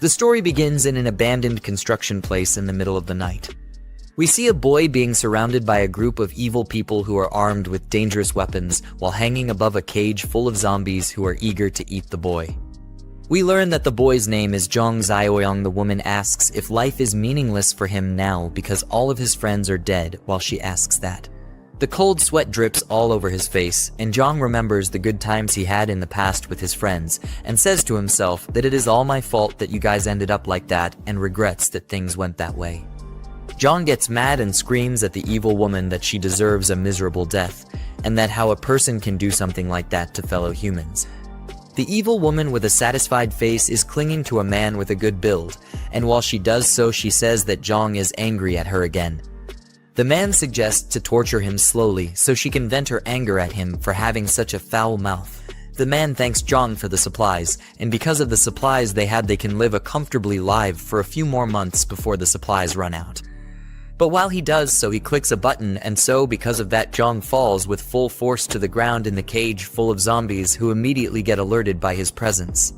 The story begins in an abandoned construction place in the middle of the night. We see a boy being surrounded by a group of evil people who are armed with dangerous weapons while hanging above a cage full of zombies who are eager to eat the boy. We learn that the boy's name is Jiang Zioyong. The woman asks if life is meaningless for him now because all of his friends are dead while she asks that. The cold sweat drips all over his face, and Jiang remembers the good times he had in the past with his friends, and says to himself that it is all my fault that you guys ended up like that, and regrets that things went that way. Jiang gets mad and screams at the evil woman that she deserves a miserable death, and that how a person can do something like that to fellow humans. The evil woman with a satisfied face is clinging to a man with a good build, and while she does so, she says that Jiang is angry at her again. The man suggests to torture him slowly so she can vent her anger at him for having such a foul mouth. The man thanks Jiang for the supplies, and because of the supplies they can live a comfortably life for a few more months before the supplies run out. But while he does so, he clicks a button, and so because of that, Jiang falls with full force to the ground in the cage full of zombies who immediately get alerted by his presence.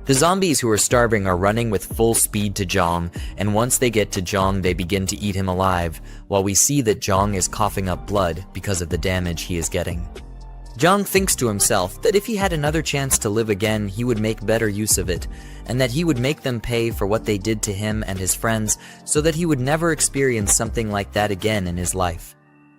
The zombies who are starving are running with full speed to Jiang, and once they get to Jiang they begin to eat him alive, while we see that Jiang is coughing up blood because of the damage he is getting. Jiang thinks to himself that if he had another chance to live again, he would make better use of it, and that he would make them pay for what they did to him and his friends so that he would never experience something like that again in his life.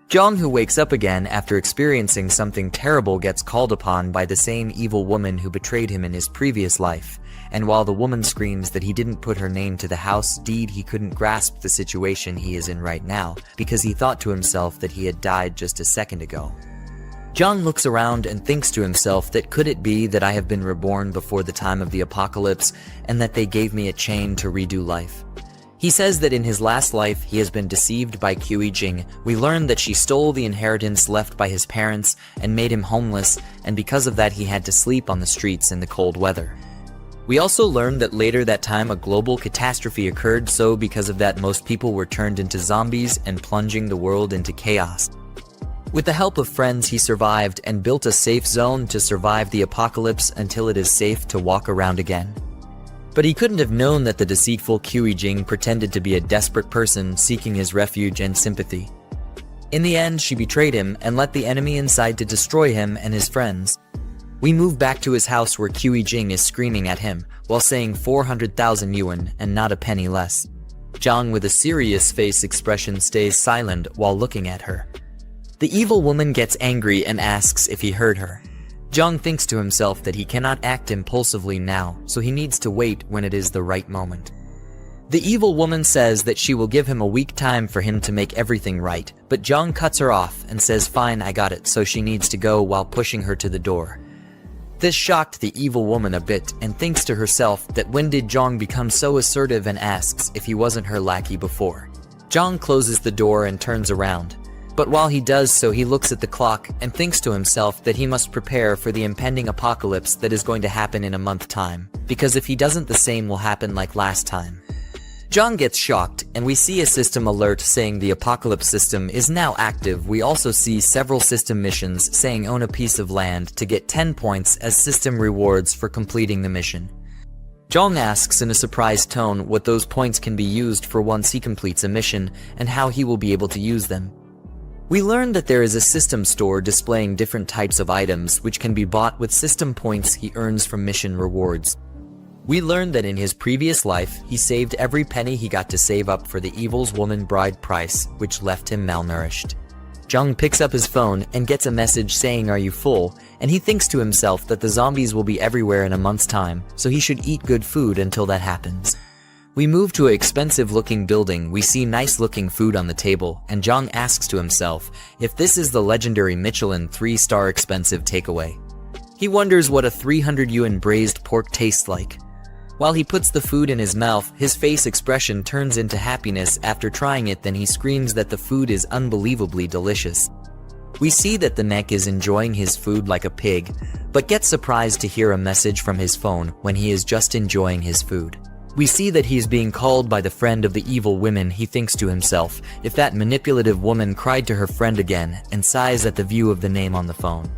Jiang, who wakes up again after experiencing something terrible, gets called upon by the same evil woman who betrayed him in his previous life, and while the woman screams that he didn't put her name to the house deed, he couldn't grasp the situation he is in right now because he thought to himself that he had died just a second ago. Jiang looks around and thinks to himself that could it be that I have been reborn before the time of the apocalypse and that they gave me a chain to redo life. He says that in his last life he has been deceived by Jiang. We learn that she stole the inheritance left by his parents and made him homeless, and because of that he had to sleep on the streets in the cold weather. We also learn that later that time a global catastrophe occurred, so because of that most people were turned into zombies and plunging the world into chaos. With the help of friends he survived and built a safe zone to survive the apocalypse until it is safe to walk around again. But he couldn't have known that the deceitful Jiang pretended to be a desperate person seeking his refuge and sympathy. In the end, she betrayed him and let the enemy inside to destroy him and his friends. We move back to his house where Jiang is screaming at him while saying 400,000 yuan and not a penny less. Jiang, with a serious face expression, stays silent while looking at her. The evil woman gets angry and asks if he heard her. Jiang thinks to himself that he cannot act impulsively now, so he needs to wait when it is the right moment. The evil woman says that she will give him a week time for him to make everything right, but Jiang cuts her off and says fine, I got it, so she needs to go while pushing her to the door. This shocked the evil woman a bit and thinks to herself that when did Jiang become so assertive, and asks if he wasn't her lackey before. Jiang closes the door and turns around. But while he does so, he looks at the clock and thinks to himself that he must prepare for the impending apocalypse that is going to happen in a month's time, because if he doesn't, the same will happen like last time. Jiang gets shocked, and we see a system alert saying the apocalypse system is now active. We also see several system missions saying own a piece of land to get 10 points as system rewards for completing the mission. Jiang asks in a surprised tone what those points can be used for once he completes a mission, and how he will be able to use them. We learn that there is a system store displaying different types of items which can be bought with system points he earns from mission rewards. We learn that in his previous life, he saved every penny he got to save up for the evil's woman bride price, which left him malnourished. Jiang picks up his phone and gets a message saying, "Are you full?" and he thinks to himself that the zombies will be everywhere in a month's time, so he should eat good food until that happens. We move to an expensive-looking building. We see nice-looking food on the table, and Jiang asks to himself if this is the legendary Michelin 3-star expensive takeaway. He wonders what a 300 yuan braised pork tastes like. While he puts the food in his mouth, his face expression turns into happiness after trying it. Then he screams that the food is unbelievably delicious. We see that the neck is enjoying his food like a pig, but gets surprised to hear a message from his phone when he is just enjoying his food. We see that he is being called by the friend of the evil women. He thinks to himself if that manipulative woman cried to her friend again, and sighs at the view of the name on the phone.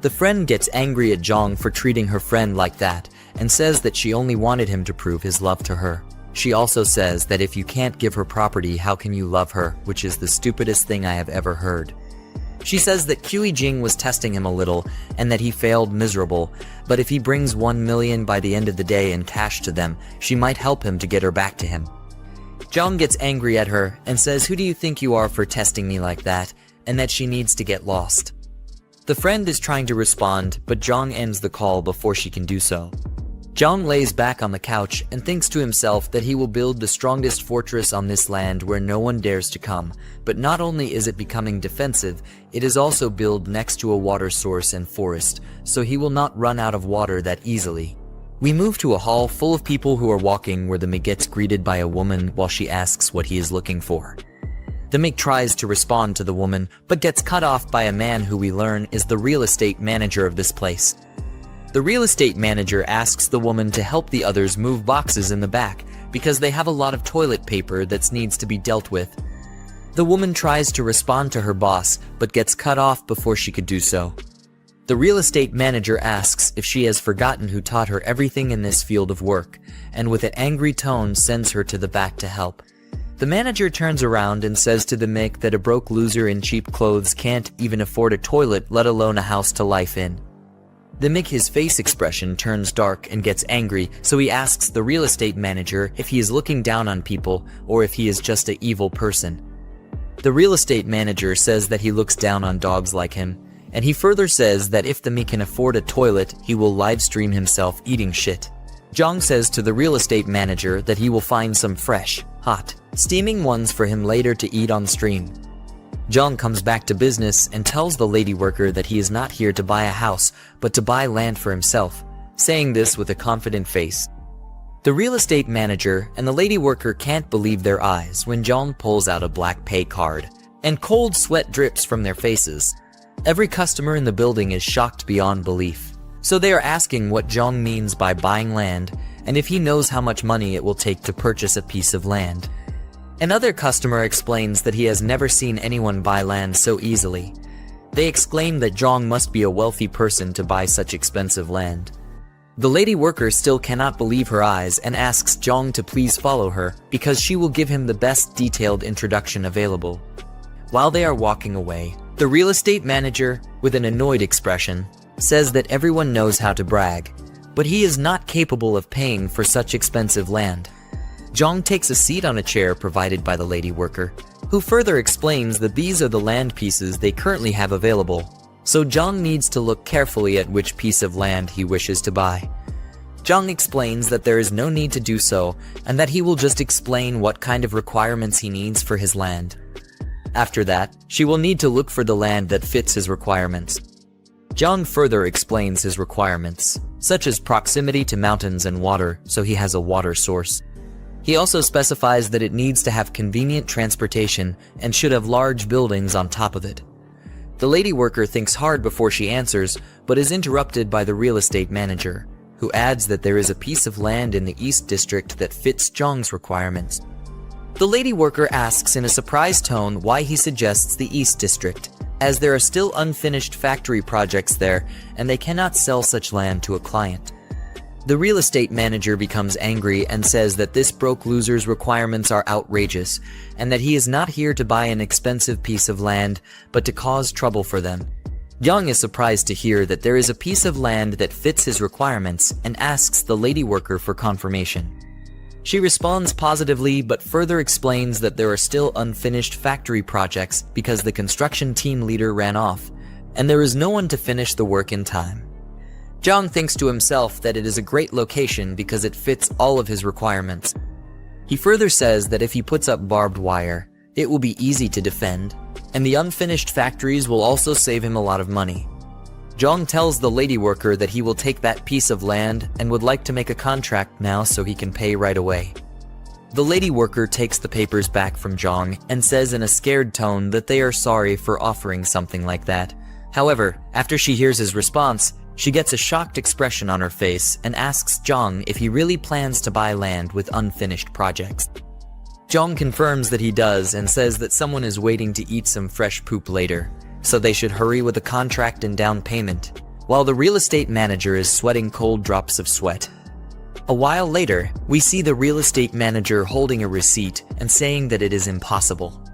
The friend gets angry at Jiang for treating her friend like that, and says that she only wanted him to prove his love to her. She also says that if you can't give her property, how can you love her, which is the stupidest thing I have ever heard. She says that Jiang was testing him a little and that he failed miserable, but if he brings 1 million by the end of the day in cash to them, she might help him to get her back to him. Jiang gets angry at her and says, "Who do you think you are for testing me like that?" and that she needs to get lost. The friend is trying to respond, but Jiang ends the call before she can do so. Jiang lays back on the couch and thinks to himself that he will build the strongest fortress on this land where no one dares to come, but not only is it becoming defensive, it is also built next to a water source and forest, so he will not run out of water that easily. We move to a hall full of people who are walking where the Mig gets greeted by a woman while she asks what he is looking for. The Mig tries to respond to the woman, but gets cut off by a man who we learn is the real estate manager of this place. The real estate manager asks the woman to help the others move boxes in the back because they have a lot of toilet paper that needs to be dealt with. The woman tries to respond to her boss, but gets cut off before she could do so. The real estate manager asks if she has forgotten who taught her everything in this field of work, and with an angry tone sends her to the back to help. The manager turns around and says to the Mick that a broke loser in cheap clothes can't even afford a toilet, let alone a house to life in. The Mick, his face expression turns dark and gets angry, so he asks the real estate manager if he is looking down on people or if he is just an evil person. The real estate manager says that he looks down on dogs like him, and he further says that if the Mick can afford a toilet, he will live stream himself eating shit. Jiang says to the real estate manager that he will find some fresh, hot, steaming ones for him later to eat on stream. Jiang comes back to business and tells the lady worker that he is not here to buy a house, but to buy land for himself, saying this with a confident face. The real estate manager and the lady worker can't believe their eyes when Jiang pulls out a black pay card, and cold sweat drips from their faces. Every customer in the building is shocked beyond belief, so they are asking what Jiang means by buying land, and if he knows how much money it will take to purchase a piece of land. Another customer explains that he has never seen anyone buy land so easily. They exclaim that Jiang must be a wealthy person to buy such expensive land. The lady worker still cannot believe her eyes and asks Jiang to please follow her because she will give him the best detailed introduction available. While they are walking away, the real estate manager, with an annoyed expression, says that everyone knows how to brag, but he is not capable of paying for such expensive land. Jiang takes a seat on a chair provided by the lady worker, who further explains that these are the land pieces they currently have available, so Jiang needs to look carefully at which piece of land he wishes to buy. Jiang explains that there is no need to do so, and that he will just explain what kind of requirements he needs for his land. After that, she will need to look for the land that fits his requirements. Jiang further explains his requirements, such as proximity to mountains and water, so he has a water source. He also specifies that it needs to have convenient transportation and should have large buildings on top of it. The lady worker thinks hard before she answers, but is interrupted by the real estate manager, who adds that there is a piece of land in the East District that fits Jiang's requirements. The lady worker asks in a surprised tone why he suggests the East District, as there are still unfinished factory projects there and they cannot sell such land to a client. The real estate manager becomes angry and says that this broke loser's requirements are outrageous and that he is not here to buy an expensive piece of land, but to cause trouble for them. Jiang is surprised to hear that there is a piece of land that fits his requirements and asks the lady worker for confirmation. She responds positively but further explains that there are still unfinished factory projects because the construction team leader ran off, and there is no one to finish the work in time. Jiang thinks to himself that it is a great location because it fits all of his requirements. He further says that if he puts up barbed wire, it will be easy to defend, and the unfinished factories will also save him a lot of money. Jiang tells the lady worker that he will take that piece of land and would like to make a contract now so he can pay right away. The lady worker takes the papers back from Jiang and says in a scared tone that they are sorry for offering something like that. However, after she hears his response, she gets a shocked expression on her face and asks Jiang if he really plans to buy land with unfinished projects. Jiang confirms that he does and says that someone is waiting to eat some fresh poop later, so they should hurry with the contract and down payment, while the real estate manager is sweating cold drops of sweat. A while later, we see the real estate manager holding a receipt and saying that it is impossible.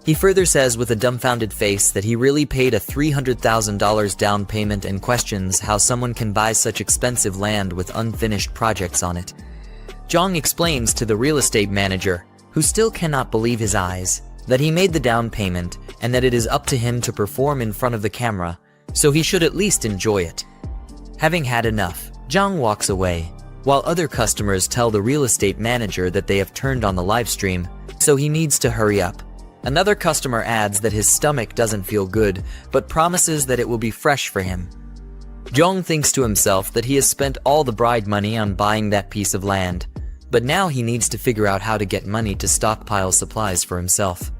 He further says with a dumbfounded face that he really paid a $300,000 down payment and questions how someone can buy such expensive land with unfinished projects on it. Jiang explains to the real estate manager, who still cannot believe his eyes, that he made the down payment and that it is up to him to perform in front of the camera, so he should at least enjoy it. Having had enough, Jiang walks away, while other customers tell the real estate manager that they have turned on the live stream, so he needs to hurry up. Another customer adds that his stomach doesn't feel good, but promises that it will be fresh for him. Jiang thinks to himself that he has spent all the bride money on buying that piece of land, but now he needs to figure out how to get money to stockpile supplies for himself.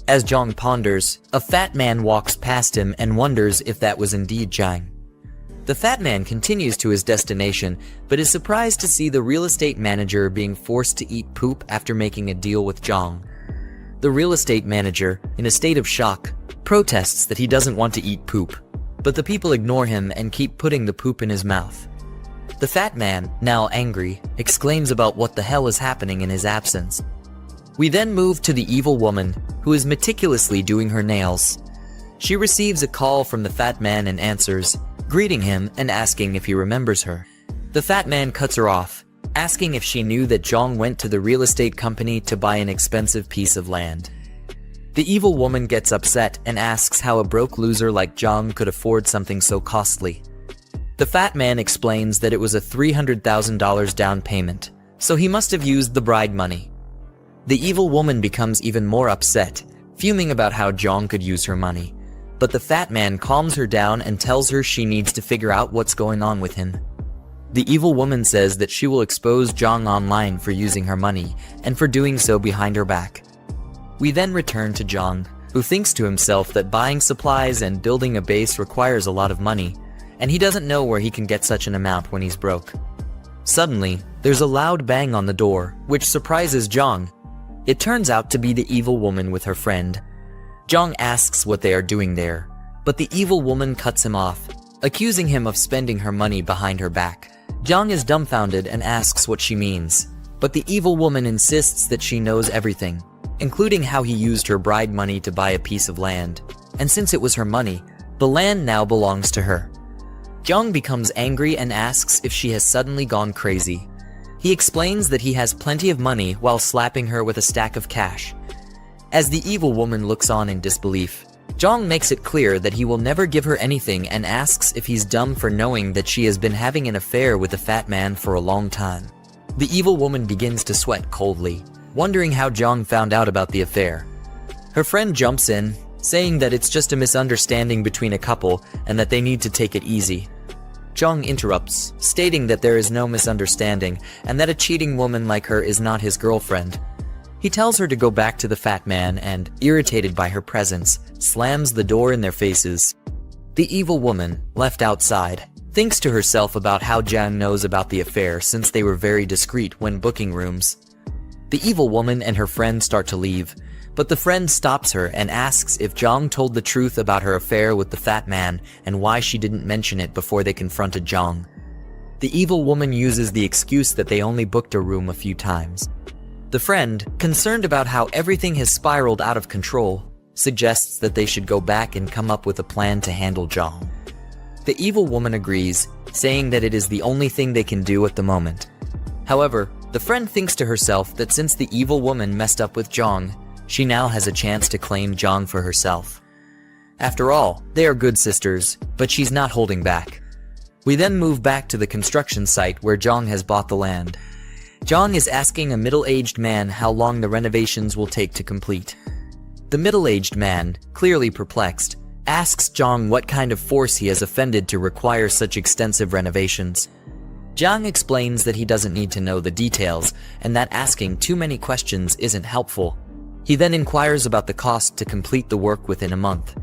As Jiang ponders, a fat man walks past him and wonders if that was indeed Jiang. The fat man continues to his destination, but is surprised to see the real estate manager being forced to eat poop after making a deal with Jiang. The real estate manager, in a state of shock, protests that he doesn't want to eat poop, but the people ignore him and keep putting the poop in his mouth. The fat man, now angry, exclaims about what the hell is happening in his absence. We then move to the evil woman, who is meticulously doing her nails. She receives a call from the fat man and answers, greeting him and asking if he remembers her. The fat man cuts her off, asking if she knew that Jiang went to the real estate company to buy an expensive piece of land. The evil woman gets upset and asks how a broke loser like Jiang could afford something so costly. The fat man explains that it was a $300,000 down payment, so he must have used the bride money. The evil woman becomes even more upset, fuming about how Jiang could use her money, but the fat man calms her down and tells her she needs to figure out what's going on with him. The evil woman says that she will expose Jiang online for using her money, and for doing so behind her back. We then return to Jiang, who thinks to himself that buying supplies and building a base requires a lot of money, and he doesn't know where he can get such an amount when he's broke. Suddenly, there's a loud bang on the door, which surprises Jiang. It turns out to be the evil woman with her friend. Jiang asks what they are doing there, but the evil woman cuts him off, accusing him of spending her money behind her back. Jiang is dumbfounded and asks what she means, but the evil woman insists that she knows everything, including how he used her bride money to buy a piece of land, and since it was her money, the land now belongs to her. Jiang becomes angry and asks if she has suddenly gone crazy. He explains that he has plenty of money while slapping her with a stack of cash. As the evil woman looks on in disbelief, Jiang makes it clear that he will never give her anything and asks if he's dumb for knowing that she has been having an affair with the fat man for a long time. The evil woman begins to sweat coldly, wondering how Jiang found out about the affair. Her friend jumps in, saying that it's just a misunderstanding between a couple and that they need to take it easy. Jiang interrupts, stating that there is no misunderstanding and that a cheating woman like her is not his girlfriend. He tells her to go back to the fat man and, irritated by her presence, slams the door in their faces. The evil woman, left outside, thinks to herself about how Jiang knows about the affair since they were very discreet when booking rooms. The evil woman and her friend start to leave, but the friend stops her and asks if Jiang told the truth about her affair with the fat man and why she didn't mention it before they confronted Jiang. The evil woman uses the excuse that they only booked a room a few times. The friend, concerned about how everything has spiraled out of control, suggests that they should go back and come up with a plan to handle Jiang. The evil woman agrees, saying that it is the only thing they can do at the moment. However, the friend thinks to herself that since the evil woman messed up with Jiang, she now has a chance to claim Jiang for herself. After all, they are good sisters, but she's not holding back. We then move back to the construction site where Jiang has bought the land. Jiang is asking a middle-aged man how long the renovations will take to complete. The middle-aged man, clearly perplexed, asks Jiang what kind of force he has offended to require such extensive renovations. Jiang explains that he doesn't need to know the details and that asking too many questions isn't helpful. He then inquires about the cost to complete the work within a month.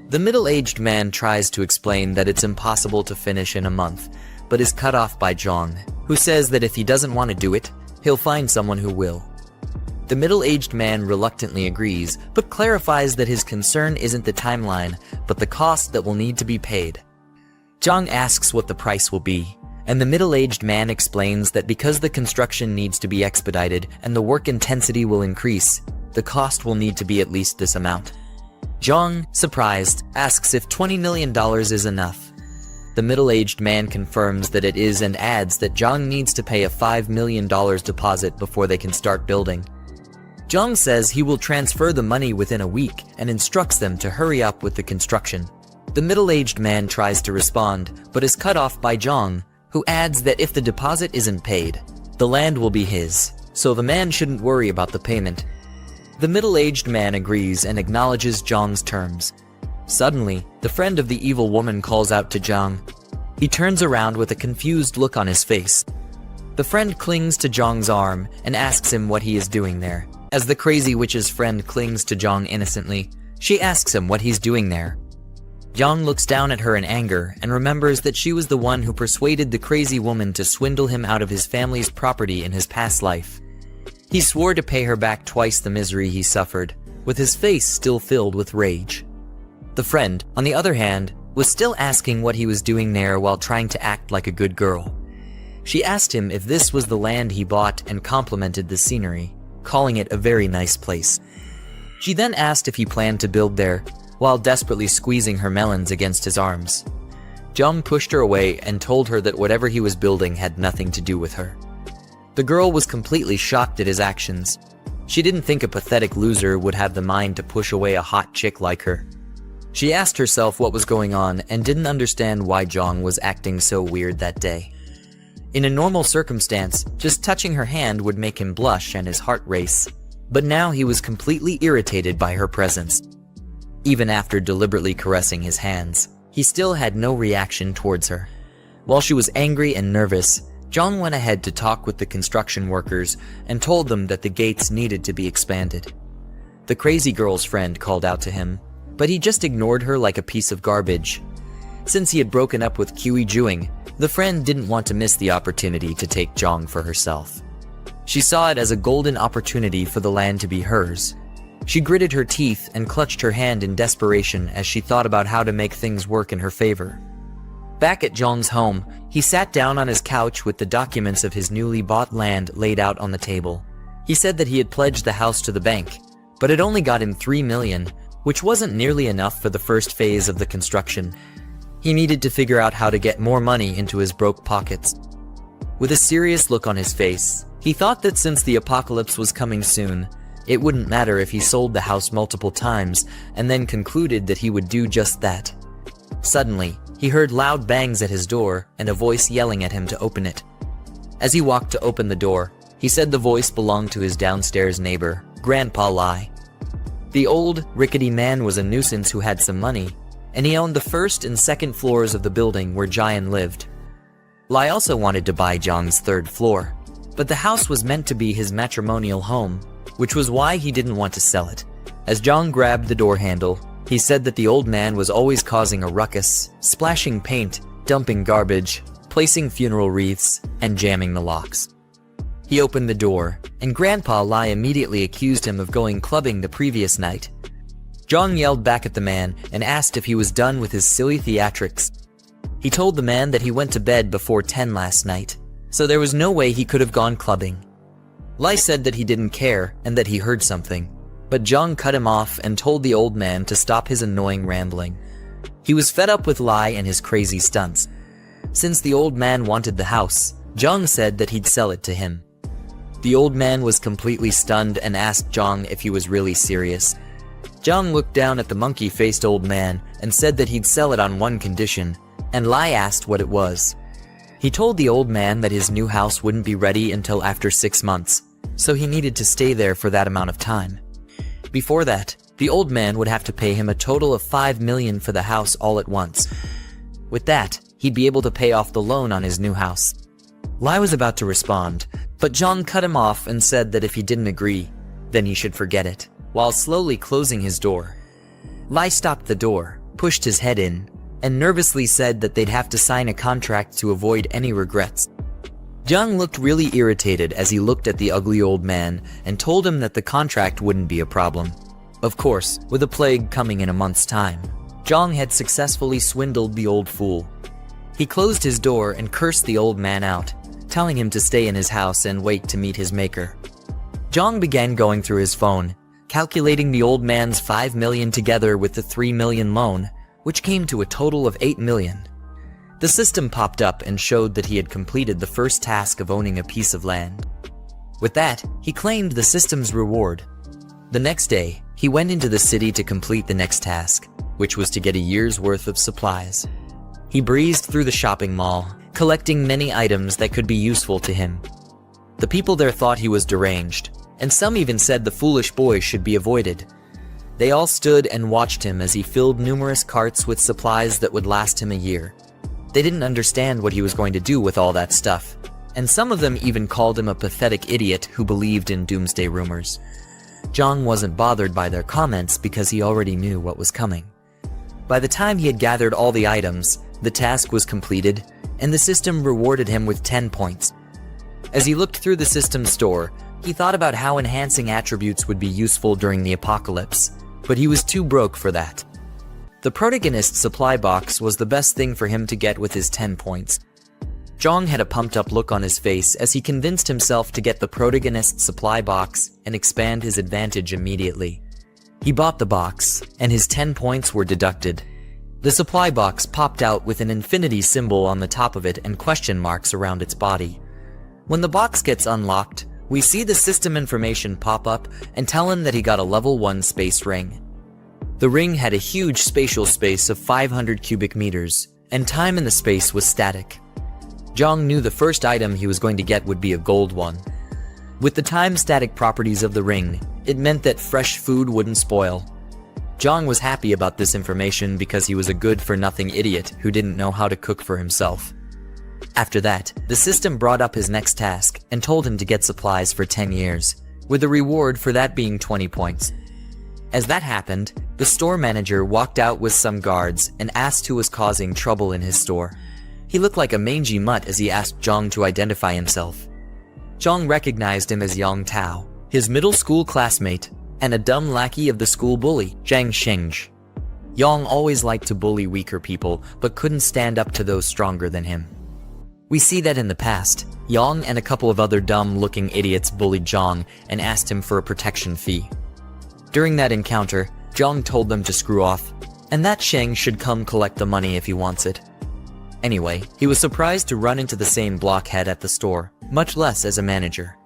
The middle-aged man tries to explain that it's impossible to finish in a month, but is cut off by Jiang, who says that if he doesn't want to do it, he'll find someone who will. The middle-aged man reluctantly agrees, but clarifies that his concern isn't the timeline, but the cost that will need to be paid. Jiang asks what the price will be, and the middle-aged man explains that because the construction needs to be expedited and the work intensity will increase, the cost will need to be at least this amount. Jiang, surprised, asks if $20 million is enough. The middle-aged man confirms that it is and adds that Jiang needs to pay a $5 million deposit before they can start building. Jiang says he will transfer the money within a week and instructs them to hurry up with the construction. The middle-aged man tries to respond, but is cut off by Jiang, who adds that if the deposit isn't paid, the land will be his, so the man shouldn't worry about the payment. The middle-aged man agrees and acknowledges Jiang's terms. Suddenly, the friend of the evil woman calls out to Jiang. He turns around with a confused look on his face. The friend clings to Jiang's arm and asks him what he is doing there. As the crazy witch's friend clings to Jiang innocently, she asks him what he's doing there. Jiang looks down at her in anger and remembers that she was the one who persuaded the crazy woman to swindle him out of his family's property in his past life. He swore to pay her back twice the misery he suffered, with his face still filled with rage. The friend, on the other hand, was still asking what he was doing there while trying to act like a good girl. She asked him if this was the land he bought and complimented the scenery, calling it a very nice place. She then asked if he planned to build there, while desperately squeezing her melons against his arms. Jiang pushed her away and told her that whatever he was building had nothing to do with her. The girl was completely shocked at his actions. She didn't think a pathetic loser would have the mind to push away a hot chick like her. She asked herself what was going on and didn't understand why Jiang was acting so weird that day. In a normal circumstance, just touching her hand would make him blush and his heart race. But now he was completely irritated by her presence. Even after deliberately caressing his hands, he still had no reaction towards her. While she was angry and nervous, Jiang went ahead to talk with the construction workers and told them that the gates needed to be expanded. The crazy girl's friend called out to him, but he just ignored her like a piece of garbage. Since he had broken up with Jiang, the friend didn't want to miss the opportunity to take Jiang for herself. She saw it as a golden opportunity for the land to be hers. She gritted her teeth and clutched her hand in desperation as she thought about how to make things work in her favor. Back at Jiang's home, he sat down on his couch with the documents of his newly bought land laid out on the table. He said that he had pledged the house to the bank, but it only got him $3 million, which wasn't nearly enough for the first phase of the construction. He needed to figure out how to get more money into his broke pockets. With a serious look on his face, he thought that since the apocalypse was coming soon, it wouldn't matter if he sold the house multiple times, and then concluded that he would do just that. Suddenly, he heard loud bangs at his door and a voice yelling at him to open it. As he walked to open the door, he said the voice belonged to his downstairs neighbor, Grandpa Lai. The old, rickety man was a nuisance who had some money, and he owned the first and second floors of the building where Jiang lived. Lai also wanted to buy Jiang's third floor, but the house was meant to be his matrimonial home, which was why he didn't want to sell it. As Jiang grabbed the door handle, he said that the old man was always causing a ruckus, splashing paint, dumping garbage, placing funeral wreaths, and jamming the locks. He opened the door, and Grandpa Lai immediately accused him of going clubbing the previous night. Jiang yelled back at the man and asked if he was done with his silly theatrics. He told the man that he went to bed before 10 last night, so there was no way he could have gone clubbing. Lai said that he didn't care and that he heard something, but Jiang cut him off and told the old man to stop his annoying rambling. He was fed up with Lai and his crazy stunts. Since the old man wanted the house, Jiang said that he'd sell it to him. The old man was completely stunned and asked Jiang if he was really serious. Jiang looked down at the monkey-faced old man and said that he'd sell it on one condition, and Lai asked what it was. He told the old man that his new house wouldn't be ready until after 6 months, so he needed to stay there for that amount of time. Before that, the old man would have to pay him a total of $5 million for the house all at once. With that, he'd be able to pay off the loan on his new house. Lai was about to respond, but Jiang cut him off and said that if he didn't agree, then he should forget it, while slowly closing his door. Lai stopped the door, pushed his head in, and nervously said that they'd have to sign a contract to avoid any regrets. Jiang looked really irritated as he looked at the ugly old man and told him that the contract wouldn't be a problem. Of course, with a plague coming in a month's time, Jiang had successfully swindled the old fool. He closed his door and cursed the old man out, telling him to stay in his house and wait to meet his maker. Jiang began going through his phone, calculating the old man's 5 million together with the 3 million loan, which came to a total of 8 million. The system popped up and showed that he had completed the first task of owning a piece of land. With that, he claimed the system's reward. The next day, he went into the city to complete the next task, which was to get a year's worth of supplies. He breezed through the shopping mall, collecting many items that could be useful to him. The people there thought he was deranged, and some even said the foolish boy should be avoided. They all stood and watched him as he filled numerous carts with supplies that would last him a year. They didn't understand what he was going to do with all that stuff, and some of them even called him a pathetic idiot who believed in doomsday rumors. Jiang wasn't bothered by their comments because he already knew what was coming. By the time he had gathered all the items, the task was completed, and the system rewarded him with 10 points. As he looked through the system store, he thought about how enhancing attributes would be useful during the apocalypse, but he was too broke for that. The protagonist's supply box was the best thing for him to get with his 10 points. Jiang had a pumped-up look on his face as he convinced himself to get the protagonist's supply box and expand his advantage immediately. He bought the box, and his 10 points were deducted. The supply box popped out with an infinity symbol on the top of it and question marks around its body. When the box gets unlocked, we see the system information pop up and tell him that he got a level 1 space ring. The ring had a huge spatial space of 500 cubic meters, and time in the space was static. Jiang knew the first item he was going to get would be a gold one. With the time-static properties of the ring, it meant that fresh food wouldn't spoil. Jiang was happy about this information because he was a good-for-nothing idiot who didn't know how to cook for himself. After that, the system brought up his next task and told him to get supplies for 10 years, with the reward for that being 20 points. As that happened, the store manager walked out with some guards and asked who was causing trouble in his store. He looked like a mangy mutt as he asked Jiang to identify himself. Jiang recognized him as Yang Tao, his middle school classmate, and a dumb lackey of the school bully, Zhang Shengzhi. Yang always liked to bully weaker people, but couldn't stand up to those stronger than him. We see that in the past, Yang and a couple of other dumb-looking idiots bullied Jiang and asked him for a protection fee. During that encounter, Jiang told them to screw off, and that Sheng should come collect the money if he wants it. Anyway, he was surprised to run into the same blockhead at the store, much less as a manager.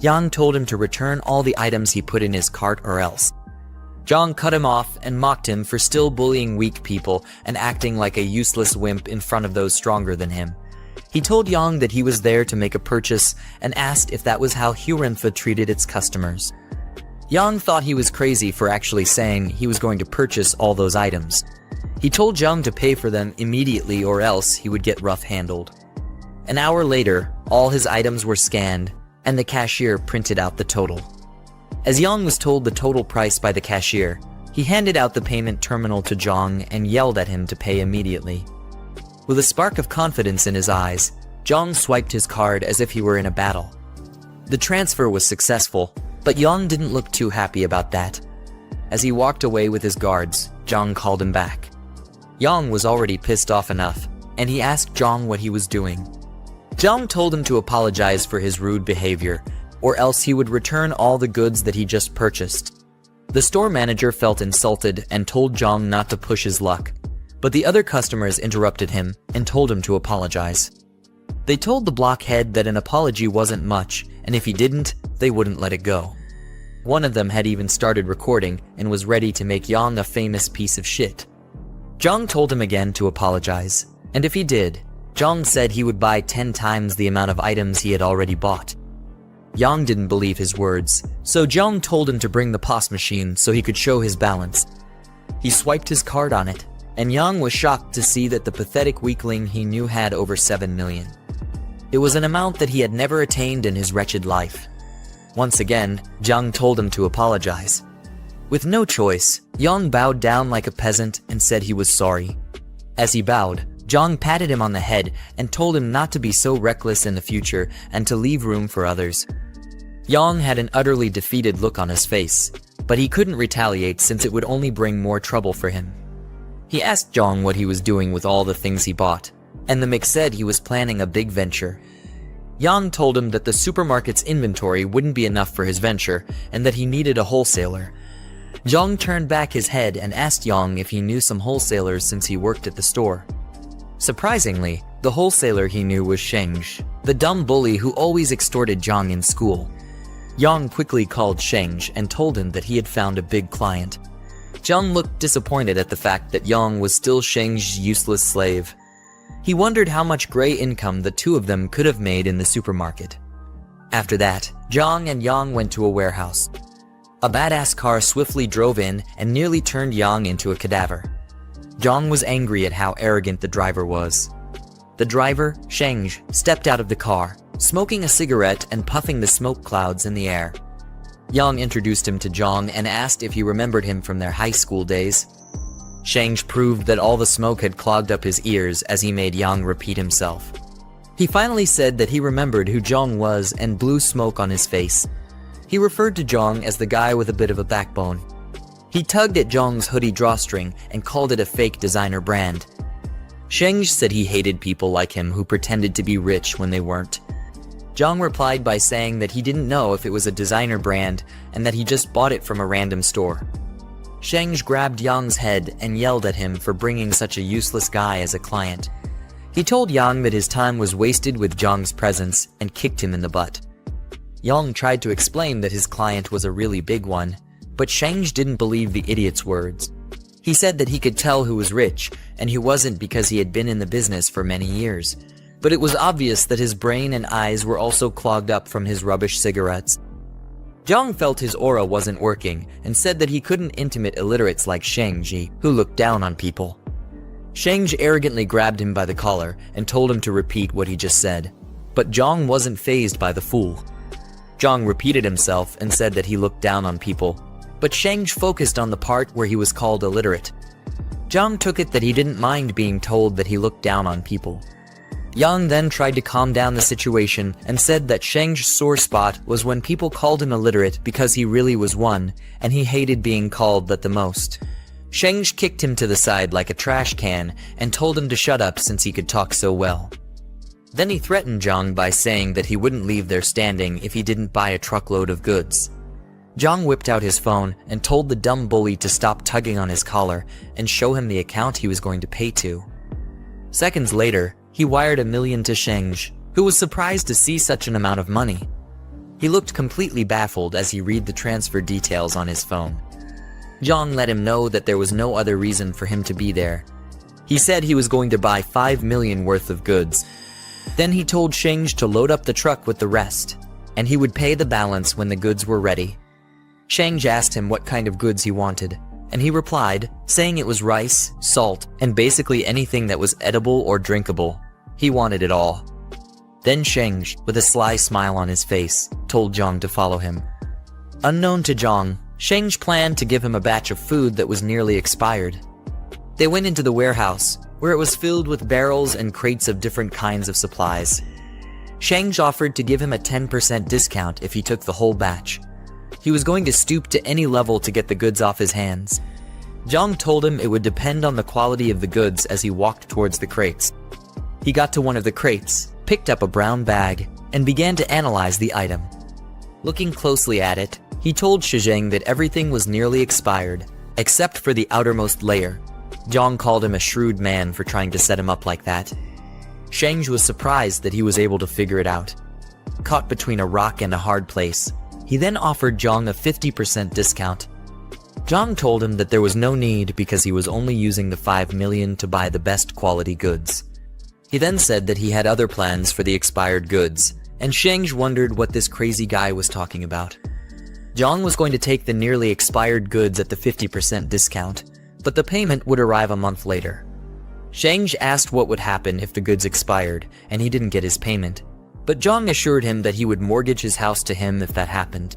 Yang told him to return all the items he put in his cart or else. Jiang cut him off and mocked him for still bullying weak people and acting like a useless wimp in front of those stronger than him. He told Yang that he was there to make a purchase and asked if that was how Hurenfa treated its customers. Yang thought he was crazy for actually saying he was going to purchase all those items. He told Jiang to pay for them immediately or else he would get rough-handled. An hour later, all his items were scanned, and the cashier printed out the total. As Yang was told the total price by the cashier, he handed out the payment terminal to Jiang and yelled at him to pay immediately. With a spark of confidence in his eyes, Jiang swiped his card as if he were in a battle. The transfer was successful, but Yang didn't look too happy about that. As he walked away with his guards, Jiang called him back. Yang was already pissed off enough, and he asked Jiang what he was doing. Jiang told him to apologize for his rude behavior, or else he would return all the goods that he just purchased. The store manager felt insulted and told Jiang not to push his luck, but the other customers interrupted him and told him to apologize. They told the blockhead that an apology wasn't much, and if he didn't, they wouldn't let it go. One of them had even started recording and was ready to make Yang a famous piece of shit. Jiang told him again to apologize, and if he did, Jiang said he would buy 10 times the amount of items he had already bought. Yang didn't believe his words, so Jiang told him to bring the POS machine so he could show his balance. He swiped his card on it, and Yang was shocked to see that the pathetic weakling he knew had over 7 million. It was an amount that he had never attained in his wretched life. Once again, Jiang told him to apologize. With no choice, Yang bowed down like a peasant and said he was sorry. As he bowed, Jiang patted him on the head and told him not to be so reckless in the future and to leave room for others. Yang had an utterly defeated look on his face, but he couldn't retaliate since it would only bring more trouble for him. He asked Jiang what he was doing with all the things he bought, and the mix said he was planning a big venture. Yang told him that the supermarket's inventory wouldn't be enough for his venture and that he needed a wholesaler. Jiang turned back his head and asked Yang if he knew some wholesalers since he worked at the store. Surprisingly, the wholesaler he knew was Sheng, the dumb bully who always extorted Jiang in school. Yang quickly called Sheng and told him that he had found a big client. Jiang looked disappointed at the fact that Yang was still Sheng's useless slave. He wondered how much gray income the two of them could have made in the supermarket. After that, Jiang and Yang went to a warehouse. A badass car swiftly drove in and nearly turned Yang into a cadaver. Jiang was angry at how arrogant the driver was. The driver, Sheng, stepped out of the car, smoking a cigarette and puffing the smoke clouds in the air. Yang introduced him to Jiang and asked if he remembered him from their high school days. Sheng proved that all the smoke had clogged up his ears as he made Yang repeat himself. He finally said that he remembered who Jiang was and blew smoke on his face. He referred to Jiang as the guy with a bit of a backbone. He tugged at Jiang's hoodie drawstring and called it a fake designer brand. Sheng said he hated people like him who pretended to be rich when they weren't. Jiang replied by saying that he didn't know if it was a designer brand and that he just bought it from a random store. Sheng grabbed Yang's head and yelled at him for bringing such a useless guy as a client. He told Yang that his time was wasted with Jiang's presence and kicked him in the butt. Yang tried to explain that his client was a really big one, but Sheng didn't believe the idiot's words. He said that he could tell who was rich, and he wasn't because he had been in the business for many years. But it was obvious that his brain and eyes were also clogged up from his rubbish cigarettes. Jiang felt his aura wasn't working and said that he couldn't intimate illiterates like Sheng, who looked down on people. Sheng arrogantly grabbed him by the collar and told him to repeat what he just said. But Jiang wasn't fazed by the fool. Jiang repeated himself and said that he looked down on people, but Sheng focused on the part where he was called illiterate. Jiang took it that he didn't mind being told that he looked down on people. Yang then tried to calm down the situation and said that Sheng's sore spot was when people called him illiterate because he really was one, and he hated being called that the most. Sheng kicked him to the side like a trash can and told him to shut up since he could talk so well. Then he threatened Jiang by saying that he wouldn't leave there standing if he didn't buy a truckload of goods. Jiang whipped out his phone and told the dumb bully to stop tugging on his collar and show him the account he was going to pay to. Seconds later, he wired $1 million to Sheng, who was surprised to see such an amount of money. He looked completely baffled as he read the transfer details on his phone. Jiang let him know that there was no other reason for him to be there. He said he was going to buy $5 million worth of goods. Then he told Sheng to load up the truck with the rest, and he would pay the balance when the goods were ready. Sheng asked him what kind of goods he wanted, and he replied, saying it was rice, salt, and basically anything that was edible or drinkable. He wanted it all. Then Sheng, with a sly smile on his face, told Jiang to follow him. Unknown to Jiang, Sheng planned to give him a batch of food that was nearly expired. They went into the warehouse, where it was filled with barrels and crates of different kinds of supplies. Sheng offered to give him a 10% discount if he took the whole batch. He was going to stoop to any level to get the goods off his hands. Jiang told him it would depend on the quality of the goods as he walked towards the crates. He got to one of the crates, picked up a brown bag, and began to analyze the item. Looking closely at it, he told Sheng that everything was nearly expired, except for the outermost layer. Jiang called him a shrewd man for trying to set him up like that. Sheng was surprised that he was able to figure it out. Caught between a rock and a hard place, he then offered Jiang a 50% discount. Jiang told him that there was no need because he was only using the $5 million to buy the best quality goods. He then said that he had other plans for the expired goods, and Sheng wondered what this crazy guy was talking about. Jiang was going to take the nearly expired goods at the 50% discount, but the payment would arrive a month later. Sheng asked what would happen if the goods expired, and he didn't get his payment. But Jiang assured him that he would mortgage his house to him if that happened.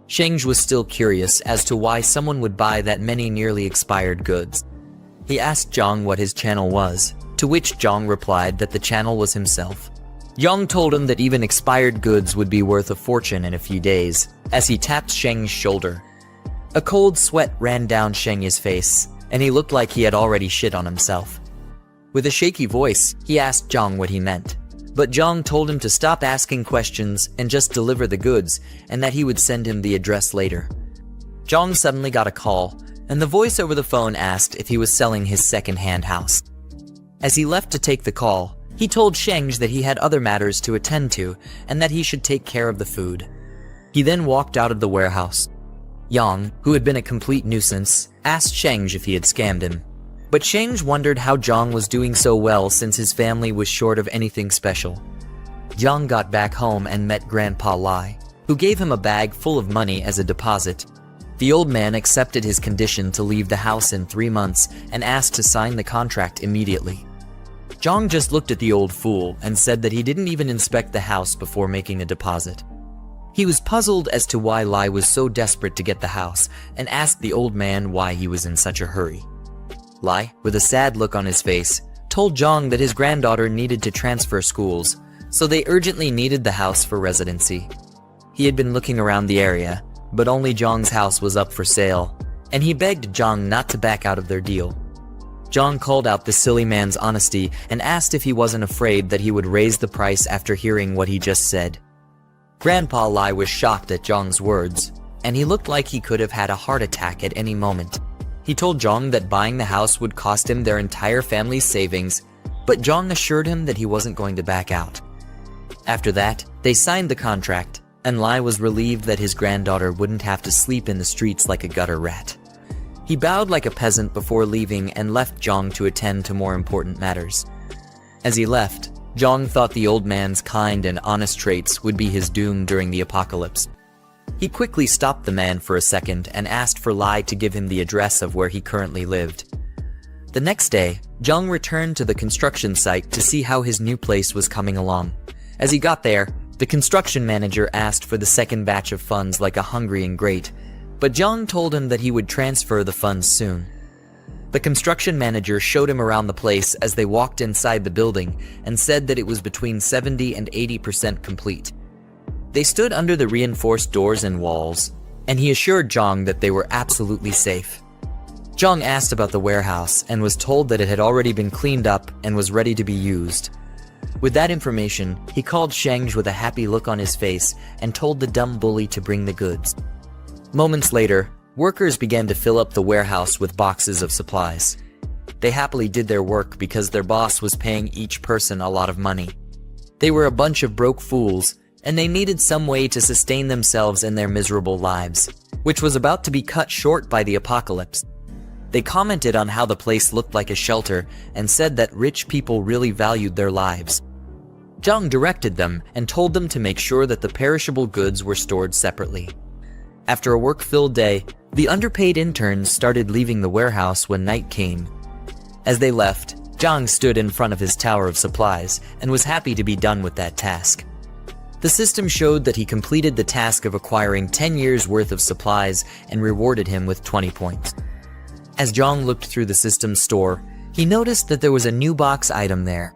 Sheng was still curious as to why someone would buy that many nearly expired goods. He asked Jiang what his channel was, to which Jiang replied that the channel was himself. Jiang told him that even expired goods would be worth a fortune in a few days, as he tapped Sheng's shoulder. A cold sweat ran down Sheng's face, and he looked like he had already shit on himself. With a shaky voice, he asked Jiang what he meant. But Jiang told him to stop asking questions and just deliver the goods, and that he would send him the address later. Jiang suddenly got a call, and the voice over the phone asked if he was selling his second-hand house. As he left to take the call, he told Sheng that he had other matters to attend to and that he should take care of the food. He then walked out of the warehouse. Yang, who had been a complete nuisance, asked Sheng if he had scammed him. But Sheng wondered how Jiang was doing so well since his family was short of anything special. Jiang got back home and met Grandpa Lai, who gave him a bag full of money as a deposit. The old man accepted his condition to leave the house in 3 months and asked to sign the contract immediately. Jiang just looked at the old fool and said that he didn't even inspect the house before making a deposit. He was puzzled as to why Lai was so desperate to get the house and asked the old man why he was in such a hurry. Lai, with a sad look on his face, told Jiang that his granddaughter needed to transfer schools, so they urgently needed the house for residency. He had been looking around the area, but only Jiang's house was up for sale, and he begged Jiang not to back out of their deal. Jiang called out the silly man's honesty and asked if he wasn't afraid that he would raise the price after hearing what he just said. Grandpa Lai was shocked at Jiang's words, and he looked like he could have had a heart attack at any moment. He told Jiang that buying the house would cost him their entire family's savings, but Jiang assured him that he wasn't going to back out. After that, they signed the contract, and Lai was relieved that his granddaughter wouldn't have to sleep in the streets like a gutter rat. He bowed like a peasant before leaving and left Jiang to attend to more important matters. As he left, Jiang thought the old man's kind and honest traits would be his doom during the apocalypse. He quickly stopped the man for a second and asked for Lai to give him the address of where he currently lived. The next day, Jiang returned to the construction site to see how his new place was coming along. As he got there, the construction manager asked for the second batch of funds like a hungry ingrate, but Jiang told him that he would transfer the funds soon. The construction manager showed him around the place as they walked inside the building and said that it was between 70 and 80% complete. They stood under the reinforced doors and walls, and he assured Jiang that they were absolutely safe. Jiang asked about the warehouse and was told that it had already been cleaned up and was ready to be used. With that information, he called Sheng with a happy look on his face and told the dumb bully to bring the goods. Moments later, workers began to fill up the warehouse with boxes of supplies. They happily did their work because their boss was paying each person a lot of money. They were a bunch of broke fools, and they needed some way to sustain themselves in their miserable lives, which was about to be cut short by the apocalypse. They commented on how the place looked like a shelter and said that rich people really valued their lives. Jiang directed them and told them to make sure that the perishable goods were stored separately. After a work-filled day, the underpaid interns started leaving the warehouse when night came. As they left, Jiang stood in front of his tower of supplies and was happy to be done with that task. The system showed that he completed the task of acquiring 10 years' worth of supplies and rewarded him with 20 points. As Jiang looked through the system's store, he noticed that there was a new box item there.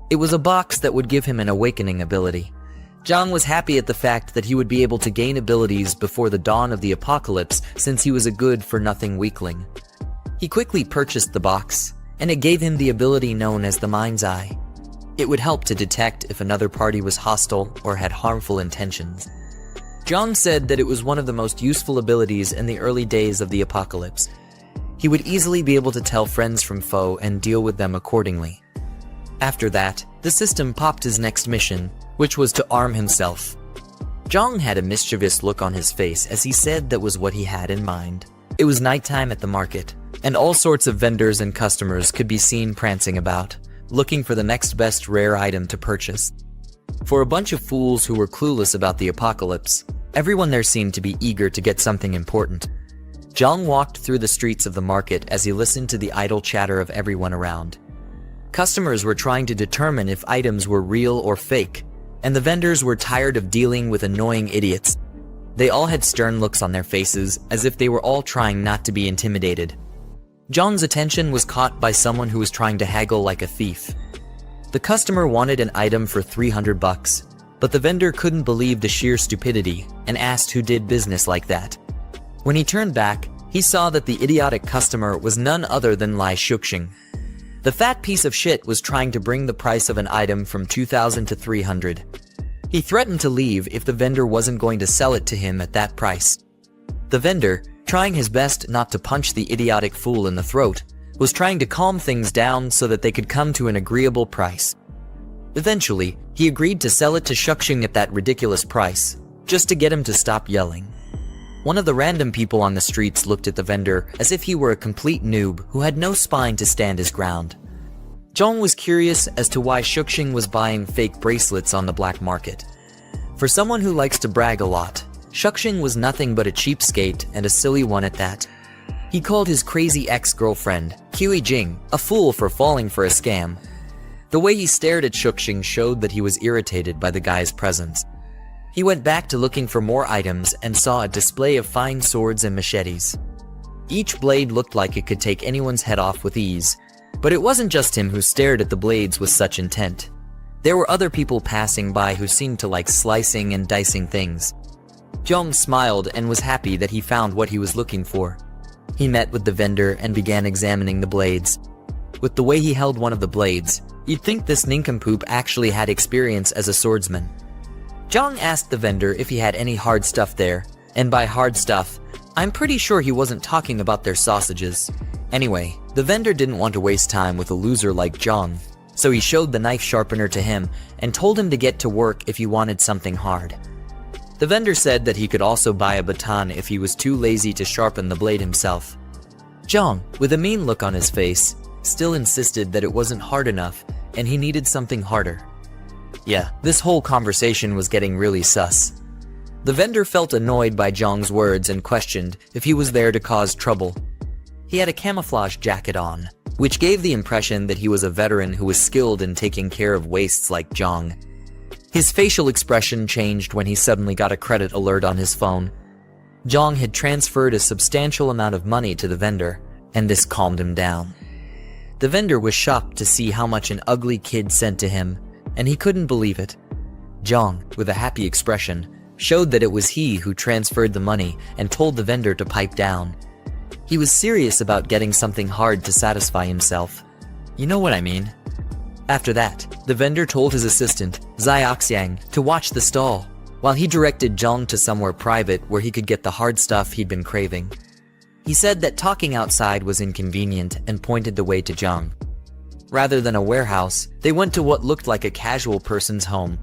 It was a box that would give him an awakening ability. Jiang was happy at the fact that he would be able to gain abilities before the dawn of the apocalypse since he was a good-for-nothing weakling. He quickly purchased the box, and it gave him the ability known as the Mind's Eye. It would help to detect if another party was hostile or had harmful intentions. Jiang said that it was one of the most useful abilities in the early days of the apocalypse. He would easily be able to tell friends from foe and deal with them accordingly. After that, the system popped his next mission, which was to arm himself. Jiang had a mischievous look on his face as he said that was what he had in mind. It was nighttime at the market, and all sorts of vendors and customers could be seen prancing about, looking for the next best rare item to purchase. For a bunch of fools who were clueless about the apocalypse, everyone there seemed to be eager to get something important. Jiang walked through the streets of the market as he listened to the idle chatter of everyone around. Customers were trying to determine if items were real or fake, and the vendors were tired of dealing with annoying idiots. They all had stern looks on their faces, as if they were all trying not to be intimidated. Jiang's attention was caught by someone who was trying to haggle like a thief. The customer wanted an item for $300, but the vendor couldn't believe the sheer stupidity and asked who did business like that. When he turned back, he saw that the idiotic customer was none other than Lai Shuxing. The fat piece of shit was trying to bring the price of an item from 2,000 to 300. He threatened to leave if the vendor wasn't going to sell it to him at that price. The vendor, trying his best not to punch the idiotic fool in the throat, was trying to calm things down so that they could come to an agreeable price. Eventually, he agreed to sell it to Shuxing at that ridiculous price, just to get him to stop yelling. One of the random people on the streets looked at the vendor as if he were a complete noob who had no spine to stand his ground. Jiang was curious as to why Shuxing was buying fake bracelets on the black market. For someone who likes to brag a lot, Shuxing was nothing but a cheapskate and a silly one at that. He called his crazy ex-girlfriend, Hui Jing, a fool for falling for a scam. The way he stared at Shuxing showed that he was irritated by the guy's presence. He went back to looking for more items and saw a display of fine swords and machetes. Each blade looked like it could take anyone's head off with ease, but it wasn't just him who stared at the blades with such intent. There were other people passing by who seemed to like slicing and dicing things. Jiang smiled and was happy that he found what he was looking for. He met with the vendor and began examining the blades. With the way he held one of the blades, you'd think this nincompoop actually had experience as a swordsman. Jiang asked the vendor if he had any hard stuff there, and by hard stuff, I'm pretty sure he wasn't talking about their sausages. Anyway, the vendor didn't want to waste time with a loser like Jiang, so he showed the knife sharpener to him and told him to get to work if he wanted something hard. The vendor said that he could also buy a baton if he was too lazy to sharpen the blade himself. Jiang, with a mean look on his face, still insisted that it wasn't hard enough and he needed something harder. Yeah, this whole conversation was getting really sus. The vendor felt annoyed by Jiang's words and questioned if he was there to cause trouble. He had a camouflage jacket on, which gave the impression that he was a veteran who was skilled in taking care of wastes like Jiang. His facial expression changed when he suddenly got a credit alert on his phone. Jiang had transferred a substantial amount of money to the vendor, and this calmed him down. The vendor was shocked to see how much an ugly kid sent to him, and he couldn't believe it. Jiang, with a happy expression, showed that it was he who transferred the money and told the vendor to pipe down. He was serious about getting something hard to satisfy himself. You know what I mean? After that, the vendor told his assistant, Xiaoxiang, to watch the stall, while he directed Jiang to somewhere private where he could get the hard stuff he'd been craving. He said that talking outside was inconvenient and pointed the way to Jiang. Rather than a warehouse, they went to what looked like a casual person's home.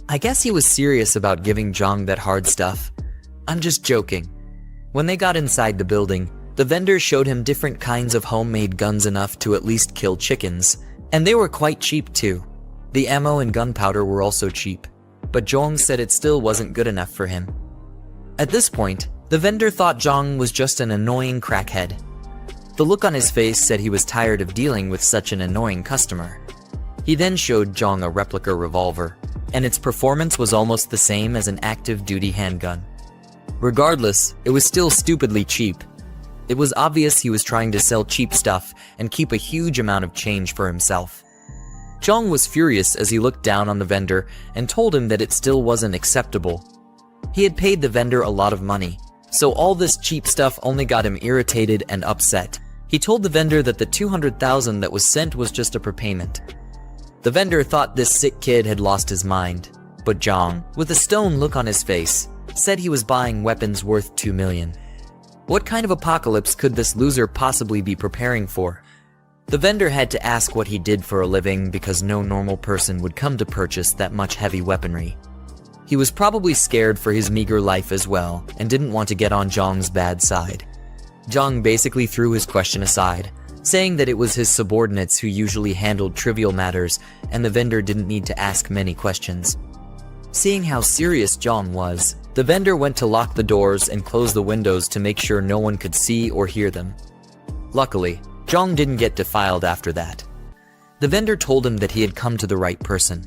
I guess he was serious about giving Jiang that hard stuff. I'm just joking. When they got inside the building, the vendor showed him different kinds of homemade guns enough to at least kill chickens, and they were quite cheap too. The ammo and gunpowder were also cheap, but Jiang said it still wasn't good enough for him. At this point, the vendor thought Jiang was just an annoying crackhead. The look on his face said he was tired of dealing with such an annoying customer. He then showed Jiang a replica revolver, and its performance was almost the same as an active-duty handgun. Regardless, it was still stupidly cheap. It was obvious he was trying to sell cheap stuff and keep a huge amount of change for himself. Jiang was furious as he looked down on the vendor and told him that it still wasn't acceptable. He had paid the vendor a lot of money, so all this cheap stuff only got him irritated and upset. He told the vendor that the 200,000 that was sent was just a prepayment. The vendor thought this sick kid had lost his mind, but Jiang, with a stone look on his face, said he was buying weapons worth 2 million. What kind of apocalypse could this loser possibly be preparing for? The vendor had to ask what he did for a living because no normal person would come to purchase that much heavy weaponry. He was probably scared for his meager life as well and didn't want to get on Jiang's bad side. Jiang basically threw his question aside, saying that it was his subordinates who usually handled trivial matters and the vendor didn't need to ask many questions. Seeing how serious Jiang was, the vendor went to lock the doors and close the windows to make sure no one could see or hear them. Luckily, Jiang didn't get defiled after that. The vendor told him that he had come to the right person.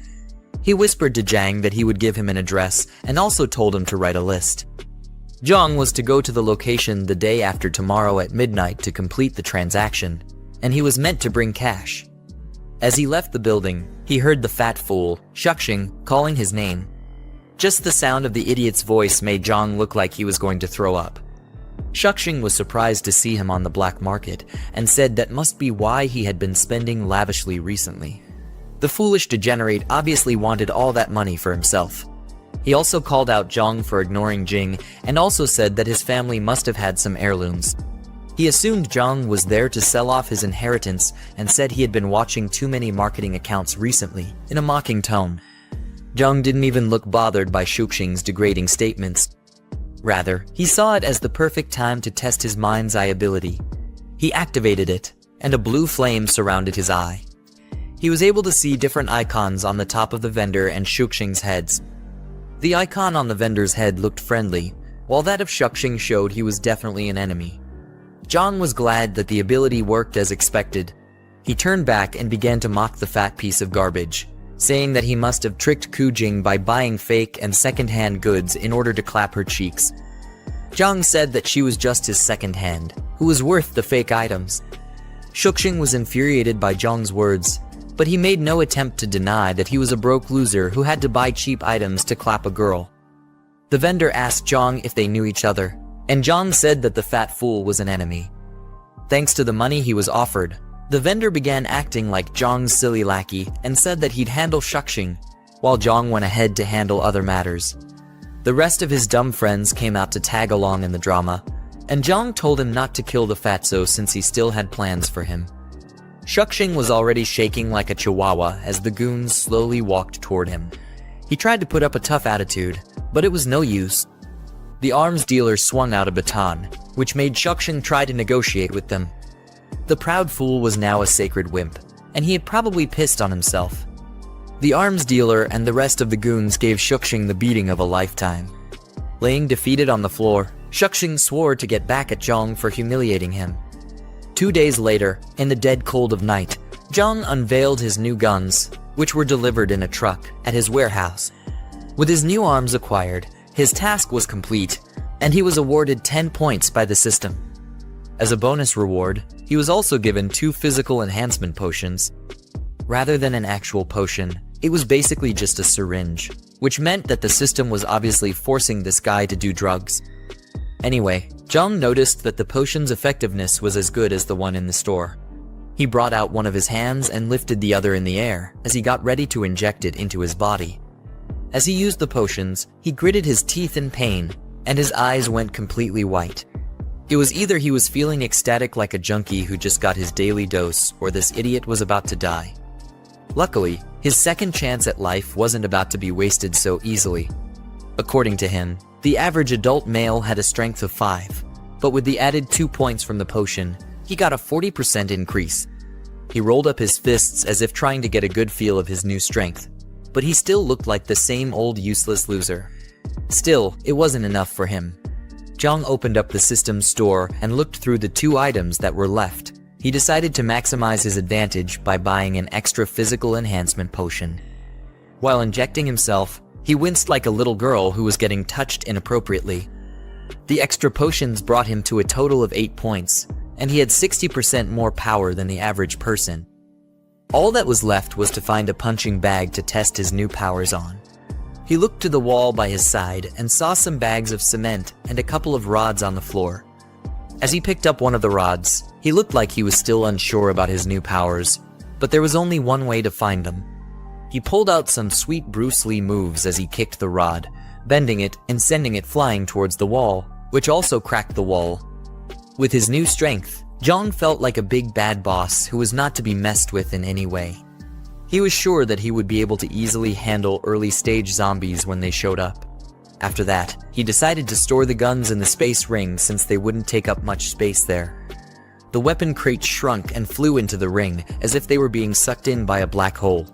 He whispered to Jiang that he would give him an address and also told him to write a list. Jiang was to go to the location the day after tomorrow at midnight to complete the transaction, and he was meant to bring cash. As he left the building, he heard the fat fool, Shuxing, calling his name. Just the sound of the idiot's voice made Jiang look like he was going to throw up. Shuxing was surprised to see him on the black market and said that must be why he had been spending lavishly recently. The foolish degenerate obviously wanted all that money for himself. He also called out Jiang for ignoring Jing and also said that his family must have had some heirlooms. He assumed Jiang was there to sell off his inheritance and said he had been watching too many marketing accounts recently, in a mocking tone. Jiang didn't even look bothered by Shuxing's degrading statements. Rather, he saw it as the perfect time to test his mind's eye ability. He activated it, and a blue flame surrounded his eye. He was able to see different icons on the top of the vendor and Shuxing's heads. The icon on the vendor's head looked friendly, while that of Shuxing showed he was definitely an enemy. Jiang was glad that the ability worked as expected. He turned back and began to mock the fat piece of garbage, saying that he must have tricked Ku Jing by buying fake and second-hand goods in order to clap her cheeks. Jiang said that she was just his second hand, who was worth the fake items. Shuxing was infuriated by Jiang's words, but he made no attempt to deny that he was a broke loser who had to buy cheap items to clap a girl. The vendor asked Jiang if they knew each other, and Jiang said that the fat fool was an enemy. Thanks to the money he was offered, the vendor began acting like Jiang's silly lackey and said that he'd handle Shuxing, while Jiang went ahead to handle other matters. The rest of his dumb friends came out to tag along in the drama, and Jiang told him not to kill the fatso since he still had plans for him. Shuxing was already shaking like a chihuahua as the goons slowly walked toward him. He tried to put up a tough attitude, but it was no use. The arms dealer swung out a baton, which made Shuxing try to negotiate with them. The proud fool was now a sacred wimp, and he had probably pissed on himself. The arms dealer and the rest of the goons gave Shuxing the beating of a lifetime. Laying defeated on the floor, Shuxing swore to get back at Jiang for humiliating him. 2 days later, in the dead cold of night, Jiang unveiled his new guns, which were delivered in a truck at his warehouse. With his new arms acquired, his task was complete, and he was awarded 10 points by the system. As a bonus reward, he was also given 2 physical enhancement potions. Rather than an actual potion, it was basically just a syringe, which meant that the system was obviously forcing this guy to do drugs. Anyway, Jiang noticed that the potion's effectiveness was as good as the one in the store. He brought out one of his hands and lifted the other in the air as he got ready to inject it into his body. As he used the potions, he gritted his teeth in pain, and his eyes went completely white. It was either he was feeling ecstatic like a junkie who just got his daily dose, or this idiot was about to die. Luckily, his second chance at life wasn't about to be wasted so easily. According to him, the average adult male had a strength of 5, but with the added 2 points from the potion, he got a 40% increase. He rolled up his fists as if trying to get a good feel of his new strength, but he still looked like the same old useless loser. Still, it wasn't enough for him. Jiang opened up the system's store and looked through the 2 items that were left. He decided to maximize his advantage by buying an extra physical enhancement potion. While injecting himself, he winced like a little girl who was getting touched inappropriately. The extra potions brought him to a total of 8 points, and he had 60% more power than the average person. All that was left was to find a punching bag to test his new powers on. He looked to the wall by his side and saw some bags of cement and a couple of rods on the floor. As he picked up one of the rods, he looked like he was still unsure about his new powers, but there was only one way to find them. He pulled out some sweet Bruce Lee moves as he kicked the rod, bending it and sending it flying towards the wall, which also cracked the wall. With his new strength, Jiang felt like a big bad boss who was not to be messed with in any way. He was sure that he would be able to easily handle early-stage zombies when they showed up. After that, he decided to store the guns in the space ring since they wouldn't take up much space there. The weapon crate shrunk and flew into the ring as if they were being sucked in by a black hole.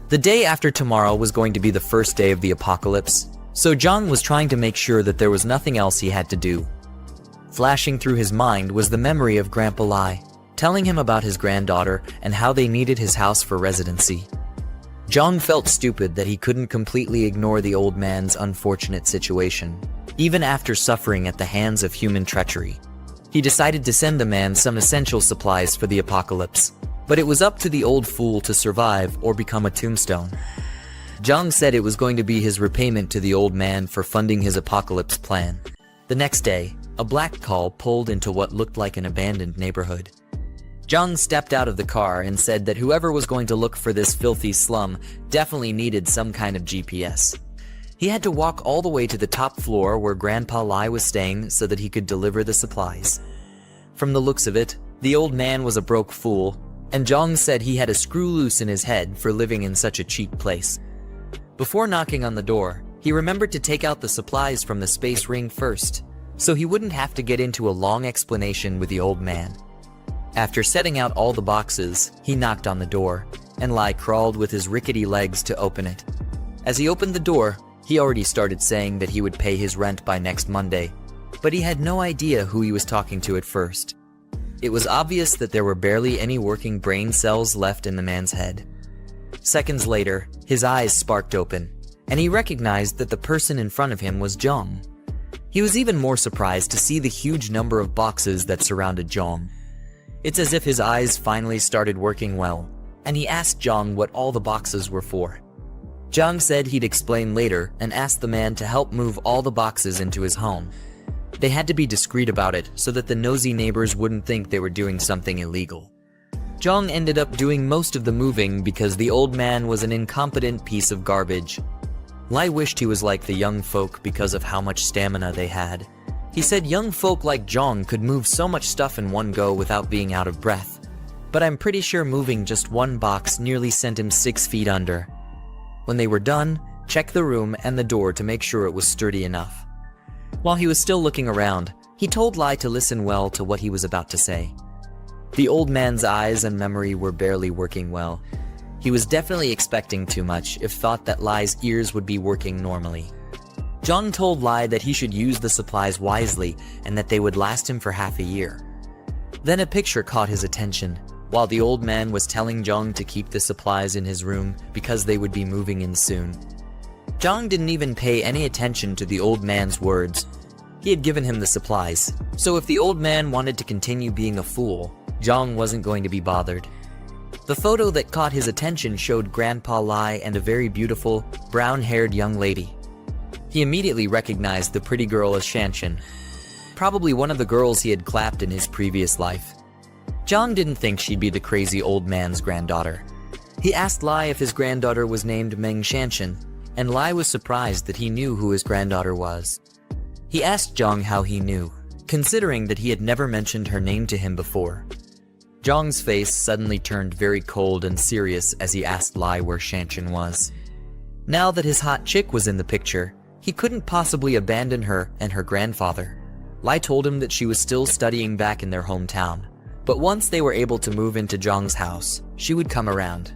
The day after tomorrow was going to be the first day of the apocalypse, so Jiang was trying to make sure that there was nothing else he had to do. Flashing through his mind was the memory of Grandpa Lai, telling him about his granddaughter and how they needed his house for residency. Jiang felt stupid that he couldn't completely ignore the old man's unfortunate situation, even after suffering at the hands of human treachery. He decided to send the man some essential supplies for the apocalypse, but it was up to the old fool to survive or become a tombstone. Jiang said it was going to be his repayment to the old man for funding his apocalypse plan. The next day, a black call pulled into what looked like an abandoned neighborhood. Jiang stepped out of the car and said that whoever was going to look for this filthy slum definitely needed some kind of GPS. He had to walk all the way to the top floor where Grandpa Lai was staying so that he could deliver the supplies. From the looks of it, the old man was a broke fool, and Jiang said he had a screw loose in his head for living in such a cheap place. Before knocking on the door, he remembered to take out the supplies from the space ring first, so he wouldn't have to get into a long explanation with the old man. After setting out all the boxes, he knocked on the door, and Lai crawled with his rickety legs to open it. As he opened the door, he already started saying that he would pay his rent by next Monday, but he had no idea who he was talking to at first. It was obvious that there were barely any working brain cells left in the man's head. Seconds later, his eyes sparked open, and he recognized that the person in front of him was Jiang. He was even more surprised to see the huge number of boxes that surrounded Jiang. It's as if his eyes finally started working well, and he asked Jiang what all the boxes were for. Jiang said he'd explain later and asked the man to help move all the boxes into his home. They had to be discreet about it so that the nosy neighbors wouldn't think they were doing something illegal. Jiang ended up doing most of the moving because the old man was an incompetent piece of garbage. Lai wished he was like the young folk because of how much stamina they had. He said young folk like Jiang could move so much stuff in one go without being out of breath. But I'm pretty sure moving just one box nearly sent him 6 feet under. When they were done, check the room and the door to make sure it was sturdy enough. While he was still looking around, he told Lai to listen well to what he was about to say. The old man's eyes and memory were barely working well. He was definitely expecting too much if thought that Lai's ears would be working normally. Jiang told Lai that he should use the supplies wisely and that they would last him for half a year. Then a picture caught his attention, while the old man was telling Jiang to keep the supplies in his room because they would be moving in soon. Jiang didn't even pay any attention to the old man's words. He had given him the supplies, so if the old man wanted to continue being a fool, Jiang wasn't going to be bothered. The photo that caught his attention showed Grandpa Lai and a very beautiful, brown-haired young lady. He immediately recognized the pretty girl as Shanshan, probably one of the girls he had clapped in his previous life. Jiang didn't think she'd be the crazy old man's granddaughter. He asked Lai if his granddaughter was named Meng Shanshan, and Lai was surprised that he knew who his granddaughter was. He asked Jiang how he knew, considering that he had never mentioned her name to him before. Jiang's face suddenly turned very cold and serious as he asked Lai where Shanshan was. Now that his hot chick was in the picture, he couldn't possibly abandon her and her grandfather. Lai told him that she was still studying back in their hometown, but once they were able to move into Jiang's house, she would come around.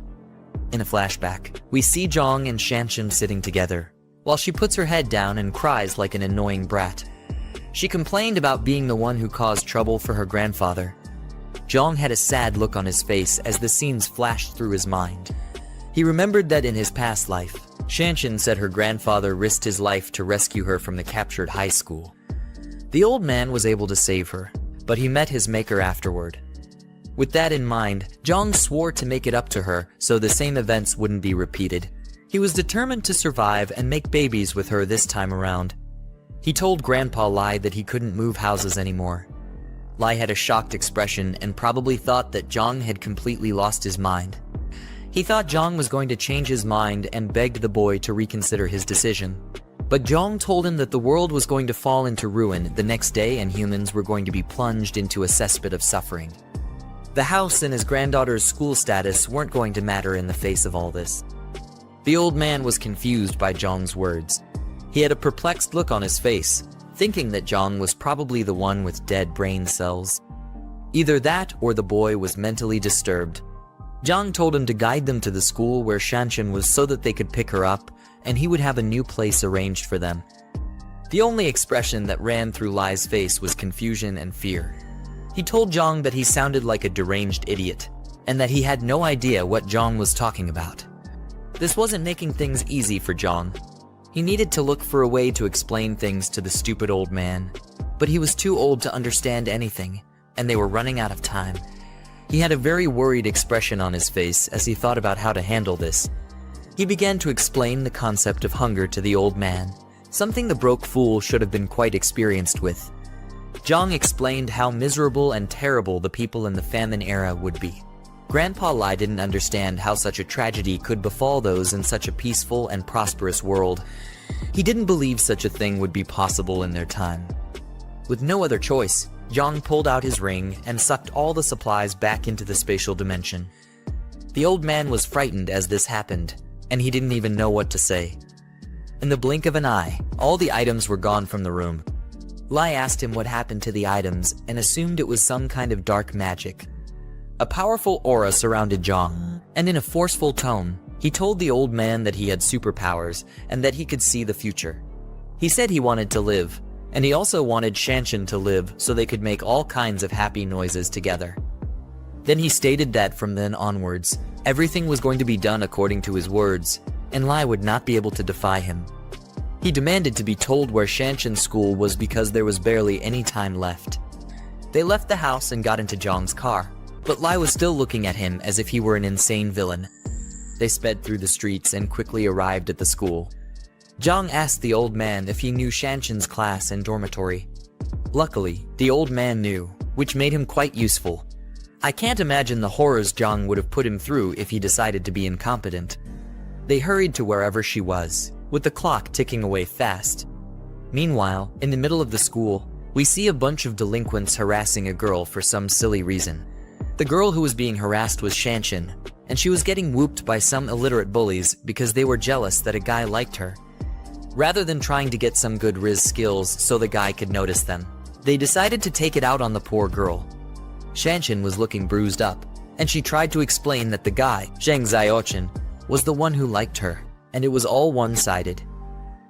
In a flashback, we see Jiang and Shanshan sitting together, while she puts her head down and cries like an annoying brat. She complained about being the one who caused trouble for her grandfather. Jiang had a sad look on his face as the scenes flashed through his mind. He remembered that in his past life, Shanshan said her grandfather risked his life to rescue her from the captured high school. The old man was able to save her, but he met his maker afterward. With that in mind, Jiang swore to make it up to her so the same events wouldn't be repeated. He was determined to survive and make babies with her this time around. He told Grandpa Lai that he couldn't move houses anymore. Lai had a shocked expression and probably thought that Jiang had completely lost his mind. He thought Jiang was going to change his mind and begged the boy to reconsider his decision. But Jiang told him that the world was going to fall into ruin the next day and humans were going to be plunged into a cesspit of suffering. The house and his granddaughter's school status weren't going to matter in the face of all this. The old man was confused by Jiang's words. He had a perplexed look on his face, thinking that Jiang was probably the one with dead brain cells. Either that or the boy was mentally disturbed. Jiang told him to guide them to the school where Shanshan was so that they could pick her up, and he would have a new place arranged for them. The only expression that ran through Lai's face was confusion and fear. He told Jiang that he sounded like a deranged idiot, and that he had no idea what Jiang was talking about. This wasn't making things easy for Jiang. He needed to look for a way to explain things to the stupid old man, but he was too old to understand anything, and they were running out of time. He had a very worried expression on his face as he thought about how to handle this. He began to explain the concept of hunger to the old man, something the broke fool should have been quite experienced with. Jiang explained how miserable and terrible the people in the famine era would be. Grandpa Lai didn't understand how such a tragedy could befall those in such a peaceful and prosperous world. He didn't believe such a thing would be possible in their time. With no other choice, Jiang pulled out his ring and sucked all the supplies back into the spatial dimension. The old man was frightened as this happened, and he didn't even know what to say. In the blink of an eye, all the items were gone from the room. Lai asked him what happened to the items and assumed it was some kind of dark magic. A powerful aura surrounded Jiang, and in a forceful tone, he told the old man that he had superpowers and that he could see the future. He said he wanted to live, and he also wanted Shanshan to live so they could make all kinds of happy noises together. Then he stated that from then onwards, everything was going to be done according to his words, and Lai would not be able to defy him. He demanded to be told where Shanshan's school was because there was barely any time left. They left the house and got into Jiang's car, but Lai was still looking at him as if he were an insane villain. They sped through the streets and quickly arrived at the school. Jiang asked the old man if he knew Shanshan's class and dormitory. Luckily, the old man knew, which made him quite useful. I can't imagine the horrors Jiang would have put him through if he decided to be incompetent. They hurried to wherever she was, with the clock ticking away fast. Meanwhile, in the middle of the school, we see a bunch of delinquents harassing a girl for some silly reason. The girl who was being harassed was Shanshan, and she was getting whooped by some illiterate bullies because they were jealous that a guy liked her. Rather than trying to get some good Riz skills so the guy could notice them, they decided to take it out on the poor girl. Shanshan was looking bruised up, and she tried to explain that the guy, Zheng Xiaochen, was the one who liked her, and it was all one-sided.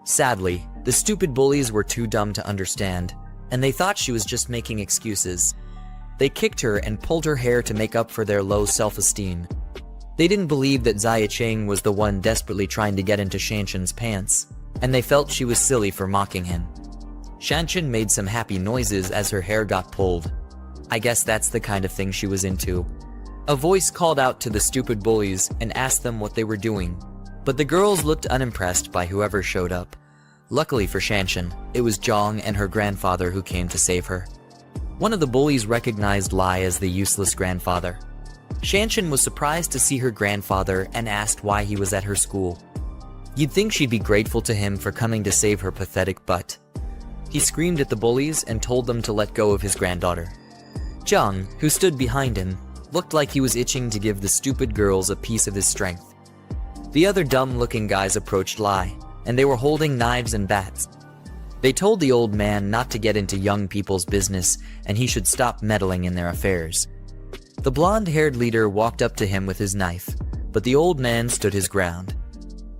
Sadly, the stupid bullies were too dumb to understand, and they thought she was just making excuses. They kicked her and pulled her hair to make up for their low self-esteem. They didn't believe that Xiaocheng was the one desperately trying to get into Shanshan's pants, and they felt she was silly for mocking him. Shanshan made some happy noises as her hair got pulled. I guess that's the kind of thing she was into. A voice called out to the stupid bullies and asked them what they were doing, but the girls looked unimpressed by whoever showed up. Luckily for Shanshan, it was Jiang and her grandfather who came to save her. One of the bullies recognized Lai as the useless grandfather. Shanshan was surprised to see her grandfather and asked why he was at her school. You'd think she'd be grateful to him for coming to save her pathetic butt. He screamed at the bullies and told them to let go of his granddaughter. Jiang, who stood behind him, looked like he was itching to give the stupid girls a piece of his strength. The other dumb-looking guys approached Lai, and they were holding knives and bats. They told the old man not to get into young people's business and he should stop meddling in their affairs. The blonde-haired leader walked up to him with his knife, but the old man stood his ground.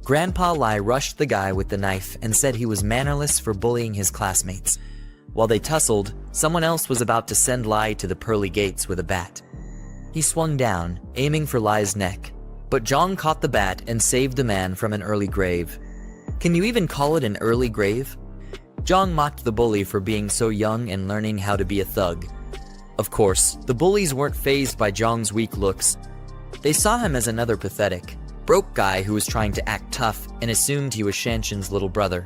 Grandpa Lai rushed the guy with the knife and said he was mannerless for bullying his classmates. While they tussled, someone else was about to send Lai to the pearly gates with a bat. He swung down, aiming for Lai's neck, but Jiang caught the bat and saved the man from an early grave. Can you even call it an early grave? Jiang mocked the bully for being so young and learning how to be a thug. Of course, the bullies weren't fazed by Jiang's weak looks. They saw him as another pathetic, broke guy who was trying to act tough and assumed he was Shanshan's little brother.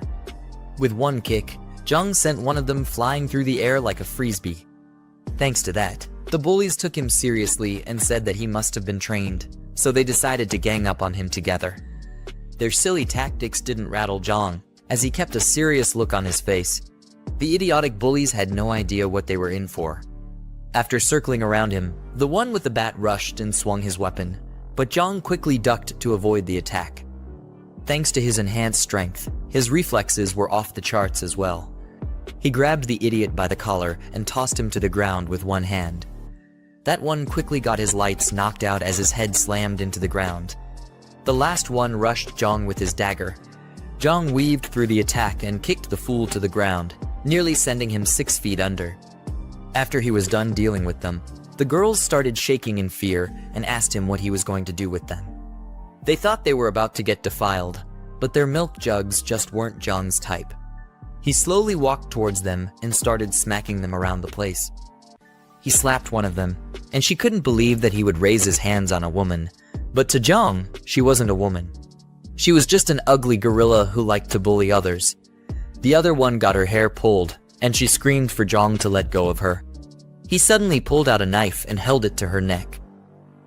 With one kick, Jiang sent one of them flying through the air like a frisbee. Thanks to that, the bullies took him seriously and said that he must have been trained, so they decided to gang up on him together. Their silly tactics didn't rattle Jiang, as he kept a serious look on his face. The idiotic bullies had no idea what they were in for. After circling around him, the one with the bat rushed and swung his weapon, but Jiang quickly ducked to avoid the attack. Thanks to his enhanced strength, his reflexes were off the charts as well. He grabbed the idiot by the collar and tossed him to the ground with one hand. That one quickly got his lights knocked out as his head slammed into the ground. The last one rushed Jiang with his dagger. Jiang weaved through the attack and kicked the fool to the ground, nearly sending him 6 feet under. After he was done dealing with them, the girls started shaking in fear and asked him what he was going to do with them. They thought they were about to get defiled, but their milk jugs just weren't Jiang's type. He slowly walked towards them and started smacking them around the place. He slapped one of them, and she couldn't believe that he would raise his hands on a woman, but to Jiang, she wasn't a woman. She was just an ugly gorilla who liked to bully others. The other one got her hair pulled, and she screamed for Jiang to let go of her. He suddenly pulled out a knife and held it to her neck.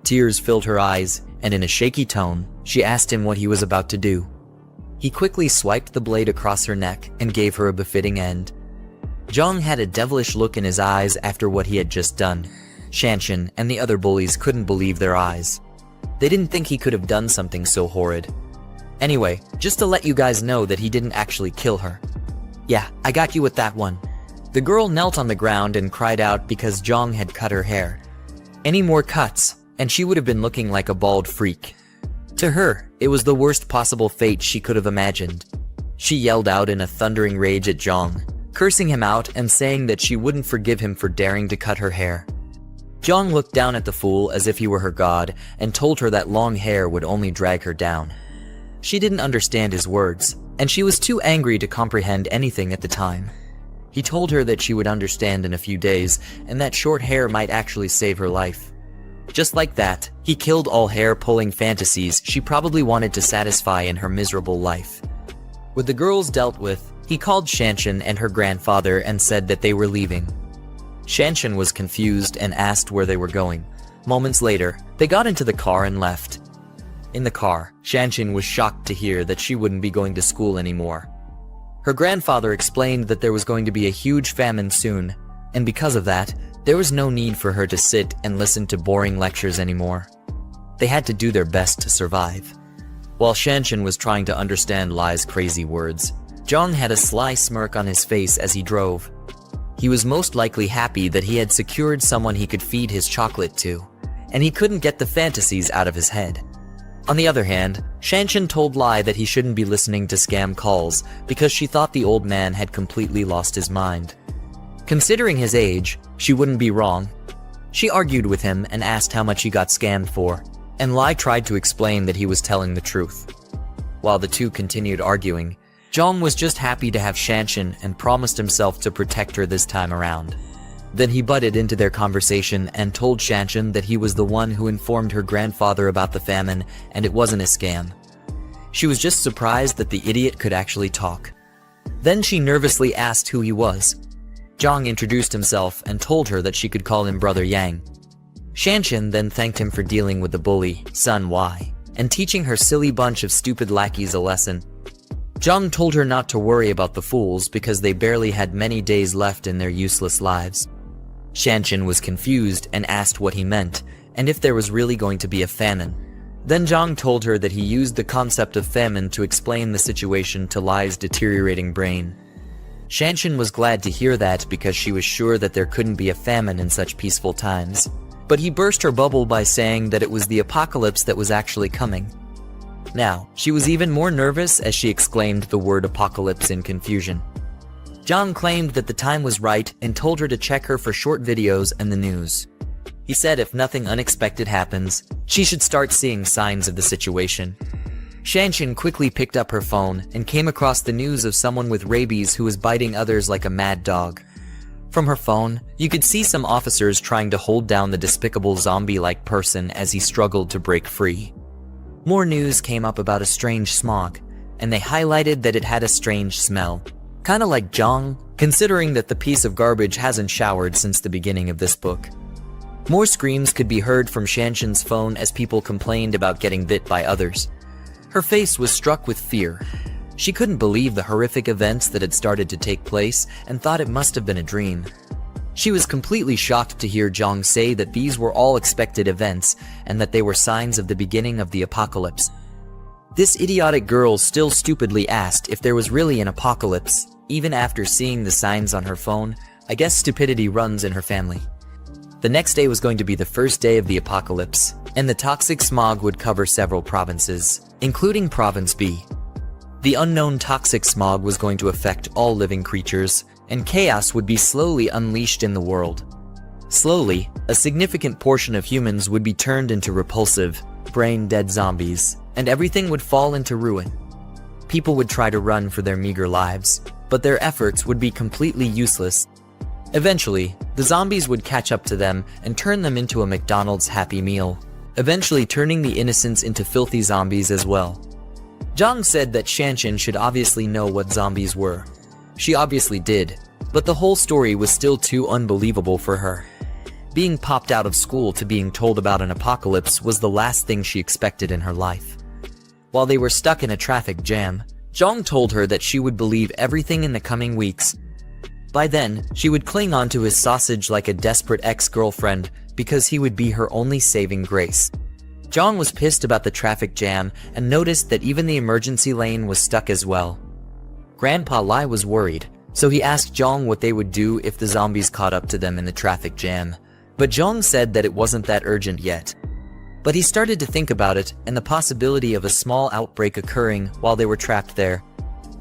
Tears filled her eyes, and in a shaky tone, she asked him what he was about to do. He quickly swiped the blade across her neck and gave her a befitting end. Jiang had a devilish look in his eyes after what he had just done. Shanshan and the other bullies couldn't believe their eyes. They didn't think he could have done something so horrid. Anyway, just to let you guys know that he didn't actually kill her. Yeah, I got you with that one. The girl knelt on the ground and cried out because Jiang had cut her hair. Any more cuts, and she would have been looking like a bald freak. To her, it was the worst possible fate she could have imagined. She yelled out in a thundering rage at Jiang, cursing him out and saying that she wouldn't forgive him for daring to cut her hair. Jiang looked down at the fool as if he were her god and told her that long hair would only drag her down. She didn't understand his words, and she was too angry to comprehend anything at the time. He told her that she would understand in a few days and that short hair might actually save her life. Just like that, he killed all hair-pulling fantasies she probably wanted to satisfy in her miserable life. With the girls dealt with, he called Shanshan and her grandfather and said that they were leaving. Shanshan was confused and asked where they were going. Moments later, they got into the car and left. In the car, Shanshan was shocked to hear that she wouldn't be going to school anymore. Her grandfather explained that there was going to be a huge famine soon, and because of that, there was no need for her to sit and listen to boring lectures anymore. They had to do their best to survive. While Shanshan was trying to understand Lai's crazy words, Jiang had a sly smirk on his face as he drove. He was most likely happy that he had secured someone he could feed his chocolate to, and he couldn't get the fantasies out of his head. On the other hand, Shanshan told Lai that he shouldn't be listening to scam calls because she thought the old man had completely lost his mind. Considering his age, she wouldn't be wrong. She argued with him and asked how much he got scammed for, and Lai tried to explain that he was telling the truth. While the two continued arguing, Jiang was just happy to have Shanshan and promised himself to protect her this time around. Then he butted into their conversation and told Shanshan that he was the one who informed her grandfather about the famine and it wasn't a scam. She was just surprised that the idiot could actually talk. Then she nervously asked who he was. Jiang introduced himself and told her that she could call him Brother Yang. Shanshan then thanked him for dealing with the bully, Sun Y, and teaching her silly bunch of stupid lackeys a lesson. Jiang told her not to worry about the fools because they barely had many days left in their useless lives. Shanshan was confused and asked what he meant, and if there was really going to be a famine. Then Jiang told her that he used the concept of famine to explain the situation to Lai's deteriorating brain. Shanshan was glad to hear that because she was sure that there couldn't be a famine in such peaceful times. But he burst her bubble by saying that it was the apocalypse that was actually coming. Now, she was even more nervous as she exclaimed the word apocalypse in confusion. Jiang claimed that the time was right and told her to check her for short videos and the news. He said if nothing unexpected happens, she should start seeing signs of the situation. Shanshan quickly picked up her phone and came across the news of someone with rabies who was biting others like a mad dog. From her phone, you could see some officers trying to hold down the despicable zombie-like person as he struggled to break free. More news came up about a strange smog, and they highlighted that it had a strange smell. Kinda like Jiang, considering that the piece of garbage hasn't showered since the beginning of this book. More screams could be heard from Shanshan's phone as people complained about getting bit by others. Her face was struck with fear. She couldn't believe the horrific events that had started to take place and thought it must have been a dream. She was completely shocked to hear Jiang say that these were all expected events and that they were signs of the beginning of the apocalypse. This idiotic girl still stupidly asked if there was really an apocalypse, even after seeing the signs on her phone. I guess stupidity runs in her family. The next day was going to be the first day of the apocalypse, and the toxic smog would cover several provinces, including Province B. The unknown toxic smog was going to affect all living creatures, and chaos would be slowly unleashed in the world. Slowly, a significant portion of humans would be turned into repulsive, brain-dead zombies, and everything would fall into ruin. People would try to run for their meager lives, but their efforts would be completely useless. Eventually, the zombies would catch up to them and turn them into a McDonald's Happy Meal, eventually turning the innocents into filthy zombies as well. Jiang said that Shanshan should obviously know what zombies were. She obviously did, But the whole story was still too unbelievable for her. Being popped out of school to being told about an apocalypse was the last thing she expected in her life. While they were stuck in a traffic jam, Jiang told her that she would believe everything in the coming weeks. By then, she would cling onto his sausage like a desperate ex-girlfriend because he would be her only saving grace. Jiang was pissed about the traffic jam and noticed that even the emergency lane was stuck as well. Grandpa Lai was worried, so he asked Jiang what they would do if the zombies caught up to them in the traffic jam. But Jiang said that it wasn't that urgent yet. But he started to think about it and the possibility of a small outbreak occurring while they were trapped there.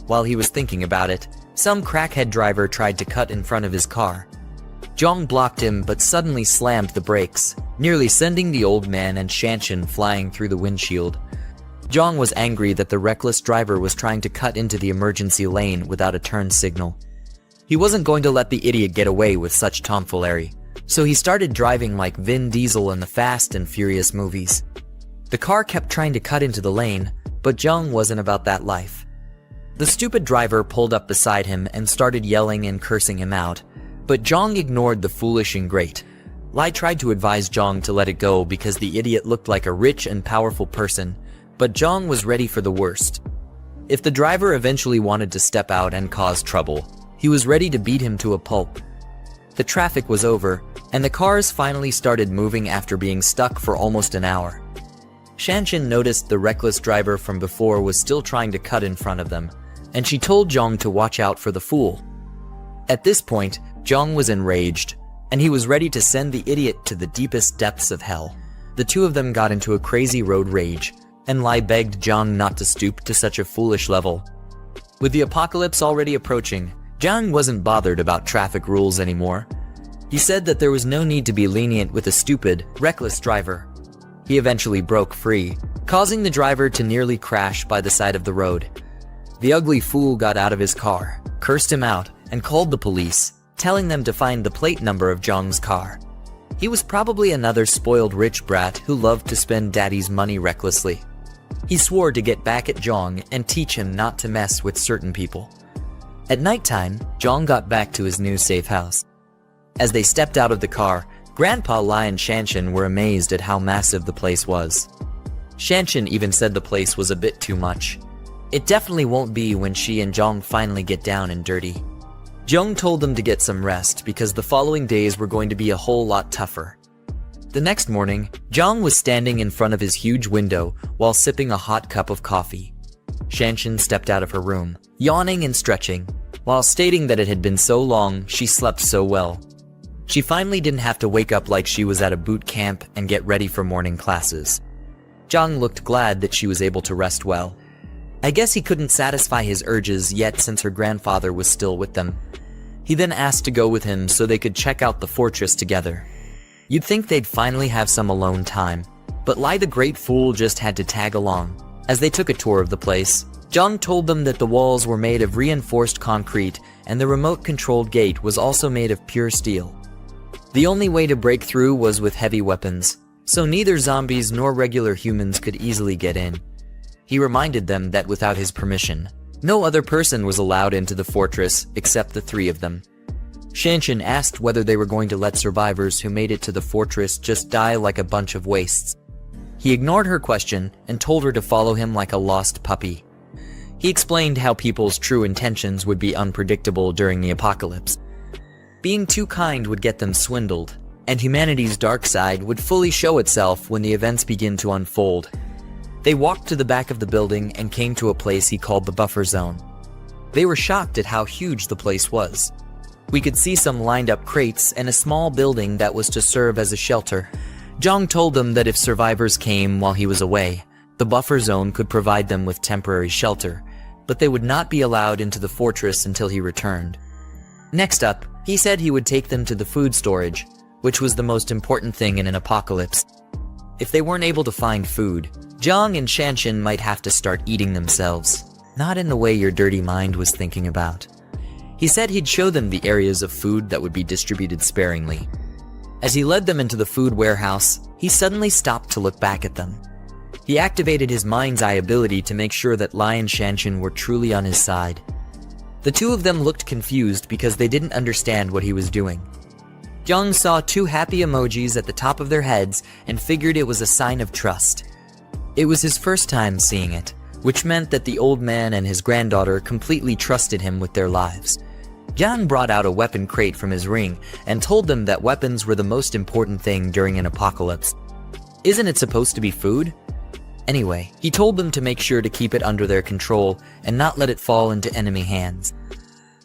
While he was thinking about it, some crackhead driver tried to cut in front of his car. Jiang blocked him but suddenly slammed the brakes, nearly sending the old man and Shanshan flying through the windshield. Jiang was angry that the reckless driver was trying to cut into the emergency lane without a turn signal. He wasn't going to let the idiot get away with such tomfoolery, so he started driving like Vin Diesel in the Fast and Furious movies. The car kept trying to cut into the lane, but Jiang wasn't about that life. The stupid driver pulled up beside him and started yelling and cursing him out, but Jiang ignored the foolish ingrate. Lai tried to advise Jiang to let it go because the idiot looked like a rich and powerful person, but Jiang was ready for the worst. If the driver eventually wanted to step out and cause trouble, he was ready to beat him to a pulp. The traffic was over, and the cars finally started moving after being stuck for almost an hour. Shanshan noticed the reckless driver from before was still trying to cut in front of them, and she told Jiang to watch out for the fool. At this point, Jiang was enraged, and he was ready to send the idiot to the deepest depths of hell. The two of them got into a crazy road rage, and Lai begged Jiang not to stoop to such a foolish level. With the apocalypse already approaching, Jiang wasn't bothered about traffic rules anymore. He said that there was no need to be lenient with a stupid, reckless driver. He eventually broke free, causing the driver to nearly crash by the side of the road. The ugly fool got out of his car, cursed him out, and called the police, telling them to find the plate number of Jiang's car. He was probably another spoiled rich brat who loved to spend daddy's money recklessly. He swore to get back at Jiang and teach him not to mess with certain people. At nighttime, Jiang got back to his new safe house. As they stepped out of the car, Grandpa Lai and Shanshan were amazed at how massive the place was. Shanshan even said the place was a bit too much. It definitely won't be when she and Jiang finally get down and dirty. Jiang told them to get some rest because the following days were going to be a whole lot tougher. The next morning, Jiang was standing in front of his huge window while sipping a hot cup of coffee. Shanshan stepped out of her room, yawning and stretching, while stating that it had been so long she slept so well. She finally didn't have to wake up like she was at a boot camp and get ready for morning classes. Jiang looked glad that she was able to rest well. I guess he couldn't satisfy his urges yet since her grandfather was still with them. He then asked to go with him so they could check out the fortress together. You'd think they'd finally have some alone time, but Lai the Great Fool just had to tag along. As they took a tour of the place, Jiang told them that the walls were made of reinforced concrete and the remote-controlled gate was also made of pure steel. The only way to break through was with heavy weapons, so neither zombies nor regular humans could easily get in. He reminded them that without his permission, no other person was allowed into the fortress except the three of them. Shanshan asked whether they were going to let survivors who made it to the fortress just die like a bunch of wastes. He ignored her question and told her to follow him like a lost puppy. He explained how people's true intentions would be unpredictable during the apocalypse. Being too kind would get them swindled, and humanity's dark side would fully show itself when the events begin to unfold. They walked to the back of the building and came to a place he called the buffer zone. They were shocked at how huge the place was. We could see some lined up crates and a small building that was to serve as a shelter. Jiang told them that if survivors came while he was away, the buffer zone could provide them with temporary shelter, but they would not be allowed into the fortress until he returned. Next up, he said he would take them to the food storage, which was the most important thing in an apocalypse. If they weren't able to find food, Jiang and Shanshan might have to start eating themselves, not in the way your dirty mind was thinking about. He said he'd show them the areas of food that would be distributed sparingly. As he led them into the food warehouse, he suddenly stopped to look back at them. He activated his mind's eye ability to make sure that Lai and Shanshan were truly on his side. The two of them looked confused because they didn't understand what he was doing. Jiang saw two happy emojis at the top of their heads and figured it was a sign of trust. It was his first time seeing it, which meant that the old man and his granddaughter completely trusted him with their lives. Jiang brought out a weapon crate from his ring and told them that weapons were the most important thing during an apocalypse. Isn't it supposed to be food? Anyway, he told them to make sure to keep it under their control and not let it fall into enemy hands.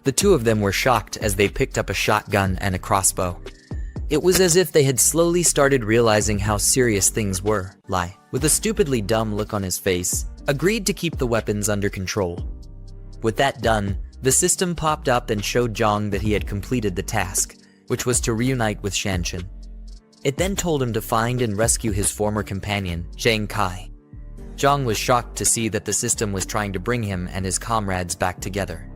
The two of them were shocked as they picked up a shotgun and a crossbow. It was as if they had slowly started realizing how serious things were. Lai, with a stupidly dumb look on his face, agreed to keep the weapons under control. With that done, the system popped up and showed Jiang that he had completed the task, which was to reunite with Shanshan. It then told him to find and rescue his former companion, Zhang Kai. Jiang was shocked to see that the system was trying to bring him and his comrades back together.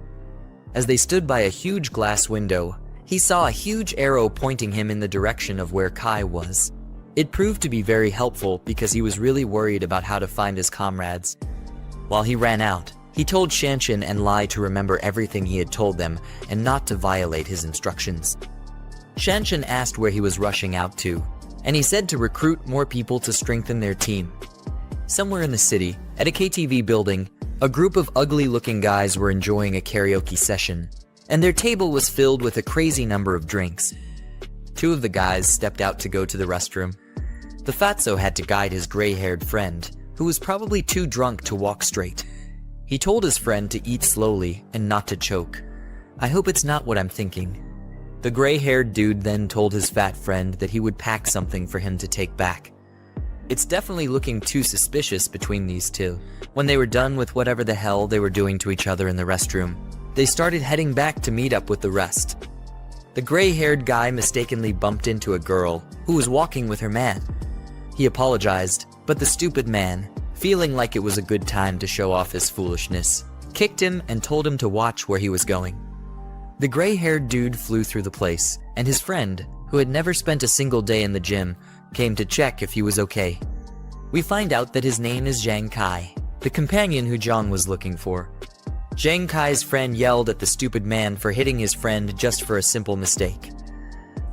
As they stood by a huge glass window, he saw a huge arrow pointing him in the direction of where Kai was. It proved to be very helpful because he was really worried about how to find his comrades. While he ran out, he told Shanshan and Lai to remember everything he had told them and not to violate his instructions. Shanshan asked where he was rushing out to, and he said to recruit more people to strengthen their team. Somewhere in the city, at a KTV building, a group of ugly-looking guys were enjoying a karaoke session, and their table was filled with a crazy number of drinks. Two of the guys stepped out to go to the restroom. The fatso had to guide his gray-haired friend, who was probably too drunk to walk straight. He told his friend to eat slowly and not to choke. I hope it's not what I'm thinking. The gray-haired dude then told his fat friend that he would pack something for him to take back. It's definitely looking too suspicious between these two. When they were done with whatever the hell they were doing to each other in the restroom, they started heading back to meet up with the rest. The gray-haired guy mistakenly bumped into a girl who was walking with her man. He apologized, but the stupid man, feeling like it was a good time to show off his foolishness, kicked him and told him to watch where he was going. The gray-haired dude flew through the place, and his friend, who had never spent a single day in the gym, came to check if he was okay. We find out that his name is Zhang Kai, the companion who Jiang was looking for. Zhang Kai's friend yelled at the stupid man for hitting his friend just for a simple mistake.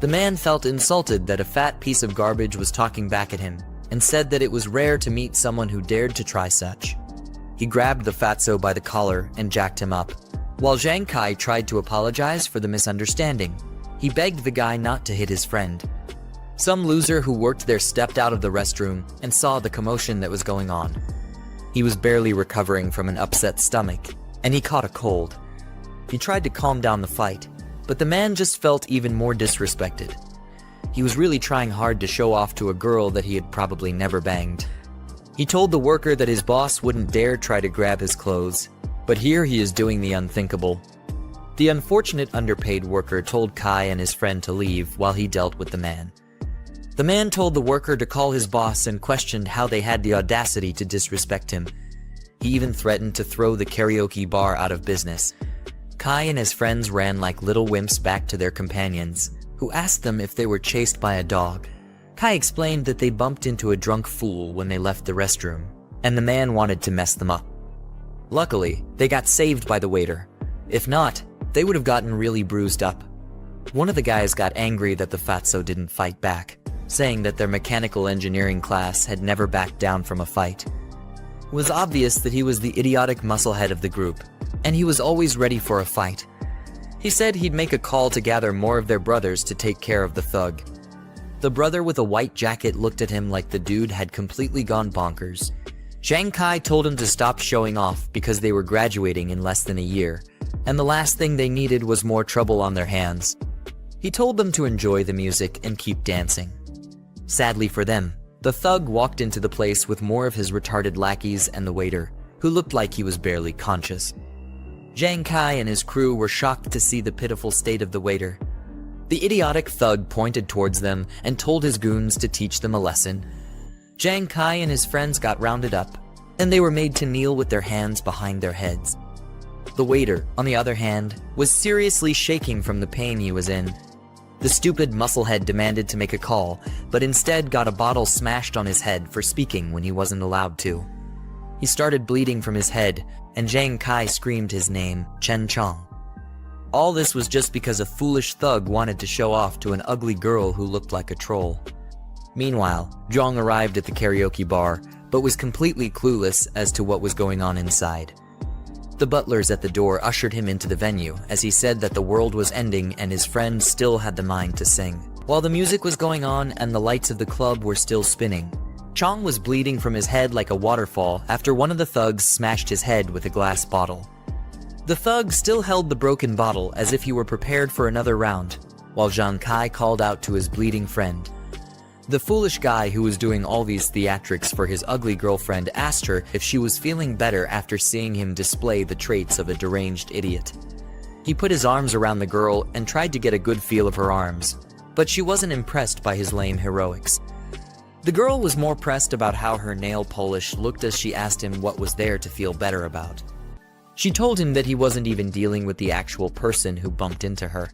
The man felt insulted that a fat piece of garbage was talking back at him, and said that it was rare to meet someone who dared to try such. He grabbed the fatso by the collar and jacked him up. While Zhang Kai tried to apologize for the misunderstanding, he begged the guy not to hit his friend. Some loser who worked there stepped out of the restroom and saw the commotion that was going on. He was barely recovering from an upset stomach, and he caught a cold. He tried to calm down the fight, but the man just felt even more disrespected. He was really trying hard to show off to a girl that he had probably never banged. He told the worker that his boss wouldn't dare try to grab his clothes, but here he is doing the unthinkable. The unfortunate underpaid worker told Kai and his friend to leave while he dealt with the man. The man told the worker to call his boss and questioned how they had the audacity to disrespect him. He even threatened to throw the karaoke bar out of business. Kai and his friends ran like little wimps back to their companions, who asked them if they were chased by a dog. Kai explained that they bumped into a drunk fool when they left the restroom, and the man wanted to mess them up. Luckily, they got saved by the waiter. If not, they would have gotten really bruised up. One of the guys got angry that the fatso didn't fight back, saying that their mechanical engineering class had never backed down from a fight. It was obvious that he was the idiotic musclehead of the group, and he was always ready for a fight. He said he'd make a call to gather more of their brothers to take care of the thug. The brother with a white jacket looked at him like the dude had completely gone bonkers. Zhang Kai told him to stop showing off because they were graduating in less than a year, and the last thing they needed was more trouble on their hands. He told them to enjoy the music and keep dancing. Sadly for them, the thug walked into the place with more of his retarded lackeys and the waiter, who looked like he was barely conscious. Zhang Kai and his crew were shocked to see the pitiful state of the waiter. The idiotic thug pointed towards them and told his goons to teach them a lesson. Zhang Kai and his friends got rounded up, and they were made to kneel with their hands behind their heads. The waiter, on the other hand, was seriously shaking from the pain he was in. The stupid musclehead demanded to make a call, but instead got a bottle smashed on his head for speaking when he wasn't allowed to. He started bleeding from his head, and Zhang Kai screamed his name, Chen Chong. All this was just because a foolish thug wanted to show off to an ugly girl who looked like a troll. Meanwhile, Jiang arrived at the karaoke bar, but was completely clueless as to what was going on inside. The butlers at the door ushered him into the venue as he said that the world was ending and his friend still had the mind to sing. While the music was going on and the lights of the club were still spinning, Chong was bleeding from his head like a waterfall after one of the thugs smashed his head with a glass bottle. The thug still held the broken bottle as if he were prepared for another round, while Jiang Kai called out to his bleeding friend. The foolish guy who was doing all these theatrics for his ugly girlfriend asked her if she was feeling better after seeing him display the traits of a deranged idiot. He put his arms around the girl and tried to get a good feel of her arms, but she wasn't impressed by his lame heroics. The girl was more pressed about how her nail polish looked as she asked him what was there to feel better about. She told him that he wasn't even dealing with the actual person who bumped into her.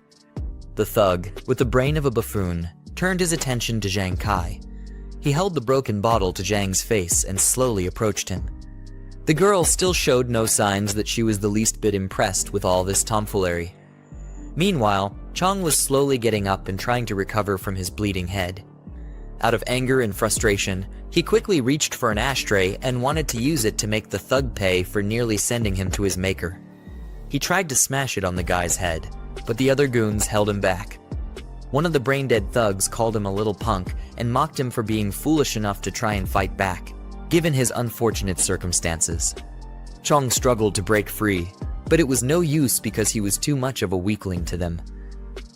The thug, with the brain of a buffoon, turned his attention to Jiang Kai. He held the broken bottle to Jiang's face and slowly approached him. The girl still showed no signs that she was the least bit impressed with all this tomfoolery. Meanwhile, Chong was slowly getting up and trying to recover from his bleeding head. Out of anger and frustration, he quickly reached for an ashtray and wanted to use it to make the thug pay for nearly sending him to his maker. He tried to smash it on the guy's head, but the other goons held him back. One of the brain-dead thugs called him a little punk and mocked him for being foolish enough to try and fight back, given his unfortunate circumstances. Chong struggled to break free, but it was no use because he was too much of a weakling to them.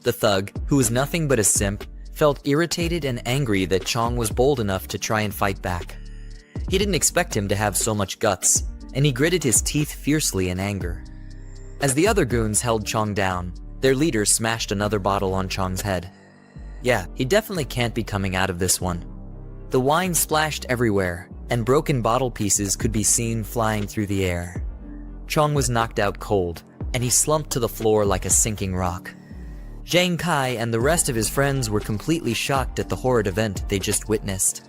The thug, who was nothing but a simp, felt irritated and angry that Chong was bold enough to try and fight back. He didn't expect him to have so much guts, and he gritted his teeth fiercely in anger. As the other goons held Chong down, their leader smashed another bottle on Chong's head. Yeah, he definitely can't be coming out of this one. The wine splashed everywhere, and broken bottle pieces could be seen flying through the air. Chong was knocked out cold, and he slumped to the floor like a sinking rock. Jiang Kai and the rest of his friends were completely shocked at the horrid event they just witnessed.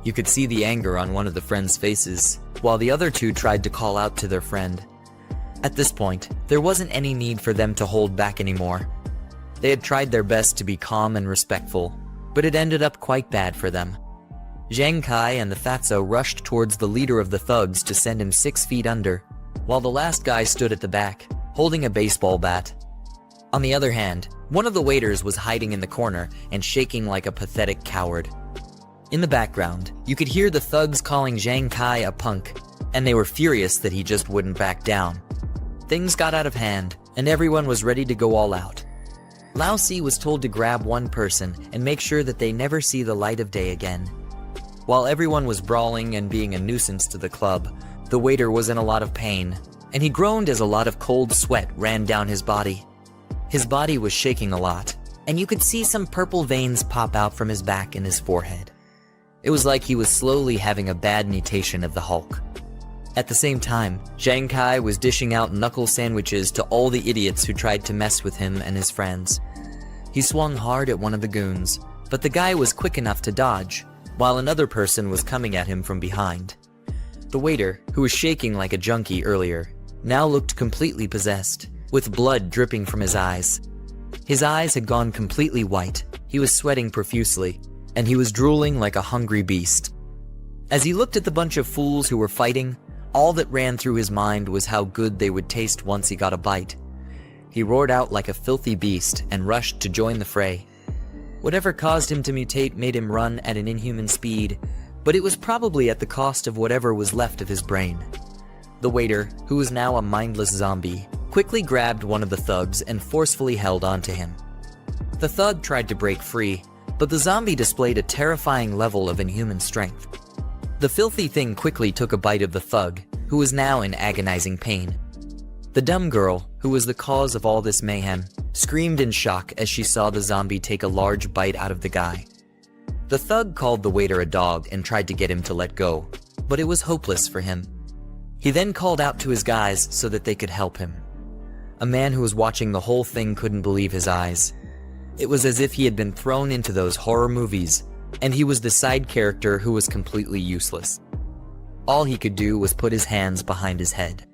You could see the anger on one of the friends' faces, while the other two tried to call out to their friend. At this point, there wasn't any need for them to hold back anymore. They had tried their best to be calm and respectful, but it ended up quite bad for them. Jiang Kai and the fatso rushed towards the leader of the thugs to send him 6 feet under, while the last guy stood at the back, holding a baseball bat. On the other hand, one of the waiters was hiding in the corner and shaking like a pathetic coward. In the background, you could hear the thugs calling Jiang Kai a punk, and they were furious that he just wouldn't back down. Things got out of hand, and everyone was ready to go all out. Lao Si was told to grab one person and make sure that they never see the light of day again. While everyone was brawling and being a nuisance to the club, the waiter was in a lot of pain, and he groaned as a lot of cold sweat ran down his body. His body was shaking a lot, and you could see some purple veins pop out from his back and his forehead. It was like he was slowly having a bad mutation of the Hulk. At the same time, Jiang Kai was dishing out knuckle sandwiches to all the idiots who tried to mess with him and his friends. He swung hard at one of the goons, but the guy was quick enough to dodge, while another person was coming at him from behind. The waiter, who was shaking like a junkie earlier, now looked completely possessed, with blood dripping from his eyes. His eyes had gone completely white, he was sweating profusely, and he was drooling like a hungry beast. As he looked at the bunch of fools who were fighting, all that ran through his mind was how good they would taste once he got a bite. He roared out like a filthy beast and rushed to join the fray. Whatever caused him to mutate made him run at an inhuman speed, but it was probably at the cost of whatever was left of his brain. The waiter, who was now a mindless zombie, quickly grabbed one of the thugs and forcefully held onto him. The thug tried to break free, but the zombie displayed a terrifying level of inhuman strength. The filthy thing quickly took a bite of the thug, who was now in agonizing pain. The dumb girl, who was the cause of all this mayhem, screamed in shock as she saw the zombie take a large bite out of the guy. The thug called the waiter a dog and tried to get him to let go, but it was hopeless for him. He then called out to his guys so that they could help him. A man who was watching the whole thing couldn't believe his eyes. It was as if he had been thrown into those horror movies, and he was the side character who was completely useless. All he could do was put his hands behind his head.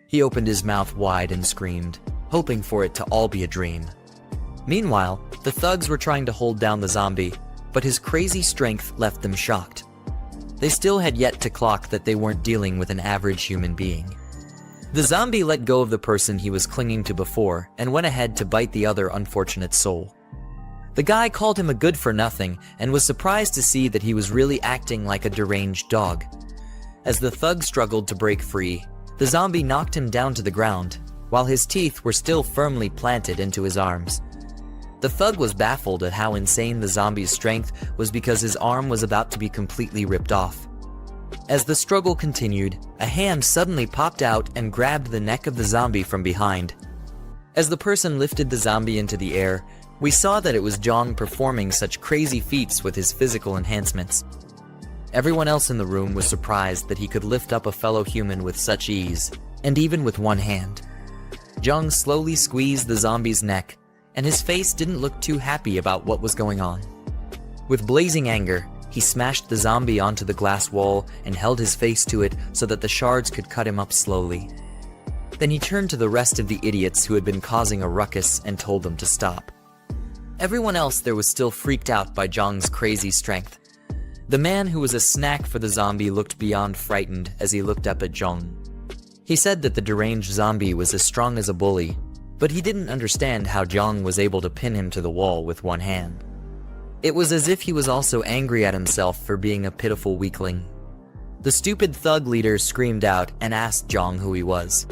He opened his mouth wide and screamed, hoping for it to all be a dream. Meanwhile, the thugs were trying to hold down the zombie, but his crazy strength left them shocked. They still had yet to clock that they weren't dealing with an average human being. The zombie let go of the person he was clinging to before and went ahead to bite the other unfortunate soul. The guy called him a good-for-nothing and was surprised to see that he was really acting like a deranged dog. As the thug struggled to break free, the zombie knocked him down to the ground, while his teeth were still firmly planted into his arms. The thug was baffled at how insane the zombie's strength was because his arm was about to be completely ripped off. As the struggle continued, a hand suddenly popped out and grabbed the neck of the zombie from behind. As the person lifted the zombie into the air, we saw that it was Jiang performing such crazy feats with his physical enhancements. Everyone else in the room was surprised that he could lift up a fellow human with such ease, and even with one hand. Jiang slowly squeezed the zombie's neck, and his face didn't look too happy about what was going on. With blazing anger, he smashed the zombie onto the glass wall and held his face to it so that the shards could cut him up slowly. Then he turned to the rest of the idiots who had been causing a ruckus and told them to stop. Everyone else there was still freaked out by Jiang's crazy strength. The man who was a snack for the zombie looked beyond frightened as he looked up at Jiang. He said that the deranged zombie was as strong as a bully, but he didn't understand how Jiang was able to pin him to the wall with one hand. It was as if he was also angry at himself for being a pitiful weakling. The stupid thug leader screamed out and asked Jiang who he was.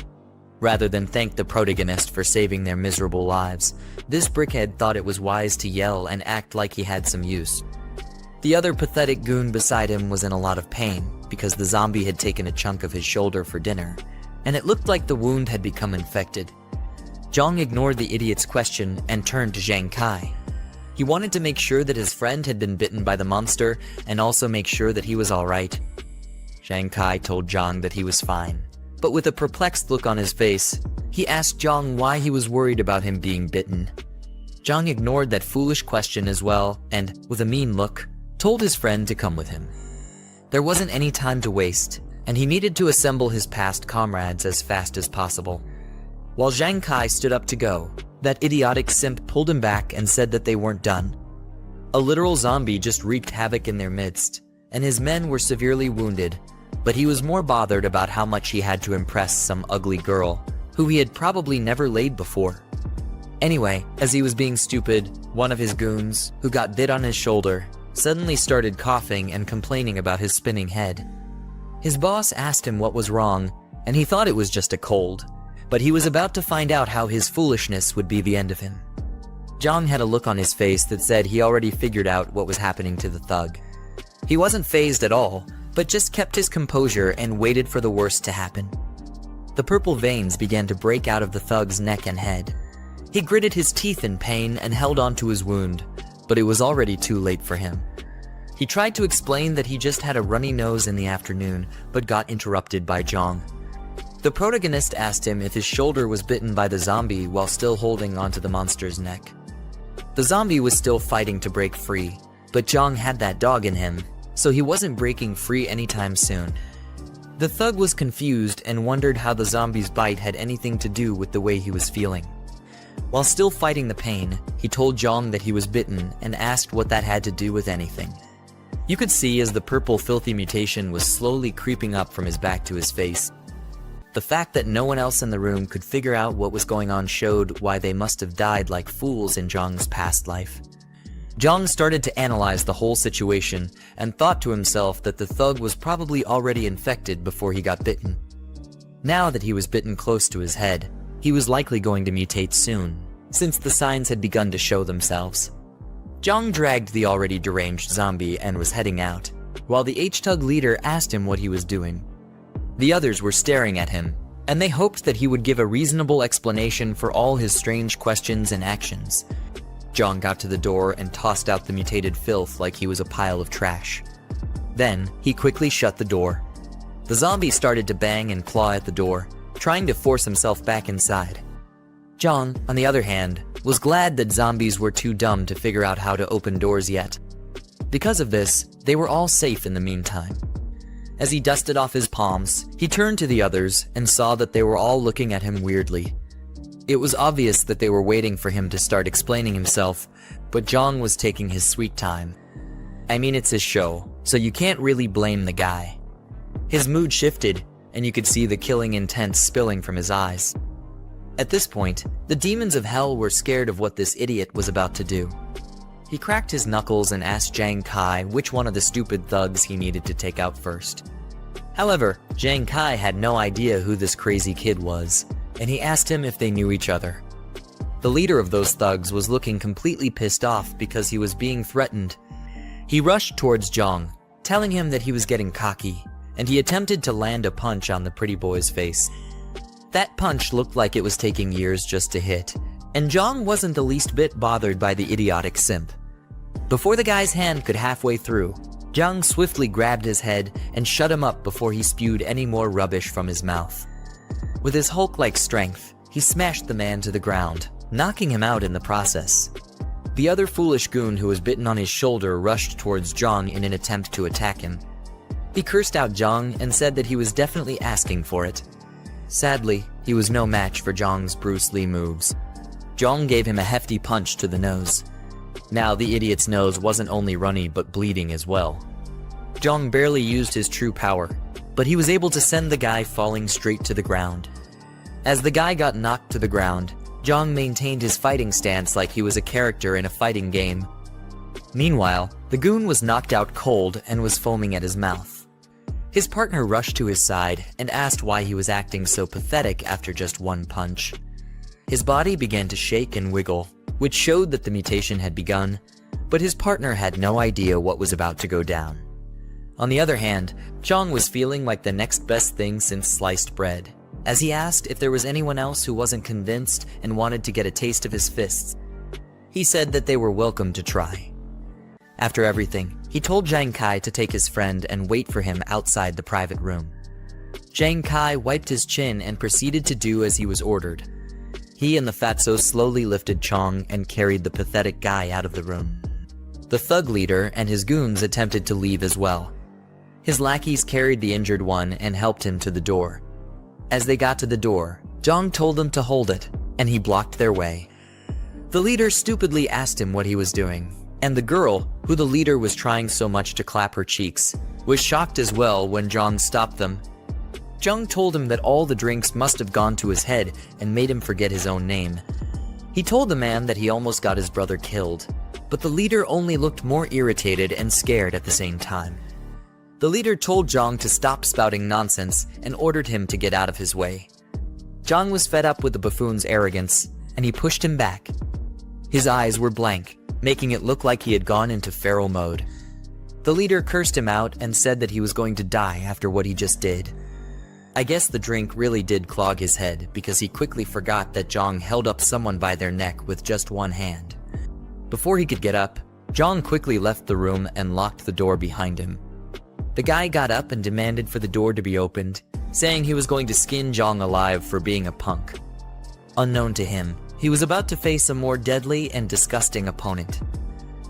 Rather than thank the protagonist for saving their miserable lives, this brickhead thought it was wise to yell and act like he had some use. The other pathetic goon beside him was in a lot of pain because the zombie had taken a chunk of his shoulder for dinner, and it looked like the wound had become infected. Jiang ignored the idiot's question and turned to Zhang Kai. He wanted to make sure that his friend had been bitten by the monster and also make sure that he was alright. Zhang Kai told Jiang that he was fine, but with a perplexed look on his face, he asked Jiang why he was worried about him being bitten. Jiang ignored that foolish question as well and, with a mean look, told his friend to come with him. There wasn't any time to waste, and he needed to assemble his past comrades as fast as possible. While Zhang Kai stood up to go, that idiotic simp pulled him back and said that they weren't done. A literal zombie just wreaked havoc in their midst, and his men were severely wounded, but he was more bothered about how much he had to impress some ugly girl, who he had probably never laid before. Anyway, as he was being stupid, one of his goons, who got bit on his shoulder, suddenly started coughing and complaining about his spinning head. His boss asked him what was wrong, and he thought it was just a cold, but he was about to find out how his foolishness would be the end of him. Jiang had a look on his face that said he already figured out what was happening to the thug. He wasn't fazed at all, but just kept his composure and waited for the worst to happen. The purple veins began to break out of the thug's neck and head. He gritted his teeth in pain and held onto his wound, but it was already too late for him. He tried to explain that he just had a runny nose in the afternoon, but got interrupted by Jiang. The protagonist asked him if his shoulder was bitten by the zombie while still holding onto the monster's neck. The zombie was still fighting to break free, but Jiang had that dog in him, so he wasn't breaking free anytime soon. The thug was confused and wondered how the zombie's bite had anything to do with the way he was feeling. While still fighting the pain, he told Jiang that he was bitten and asked what that had to do with anything. You could see as the purple filthy mutation was slowly creeping up from his back to his face. The fact that no one else in the room could figure out what was going on showed why they must have died like fools in Jiang's past life. Jiang started to analyze the whole situation and thought to himself that the thug was probably already infected before he got bitten. Now that he was bitten close to his head, he was likely going to mutate soon, since the signs had begun to show themselves. Jiang dragged the already deranged zombie and was heading out, while the H-Tug leader asked him what he was doing. The others were staring at him, and they hoped that he would give a reasonable explanation for all his strange questions and actions. Jiang got to the door and tossed out the mutated filth like he was a pile of trash. Then, he quickly shut the door. The zombie started to bang and claw at the door, trying to force himself back inside. Jiang, on the other hand, was glad that zombies were too dumb to figure out how to open doors yet. Because of this, they were all safe in the meantime. As he dusted off his palms, he turned to the others and saw that they were all looking at him weirdly. It was obvious that they were waiting for him to start explaining himself, but Jiang was taking his sweet time. I mean, it's his show, so you can't really blame the guy. His mood shifted, and you could see the killing intent spilling from his eyes. At this point, the demons of hell were scared of what this idiot was about to do. He cracked his knuckles and asked Jiang Kai which one of the stupid thugs he needed to take out first. However, Jiang Kai had no idea who this crazy kid was, and he asked him if they knew each other. The leader of those thugs was looking completely pissed off because he was being threatened. He rushed towards Jiang, telling him that he was getting cocky, and he attempted to land a punch on the pretty boy's face. That punch looked like it was taking years just to hit, and Jiang wasn't the least bit bothered by the idiotic simp. Before the guy's hand could halfway through, Jiang swiftly grabbed his head and shut him up before he spewed any more rubbish from his mouth. With his Hulk-like strength, he smashed the man to the ground, knocking him out in the process. The other foolish goon who was bitten on his shoulder rushed towards Jiang in an attempt to attack him. He cursed out Jiang and said that he was definitely asking for it. Sadly, he was no match for Jiang's Bruce Lee moves. Jiang gave him a hefty punch to the nose. Now the idiot's nose wasn't only runny but bleeding as well. Jiang barely used his true power, but he was able to send the guy falling straight to the ground. As the guy got knocked to the ground, Jiang maintained his fighting stance like he was a character in a fighting game. Meanwhile, the goon was knocked out cold and was foaming at his mouth. His partner rushed to his side and asked why he was acting so pathetic after just one punch. His body began to shake and wiggle, which showed that the mutation had begun, but his partner had no idea what was about to go down. On the other hand, Jiang was feeling like the next best thing since sliced bread, as he asked if there was anyone else who wasn't convinced and wanted to get a taste of his fists. He said that they were welcome to try. After everything, he told Jiang Kai to take his friend and wait for him outside the private room. Jiang Kai wiped his chin and proceeded to do as he was ordered. He and the fatso slowly lifted Jiang and carried the pathetic guy out of the room. The thug leader and his goons attempted to leave as well. His lackeys carried the injured one and helped him to the door. As they got to the door, Jiang told them to hold it, and he blocked their way. The leader stupidly asked him what he was doing, and the girl, who the leader was trying so much to clap her cheeks, was shocked as well when Jiang stopped them. Jiang told him that all the drinks must have gone to his head and made him forget his own name. He told the man that he almost got his brother killed, but the leader only looked more irritated and scared at the same time. The leader told Jiang to stop spouting nonsense and ordered him to get out of his way. Jiang was fed up with the buffoon's arrogance, and he pushed him back. His eyes were blank, making it look like he had gone into feral mode. The leader cursed him out and said that he was going to die after what he just did. I guess the drink really did clog his head because he quickly forgot that Jiang held up someone by their neck with just one hand. Before he could get up, Jiang quickly left the room and locked the door behind him. The guy got up and demanded for the door to be opened, saying he was going to skin Jiang alive for being a punk. Unknown to him, he was about to face a more deadly and disgusting opponent.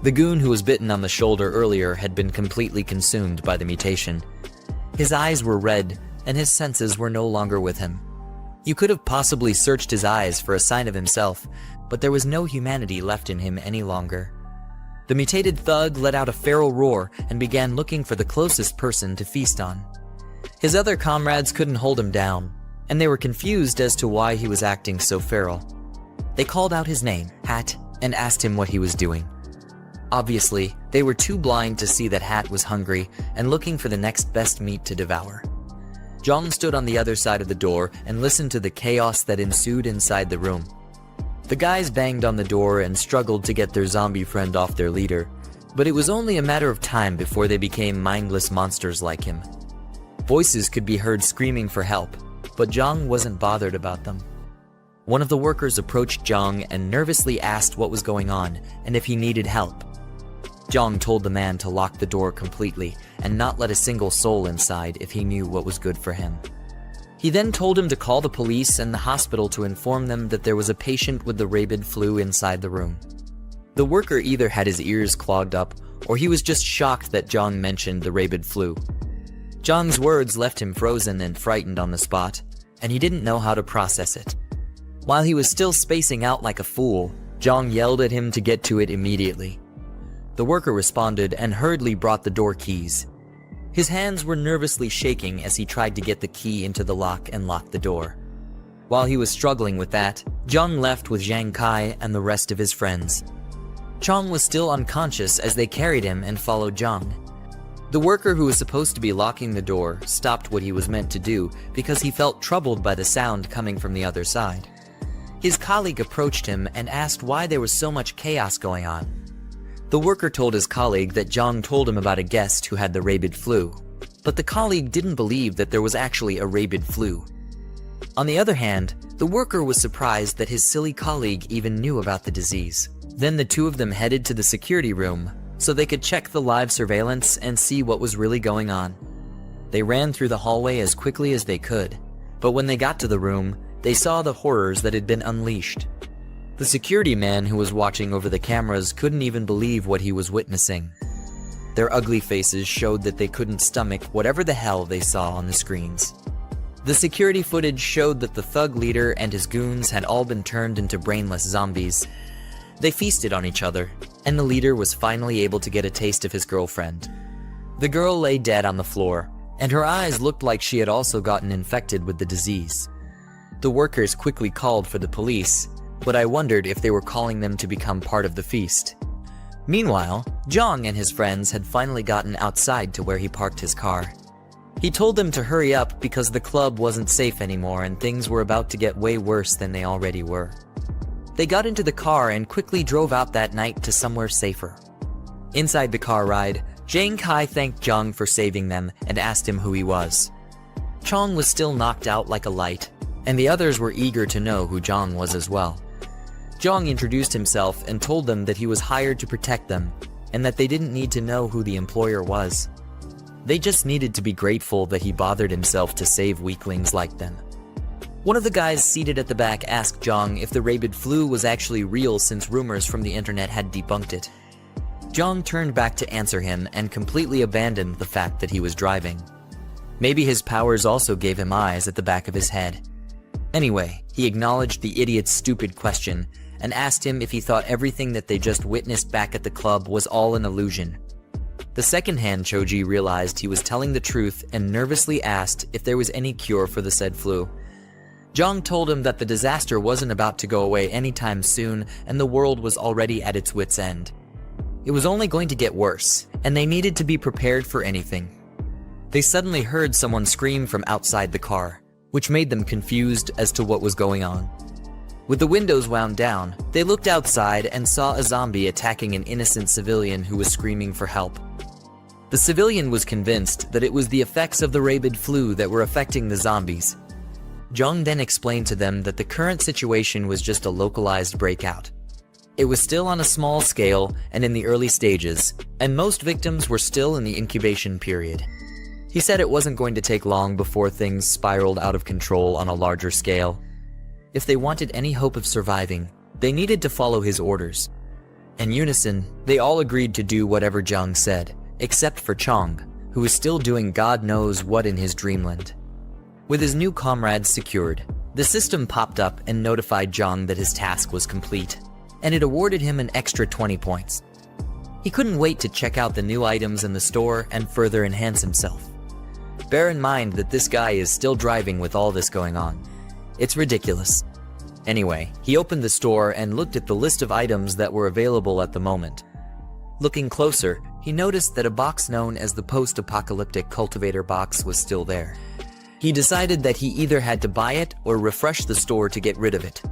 The goon who was bitten on the shoulder earlier had been completely consumed by the mutation. His eyes were red, and his senses were no longer with him. You could have possibly searched his eyes for a sign of himself, but there was no humanity left in him any longer. The mutated thug let out a feral roar and began looking for the closest person to feast on. His other comrades couldn't hold him down, and they were confused as to why he was acting so feral. They called out his name, Hat, and asked him what he was doing. Obviously, they were too blind to see that Hat was hungry and looking for the next best meat to devour. Jiang stood on the other side of the door and listened to the chaos that ensued inside the room. The guys banged on the door and struggled to get their zombie friend off their leader, but it was only a matter of time before they became mindless monsters like him. Voices could be heard screaming for help, but Jiang wasn't bothered about them. One of the workers approached Jiang and nervously asked what was going on and if he needed help. Jiang told the man to lock the door completely and not let a single soul inside if he knew what was good for him. He then told him to call the police and the hospital to inform them that there was a patient with the rabid flu inside the room. The worker either had his ears clogged up or he was just shocked that Jiang mentioned the rabid flu. Jiang's words left him frozen and frightened on the spot, and he didn't know how to process it. While he was still spacing out like a fool, Jiang yelled at him to get to it immediately. The worker responded and hurriedly brought the door keys. His hands were nervously shaking as he tried to get the key into the lock and lock the door. While he was struggling with that, Jiang left with Zhang Kai and the rest of his friends. Chong was still unconscious as they carried him and followed Jiang. The worker who was supposed to be locking the door stopped what he was meant to do because he felt troubled by the sound coming from the other side. His colleague approached him and asked why there was so much chaos going on. The worker told his colleague that Jiang told him about a guest who had the rabid flu, but the colleague didn't believe that there was actually a rabid flu. On the other hand, the worker was surprised that his silly colleague even knew about the disease. Then the two of them headed to the security room so they could check the live surveillance and see what was really going on. They ran through the hallway as quickly as they could, but when they got to the room, they saw the horrors that had been unleashed. The security man who was watching over the cameras couldn't even believe what he was witnessing. Their ugly faces showed that they couldn't stomach whatever the hell they saw on the screens. The security footage showed that the thug leader and his goons had all been turned into brainless zombies. They feasted on each other, and the leader was finally able to get a taste of his girlfriend. The girl lay dead on the floor, and her eyes looked like she had also gotten infected with the disease. The workers quickly called for the police, but I wondered if they were calling them to become part of the feast. Meanwhile, Jiang and his friends had finally gotten outside to where he parked his car. He told them to hurry up because the club wasn't safe anymore and things were about to get way worse than they already were. They got into the car and quickly drove out that night to somewhere safer. Inside the car ride, Zhang Kai thanked Jiang for saving them and asked him who he was. Chong was still knocked out like a light, and the others were eager to know who Jiang was as well. Jiang introduced himself and told them that he was hired to protect them, and that they didn't need to know who the employer was. They just needed to be grateful that he bothered himself to save weaklings like them. One of the guys seated at the back asked Jiang if the rabid flu was actually real since rumors from the internet had debunked it. Jiang turned back to answer him and completely abandoned the fact that he was driving. Maybe his powers also gave him eyes at the back of his head. Anyway, he acknowledged the idiot's stupid question and asked him if he thought everything that they just witnessed back at the club was all an illusion. The second-hand Choji realized he was telling the truth and nervously asked if there was any cure for the said flu. Jiang told him that the disaster wasn't about to go away anytime soon and the world was already at its wit's end. It was only going to get worse, and they needed to be prepared for anything. They suddenly heard someone scream from outside the car, which made them confused as to what was going on. With the windows wound down, they looked outside and saw a zombie attacking an innocent civilian who was screaming for help. The civilian was convinced that it was the effects of the rabid flu that were affecting the zombies. Jiang then explained to them that the current situation was just a localized breakout. It was still on a small scale and in the early stages, and most victims were still in the incubation period. He said it wasn't going to take long before things spiraled out of control on a larger scale. If they wanted any hope of surviving, they needed to follow his orders. In unison, they all agreed to do whatever Jiang said, except for Chong, who was still doing God knows what in his dreamland. With his new comrades secured, the system popped up and notified Jiang that his task was complete, and it awarded him an extra 20 points. He couldn't wait to check out the new items in the store and further enhance himself. Bear in mind that this guy is still driving with all this going on. It's ridiculous. Anyway, he opened the store and looked at the list of items that were available at the moment. Looking closer, he noticed that a box known as the post-apocalyptic cultivator box was still there. He decided that he either had to buy it or refresh the store to get rid of it.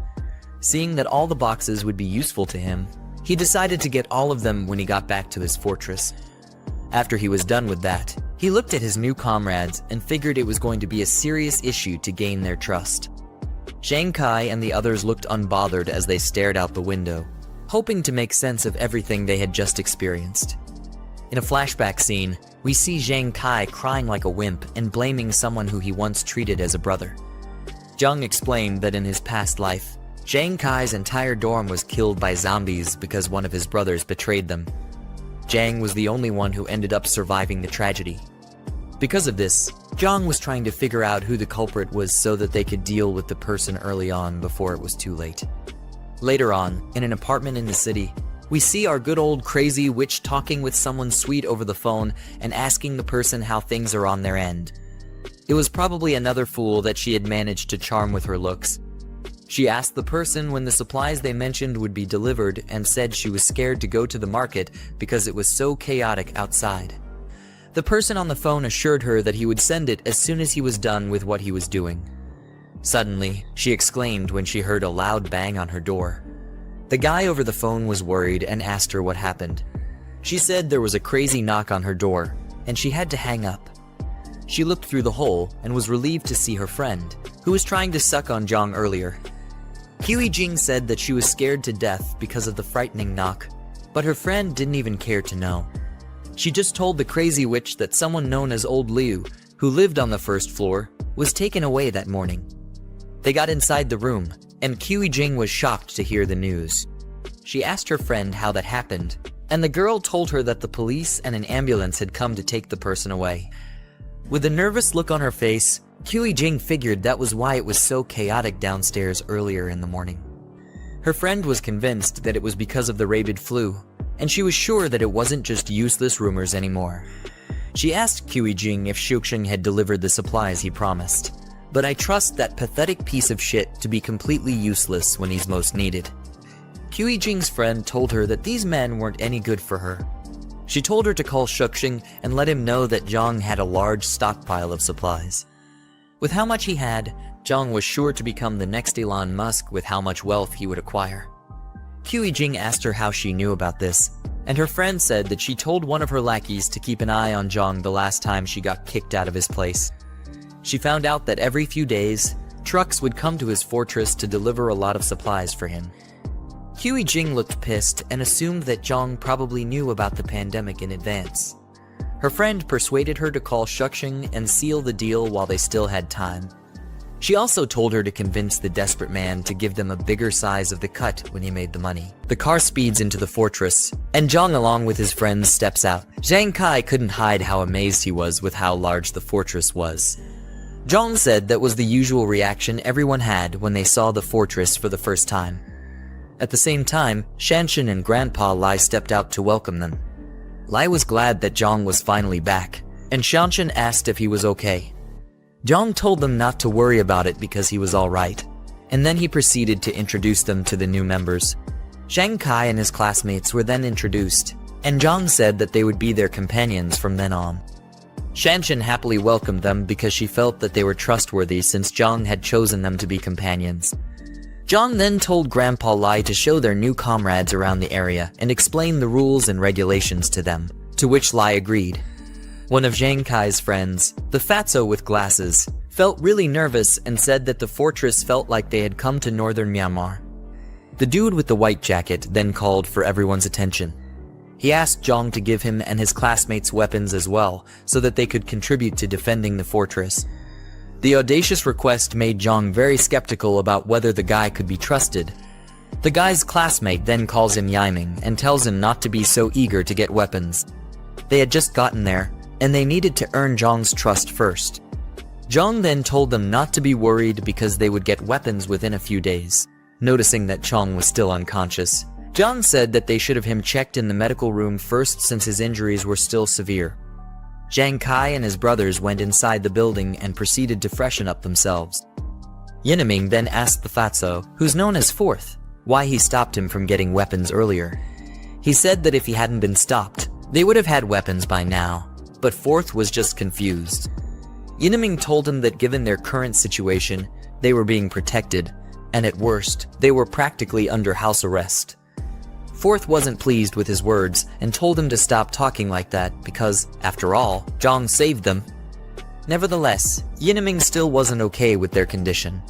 Seeing that all the boxes would be useful to him, he decided to get all of them when he got back to his fortress. After he was done with that, he looked at his new comrades and figured it was going to be a serious issue to gain their trust. Zhang Kai and the others looked unbothered as they stared out the window, hoping to make sense of everything they had just experienced. In a flashback scene, we see Zhang Kai crying like a wimp and blaming someone who he once treated as a brother. Jiang explained that in his past life, Zhang Kai's entire dorm was killed by zombies because one of his brothers betrayed them. Jiang was the only one who ended up surviving the tragedy. Because of this, Jiang was trying to figure out who the culprit was so that they could deal with the person early on before it was too late. Later on, in an apartment in the city, we see our good old crazy witch talking with someone sweet over the phone and asking the person how things are on their end. It was probably another fool that she had managed to charm with her looks. She asked the person when the supplies they mentioned would be delivered and said she was scared to go to the market because it was so chaotic outside. The person on the phone assured her that he would send it as soon as he was done with what he was doing. Suddenly, she exclaimed when she heard a loud bang on her door. The guy over the phone was worried and asked her what happened. She said there was a crazy knock on her door, and she had to hang up. She looked through the hole and was relieved to see her friend, who was trying to suck on Jiang earlier. Jing said that she was scared to death because of the frightening knock, but her friend didn't even care to know. She just told the crazy witch that someone known as Old Liu, who lived on the first floor, was taken away that morning. They got inside the room, and Jing was shocked to hear the news. She asked her friend how that happened, and the girl told her that the police and an ambulance had come to take the person away. With a nervous look on her face, Jing figured that was why it was so chaotic downstairs earlier in the morning. Her friend was convinced that it was because of the rabid flu, and she was sure that it wasn't just useless rumors anymore. She asked Jing if Xuxing had delivered the supplies he promised, but I trust that pathetic piece of shit to be completely useless when he's most needed. Jing's friend told her that these men weren't any good for her. She told her to call Xuxing and let him know that Jiang had a large stockpile of supplies. With how much he had, Jiang was sure to become the next Elon Musk with how much wealth he would acquire. Jing asked her how she knew about this, and her friend said that she told one of her lackeys to keep an eye on Jiang the last time she got kicked out of his place. She found out that every few days, trucks would come to his fortress to deliver a lot of supplies for him. Jing looked pissed and assumed that Jiang probably knew about the pandemic in advance. Her friend persuaded her to call Xuxing and seal the deal while they still had time. She also told her to convince the desperate man to give them a bigger size of the cut when he made the money. The car speeds into the fortress, and Jiang along with his friends steps out. Zhang Kai couldn't hide how amazed he was with how large the fortress was. Jiang said that was the usual reaction everyone had when they saw the fortress for the first time. At the same time, Shanshan and Grandpa Lai stepped out to welcome them. Lai was glad that Jiang was finally back, and Shanshan asked if he was okay. Jiang told them not to worry about it because he was alright, and then he proceeded to introduce them to the new members. Zhang Kai and his classmates were then introduced, and Jiang said that they would be their companions from then on. Shanshan happily welcomed them because she felt that they were trustworthy since Jiang had chosen them to be companions. Jiang then told Grandpa Lai to show their new comrades around the area and explain the rules and regulations to them, to which Lai agreed. One of Zhang Kai's friends, the fatso with glasses, felt really nervous and said that the fortress felt like they had come to northern Myanmar. The dude with the white jacket then called for everyone's attention. He asked Jiang to give him and his classmates weapons as well, so that they could contribute to defending the fortress. The audacious request made Jiang very skeptical about whether the guy could be trusted. The guy's classmate then calls him Yiming and tells him not to be so eager to get weapons. They had just gotten there, and they needed to earn Jiang's trust first. Jiang then told them not to be worried because they would get weapons within a few days. Noticing that Jiang was still unconscious, Jiang said that they should have him checked in the medical room first since his injuries were still severe. Zhang Kai and his brothers went inside the building and proceeded to freshen up themselves. Yinming then asked the fatso, who's known as Fourth, why he stopped him from getting weapons earlier. He said that if he hadn't been stopped, they would have had weapons by now, but Fourth was just confused. Yinming told him that given their current situation, they were being protected, and at worst, they were practically under house arrest. Fourth wasn't pleased with his words and told him to stop talking like that because, after all, Jiang saved them. Nevertheless, Yinming still wasn't okay with their condition.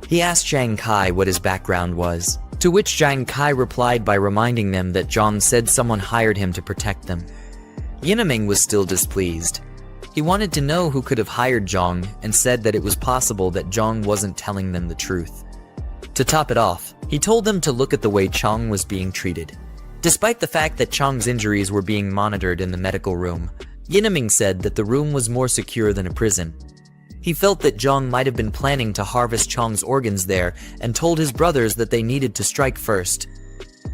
He asked Zhang Kai what his background was, to which Zhang Kai replied by reminding them that Jiang said someone hired him to protect them. Yinming was still displeased. He wanted to know who could have hired Jiang and said that it was possible that Jiang wasn't telling them the truth. To top it off, he told them to look at the way Jiang was being treated. Despite the fact that Jiang's injuries were being monitored in the medical room, Yinaming said that the room was more secure than a prison. He felt that Jiang might have been planning to harvest Chong's organs there and told his brothers that they needed to strike first.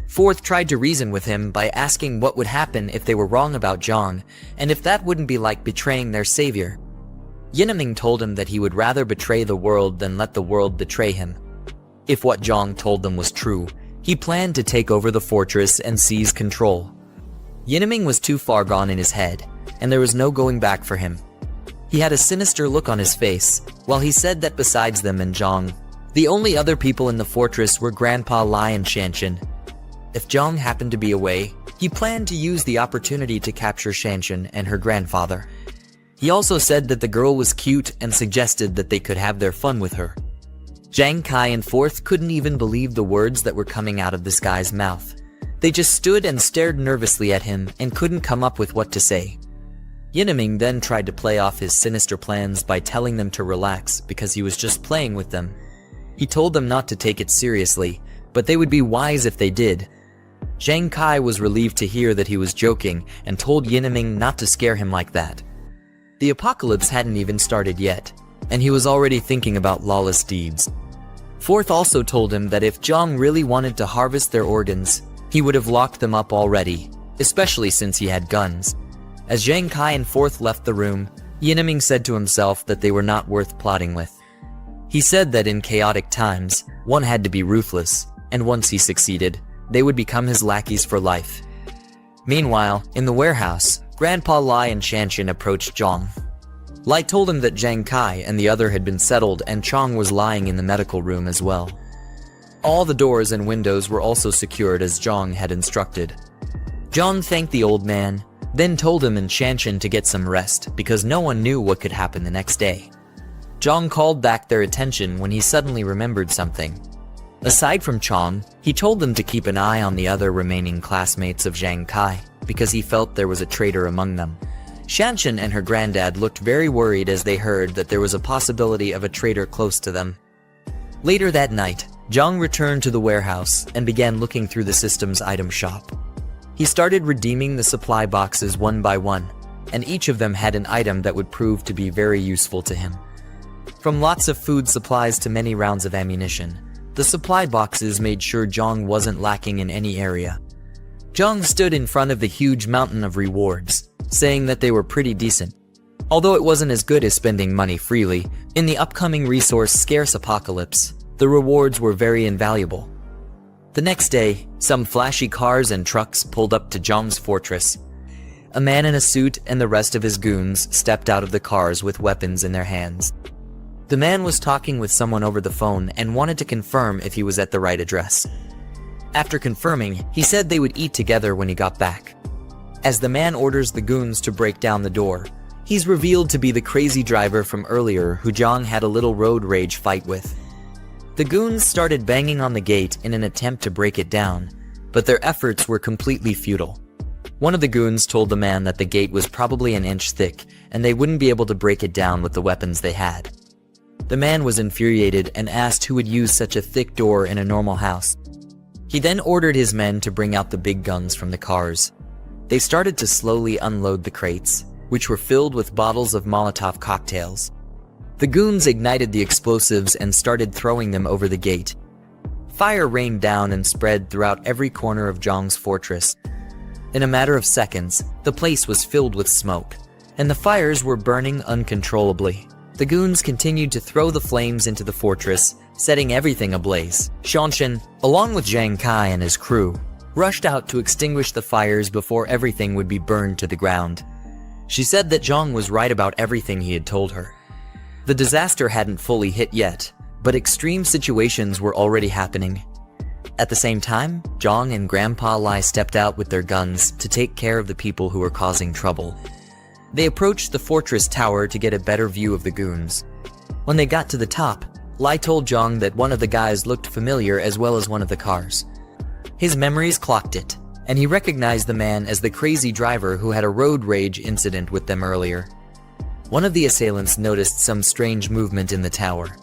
Fourth tried to reason with him by asking what would happen if they were wrong about Jiang, and if that wouldn't be like betraying their savior. Yinaming told him that he would rather betray the world than let the world betray him. If what Jiang told them was true, he planned to take over the fortress and seize control. Yinaming was too far gone in his head, and there was no going back for him. He had a sinister look on his face, while he said that besides them and Jiang, the only other people in the fortress were Grandpa Lai and Shanshan. If Jiang happened to be away, he planned to use the opportunity to capture Shanshan and her grandfather. He also said that the girl was cute and suggested that they could have their fun with her. Jiang Kai and Fourth couldn't even believe the words that were coming out of this guy's mouth. They just stood and stared nervously at him and couldn't come up with what to say. Yinaming then tried to play off his sinister plans by telling them to relax because he was just playing with them. He told them not to take it seriously, but they would be wise if they did. Jiang Kai was relieved to hear that he was joking and told Yinaming not to scare him like that. The apocalypse hadn't even started yet, and he was already thinking about lawless deeds. Fourth also told him that if Jiang really wanted to harvest their organs, he would have locked them up already, especially since he had guns. As Jiang Kai and Fourth left the room, Yinaming said to himself that they were not worth plotting with. He said that in chaotic times, one had to be ruthless, and once he succeeded, they would become his lackeys for life. Meanwhile, in the warehouse, Grandpa Lai and Shanshan approached Jiang. Lai told him that Jiang Kai and the other had been settled and Chong was lying in the medical room as well. All the doors and windows were also secured as Jiang had instructed. Jiang thanked the old man, then told him and Shanshan to get some rest because no one knew what could happen the next day. Jiang called back their attention when he suddenly remembered something. Aside from Chong, he told them to keep an eye on the other remaining classmates of Jiang Kai because he felt there was a traitor among them. Shanshan and her granddad looked very worried as they heard that there was a possibility of a traitor close to them. Later that night, Jiang returned to the warehouse and began looking through the system's item shop. He started redeeming the supply boxes one by one, and each of them had an item that would prove to be very useful to him. From lots of food supplies to many rounds of ammunition, the supply boxes made sure Jiang wasn't lacking in any area. Jiang stood in front of the huge mountain of rewards, saying that they were pretty decent. Although it wasn't as good as spending money freely, in the upcoming resource-scarce apocalypse, the rewards were very invaluable. The next day, some flashy cars and trucks pulled up to Jiang's fortress. A man in a suit and the rest of his goons stepped out of the cars with weapons in their hands. The man was talking with someone over the phone and wanted to confirm if he was at the right address. After confirming, he said they would eat together when he got back. As the man orders the goons to break down the door, he's revealed to be the crazy driver from earlier who Jiang had a little road rage fight with. The goons started banging on the gate in an attempt to break it down, but their efforts were completely futile. One of the goons told the man that the gate was probably an inch thick and they wouldn't be able to break it down with the weapons they had. The man was infuriated and asked who would use such a thick door in a normal house. He then ordered his men to bring out the big guns from the cars. They started to slowly unload the crates, which were filled with bottles of Molotov cocktails. The goons ignited the explosives and started throwing them over the gate. Fire rained down and spread throughout every corner of Jiang's fortress. In a matter of seconds, the place was filled with smoke, and the fires were burning uncontrollably. The goons continued to throw the flames into the fortress, setting everything ablaze. Shanshan, along with Jiang Kai and his crew, rushed out to extinguish the fires before everything would be burned to the ground. She said that Jiang was right about everything he had told her. The disaster hadn't fully hit yet, but extreme situations were already happening. At the same time, Jiang and Grandpa Lai stepped out with their guns to take care of the people who were causing trouble. They approached the fortress tower to get a better view of the goons. When they got to the top, Lai told Jiang that one of the guys looked familiar as well as one of the cars. His memories clocked it, and he recognized the man as the crazy driver who had a road rage incident with them earlier. One of the assailants noticed some strange movement in the tower.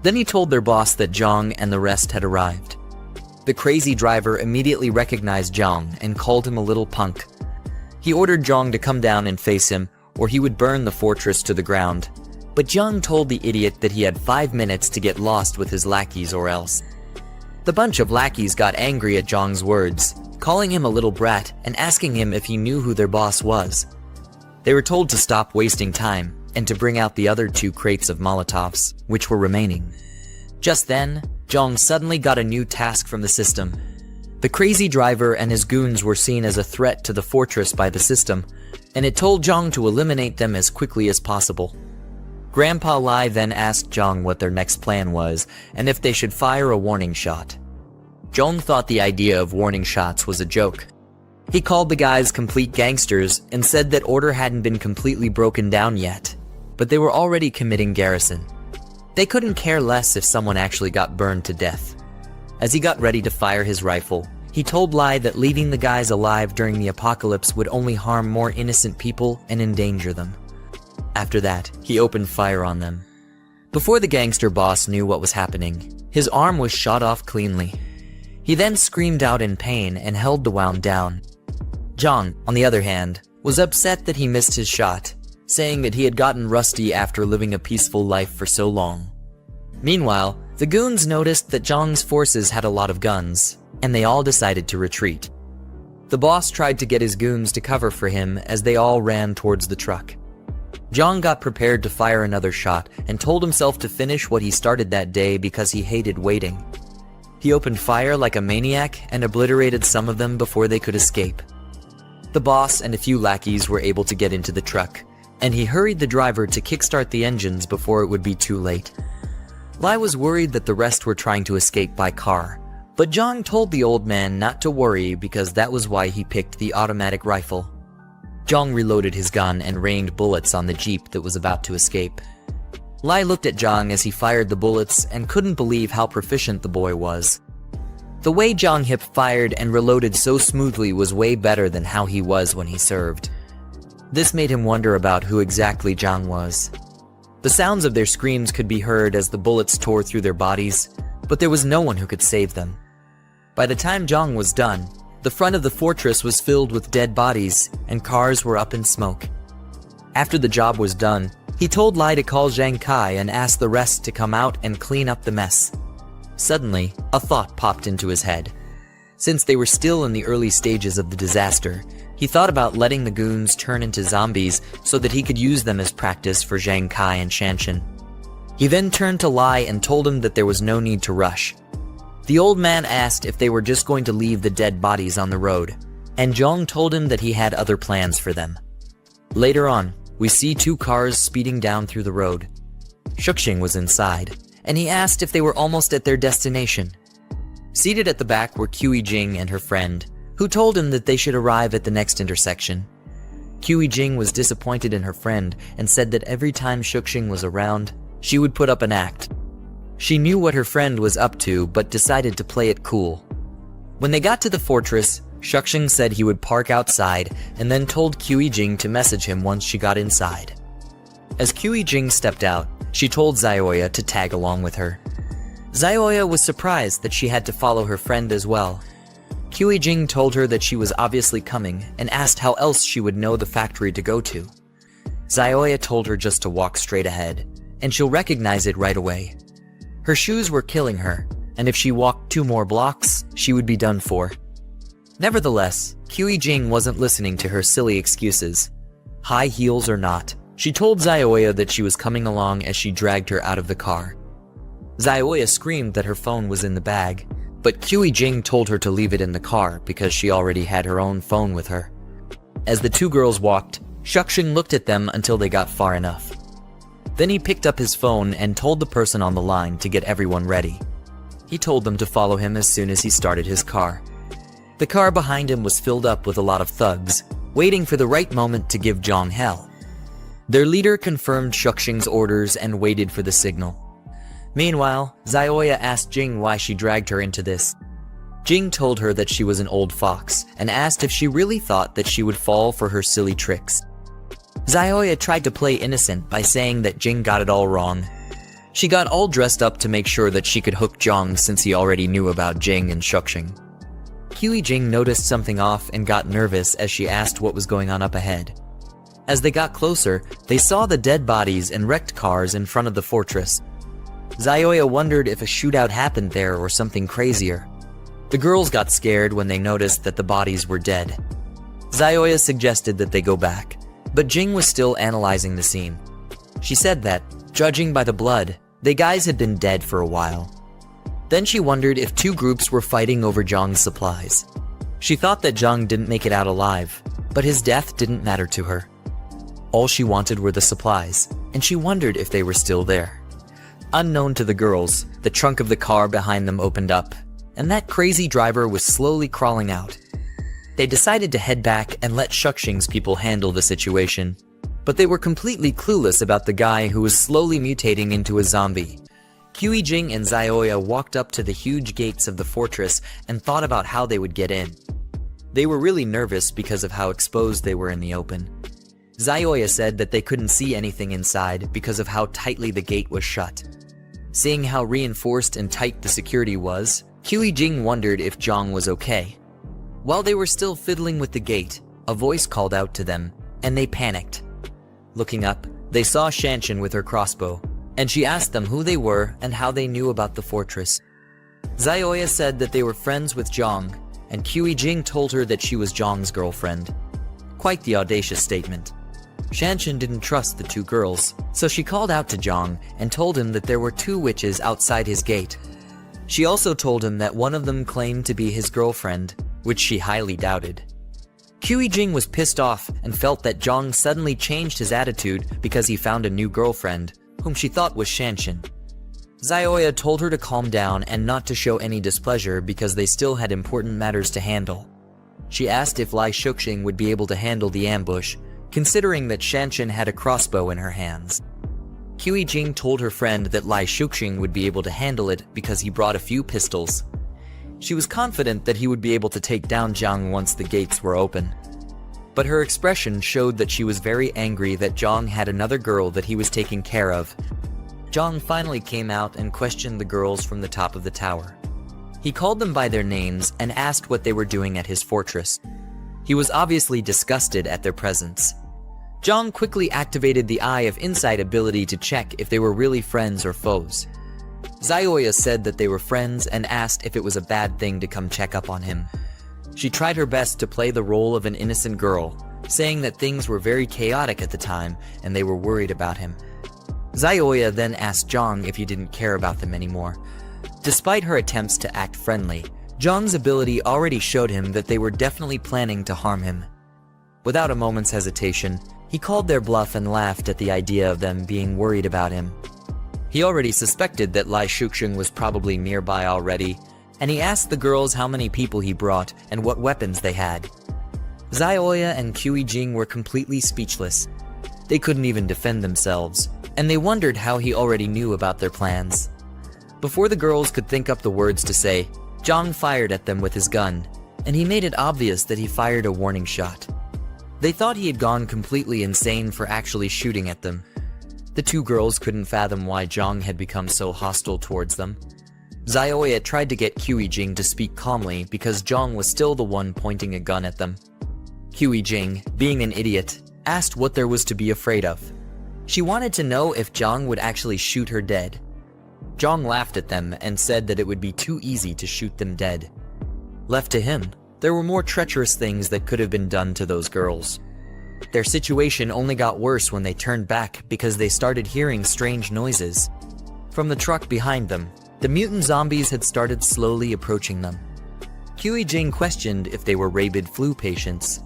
Then he told their boss that Jiang and the rest had arrived. The crazy driver immediately recognized Jiang and called him a little punk. He ordered Jiang to come down and face him, or he would burn the fortress to the ground. But Jiang told the idiot that he had 5 minutes to get lost with his lackeys or else. The bunch of lackeys got angry at Jiang's words, calling him a little brat and asking him if he knew who their boss was. They were told to stop wasting time and to bring out the other 2 crates of Molotovs, which were remaining. Just then, Jiang suddenly got a new task from the system. The crazy driver and his goons were seen as a threat to the fortress by the system, and it told Jiang to eliminate them as quickly as possible. Grandpa Lai then asked Jiang what their next plan was, and if they should fire a warning shot. Jiang thought the idea of warning shots was a joke. He called the guys complete gangsters and said that order hadn't been completely broken down yet, but they were already committing garrison. They couldn't care less if someone actually got burned to death. As he got ready to fire his rifle, he told Lai that leaving the guys alive during the apocalypse would only harm more innocent people and endanger them. After that, he opened fire on them. Before the gangster boss knew what was happening, his arm was shot off cleanly. He then screamed out in pain and held the wound down. Jiang, on the other hand, was upset that he missed his shot, saying that he had gotten rusty after living a peaceful life for so long. Meanwhile, the goons noticed that Jiang's forces had a lot of guns, and they all decided to retreat. The boss tried to get his goons to cover for him as they all ran towards the truck. Jiang got prepared to fire another shot and told himself to finish what he started that day because he hated waiting. He opened fire like a maniac and obliterated some of them before they could escape. The boss and a few lackeys were able to get into the truck, and he hurried the driver to kickstart the engines before it would be too late. Lai was worried that the rest were trying to escape by car, but Jiang told the old man not to worry because that was why he picked the automatic rifle. Jiang reloaded his gun and rained bullets on the jeep that was about to escape. Lai looked at Jiang as he fired the bullets and couldn't believe how proficient the boy was. The way Jiang hip fired and reloaded so smoothly was way better than how he was when he served. This made him wonder about who exactly Jiang was. The sounds of their screams could be heard as the bullets tore through their bodies, but there was no one who could save them. By the time Jiang was done, the front of the fortress was filled with dead bodies, and cars were up in smoke. After the job was done, he told Lai to call Zhang Kai and ask the rest to come out and clean up the mess. Suddenly, a thought popped into his head. Since they were still in the early stages of the disaster, he thought about letting the goons turn into zombies so that he could use them as practice for Zhang Kai and Shanshan. He then turned to Lai and told him that there was no need to rush. The old man asked if they were just going to leave the dead bodies on the road, and Jiang told him that he had other plans for them. Later on, we see 2 cars speeding down through the road. Shuxing was inside, and he asked if they were almost at their destination. Seated at the back were Jing and her friend, who told him that they should arrive at the next intersection. Jing was disappointed in her friend and said that every time Shuxing was around, she would put up an act. She knew what her friend was up to, but decided to play it cool. When they got to the fortress, Shuxing said he would park outside and then told Jing to message him once she got inside. As Jing stepped out, she told Zioya to tag along with her. Zioya was surprised that she had to follow her friend as well. Jing told her that she was obviously coming and asked how else she would know the factory to go to. Zioya told her just to walk straight ahead, and she'll recognize it right away. Her shoes were killing her, and if she walked 2 more blocks, she would be done for. Nevertheless, Jing wasn't listening to her silly excuses. High heels or not, she told Zioya that she was coming along as she dragged her out of the car. Zioya screamed that her phone was in the bag, but Jing told her to leave it in the car because she already had her own phone with her. As the 2 girls walked, Shuxing looked at them until they got far enough. Then he picked up his phone and told the person on the line to get everyone ready. He told them to follow him as soon as he started his car. The car behind him was filled up with a lot of thugs, waiting for the right moment to give Jiang hell. Their leader confirmed Shuxing's orders and waited for the signal. Meanwhile, Zioya asked Jing why she dragged her into this. Jing told her that she was an old fox and asked if she really thought that she would fall for her silly tricks. Zioya tried to play innocent by saying that Jing got it all wrong. She got all dressed up to make sure that she could hook Jiang since he already knew about Jing and Shuxing. Jing noticed something off and got nervous as she asked what was going on up ahead. As they got closer, they saw the dead bodies and wrecked cars in front of the fortress. Zaoya wondered if a shootout happened there or something crazier. The girls got scared when they noticed that the bodies were dead. Zaoya suggested that they go back, but Jing was still analyzing the scene. She said that, judging by the blood, the guys had been dead for a while. Then she wondered if two groups were fighting over Jiang's supplies. She thought that Jiang didn't make it out alive, but his death didn't matter to her. All she wanted were the supplies, and she wondered if they were still there. Unknown to the girls, the trunk of the car behind them opened up, and that crazy driver was slowly crawling out. They decided to head back and let Shuxing's people handle the situation, but they were completely clueless about the guy who was slowly mutating into a zombie. Jing and Zaoya walked up to the huge gates of the fortress and thought about how they would get in. They were really nervous because of how exposed they were in the open. Zaoya said that they couldn't see anything inside because of how tightly the gate was shut. Seeing how reinforced and tight the security was, Jing wondered if Jiang was okay. While they were still fiddling with the gate, a voice called out to them, and they panicked. Looking up, they saw Shanshan with her crossbow, and she asked them who they were and how they knew about the fortress. Zaoya said that they were friends with Jiang, and Jing told her that she was Jiang's girlfriend. Quite the audacious statement. Shanshan didn't trust the two girls, so she called out to Jiang and told him that there were two witches outside his gate. She also told him that one of them claimed to be his girlfriend, which she highly doubted. Jing was pissed off and felt that Jiang suddenly changed his attitude because he found a new girlfriend, whom she thought was Shanshan. Zaoya told her to calm down and not to show any displeasure because they still had important matters to handle. She asked if Lai Shuxing would be able to handle the ambush, considering that Shanshan had a crossbow in her hands. Jing told her friend that Lai Shuxing would be able to handle it because he brought a few pistols. She was confident that he would be able to take down Jiang once the gates were open. But her expression showed that she was very angry that Jiang had another girl that he was taking care of. Jiang finally came out and questioned the girls from the top of the tower. He called them by their names and asked what they were doing at his fortress. He was obviously disgusted at their presence. Jiang quickly activated the Eye of Insight ability to check if they were really friends or foes. Zaoya said that they were friends and asked if it was a bad thing to come check up on him. She tried her best to play the role of an innocent girl, saying that things were very chaotic at the time and they were worried about him. Zaoya then asked Jiang if he didn't care about them anymore. Despite her attempts to act friendly, Jiang's ability already showed him that they were definitely planning to harm him. Without a moment's hesitation, he called their bluff and laughed at the idea of them being worried about him. He already suspected that Lai Shuxing was probably nearby already, and he asked the girls how many people he brought and what weapons they had. Zaoya and Jing were completely speechless. They couldn't even defend themselves, and they wondered how he already knew about their plans. Before the girls could think up the words to say, Jiang fired at them with his gun, and he made it obvious that he fired a warning shot. They thought he had gone completely insane for actually shooting at them. The two girls couldn't fathom why Jiang had become so hostile towards them. Zaoya tried to get Jing to speak calmly because Jiang was still the one pointing a gun at them. Jing, being an idiot, asked what there was to be afraid of. She wanted to know if Jiang would actually shoot her dead. Jiang laughed at them and said that it would be too easy to shoot them dead. Left to him, there were more treacherous things that could have been done to those girls. Their situation only got worse when they turned back because they started hearing strange noises. From the truck behind them, the mutant zombies had started slowly approaching them. Jing questioned if they were rabid flu patients.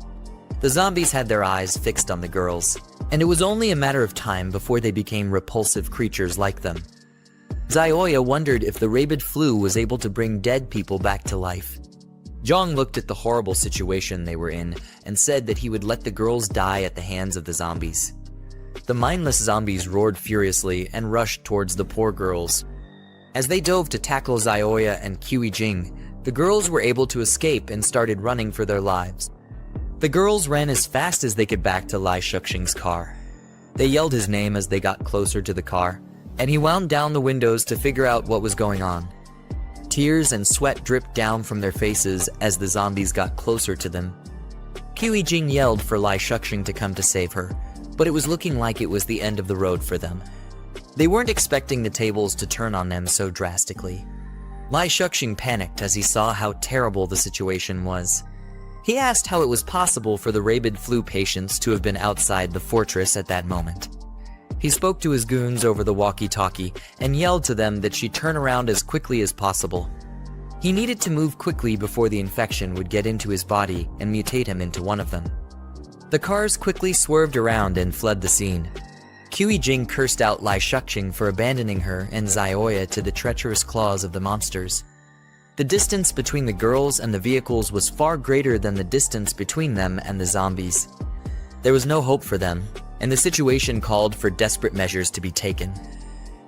The zombies had their eyes fixed on the girls, and it was only a matter of time before they became repulsive creatures like them. Zaoya wondered if the rabid flu was able to bring dead people back to life. Jiang looked at the horrible situation they were in and said that he would let the girls die at the hands of the zombies. The mindless zombies roared furiously and rushed towards the poor girls. As they dove to tackle Zaoya and Jing, the girls were able to escape and started running for their lives. The girls ran as fast as they could back to Lai Shuxing's car. They yelled his name as they got closer to the car, and he wound down the windows to figure out what was going on. Tears and sweat dripped down from their faces as the zombies got closer to them. Jiang yelled for Lai Shuxing to come to save her, but it was looking like it was the end of the road for them. They weren't expecting the tables to turn on them so drastically. Lai Shuxing panicked as he saw how terrible the situation was. He asked how it was possible for the rabid flu patients to have been outside the fortress at that moment. He spoke to his goons over the walkie-talkie and yelled to them that she turn around as quickly as possible. He needed to move quickly before the infection would get into his body and mutate him into one of them. The cars quickly swerved around and fled the scene. Jiang cursed out Lai Shuxing for abandoning her and Xiaoya to the treacherous claws of the monsters. The distance between the girls and the vehicles was far greater than the distance between them and the zombies. There was no hope for them, and the situation called for desperate measures to be taken.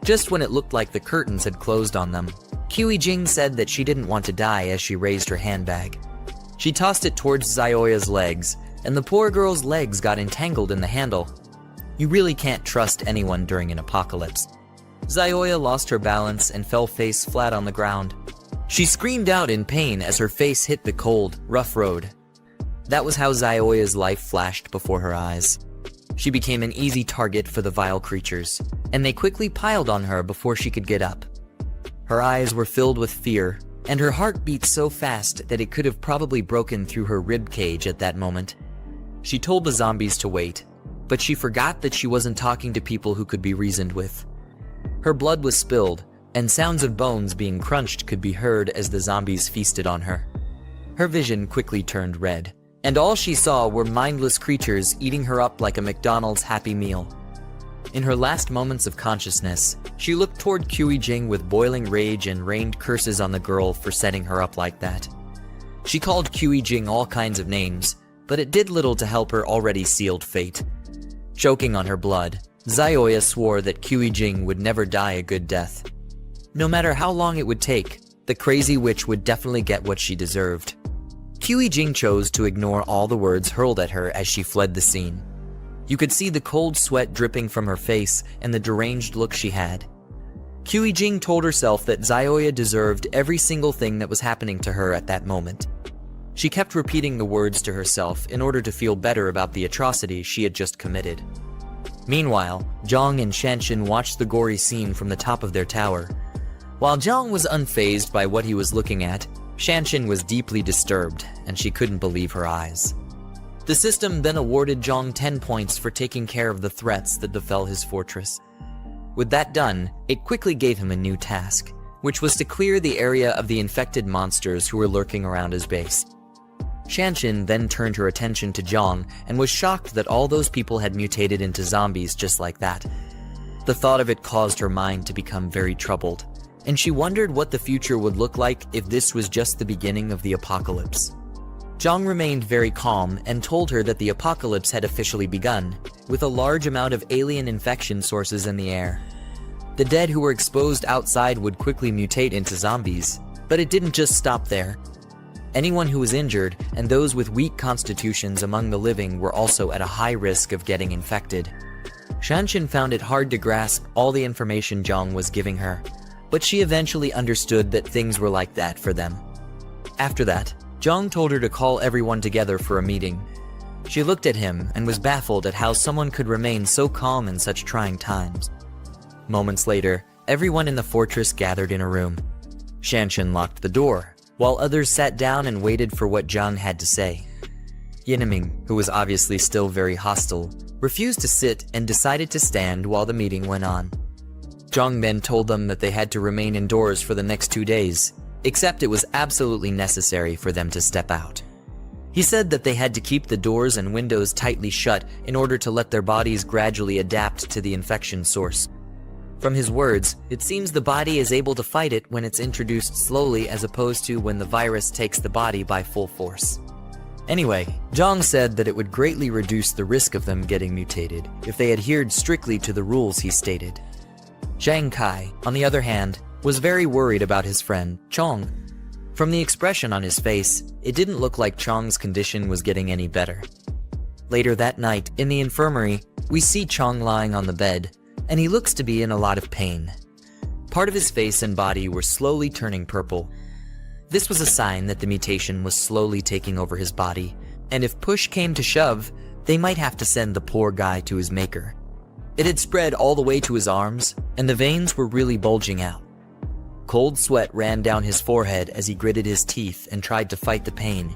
Just when it looked like the curtains had closed on them, Jiang said that she didn't want to die as she raised her handbag. She tossed it towards Xiaoya's legs, and the poor girl's legs got entangled in the handle. You really can't trust anyone during an apocalypse. Xiaoya lost her balance and fell face flat on the ground. She screamed out in pain as her face hit the cold, rough road. That was how Xiaoya's life flashed before her eyes. She became an easy target for the vile creatures, and they quickly piled on her before she could get up. Her eyes were filled with fear, and her heart beat so fast that it could have probably broken through her rib cage at that moment. She told the zombies to wait, but she forgot that she wasn't talking to people who could be reasoned with. Her blood was spilled, and sounds of bones being crunched could be heard as the zombies feasted on her. Her vision quickly turned red, and all she saw were mindless creatures eating her up like a McDonald's Happy Meal. In her last moments of consciousness, she looked toward Jiang with boiling rage and rained curses on the girl for setting her up like that. She called Jiang all kinds of names, but it did little to help her already sealed fate. Choking on her blood, Xiaoya swore that Jiang would never die a good death. No matter how long it would take, the crazy witch would definitely get what she deserved. Jiang chose to ignore all the words hurled at her as she fled the scene. You could see the cold sweat dripping from her face and the deranged look she had. Jiang told herself that Xiaoya deserved every single thing that was happening to her at that moment. She kept repeating the words to herself in order to feel better about the atrocity she had just committed. Meanwhile, Jiang and Shanshan watched the gory scene from the top of their tower. While Jiang was unfazed by what he was looking at, Shanshan was deeply disturbed, and she couldn't believe her eyes. The system then awarded Jiang 10 points for taking care of the threats that befell his fortress. With that done, it quickly gave him a new task, which was to clear the area of the infected monsters who were lurking around his base. Shanshan then turned her attention to Jiang and was shocked that all those people had mutated into zombies just like that. The thought of it caused her mind to become very troubled, and she wondered what the future would look like if this was just the beginning of the apocalypse. Jiang remained very calm and told her that the apocalypse had officially begun, with a large amount of alien infection sources in the air. The dead who were exposed outside would quickly mutate into zombies, but it didn't just stop there. Anyone who was injured and those with weak constitutions among the living were also at a high risk of getting infected. Shanshan found it hard to grasp all the information Jiang was giving her, but she eventually understood that things were like that for them. After that, Jiang told her to call everyone together for a meeting. She looked at him and was baffled at how someone could remain so calm in such trying times. Moments later, everyone in the fortress gathered in a room. Shanshan locked the door, while others sat down and waited for what Jiang had to say. Yinming, who was obviously still very hostile, refused to sit and decided to stand while the meeting went on. Jiang then told them that they had to remain indoors for the next 2 days, except it was absolutely necessary for them to step out. He said that they had to keep the doors and windows tightly shut in order to let their bodies gradually adapt to the infection source. From his words, it seems the body is able to fight it when it's introduced slowly as opposed to when the virus takes the body by full force. Anyway, Jiang said that it would greatly reduce the risk of them getting mutated if they adhered strictly to the rules he stated. Zhang Kai, on the other hand, was very worried about his friend, Chong. From the expression on his face, it didn't look like Chong's condition was getting any better. Later that night, in the infirmary, we see Chong lying on the bed, and he looks to be in a lot of pain. Part of his face and body were slowly turning purple. This was a sign that the mutation was slowly taking over his body, and if push came to shove, they might have to send the poor guy to his maker. It had spread all the way to his arms, and the veins were really bulging out. Cold sweat ran down his forehead as he gritted his teeth and tried to fight the pain,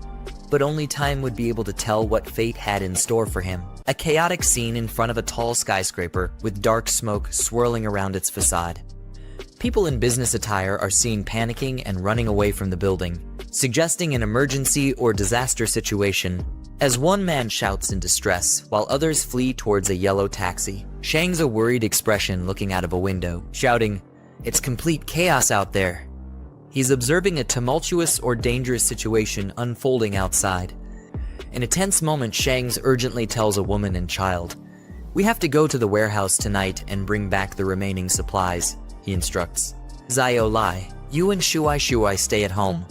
but only time would be able to tell what fate had in store for him. A chaotic scene in front of a tall skyscraper with dark smoke swirling around its facade. People in business attire are seen panicking and running away from the building, suggesting an emergency or disaster situation, as one man shouts in distress while others flee towards a yellow taxi. Shang's a worried expression looking out of a window, shouting, "It's complete chaos out there." He's observing a tumultuous or dangerous situation unfolding outside. In a tense moment, Shang's urgently tells a woman and child, "We have to go to the warehouse tonight and bring back the remaining supplies," he instructs. "Zio Lai, you and Shuai stay at home.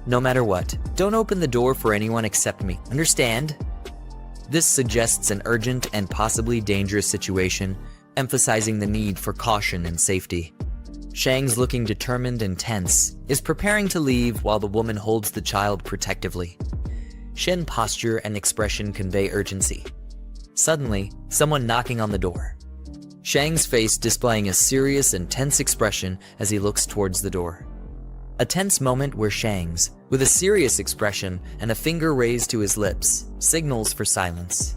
No matter what, don't open the door for anyone except me, understand?" This suggests an urgent and possibly dangerous situation, emphasizing the need for caution and safety. Shang's looking determined and tense, is preparing to leave while the woman holds the child protectively. Shen posture and expression convey urgency. Suddenly, someone knocking on the door. Shang's face displaying a serious and tense expression as he looks towards the door. A tense moment where Shang's, with a serious expression and a finger raised to his lips, signals for silence.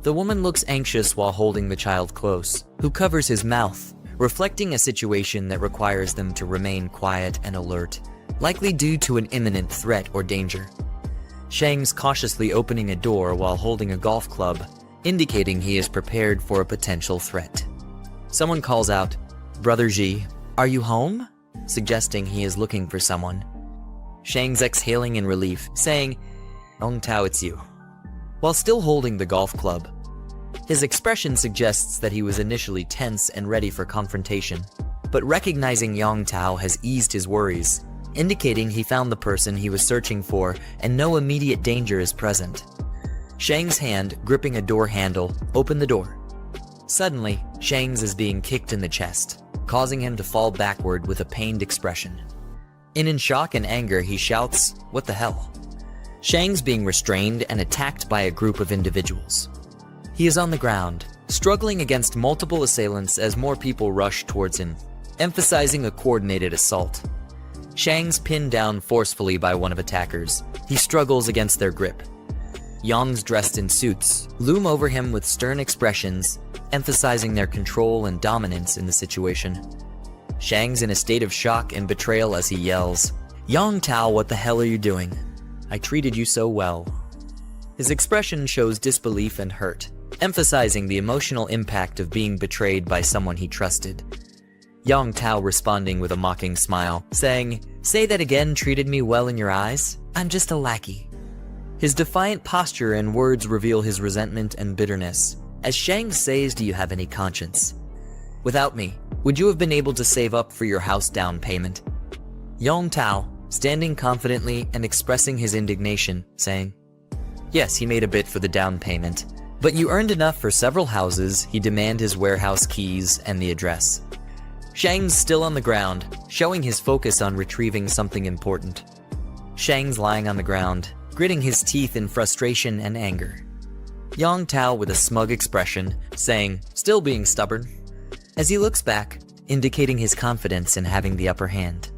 The woman looks anxious while holding the child close, who covers his mouth, reflecting a situation that requires them to remain quiet and alert, likely due to an imminent threat or danger. Shang's cautiously opening a door while holding a golf club, indicating he is prepared for a potential threat. Someone calls out, "Brother Ji, are you home?" suggesting he is looking for someone. Shang's exhaling in relief, saying, "Ong Tao, it's you," while still holding the golf club. His expression suggests that he was initially tense and ready for confrontation, but recognizing Yong Tao has eased his worries, indicating he found the person he was searching for and no immediate danger is present. Shang's hand, gripping a door handle, opened the door. Suddenly, Shang's is being kicked in the chest, causing him to fall backward with a pained expression. In shock and anger, he shouts, "What the hell?" Shang's being restrained and attacked by a group of individuals. He is on the ground, struggling against multiple assailants as more people rush towards him, emphasizing a coordinated assault. Shang's pinned down forcefully by one of attackers. He struggles against their grip. Yang's dressed in suits loom over him with stern expressions, emphasizing their control and dominance in the situation. Shang's in a state of shock and betrayal as he yells, "Yong Tao, what the hell are you doing? I treated you so well." His expression shows disbelief and hurt, emphasizing the emotional impact of being betrayed by someone he trusted. Yong Tao responding with a mocking smile, saying, "Say that again, treated me well in your eyes? I'm just a lackey." His defiant posture and words reveal his resentment and bitterness, as Shang says, "Do you have any conscience? Without me, would you have been able to save up for your house down payment?" Yong Tao, standing confidently and expressing his indignation, saying, "Yes, he made a bit for the down payment, but you earned enough for several houses." He demand his warehouse keys and the address. Shang's still on the ground, showing his focus on retrieving something important. Shang's lying on the ground, gritting his teeth in frustration and anger. Yong Tao with a smug expression, saying, "Still being stubborn," as he looks back, indicating his confidence in having the upper hand.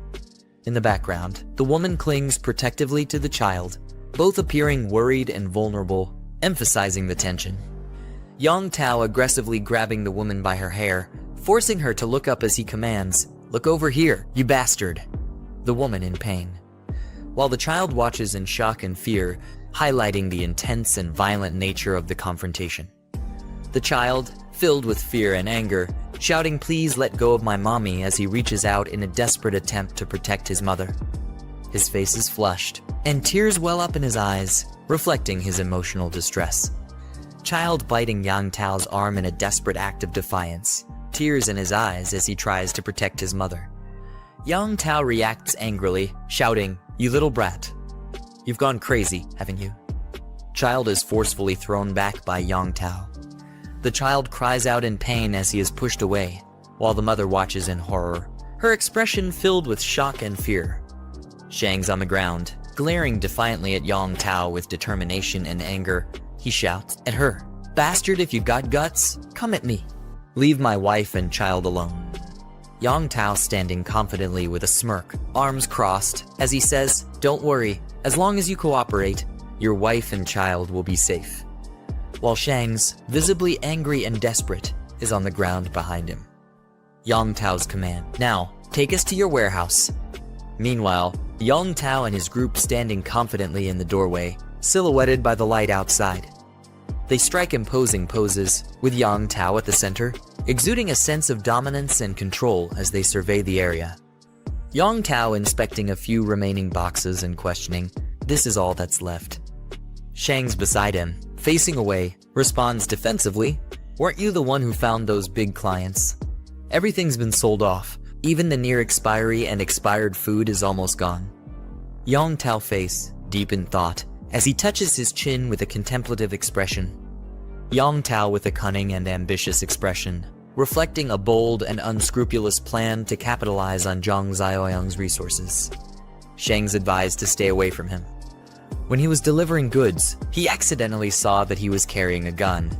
In the background, the woman clings protectively to the child, both appearing worried and vulnerable, emphasizing the tension. Yong Tao aggressively grabbing the woman by her hair, forcing her to look up as he commands, "Look over here, you bastard!" The woman in pain, while the child watches in shock and fear, highlighting the intense and violent nature of the confrontation. The child, filled with fear and anger, shouting, "Please let go of my mommy," as he reaches out in a desperate attempt to protect his mother. His face is flushed, and tears well up in his eyes, reflecting his emotional distress. Child biting Yang Tao's arm in a desperate act of defiance, tears in his eyes as he tries to protect his mother. Yang Tao reacts angrily, shouting, "You little brat. You've gone crazy, haven't you?" Child is forcefully thrown back by Yang Tao. The child cries out in pain as he is pushed away, while the mother watches in horror, her expression filled with shock and fear. Shang's on the ground, glaring defiantly at Yang Tao with determination and anger. He shouts at her, "Bastard, if you got guts, come at me. Leave my wife and child alone." Yang Tao standing confidently with a smirk, arms crossed, as he says, "Don't worry, as long as you cooperate, your wife and child will be safe." While Shang's, visibly angry and desperate, is on the ground behind him. Yang Tao's command, "Now, take us to your warehouse." Meanwhile, Yang Tao and his group standing confidently in the doorway, silhouetted by the light outside. They strike imposing poses, with Yang Tao at the center, exuding a sense of dominance and control as they survey the area. Yang Tao inspecting a few remaining boxes and questioning, "This is all that's left." Shang's beside him, facing away, responds defensively, "Weren't you the one who found those big clients? Everything's been sold off. Even the near expiry and expired food is almost gone." Yang Tao face, deep in thought, as he touches his chin with a contemplative expression. Yang Tao with a cunning and ambitious expression, reflecting a bold and unscrupulous plan to capitalize on Zhang Xiaoyang's resources. Shang's advised to stay away from him. When he was delivering goods, he accidentally saw that he was carrying a gun.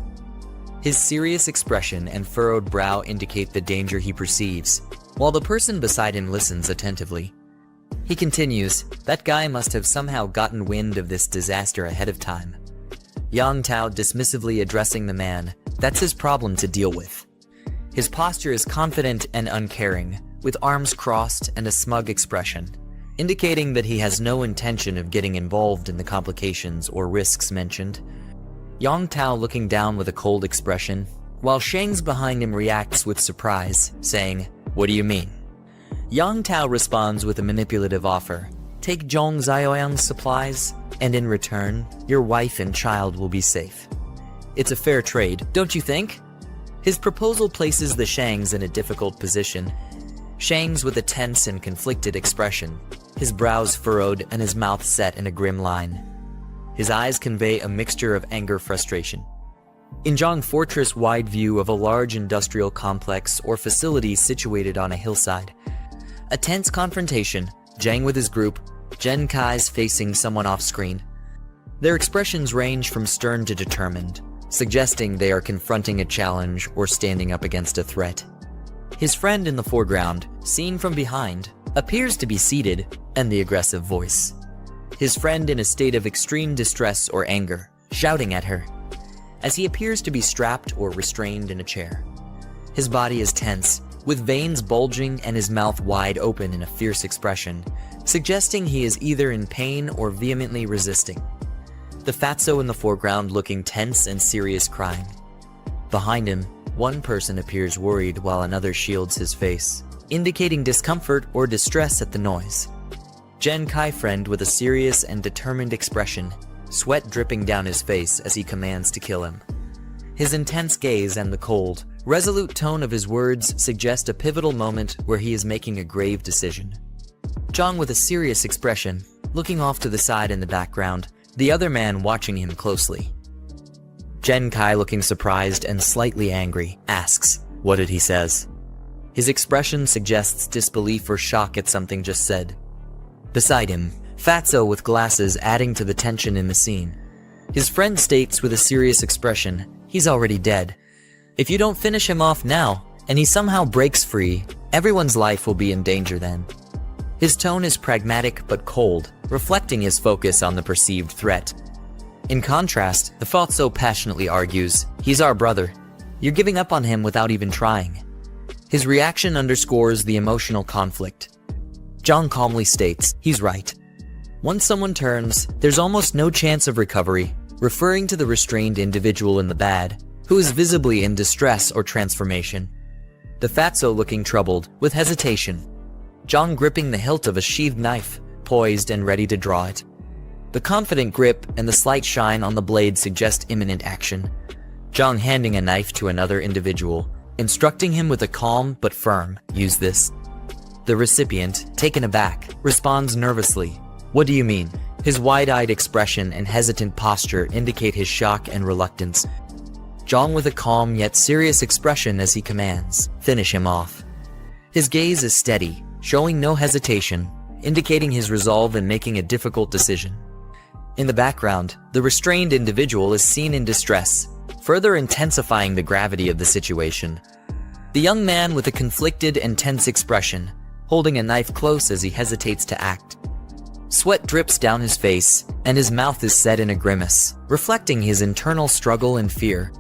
His serious expression and furrowed brow indicate the danger he perceives, while the person beside him listens attentively. He continues, "That guy must have somehow gotten wind of this disaster ahead of time." Yang Tao dismissively addressing the man, "That's his problem to deal with." His posture is confident and uncaring, with arms crossed and a smug expression, indicating that he has no intention of getting involved in the complications or risks mentioned. Yang Tao looking down with a cold expression, while Shang's behind him reacts with surprise, saying, "What do you mean?" Yang Tao responds with a manipulative offer, "Take Zhang Xiaoyang's supplies, and in return, your wife and child will be safe." It's a fair trade, don't you think? His proposal places the Shangs in a difficult position. Shangs with a tense and conflicted expression, his brows furrowed and his mouth set in a grim line. His eyes convey a mixture of anger, frustration. In Zhang Fortress wide view of a large industrial complex or facility situated on a hillside. A tense confrontation, Jiang with his group, Jen Kai's facing someone off-screen. Their expressions range from stern to determined, suggesting they are confronting a challenge or standing up against a threat. His friend in the foreground, seen from behind, appears to be seated, and the aggressive voice. His friend in a state of extreme distress or anger, shouting at her, as he appears to be strapped or restrained in a chair. His body is tense, with veins bulging and his mouth wide open in a fierce expression, suggesting he is either in pain or vehemently resisting. The fatso in the foreground looking tense and serious, crying. Behind him, one person appears worried while another shields his face, indicating discomfort or distress at the noise. Jen Kai friend with a serious and determined expression, sweat dripping down his face as he commands to kill him. His intense gaze and the cold, resolute tone of his words suggest a pivotal moment where he is making a grave decision. Zhang with a serious expression, looking off to the side in the background, the other man watching him closely. Jen Kai looking surprised and slightly angry, asks, "What did he says?" His expression suggests disbelief or shock at something just said. Beside him, Fatso with glasses adding to the tension in the scene. His friend states with a serious expression, "He's already dead. If you don't finish him off now, and he somehow breaks free, everyone's life will be in danger then." His tone is pragmatic but cold, reflecting his focus on the perceived threat. In contrast, the Fatso passionately argues, "He's our brother. You're giving up on him without even trying." His reaction underscores the emotional conflict. Zhang calmly states, "He's right. Once someone turns, there's almost no chance of recovery," referring to the restrained individual in the bad, who is visibly in distress or transformation. The Fatso looking troubled, with hesitation. Zhang gripping the hilt of a sheathed knife, poised and ready to draw it. The confident grip and the slight shine on the blade suggest imminent action. Zhang handing a knife to another individual, instructing him with a calm but firm, "Use this." The recipient, taken aback, responds nervously, "What do you mean?" His wide-eyed expression and hesitant posture indicate his shock and reluctance. Zhang with a calm yet serious expression as he commands, "Finish him off." His gaze is steady, showing no hesitation, indicating his resolve in making a difficult decision. In the background, the restrained individual is seen in distress, further intensifying the gravity of the situation. The young man with a conflicted and tense expression, holding a knife close as he hesitates to act. Sweat drips down his face, and his mouth is set in a grimace, reflecting his internal struggle and fear.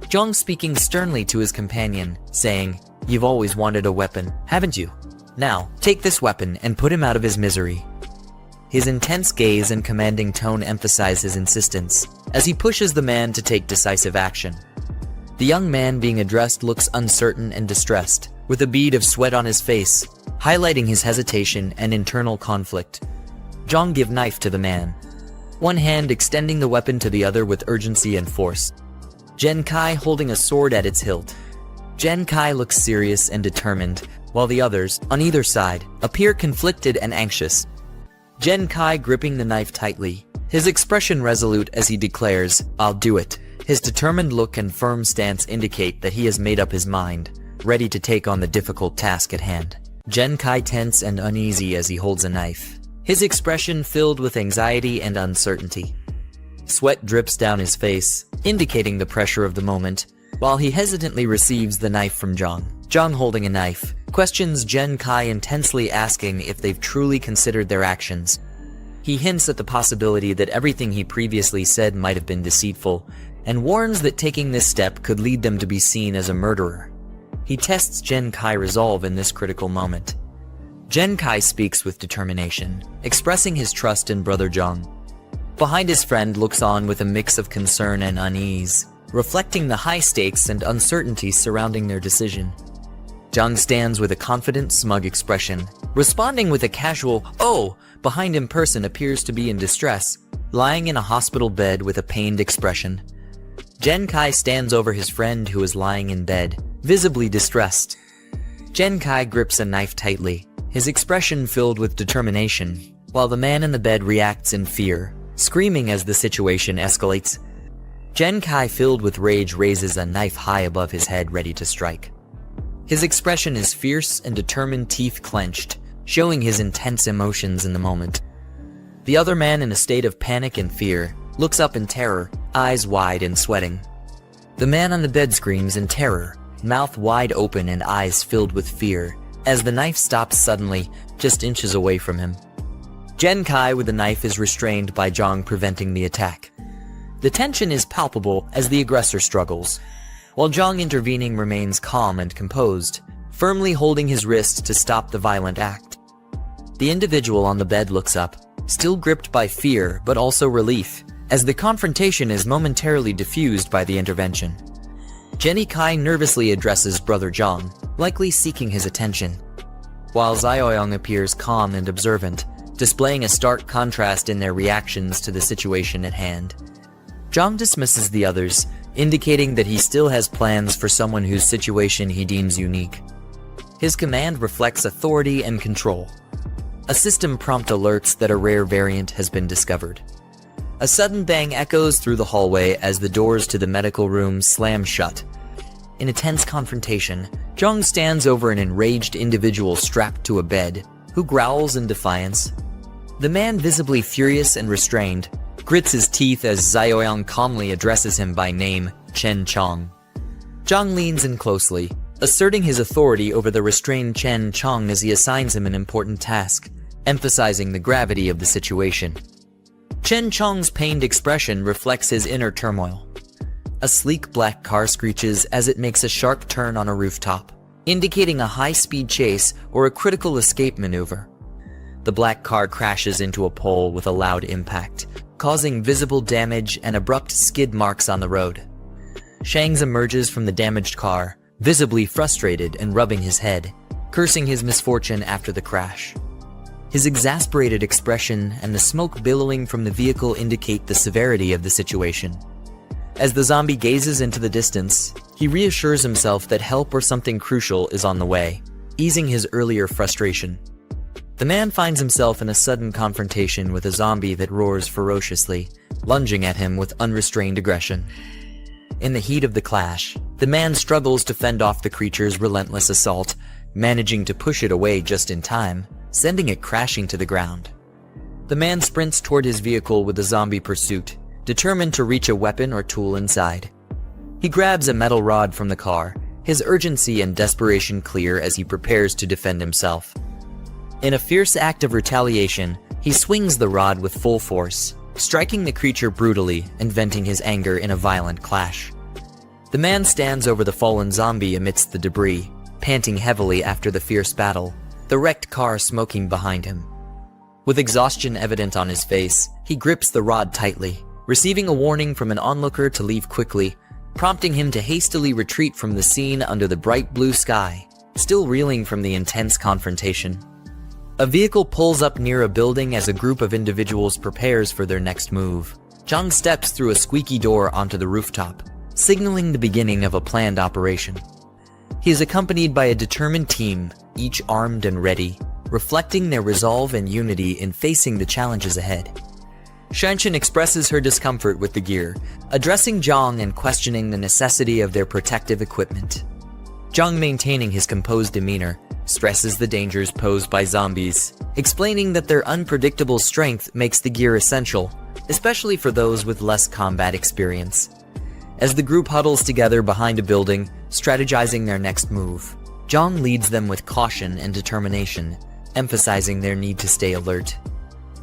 Jiang speaking sternly to his companion, saying, "You've always wanted a weapon, haven't you? Now, take this weapon and put him out of his misery." His intense gaze and commanding tone emphasize his insistence, as he pushes the man to take decisive action. The young man being addressed looks uncertain and distressed, with a bead of sweat on his face, highlighting his hesitation and internal conflict. Jiang give knife to the man, one hand extending the weapon to the other with urgency and force. Jen Kai holding a sword at its hilt. Jen Kai looks serious and determined, while the others, on either side, appear conflicted and anxious. Jen Kai gripping the knife tightly, his expression resolute as he declares, "I'll do it." His determined look and firm stance indicate that he has made up his mind, ready to take on the difficult task at hand. Jen Kai tense and uneasy as he holds a knife, his expression filled with anxiety and uncertainty. Sweat drips down his face, indicating the pressure of the moment, while he hesitantly receives the knife from Jiang. Jiang holding a knife, questions Jen Kai intensely asking if they've truly considered their actions. He hints at the possibility that everything he previously said might have been deceitful, and warns that taking this step could lead them to be seen as a murderer. He tests Jen Kai's resolve in this critical moment. Jen Kai speaks with determination, expressing his trust in brother Jiang. Behind his friend looks on with a mix of concern and unease, reflecting the high stakes and uncertainty surrounding their decision. Jiang stands with a confident, smug expression, responding with a casual, "Oh!" Behind him person appears to be in distress, lying in a hospital bed with a pained expression. Jen Kai stands over his friend who is lying in bed, visibly distressed. Jen Kai grips a knife tightly, his expression filled with determination, while the man in the bed reacts in fear, screaming as the situation escalates. Jen Kai, filled with rage, raises a knife high above his head, ready to strike. His expression is fierce and determined, teeth clenched, showing his intense emotions in the moment. The other man, in a state of panic and fear, looks up in terror, eyes wide and sweating. The man on the bed screams in terror, mouth wide open and eyes filled with fear, as the knife stops suddenly, just inches away from him. Jen Kai with the knife is restrained by Jiang, preventing the attack. The tension is palpable as the aggressor struggles, while Jiang intervening remains calm and composed, firmly holding his wrist to stop the violent act. The individual on the bed looks up, still gripped by fear but also relief, as the confrontation is momentarily diffused by the intervention. Jenny Kai nervously addresses brother Jiang, likely seeking his attention, while Zhaoyang appears calm and observant, displaying a stark contrast in their reactions to the situation at hand. Jiang dismisses the others, indicating that he still has plans for someone whose situation he deems unique. His command reflects authority and control. A system prompt alerts that a rare variant has been discovered. A sudden bang echoes through the hallway as the doors to the medical room slam shut. In a tense confrontation, Jiang stands over an enraged individual strapped to a bed, who growls in defiance. The man, visibly furious and restrained, grits his teeth as Zhaoyang calmly addresses him by name, Chen Chong. Jiang leans in closely, asserting his authority over the restrained Chen Chong as he assigns him an important task, emphasizing the gravity of the situation. Chen Chong's pained expression reflects his inner turmoil. A sleek black car screeches as it makes a sharp turn on a rooftop, indicating a high-speed chase or a critical escape maneuver. The black car crashes into a pole with a loud impact, causing visible damage and abrupt skid marks on the road. Shangs emerges from the damaged car, visibly frustrated and rubbing his head, cursing his misfortune after the crash. His exasperated expression and the smoke billowing from the vehicle indicate the severity of the situation. As the zombie gazes into the distance, he reassures himself that help or something crucial is on the way, easing his earlier frustration. The man finds himself in a sudden confrontation with a zombie that roars ferociously, lunging at him with unrestrained aggression. In the heat of the clash, the man struggles to fend off the creature's relentless assault, managing to push it away just in time, sending it crashing to the ground. The man sprints toward his vehicle with the zombie pursuit, determined to reach a weapon or tool inside. He grabs a metal rod from the car, his urgency and desperation clear as he prepares to defend himself. In a fierce act of retaliation, he swings the rod with full force, striking the creature brutally and venting his anger in a violent clash. The man stands over the fallen zombie amidst the debris, panting heavily after the fierce battle, the wrecked car smoking behind him. With exhaustion evident on his face, he grips the rod tightly, receiving a warning from an onlooker to leave quickly, prompting him to hastily retreat from the scene under the bright blue sky, still reeling from the intense confrontation. A vehicle pulls up near a building as a group of individuals prepares for their next move. Jiang steps through a squeaky door onto the rooftop, signaling the beginning of a planned operation. He is accompanied by a determined team, each armed and ready, reflecting their resolve and unity in facing the challenges ahead. Shanshan expresses her discomfort with the gear, addressing Jiang and questioning the necessity of their protective equipment. Jiang, maintaining his composed demeanor, stresses the dangers posed by zombies, explaining that their unpredictable strength makes the gear essential, especially for those with less combat experience. As the group huddles together behind a building, strategizing their next move, Jiang leads them with caution and determination, emphasizing their need to stay alert.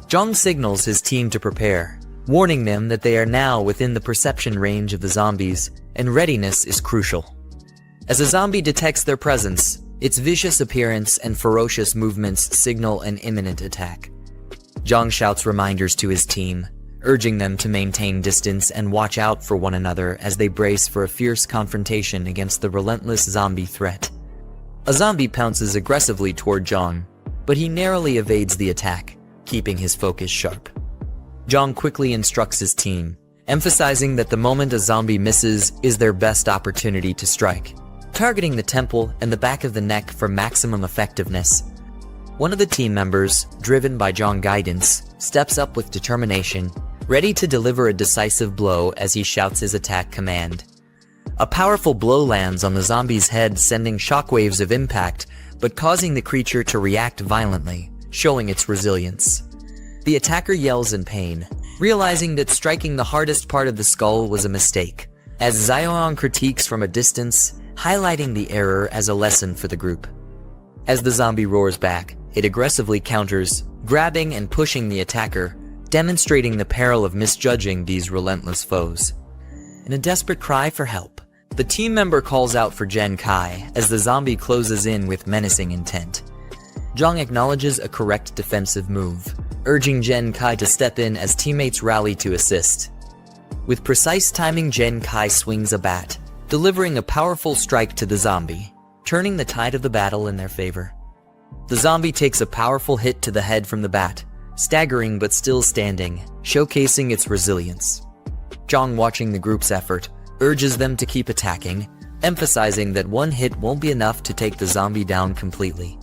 Jiang signals his team to prepare, warning them that they are now within the perception range of the zombies, and readiness is crucial. As a zombie detects their presence, its vicious appearance and ferocious movements signal an imminent attack. Jiang shouts reminders to his team, urging them to maintain distance and watch out for one another as they brace for a fierce confrontation against the relentless zombie threat. A zombie pounces aggressively toward Jiang, but he narrowly evades the attack, keeping his focus sharp. Jiang quickly instructs his team, emphasizing that the moment a zombie misses is their best opportunity to strike, targeting the temple and the back of the neck for maximum effectiveness. One of the team members, driven by Jiang's guidance, steps up with determination, ready to deliver a decisive blow as he shouts his attack command. A powerful blow lands on the zombie's head, sending shockwaves of impact, but causing the creature to react violently, showing its resilience. The attacker yells in pain, realizing that striking the hardest part of the skull was a mistake, as Xiaoyang critiques from a distance, highlighting the error as a lesson for the group. As the zombie roars back, it aggressively counters, grabbing and pushing the attacker, demonstrating the peril of misjudging these relentless foes. In a desperate cry for help, the team member calls out for Jiang Kai as the zombie closes in with menacing intent. Jiang acknowledges a correct defensive move, urging Jiang Kai to step in as teammates rally to assist. With precise timing, Jiang Kai swings a bat, delivering a powerful strike to the zombie, turning the tide of the battle in their favor. The zombie takes a powerful hit to the head from the bat, staggering but still standing, showcasing its resilience. Jiang, watching the group's effort, urges them to keep attacking, emphasizing that one hit won't be enough to take the zombie down completely.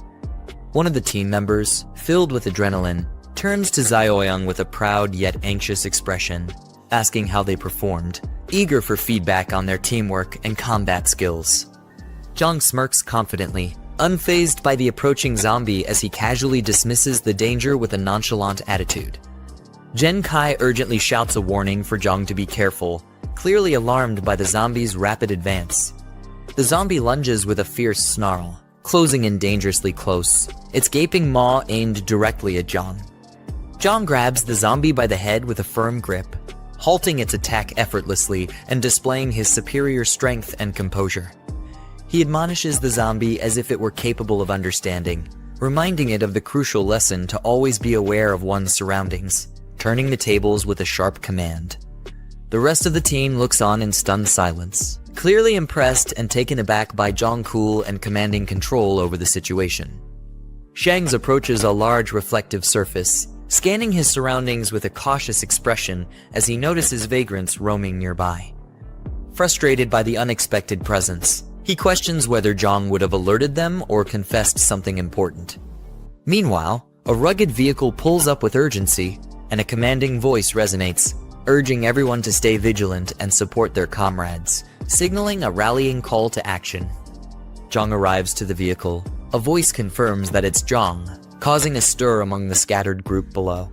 One of the team members, filled with adrenaline, turns to Xiaoyang with a proud yet anxious expression, asking how they performed, eager for feedback on their teamwork and combat skills. Jiang smirks confidently, unfazed by the approaching zombie as he casually dismisses the danger with a nonchalant attitude. Jiang Kai urgently shouts a warning for Jiang to be careful, clearly alarmed by the zombie's rapid advance. The zombie lunges with a fierce snarl, closing in dangerously close, its gaping maw aimed directly at Jiang. Jiang grabs the zombie by the head with a firm grip, halting its attack effortlessly and displaying his superior strength and composure. He admonishes the zombie as if it were capable of understanding, reminding it of the crucial lesson to always be aware of one's surroundings, turning the tables with a sharp command. The rest of the team looks on in stunned silence, clearly impressed and taken aback by Jiang's cool and commanding control over the situation. Shangs approaches a large reflective surface, scanning his surroundings with a cautious expression as he notices vagrants roaming nearby. Frustrated by the unexpected presence, he questions whether Jiang would have alerted them or confessed something important. Meanwhile, a rugged vehicle pulls up with urgency, and a commanding voice resonates, urging everyone to stay vigilant and support their comrades, signaling a rallying call to action. Jiang arrives to the vehicle, A voice confirms that it's Jiang, causing a stir among the scattered group below.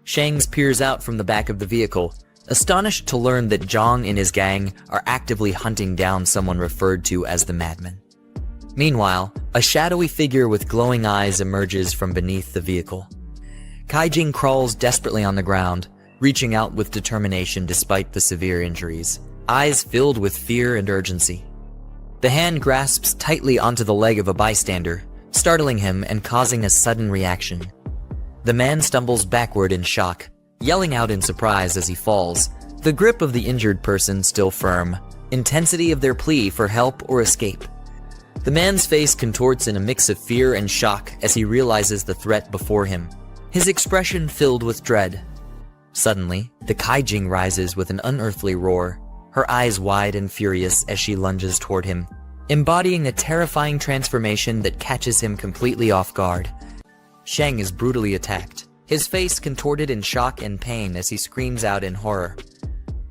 Shang peers out from the back of the vehicle, astonished to learn that Jiang and his gang are actively hunting down someone referred to as the Madman. Meanwhile, a shadowy figure with glowing eyes emerges from beneath the vehicle. Kaijing crawls desperately on the ground, reaching out with determination despite the severe injuries, eyes filled with fear and urgency. The hand grasps tightly onto the leg of a bystander, startling him and causing a sudden reaction. The man stumbles backward in shock, yelling out in surprise as he falls, the grip of the injured person still firm, intensity of their plea for help or escape. The man's face contorts in a mix of fear and shock as he realizes the threat before him, his expression filled with dread. Suddenly, the Kaijing rises with an unearthly roar, her eyes wide and furious as she lunges toward him, embodying a terrifying transformation that catches him completely off guard. Shang is brutally attacked, his face contorted in shock and pain as he screams out in horror.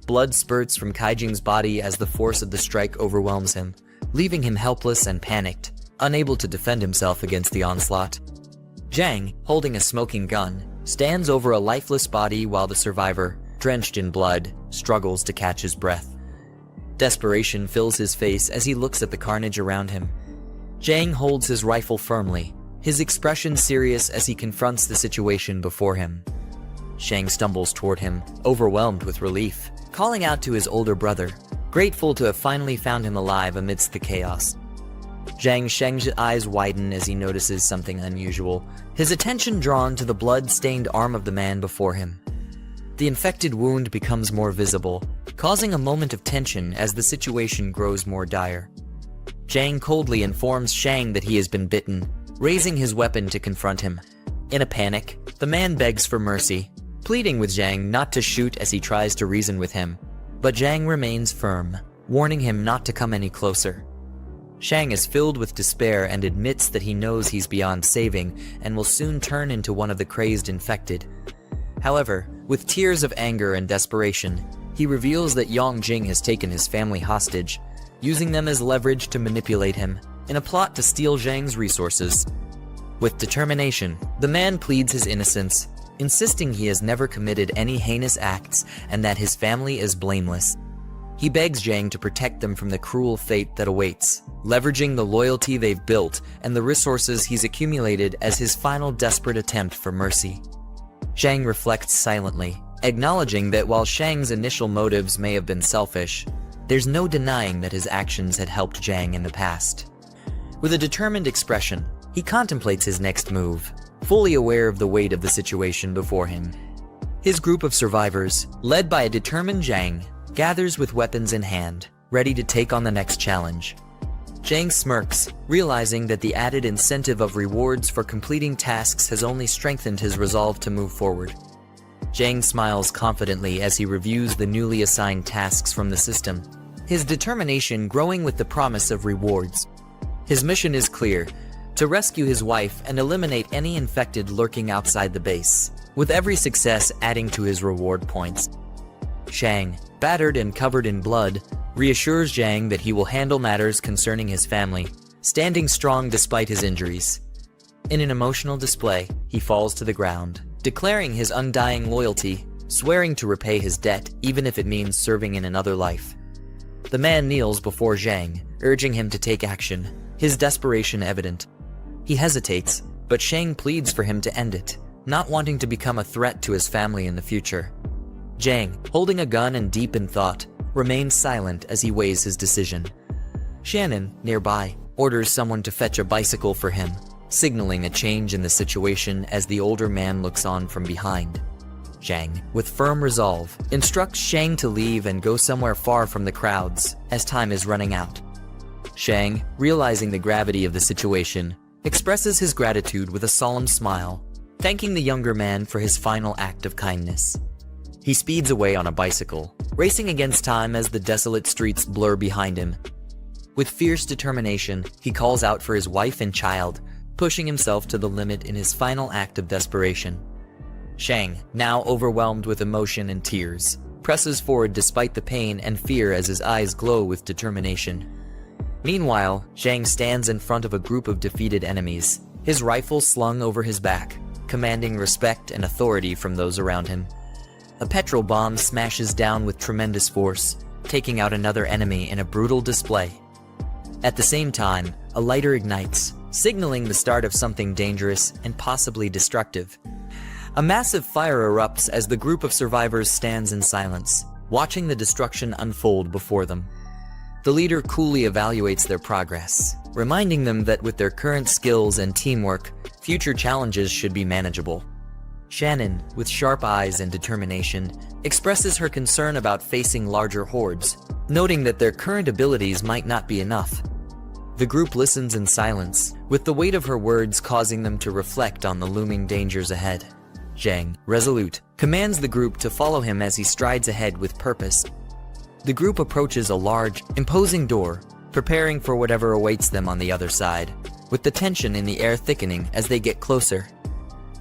Blood spurts from Kaijing's body as the force of the strike overwhelms him, leaving him helpless and panicked, unable to defend himself against the onslaught. Jiang, holding a smoking gun, stands over a lifeless body while the survivor, drenched in blood, struggles to catch his breath. Desperation fills his face as he looks at the carnage around him. Jiang holds his rifle firmly, his expression serious as he confronts the situation before him. Shang stumbles toward him, overwhelmed with relief, calling out to his older brother, grateful to have finally found him alive amidst the chaos. Shang's eyes widen as he notices something unusual, his attention drawn to the blood-stained arm of the man before him. The infected wound becomes more visible, causing a moment of tension as the situation grows more dire. Jiang coldly informs Shang that he has been bitten, raising his weapon to confront him. In a panic, the man begs for mercy, pleading with Jiang not to shoot as he tries to reason with him, but Jiang remains firm, warning him not to come any closer. Shang is filled with despair and admits that he knows he's beyond saving and will soon turn into one of the crazed infected. However, with tears of anger and desperation, he reveals that Yang Jing has taken his family hostage, using them as leverage to manipulate him, in a plot to steal Zhang's resources. With determination, the man pleads his innocence, insisting he has never committed any heinous acts and that his family is blameless. He begs Jiang to protect them from the cruel fate that awaits, leveraging the loyalty they've built and the resources he's accumulated as his final desperate attempt for mercy. Jiang reflects silently, acknowledging that while Shang's initial motives may have been selfish, there's no denying that his actions had helped Jiang in the past. With a determined expression, he contemplates his next move, fully aware of the weight of the situation before him. His group of survivors, led by a determined Jiang, gathers with weapons in hand, ready to take on the next challenge. Jiang smirks, realizing that the added incentive of rewards for completing tasks has only strengthened his resolve to move forward. Jiang smiles confidently as he reviews the newly assigned tasks from the system, his determination growing with the promise of rewards. His mission is clear: to rescue his wife and eliminate any infected lurking outside the base, with every success adding to his reward points. Shang, battered and covered in blood, reassures Jiang that he will handle matters concerning his family, standing strong despite his injuries. In an emotional display, he falls to the ground, declaring his undying loyalty, swearing to repay his debt even if it means serving in another life. The man kneels before Jiang, urging him to take action, his desperation evident. He hesitates, but Shang pleads for him to end it, not wanting to become a threat to his family in the future. Jiang, holding a gun and deep in thought, remains silent as he weighs his decision. Shannon, nearby, orders someone to fetch a bicycle for him, signaling a change in the situation as the older man looks on from behind. Jiang, with firm resolve, instructs Shang to leave and go somewhere far from the crowds, as time is running out. Shang, realizing the gravity of the situation, expresses his gratitude with a solemn smile, thanking the younger man for his final act of kindness. He speeds away on a bicycle, racing against time as the desolate streets blur behind him. With fierce determination, he calls out for his wife and child, pushing himself to the limit in his final act of desperation. Shang, now overwhelmed with emotion and tears, presses forward despite the pain and fear as his eyes glow with determination. Meanwhile, Jiang stands in front of a group of defeated enemies, his rifle slung over his back, commanding respect and authority from those around him. A petrol bomb smashes down with tremendous force, taking out another enemy in a brutal display. At the same time, a lighter ignites, signaling the start of something dangerous and possibly destructive. A massive fire erupts as the group of survivors stands in silence, watching the destruction unfold before them. The leader coolly evaluates their progress, reminding them that with their current skills and teamwork, future challenges should be manageable. Shannon, with sharp eyes and determination, expresses her concern about facing larger hordes, noting that their current abilities might not be enough. The group listens in silence, with the weight of her words causing them to reflect on the looming dangers ahead. Jiang, resolute, commands the group to follow him as he strides ahead with purpose. The group approaches a large, imposing door, preparing for whatever awaits them on the other side, with the tension in the air thickening as they get closer.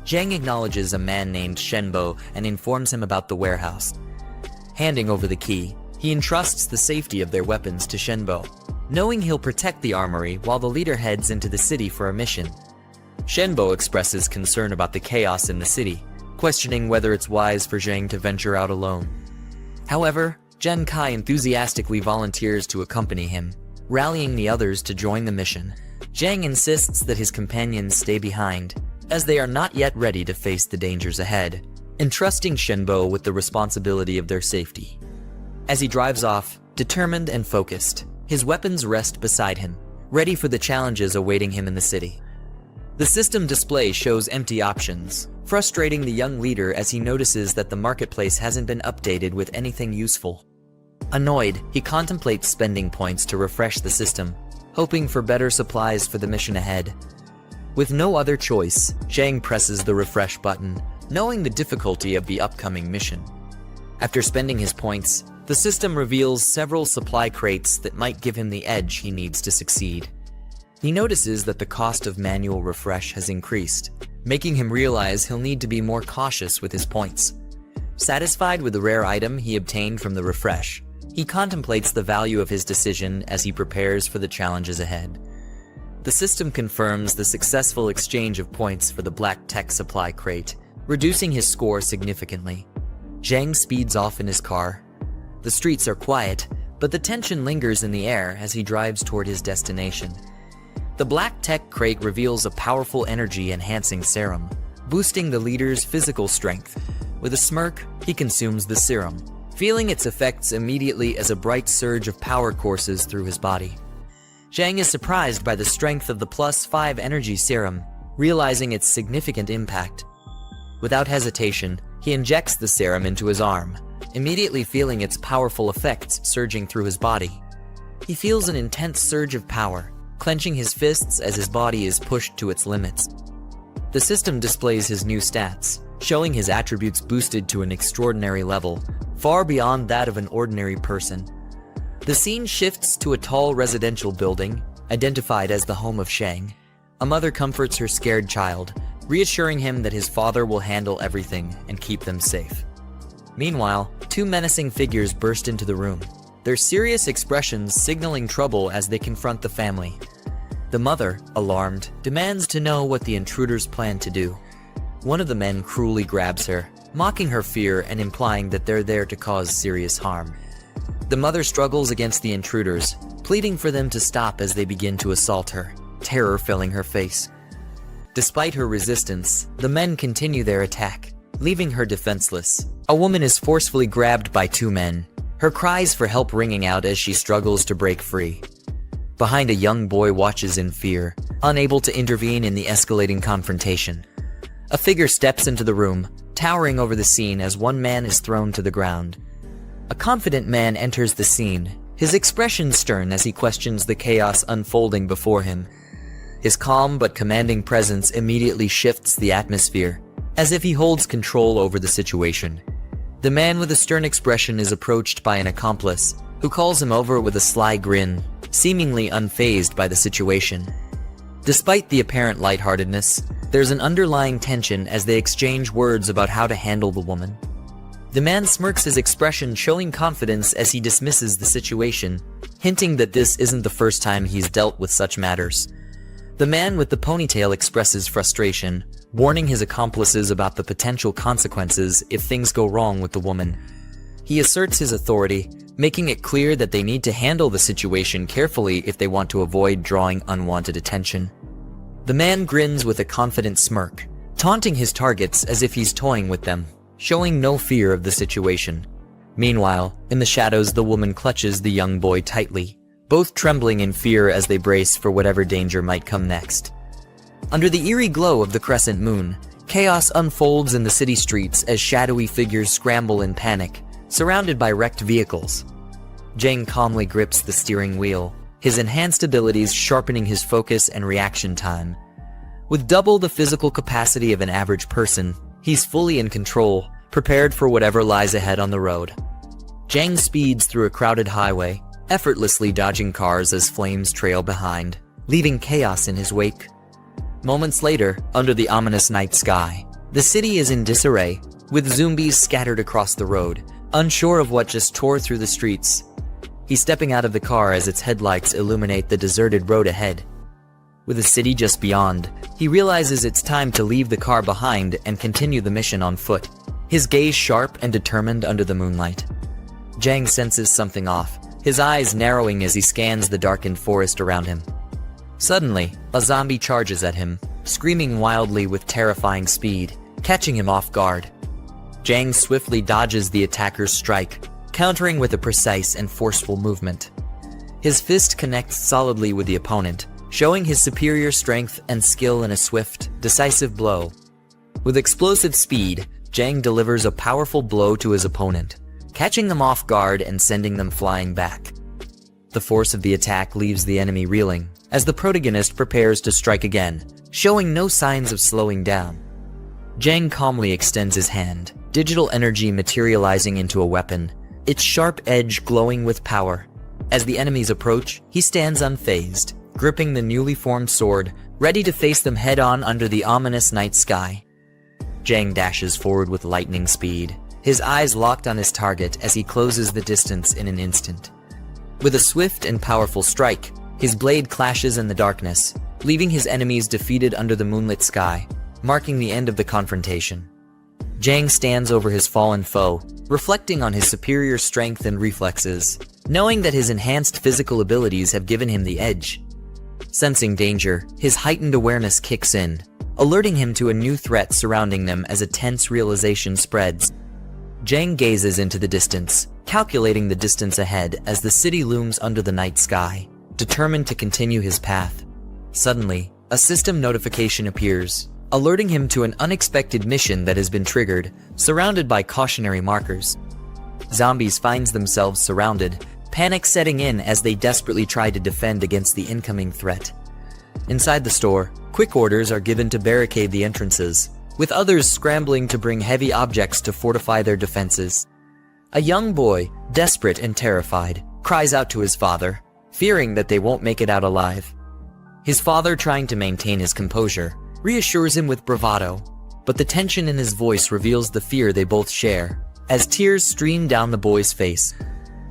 Jiang acknowledges a man named Shenbo and informs him about the warehouse. Handing over the key, he entrusts the safety of their weapons to Shenbo, knowing he'll protect the armory while the leader heads into the city for a mission. Shenbo expresses concern about the chaos in the city, questioning whether it's wise for Jiang to venture out alone. However, Jen Kai enthusiastically volunteers to accompany him, rallying the others to join the mission. Jiang insists that his companions stay behind, as they are not yet ready to face the dangers ahead, entrusting Shenbo with the responsibility of their safety. As he drives off, determined and focused, his weapons rest beside him, ready for the challenges awaiting him in the city. The system display shows empty options, frustrating the young leader as he notices that the marketplace hasn't been updated with anything useful. Annoyed, he contemplates spending points to refresh the system, hoping for better supplies for the mission ahead. With no other choice, Jiang presses the refresh button, knowing the difficulty of the upcoming mission. After spending his points, the system reveals several supply crates that might give him the edge he needs to succeed. He notices that the cost of manual refresh has increased, making him realize he'll need to be more cautious with his points. Satisfied with the rare item he obtained from the refresh, he contemplates the value of his decision as he prepares for the challenges ahead. The system confirms the successful exchange of points for the black tech supply crate, reducing his score significantly. Jiang speeds off in his car. The streets are quiet, but the tension lingers in the air as he drives toward his destination. The black tech crate reveals a powerful energy-enhancing serum, boosting the leader's physical strength. With a smirk, he consumes the serum, feeling its effects immediately as a bright surge of power courses through his body. Jiang is surprised by the strength of the +5 energy serum, realizing its significant impact. Without hesitation, he injects the serum into his arm, immediately feeling its powerful effects surging through his body. He feels an intense surge of power, clenching his fists as his body is pushed to its limits. The system displays his new stats, showing his attributes boosted to an extraordinary level, far beyond that of an ordinary person. The scene shifts to a tall residential building, identified as the home of Shang. A mother comforts her scared child, reassuring him that his father will handle everything and keep them safe. Meanwhile, two menacing figures burst into the room, their serious expressions signaling trouble as they confront the family. The mother, alarmed, demands to know what the intruders plan to do. One of the men cruelly grabs her, mocking her fear and implying that they're there to cause serious harm. The mother struggles against the intruders, pleading for them to stop as they begin to assault her, terror filling her face. Despite her resistance, the men continue their attack, leaving her defenseless. A woman is forcefully grabbed by two men, her cries for help ringing out as she struggles to break free. Behind a young boy watches in fear, unable to intervene in the escalating confrontation. A figure steps into the room, towering over the scene as one man is thrown to the ground. A confident man enters the scene, his expression stern as he questions the chaos unfolding before him. His calm but commanding presence immediately shifts the atmosphere, as if he holds control over the situation. The man with a stern expression is approached by an accomplice, who calls him over with a sly grin, seemingly unfazed by the situation. Despite the apparent lightheartedness, there's an underlying tension as they exchange words about how to handle the woman. The man smirks, his expression showing confidence as he dismisses the situation, hinting that this isn't the first time he's dealt with such matters. The man with the ponytail expresses frustration, warning his accomplices about the potential consequences if things go wrong with the woman. He asserts his authority, making it clear that they need to handle the situation carefully if they want to avoid drawing unwanted attention. The man grins with a confident smirk, taunting his targets as if he's toying with them, showing no fear of the situation. Meanwhile, in the shadows, the woman clutches the young boy tightly, both trembling in fear as they brace for whatever danger might come next. Under the eerie glow of the crescent moon, chaos unfolds in the city streets as shadowy figures scramble in panic, surrounded by wrecked vehicles. Jiang calmly grips the steering wheel, his enhanced abilities sharpening his focus and reaction time. With double the physical capacity of an average person, he's fully in control, prepared for whatever lies ahead on the road. Jiang speeds through a crowded highway, effortlessly dodging cars as flames trail behind, leaving chaos in his wake. Moments later, under the ominous night sky, the city is in disarray, with zombies scattered across the road, unsure of what just tore through the streets. He's stepping out of the car as its headlights illuminate the deserted road ahead. With the city just beyond, he realizes it's time to leave the car behind and continue the mission on foot, his gaze sharp and determined under the moonlight. Jiang senses something off, his eyes narrowing as he scans the darkened forest around him. Suddenly, a zombie charges at him, screaming wildly with terrifying speed, catching him off guard. Jiang swiftly dodges the attacker's strike, countering with a precise and forceful movement. His fist connects solidly with the opponent, showing his superior strength and skill in a swift, decisive blow. With explosive speed, Jiang delivers a powerful blow to his opponent, catching them off guard and sending them flying back. The force of the attack leaves the enemy reeling, as the protagonist prepares to strike again, showing no signs of slowing down. Jiang calmly extends his hand, digital energy materializing into a weapon, its sharp edge glowing with power. As the enemies approach, he stands unfazed, gripping the newly formed sword, ready to face them head-on under the ominous night sky. Jiang dashes forward with lightning speed, his eyes locked on his target as he closes the distance in an instant. With a swift and powerful strike, his blade clashes in the darkness, leaving his enemies defeated under the moonlit sky, marking the end of the confrontation. Jiang stands over his fallen foe, reflecting on his superior strength and reflexes, knowing that his enhanced physical abilities have given him the edge. Sensing danger, his heightened awareness kicks in, alerting him to a new threat surrounding them as a tense realization spreads. Jiang gazes into the distance, calculating the distance ahead as the city looms under the night sky, determined to continue his path. Suddenly, a system notification appears, alerting him to an unexpected mission that has been triggered, surrounded by cautionary markers. Zombies find themselves surrounded, panic setting in as they desperately try to defend against the incoming threat. Inside the store, quick orders are given to barricade the entrances, with others scrambling to bring heavy objects to fortify their defenses. A young boy, desperate and terrified, cries out to his father, fearing that they won't make it out alive. His father, trying to maintain his composure, reassures him with bravado, but the tension in his voice reveals the fear they both share, as tears stream down the boy's face.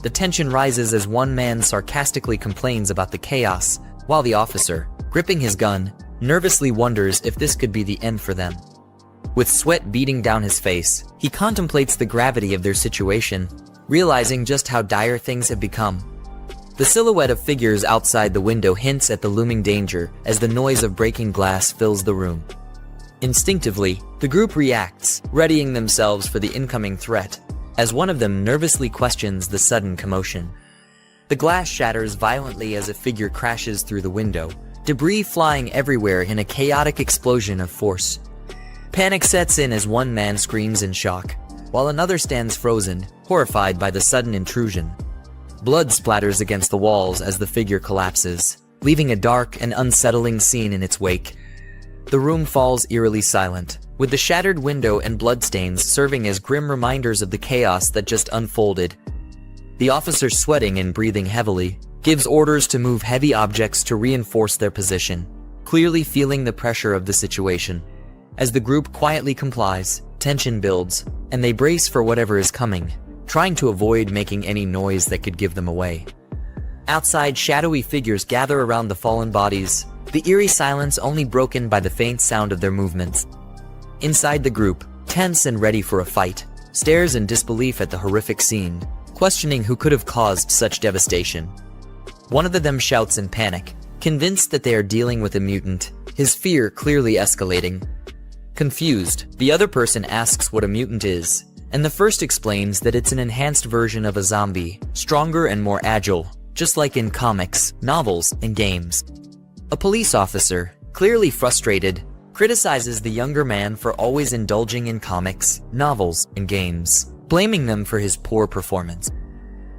The tension rises as one man sarcastically complains about the chaos, while the officer, gripping his gun, nervously wonders if this could be the end for them. With sweat beading down his face, he contemplates the gravity of their situation, realizing just how dire things have become. The silhouette of figures outside the window hints at the looming danger as the noise of breaking glass fills the room. Instinctively, the group reacts, readying themselves for the incoming threat, as one of them nervously questions the sudden commotion. The glass shatters violently as a figure crashes through the window, debris flying everywhere in a chaotic explosion of force. Panic sets in as one man screams in shock, while another stands frozen, horrified by the sudden intrusion. Blood splatters against the walls as the figure collapses, leaving a dark and unsettling scene in its wake. The room falls eerily silent, with the shattered window and bloodstains serving as grim reminders of the chaos that just unfolded. The officer, sweating and breathing heavily, gives orders to move heavy objects to reinforce their position, clearly feeling the pressure of the situation. As the group quietly complies, Tension builds, and they brace for whatever is coming, trying to avoid making any noise that could give them away. Outside, shadowy figures gather around the fallen bodies, the eerie silence only broken by the faint sound of their movements. Inside the group, tense and ready for a fight, stares in disbelief at the horrific scene, questioning who could have caused such devastation. One of them shouts in panic, convinced that they are dealing with a mutant, his fear clearly escalating. Confused, the other person asks what a mutant is, and the first explains that it's an enhanced version of a zombie, stronger and more agile, just like in comics, novels, and games. A police officer, clearly frustrated, criticizes the younger man for always indulging in comics, novels, and games, blaming them for his poor performance.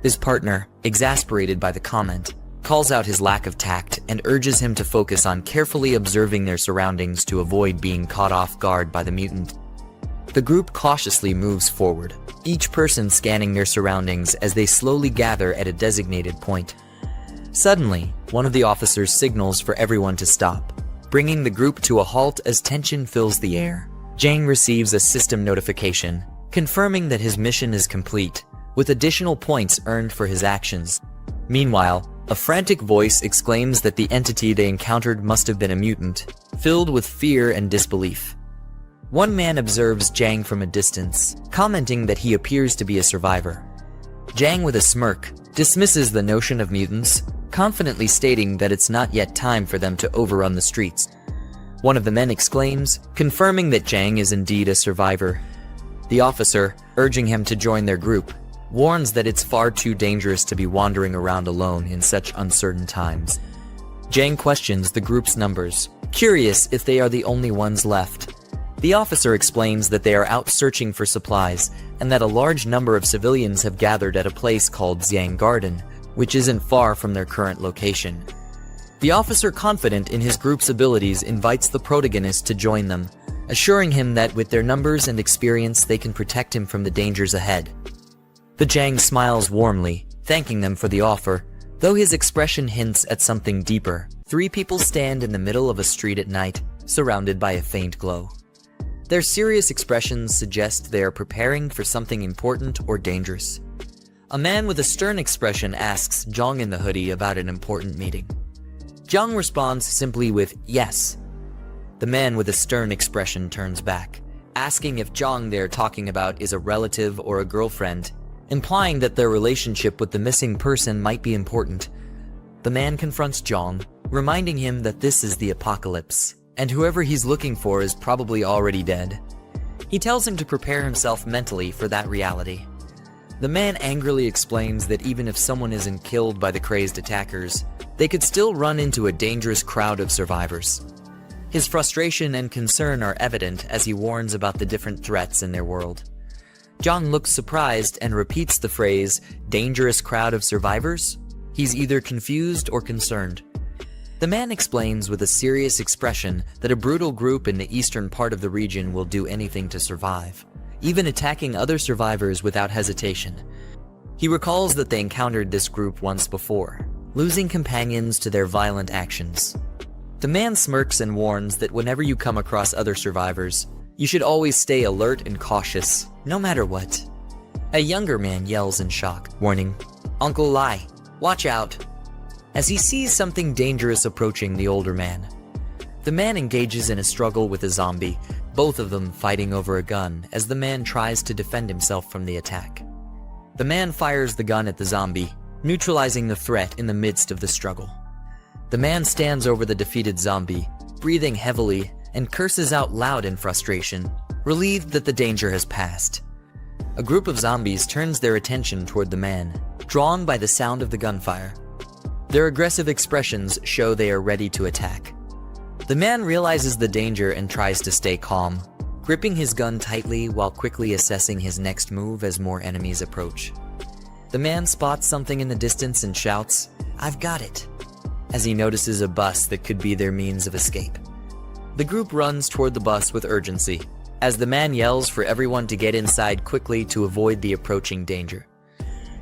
His partner, exasperated by the comment, calls out his lack of tact and urges him to focus on carefully observing their surroundings to avoid being caught off guard by the mutant. The group cautiously moves forward, each person scanning their surroundings as they slowly gather at a designated point. Suddenly, one of the officers signals for everyone to stop, bringing the group to a halt as tension fills the air. Jiang receives a system notification, confirming that his mission is complete, with additional points earned for his actions. Meanwhile, a frantic voice exclaims that the entity they encountered must have been a mutant, filled with fear and disbelief. One man observes Jiang from a distance, commenting that he appears to be a survivor. Jiang, with a smirk, dismisses the notion of mutants, confidently stating that it's not yet time for them to overrun the streets. One of the men exclaims, confirming that Jiang is indeed a survivor. The officer, urging him to join their group, warns that it's far too dangerous to be wandering around alone in such uncertain times. Jiang questions the group's numbers, curious if they are the only ones left. The officer explains that they are out searching for supplies and that a large number of civilians have gathered at a place called Jiang Garden, which isn't far from their current location. The officer, confident in his group's abilities, invites the protagonist to join them, assuring him that with their numbers and experience they can protect him from the dangers ahead. The Jiang smiles warmly, thanking them for the offer, though his expression hints at something deeper. Three people stand in the middle of a street at night, surrounded by a faint glow. Their serious expressions suggest they are preparing for something important or dangerous. A man with a stern expression asks Jiang in the hoodie about an important meeting. Jiang responds simply with yes. The man with a stern expression turns back, asking if Jiang they're talking about is a relative or a girlfriend, implying that their relationship with the missing person might be important. The man confronts Jiang, reminding him that this is the apocalypse, and whoever he's looking for is probably already dead. He tells him to prepare himself mentally for that reality. The man angrily explains that even if someone isn't killed by the crazed attackers, they could still run into a dangerous crowd of survivors. His frustration and concern are evident as he warns about the different threats in their world. Jiang looks surprised and repeats the phrase, dangerous crowd of survivors? He's either confused or concerned. The man explains with a serious expression that a brutal group in the eastern part of the region will do anything to survive, even attacking other survivors without hesitation. He recalls that they encountered this group once before, losing companions to their violent actions. The man smirks and warns that whenever you come across other survivors, you should always stay alert and cautious, no matter what. A younger man yells in shock, warning, "Uncle Lai, watch out," as he sees something dangerous approaching the older man. The man engages in a struggle with a zombie, both of them fighting over a gun as the man tries to defend himself from the attack. The man fires the gun at the zombie, neutralizing the threat in the midst of the struggle. The man stands over the defeated zombie, breathing heavily, and curses out loud in frustration, relieved that the danger has passed. A group of zombies turns their attention toward the man, drawn by the sound of the gunfire. Their aggressive expressions show they are ready to attack. The man realizes the danger and tries to stay calm, gripping his gun tightly while quickly assessing his next move as more enemies approach. The man spots something in the distance and shouts, "I've got it," as he notices a bus that could be their means of escape. The group runs toward the bus with urgency, as the man yells for everyone to get inside quickly to avoid the approaching danger.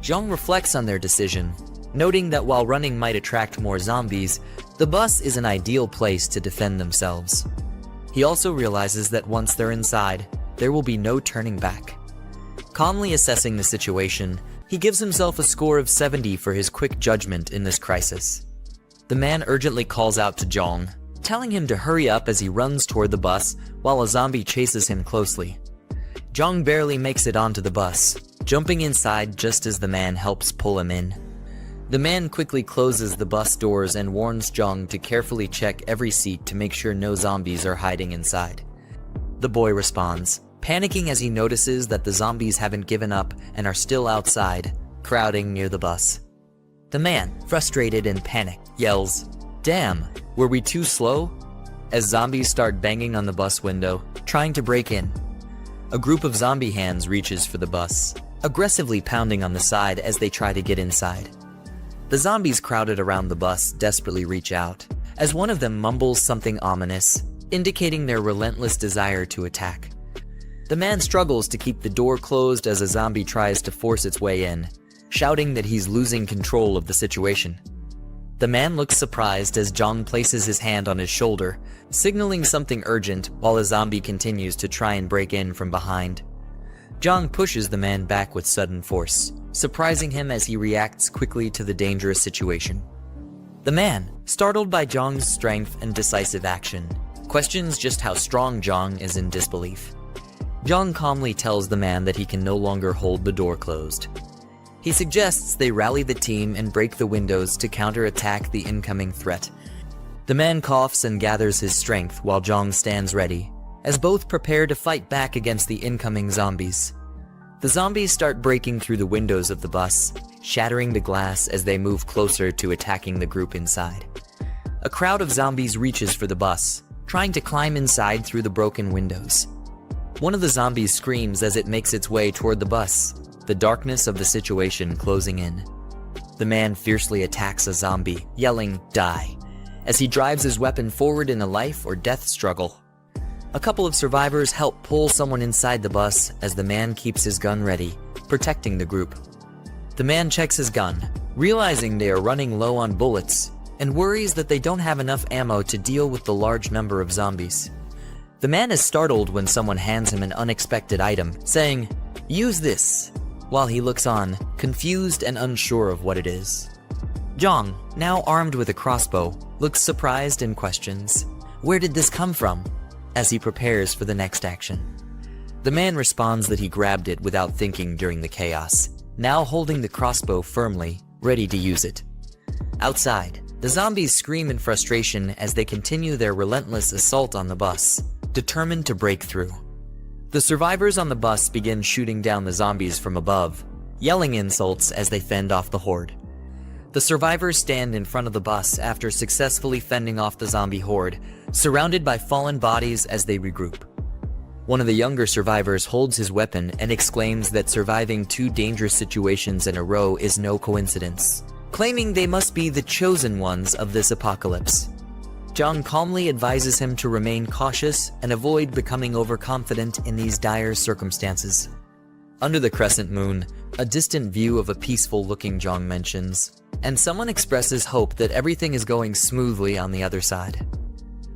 Jiang reflects on their decision, noting that while running might attract more zombies, the bus is an ideal place to defend themselves. He also realizes that once they're inside, there will be no turning back. Calmly assessing the situation, he gives himself a score of 70 for his quick judgment in this crisis. The man urgently calls out to Jiang, telling him to hurry up as he runs toward the bus while a zombie chases him closely. Jiang barely makes it onto the bus, jumping inside just as the man helps pull him in. The man quickly closes the bus doors and warns Jiang to carefully check every seat to make sure no zombies are hiding inside. The boy responds, panicking as he notices that the zombies haven't given up and are still outside, crowding near the bus. The man, frustrated and panicked, yells, "Damn, were we too slow?" as zombies start banging on the bus window, trying to break in. A group of zombie hands reaches for the bus, aggressively pounding on the side as they try to get inside. The zombies crowded around the bus desperately reach out, as one of them mumbles something ominous, indicating their relentless desire to attack. The man struggles to keep the door closed as a zombie tries to force its way in, shouting that he's losing control of the situation. The man looks surprised as Jiang places his hand on his shoulder, signaling something urgent while a zombie continues to try and break in from behind. Jiang pushes the man back with sudden force, surprising him as he reacts quickly to the dangerous situation. The man, startled by Jiang's strength and decisive action, questions just how strong Jiang is in disbelief. Jiang calmly tells the man that he can no longer hold the door closed. He suggests they rally the team and break the windows to counterattack the incoming threat. The man coughs and gathers his strength while Jiang stands ready, as both prepare to fight back against the incoming zombies. The zombies start breaking through the windows of the bus, shattering the glass as they move closer to attacking the group inside. A crowd of zombies reaches for the bus, trying to climb inside through the broken windows. One of the zombies screams as it makes its way toward the bus, the darkness of the situation closing in. The man fiercely attacks a zombie, yelling, "Die," as he drives his weapon forward in a life or death struggle. A couple of survivors help pull someone inside the bus as the man keeps his gun ready, protecting the group. The man checks his gun, realizing they are running low on bullets, and worries that they don't have enough ammo to deal with the large number of zombies. The man is startled when someone hands him an unexpected item, saying, "Use this," while he looks on, confused and unsure of what it is. Jiang, now armed with a crossbow, looks surprised and questions, "Where did this come from?" as he prepares for the next action. The man responds that he grabbed it without thinking during the chaos, now holding the crossbow firmly, ready to use it. Outside, the zombies scream in frustration as they continue their relentless assault on the bus, determined to break through. The survivors on the bus begin shooting down the zombies from above, yelling insults as they fend off the horde. The survivors stand in front of the bus after successfully fending off the zombie horde, surrounded by fallen bodies as they regroup. One of the younger survivors holds his weapon and exclaims that surviving 2 dangerous situations in a row is no coincidence, claiming they must be the chosen ones of this apocalypse. Jiang calmly advises him to remain cautious and avoid becoming overconfident in these dire circumstances. Under the crescent moon, a distant view of a peaceful-looking Jiang mentions, and someone expresses hope that everything is going smoothly on the other side.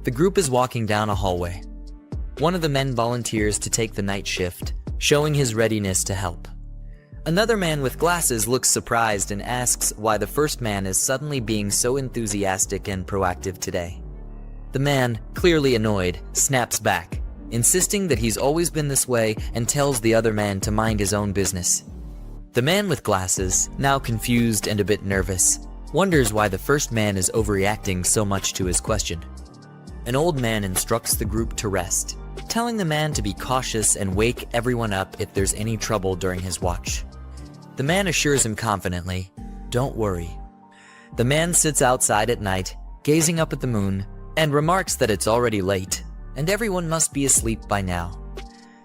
The group is walking down a hallway. One of the men volunteers to take the night shift, showing his readiness to help. Another man with glasses looks surprised and asks why the first man is suddenly being so enthusiastic and proactive today. The man, clearly annoyed, snaps back, insisting that he's always been this way and tells the other man to mind his own business. The man with glasses, now confused and a bit nervous, wonders why the first man is overreacting so much to his question. An old man instructs the group to rest, telling the man to be cautious and wake everyone up if there's any trouble during his watch. The man assures him confidently, "Don't worry." The man sits outside at night, gazing up at the moon, and remarks that it's already late, and everyone must be asleep by now.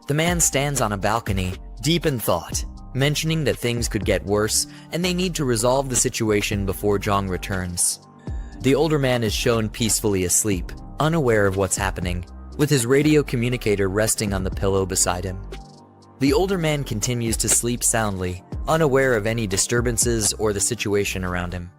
The man stands on a balcony, deep in thought, mentioning that things could get worse and they need to resolve the situation before Jiang returns. The older man is shown peacefully asleep, unaware of what's happening, with his radio communicator resting on the pillow beside him. The older man continues to sleep soundly, unaware of any disturbances or the situation around him.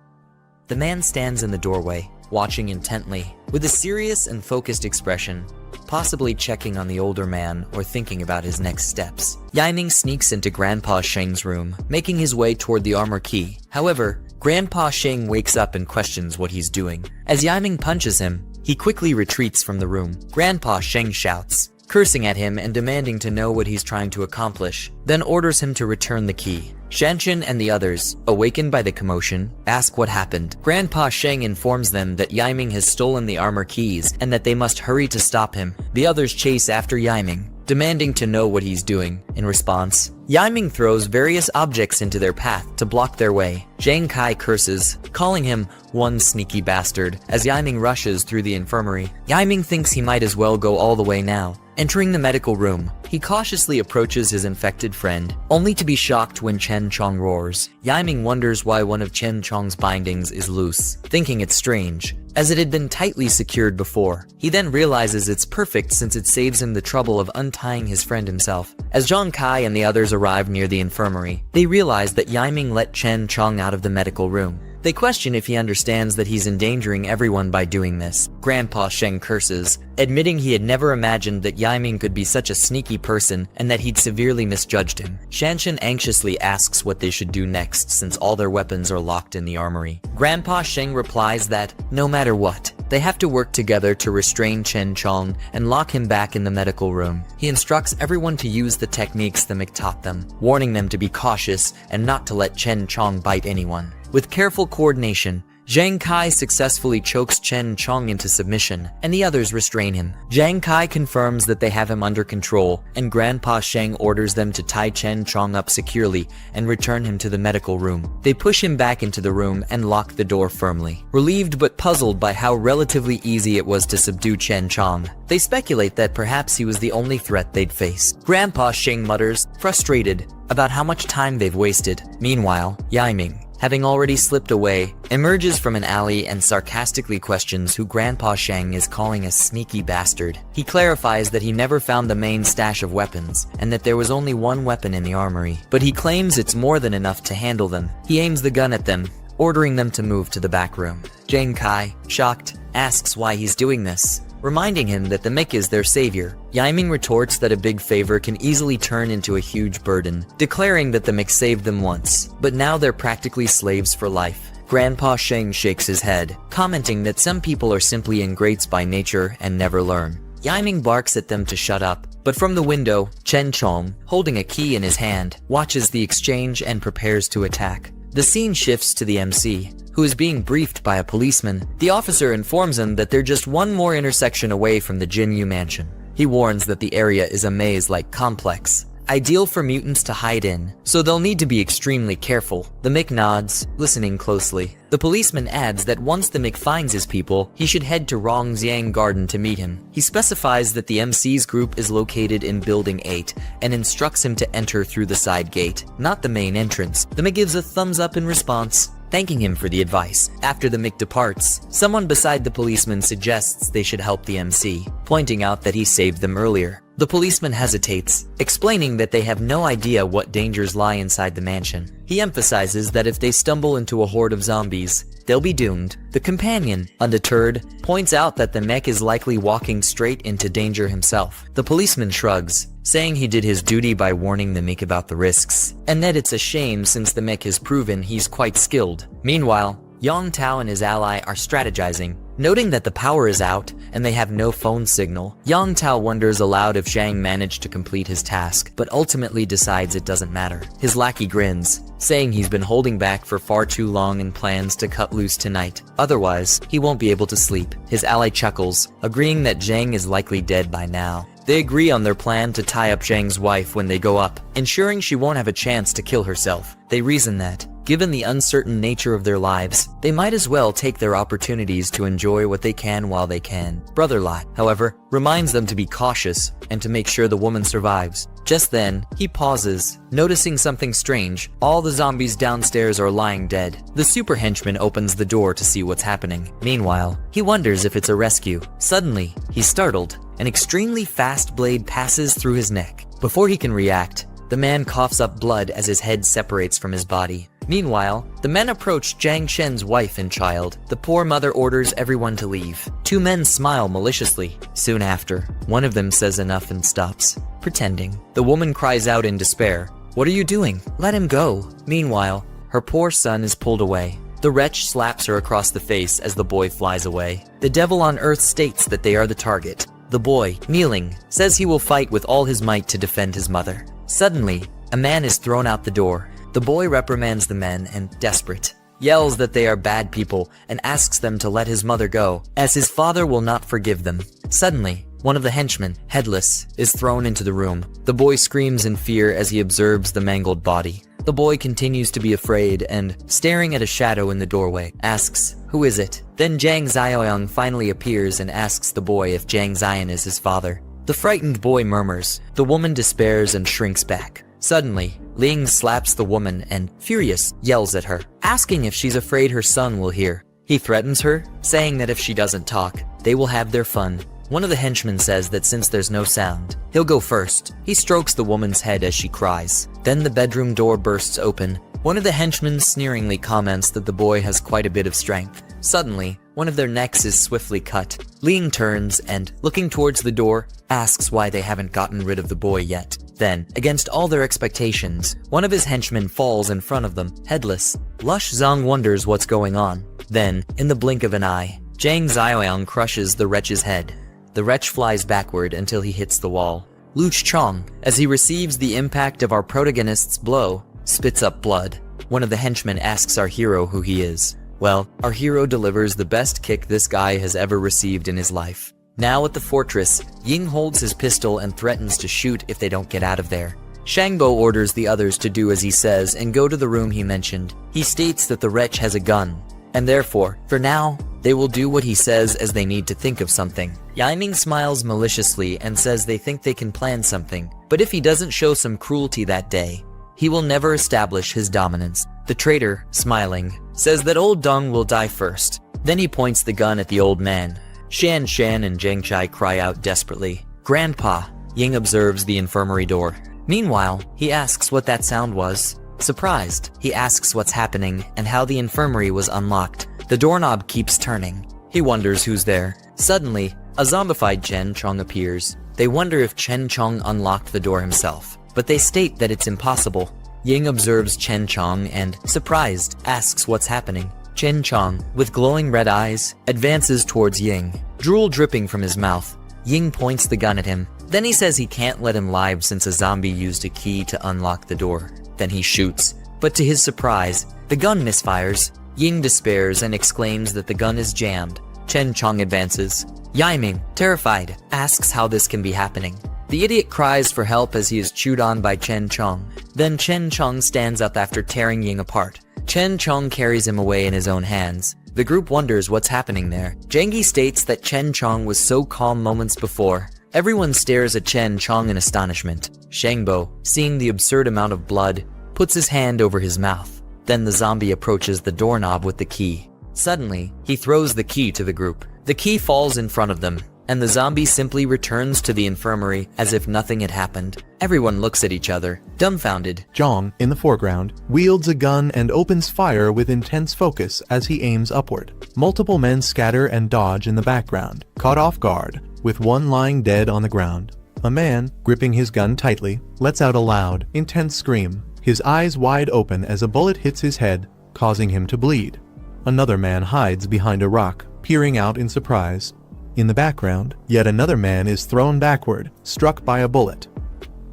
The man stands in the doorway, watching intently, with a serious and focused expression, possibly checking on the older man or thinking about his next steps. Yiming sneaks into Grandpa Sheng's room, making his way toward the armor key. However, Grandpa Sheng wakes up and questions what he's doing. As Yiming punches him, he quickly retreats from the room. Grandpa Sheng shouts, cursing at him and demanding to know what he's trying to accomplish, then orders him to return the key. Shanshan and the others, awakened by the commotion, ask what happened. Grandpa Sheng informs them that Yiming has stolen the armor keys and that they must hurry to stop him. The others chase after Yiming, demanding to know what he's doing. In response, Yiming throws various objects into their path to block their way. Jiang Kai curses, calling him one sneaky bastard, as Yiming rushes through the infirmary. Yiming thinks he might as well go all the way now. Entering the medical room, he cautiously approaches his infected friend, only to be shocked when Chen Chong roars. Yiming wonders why one of Chen Chong's bindings is loose, thinking it's strange, as it had been tightly secured before. He then realizes it's perfect since it saves him the trouble of untying his friend himself. As Zhang Kai and the others arrive near the infirmary, they realize that Yiming let Chen Chong out of the medical room. They question if he understands that he's endangering everyone by doing this. Grandpa Sheng curses, admitting he had never imagined that Yiming could be such a sneaky person and that he'd severely misjudged him. Shanshan anxiously asks what they should do next since all their weapons are locked in the armory. Grandpa Sheng replies that, no matter what, they have to work together to restrain Chen Chong and lock him back in the medical room. He instructs everyone to use the techniques the Mick taught them, warning them to be cautious and not to let Chen Chong bite anyone. With careful coordination, Jiang Kai successfully chokes Chen Chong into submission, and the others restrain him. Jiang Kai confirms that they have him under control, and Grandpa Sheng orders them to tie Chen Chong up securely and return him to the medical room. They push him back into the room and lock the door firmly. Relieved but puzzled by how relatively easy it was to subdue Chen Chong, they speculate that perhaps he was the only threat they'd face. Grandpa Sheng mutters, frustrated, about how much time they've wasted. Meanwhile, Yiming, having already slipped away, emerges from an alley and sarcastically questions who Grandpa Sheng is calling a sneaky bastard. He clarifies that he never found the main stash of weapons, and that there was only one weapon in the armory, but he claims it's more than enough to handle them. He aims the gun at them, ordering them to move to the back room. Jiang Kai, shocked, asks why he's doing this, reminding him that the Mick is their savior. Yiming retorts that a big favor can easily turn into a huge burden, declaring that the Mick saved them once, but now they're practically slaves for life. Grandpa Sheng shakes his head, commenting that some people are simply ingrates by nature and never learn. Yiming barks at them to shut up, but from the window, Chen Chong, holding a key in his hand, watches the exchange and prepares to attack. The scene shifts to the MC, who is being briefed by a policeman. The officer informs him that they're just one more intersection away from the Jinyu mansion. He warns that the area is a maze-like complex, ideal for mutants to hide in, so they'll need to be extremely careful. The Mick nods, listening closely. The policeman adds that once the Mick finds his people, he should head to Rongxiang Garden to meet him. He specifies that the MC's group is located in Building 8 and instructs him to enter through the side gate, not the main entrance. The Mick gives a thumbs up in response, thanking him for the advice. After the Mick departs, someone beside the policeman suggests they should help the MC, pointing out that he saved them earlier. The policeman hesitates, explaining that they have no idea what dangers lie inside the mansion. He emphasizes that if they stumble into a horde of zombies, they'll be doomed. The companion, undeterred, points out that the mech is likely walking straight into danger himself. The policeman shrugs, saying he did his duty by warning the mech about the risks, and that it's a shame since the mech has proven he's quite skilled. Meanwhile, Yang Tao and his ally are strategizing. Noting that the power is out and they have no phone signal, Yang Tao wonders aloud if Zhang managed to complete his task, but ultimately decides it doesn't matter. His lackey grins, saying he's been holding back for far too long and plans to cut loose tonight. Otherwise, he won't be able to sleep. His ally chuckles, agreeing that Zhang is likely dead by now. They agree on their plan to tie up Zhang's wife when they go up, ensuring she won't have a chance to kill herself. They reason that, given the uncertain nature of their lives, they might as well take their opportunities to enjoy what they can while they can. Brother Lot, however, reminds them to be cautious and to make sure the woman survives. Just then, he pauses, noticing something strange. All the zombies downstairs are lying dead. The super henchman opens the door to see what's happening. Meanwhile, he wonders if it's a rescue. Suddenly, he's startled. An extremely fast blade passes through his neck. Before he can react, the man coughs up blood as his head separates from his body. Meanwhile, the men approach Jiang Shen's wife and child. The poor mother orders everyone to leave. Two men smile maliciously. Soon after, one of them says enough and stops, pretending. The woman cries out in despair, "What are you doing? Let him go." Meanwhile, her poor son is pulled away. The wretch slaps her across the face as the boy flies away. The devil on earth states that they are the target. The boy, kneeling, says he will fight with all his might to defend his mother. Suddenly, a man is thrown out the door. The boy reprimands the men and, desperate, yells that they are bad people and asks them to let his mother go, as his father will not forgive them. Suddenly, one of the henchmen, headless, is thrown into the room. The boy screams in fear as he observes the mangled body. The boy continues to be afraid and, staring at a shadow in the doorway, asks, "Who is it?" Then Jiang Xiaoyang finally appears and asks the boy if Jiang Xian is his father. The frightened boy murmurs. The woman despairs and shrinks back. Suddenly, Ling slaps the woman and, furious, yells at her, asking if she's afraid her son will hear. He threatens her, saying that if she doesn't talk, they will have their fun. One of the henchmen says that since there's no sound, he'll go first. He strokes the woman's head as she cries. Then the bedroom door bursts open. One of the henchmen sneeringly comments that the boy has quite a bit of strength. Suddenly, one of their necks is swiftly cut. Ling turns and, looking towards the door, asks why they haven't gotten rid of the boy yet. Then, against all their expectations, one of his henchmen falls in front of them, headless. Lush Zhang wonders what's going on. Then, in the blink of an eye, Jiang Xiaoyang crushes the wretch's head. The wretch flies backward until he hits the wall. Luch Chong, as he receives the impact of our protagonist's blow, spits up blood. One of the henchmen asks our hero who he is. Well, our hero delivers the best kick this guy has ever received in his life. Now at the fortress, Ying holds his pistol and threatens to shoot if they don't get out of there. Shangbo orders the others to do as he says and go to the room he mentioned. He states that the wretch has a gun, and therefore, for now, they will do what he says as they need to think of something. Yiming smiles maliciously and says they think they can plan something, but if he doesn't show some cruelty that day, he will never establish his dominance. The traitor, smiling, says that old Dong will die first. Then he points the gun at the old man. Shan Shan and Zheng Chai cry out desperately. "Grandpa!" Ying observes the infirmary door. Meanwhile, he asks what that sound was. Surprised, he asks what's happening and how the infirmary was unlocked. The doorknob keeps turning. He wonders who's there. Suddenly, a zombified Chen Chong appears. They wonder if Chen Chong unlocked the door himself, but they state that it's impossible. Ying observes Chen Chong and, surprised, asks what's happening. Chen Chong, with glowing red eyes, advances towards Ying, drool dripping from his mouth. Ying points the gun at him. Then he says he can't let him live since a zombie used a key to unlock the door. Then he shoots, but to his surprise, the gun misfires. Ying despairs and exclaims that the gun is jammed. Chen Chong advances. Yiming, terrified, asks how this can be happening. The idiot cries for help as he is chewed on by Chen Chong. Then Chen Chong stands up after tearing Ying apart. Chen Chong carries him away in his own hands. The group wonders what's happening there. Zhengyi states that Chen Chong was so calm moments before. Everyone stares at Chen Chong in astonishment. Shangbo, seeing the absurd amount of blood, puts his hand over his mouth. Then the zombie approaches the doorknob with the key. Suddenly, he throws the key to the group. The key falls in front of them, and the zombie simply returns to the infirmary as if nothing had happened. Everyone looks at each other, dumbfounded. Jiang, in the foreground, wields a gun and opens fire with intense focus as he aims upward. Multiple men scatter and dodge in the background, caught off guard, with one lying dead on the ground. A man, gripping his gun tightly, lets out a loud, intense scream, his eyes wide open as a bullet hits his head, causing him to bleed. Another man hides behind a rock, peering out in surprise. In the background, yet another man is thrown backward, struck by a bullet.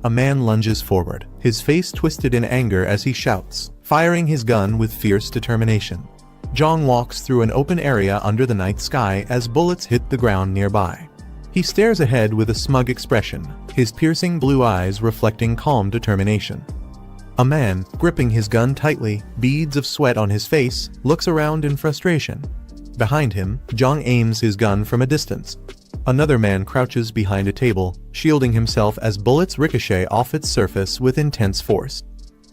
A man lunges forward, his face twisted in anger as he shouts, firing his gun with fierce determination. Jiang walks through an open area under the night sky as bullets hit the ground nearby. He stares ahead with a smug expression, his piercing blue eyes reflecting calm determination. A man, gripping his gun tightly, beads of sweat on his face, looks around in frustration. Behind him, Jiang aims his gun from a distance. Another man crouches behind a table, shielding himself as bullets ricochet off its surface with intense force.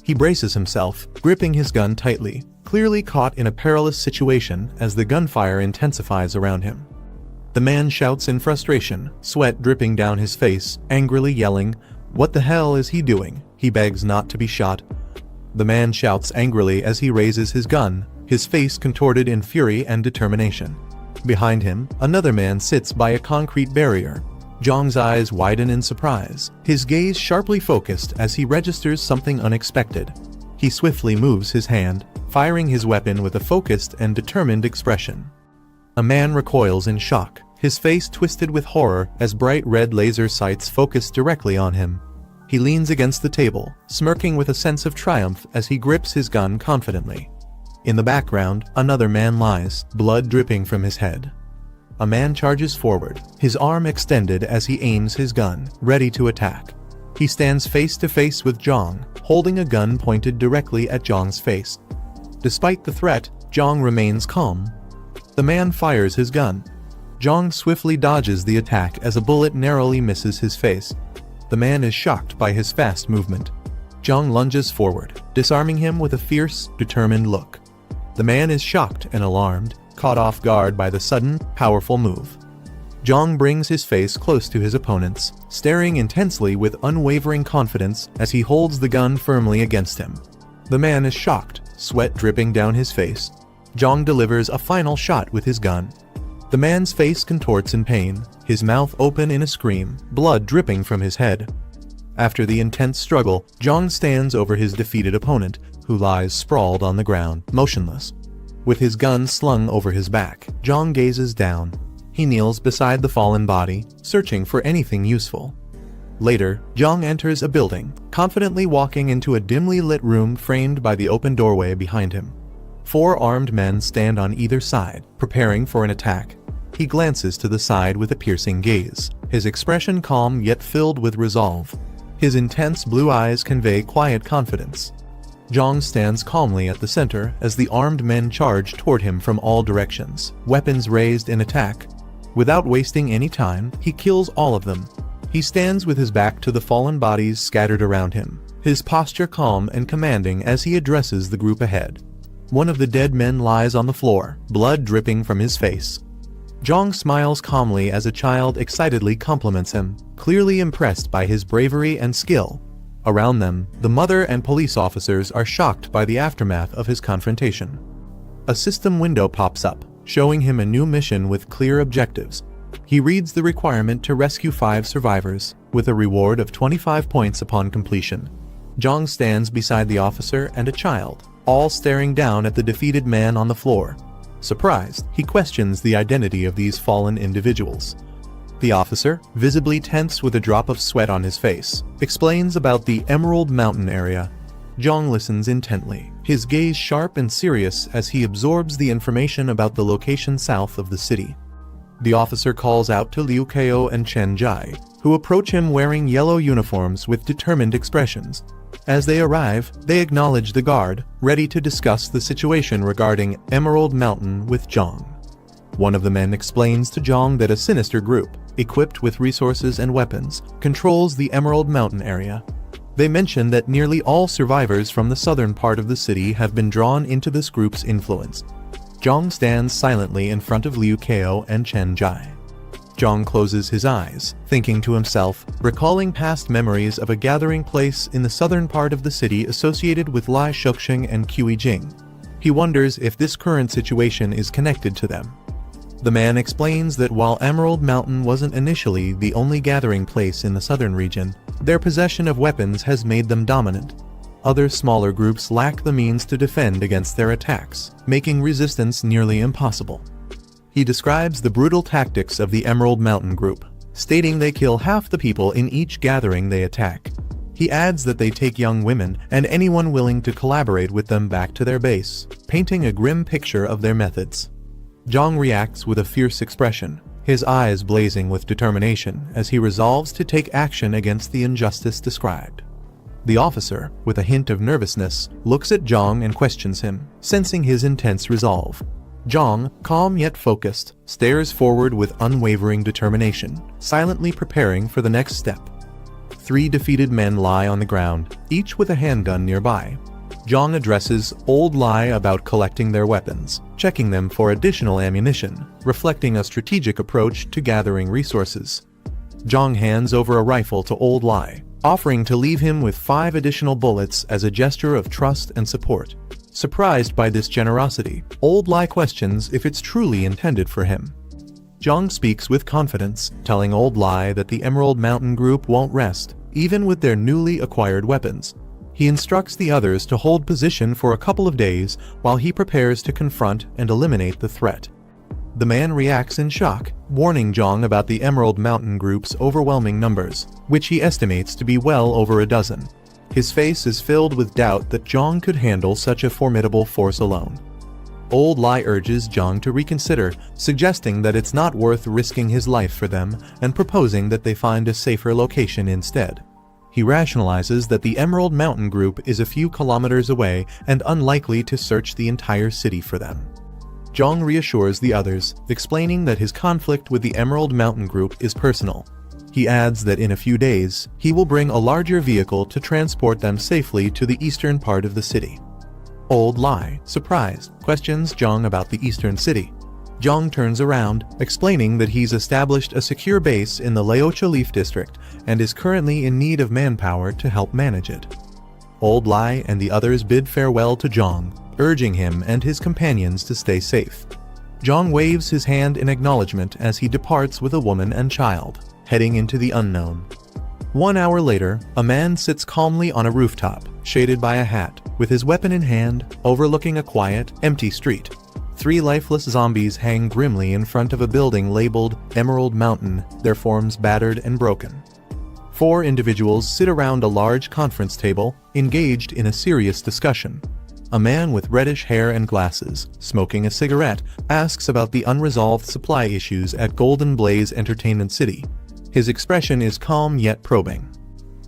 He braces himself, gripping his gun tightly, clearly caught in a perilous situation as the gunfire intensifies around him. The man shouts in frustration, sweat dripping down his face, angrily yelling, "What the hell is he doing?" He begs not to be shot. The man shouts angrily as he raises his gun, his face contorted in fury and determination. Behind him, another man sits by a concrete barrier. Jiang's eyes widen in surprise, his gaze sharply focused as he registers something unexpected. He swiftly moves his hand, firing his weapon with a focused and determined expression. A man recoils in shock, his face twisted with horror as bright red laser sights focus directly on him. He leans against the table, smirking with a sense of triumph as he grips his gun confidently. In the background, another man lies, blood dripping from his head. A man charges forward, his arm extended as he aims his gun, ready to attack. He stands face to face with Jiang, holding a gun pointed directly at Jiang's face. Despite the threat, Jiang remains calm. The man fires his gun. Jiang swiftly dodges the attack as a bullet narrowly misses his face. The man is shocked by his fast movement. Jiang lunges forward, disarming him with a fierce, determined look. The man is shocked and alarmed, caught off guard by the sudden, powerful move. Jiang brings his face close to his opponent's, staring intensely with unwavering confidence as he holds the gun firmly against him. The man is shocked, sweat dripping down his face. Jiang delivers a final shot with his gun. The man's face contorts in pain, his mouth open in a scream, blood dripping from his head. After the intense struggle, Jiang stands over his defeated opponent, who lies sprawled on the ground, motionless. With his gun slung over his back, Jiang gazes down. He kneels beside the fallen body, searching for anything useful. Later, Jiang enters a building, confidently walking into a dimly lit room framed by the open doorway behind him. 4 armed men stand on either side, preparing for an attack. He glances to the side with a piercing gaze, his expression calm yet filled with resolve. His intense blue eyes convey quiet confidence. Jiang stands calmly at the center as the armed men charge toward him from all directions, weapons raised in attack. Without wasting any time, he kills all of them. He stands with his back to the fallen bodies scattered around him, his posture calm and commanding as he addresses the group ahead. One of the dead men lies on the floor, blood dripping from his face. Jiang smiles calmly as a child excitedly compliments him, clearly impressed by his bravery and skill. Around them, the mother and police officers are shocked by the aftermath of his confrontation. A system window pops up, showing him a new mission with clear objectives. He reads the requirement to rescue 5 survivors, with a reward of 25 points upon completion. Jiang stands beside the officer and a child, all staring down at the defeated man on the floor. Surprised, he questions the identity of these fallen individuals. The officer, visibly tense with a drop of sweat on his face, explains about the Emerald Mountain area. Jiang listens intently, his gaze sharp and serious as he absorbs the information about the location south of the city. The officer calls out to Liu Keo and Chen Jai, who approach him wearing yellow uniforms with determined expressions. As they arrive, they acknowledge the guard, ready to discuss the situation regarding Emerald Mountain with Jiang. One of the men explains to Jiang that a sinister group, equipped with resources and weapons, controls the Emerald Mountain area. They mention that nearly all survivors from the southern part of the city have been drawn into this group's influence. Jiang stands silently in front of Liu Keo and Chen Jai. Jiang closes his eyes, thinking to himself, recalling past memories of a gathering place in the southern part of the city associated with Lai Shouxing and Qi Jing. He wonders if this current situation is connected to them. The man explains that while Emerald Mountain wasn't initially the only gathering place in the southern region, their possession of weapons has made them dominant. Other smaller groups lack the means to defend against their attacks, making resistance nearly impossible. He describes the brutal tactics of the Emerald Mountain group, stating they kill half the people in each gathering they attack. He adds that they take young women and anyone willing to collaborate with them back to their base, painting a grim picture of their methods. Jiang reacts with a fierce expression, his eyes blazing with determination as he resolves to take action against the injustice described. The officer, with a hint of nervousness, looks at Jiang and questions him, sensing his intense resolve. Jiang, calm yet focused, stares forward with unwavering determination, silently preparing for the next step. 3 defeated men lie on the ground, each with a handgun nearby. Jiang addresses Old Lai about collecting their weapons, checking them for additional ammunition, reflecting a strategic approach to gathering resources. Jiang hands over a rifle to Old Lai, offering to leave him with 5 additional bullets as a gesture of trust and support. Surprised by this generosity, Old Lai questions if it's truly intended for him. Jiang speaks with confidence, telling Old Lai that the Emerald Mountain Group won't rest, even with their newly acquired weapons. He instructs the others to hold position for a couple of days while he prepares to confront and eliminate the threat. The man reacts in shock, warning Jiang about the Emerald Mountain Group's overwhelming numbers, which he estimates to be well over a dozen. His face is filled with doubt that Jiang could handle such a formidable force alone. Old Lai urges Jiang to reconsider, suggesting that it's not worth risking his life for them and proposing that they find a safer location instead. He rationalizes that the Emerald Mountain Group is a few kilometers away and unlikely to search the entire city for them. Jiang reassures the others, explaining that his conflict with the Emerald Mountain Group is personal. He adds that in a few days, he will bring a larger vehicle to transport them safely to the eastern part of the city. Old Lai, surprised, questions Jiang about the eastern city. Jiang turns around, explaining that he's established a secure base in the Laocha Leaf District and is currently in need of manpower to help manage it. Old Lai and the others bid farewell to Jiang, urging him and his companions to stay safe. Jiang waves his hand in acknowledgement as he departs with a woman and child, heading into the unknown. 1 hour later, a man sits calmly on a rooftop, shaded by a hat, with his weapon in hand, overlooking a quiet, empty street. 3 lifeless zombies hang grimly in front of a building labeled Emerald Mountain, their forms battered and broken. 4 individuals sit around a large conference table, engaged in a serious discussion. A man with reddish hair and glasses, smoking a cigarette, asks about the unresolved supply issues at Golden Blaze Entertainment City. His expression is calm yet probing.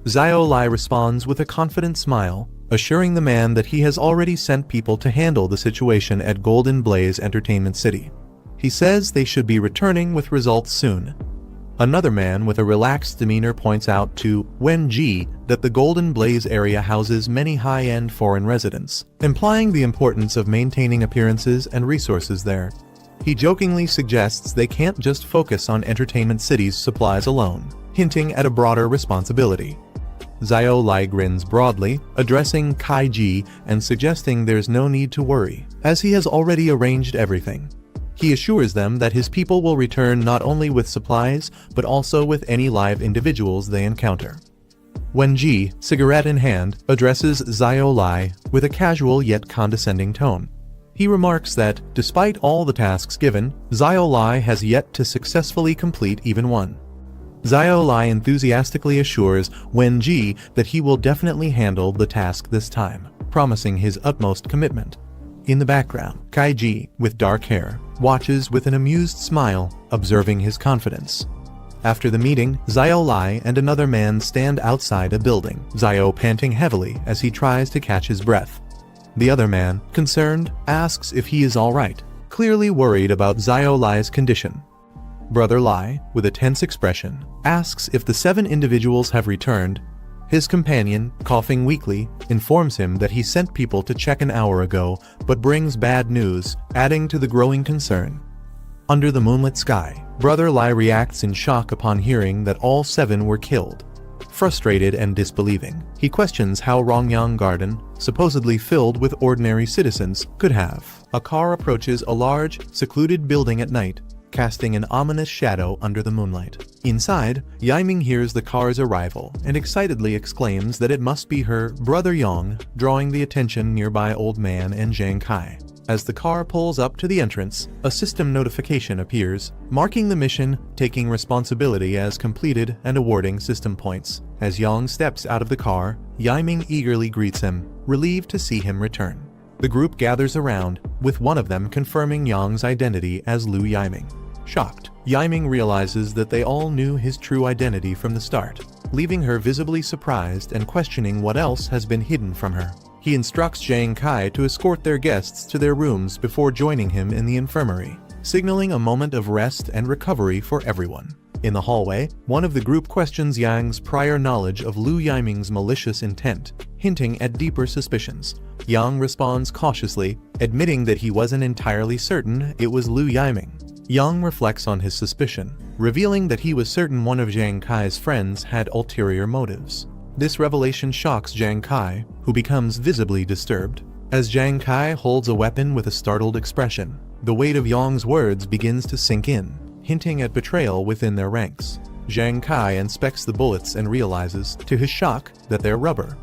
Xiao Lai responds with a confident smile, assuring the man that he has already sent people to handle the situation at Golden Blaze Entertainment City. He says they should be returning with results soon. Another man with a relaxed demeanor points out to Wen Ji that the Golden Blaze area houses many high-end foreign residents, implying the importance of maintaining appearances and resources there. He jokingly suggests they can't just focus on Entertainment City's supplies alone, hinting at a broader responsibility. Xiao Lai grins broadly, addressing Kai Ji and suggesting there's no need to worry, as he has already arranged everything. He assures them that his people will return not only with supplies, but also with any live individuals they encounter. Wen Ji, cigarette in hand, addresses Xiao Lai with a casual yet condescending tone. He remarks that, despite all the tasks given, Xiao Lai has yet to successfully complete even one. Xiao Lai enthusiastically assures Wen Ji that he will definitely handle the task this time, promising his utmost commitment. In the background, Kai Ji, with dark hair, watches with an amused smile, observing his confidence. After the meeting, Xiao Lai and another man stand outside a building, Xiao panting heavily as he tries to catch his breath. The other man, concerned, asks if he is alright, clearly worried about Xiao Lai's condition. Brother Lai, with a tense expression, asks if the 7 individuals have returned. His companion, coughing weakly, informs him that he sent people to check an hour ago, but brings bad news, adding to the growing concern. Under the moonlit sky, Brother Lai reacts in shock upon hearing that all 7 were killed. Frustrated and disbelieving, he questions how Rongyang Garden, supposedly filled with ordinary citizens, could have. A car approaches a large, secluded building at night, casting an ominous shadow under the moonlight. Inside, Yaiming hears the car's arrival and excitedly exclaims that it must be her brother Yang, drawing the attention nearby old man and Jiang Kai. As the car pulls up to the entrance, a system notification appears, marking the mission, taking responsibility as completed and awarding system points. As Yang steps out of the car, Yaiming eagerly greets him, relieved to see him return. The group gathers around, with one of them confirming Yang's identity as Lu Yaiming. Shocked, Yaiming realizes that they all knew his true identity from the start, leaving her visibly surprised and questioning what else has been hidden from her. He instructs Jiang Kai to escort their guests to their rooms before joining him in the infirmary, signaling a moment of rest and recovery for everyone. In the hallway, one of the group questions Yang's prior knowledge of Lu Yaiming's malicious intent, hinting at deeper suspicions. Yang responds cautiously, admitting that he wasn't entirely certain it was Lu Yaiming. Yang reflects on his suspicion, revealing that he was certain one of Jiang Kai's friends had ulterior motives. This revelation shocks Jiang Kai, who becomes visibly disturbed. As Jiang Kai holds a weapon with a startled expression, the weight of Yang's words begins to sink in, hinting at betrayal within their ranks. Jiang Kai inspects the bullets and realizes, to his shock, that they're rubber.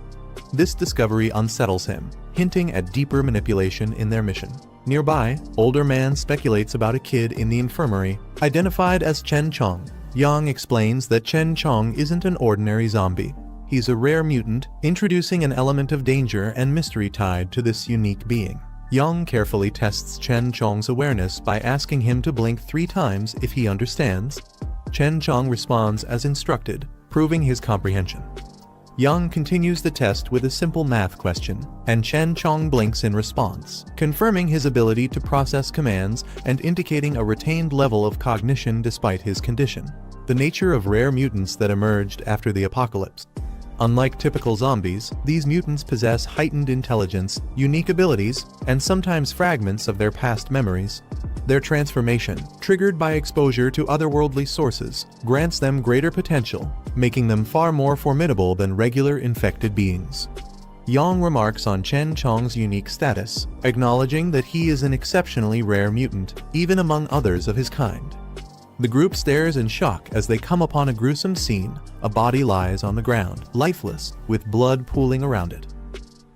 This discovery unsettles him, hinting at deeper manipulation in their mission. Nearby, older man speculates about a kid in the infirmary, identified as Chen Chong. Yang explains that Chen Chong isn't an ordinary zombie. He's a rare mutant, introducing an element of danger and mystery tied to this unique being. Yang carefully tests Chen Chong's awareness by asking him to blink 3 times if he understands. Chen Chong responds as instructed, proving his comprehension. Yang continues the test with a simple math question, and Chen Chong blinks in response, confirming his ability to process commands and indicating a retained level of cognition despite his condition. The nature of rare mutants that emerged after the apocalypse. Unlike typical zombies, these mutants possess heightened intelligence, unique abilities, and sometimes fragments of their past memories. Their transformation, triggered by exposure to otherworldly sources, grants them greater potential, making them far more formidable than regular infected beings. Yang remarks on Chen Chong's unique status, acknowledging that he is an exceptionally rare mutant, even among others of his kind. The group stares in shock as they come upon a gruesome scene. A body lies on the ground, lifeless, with blood pooling around it.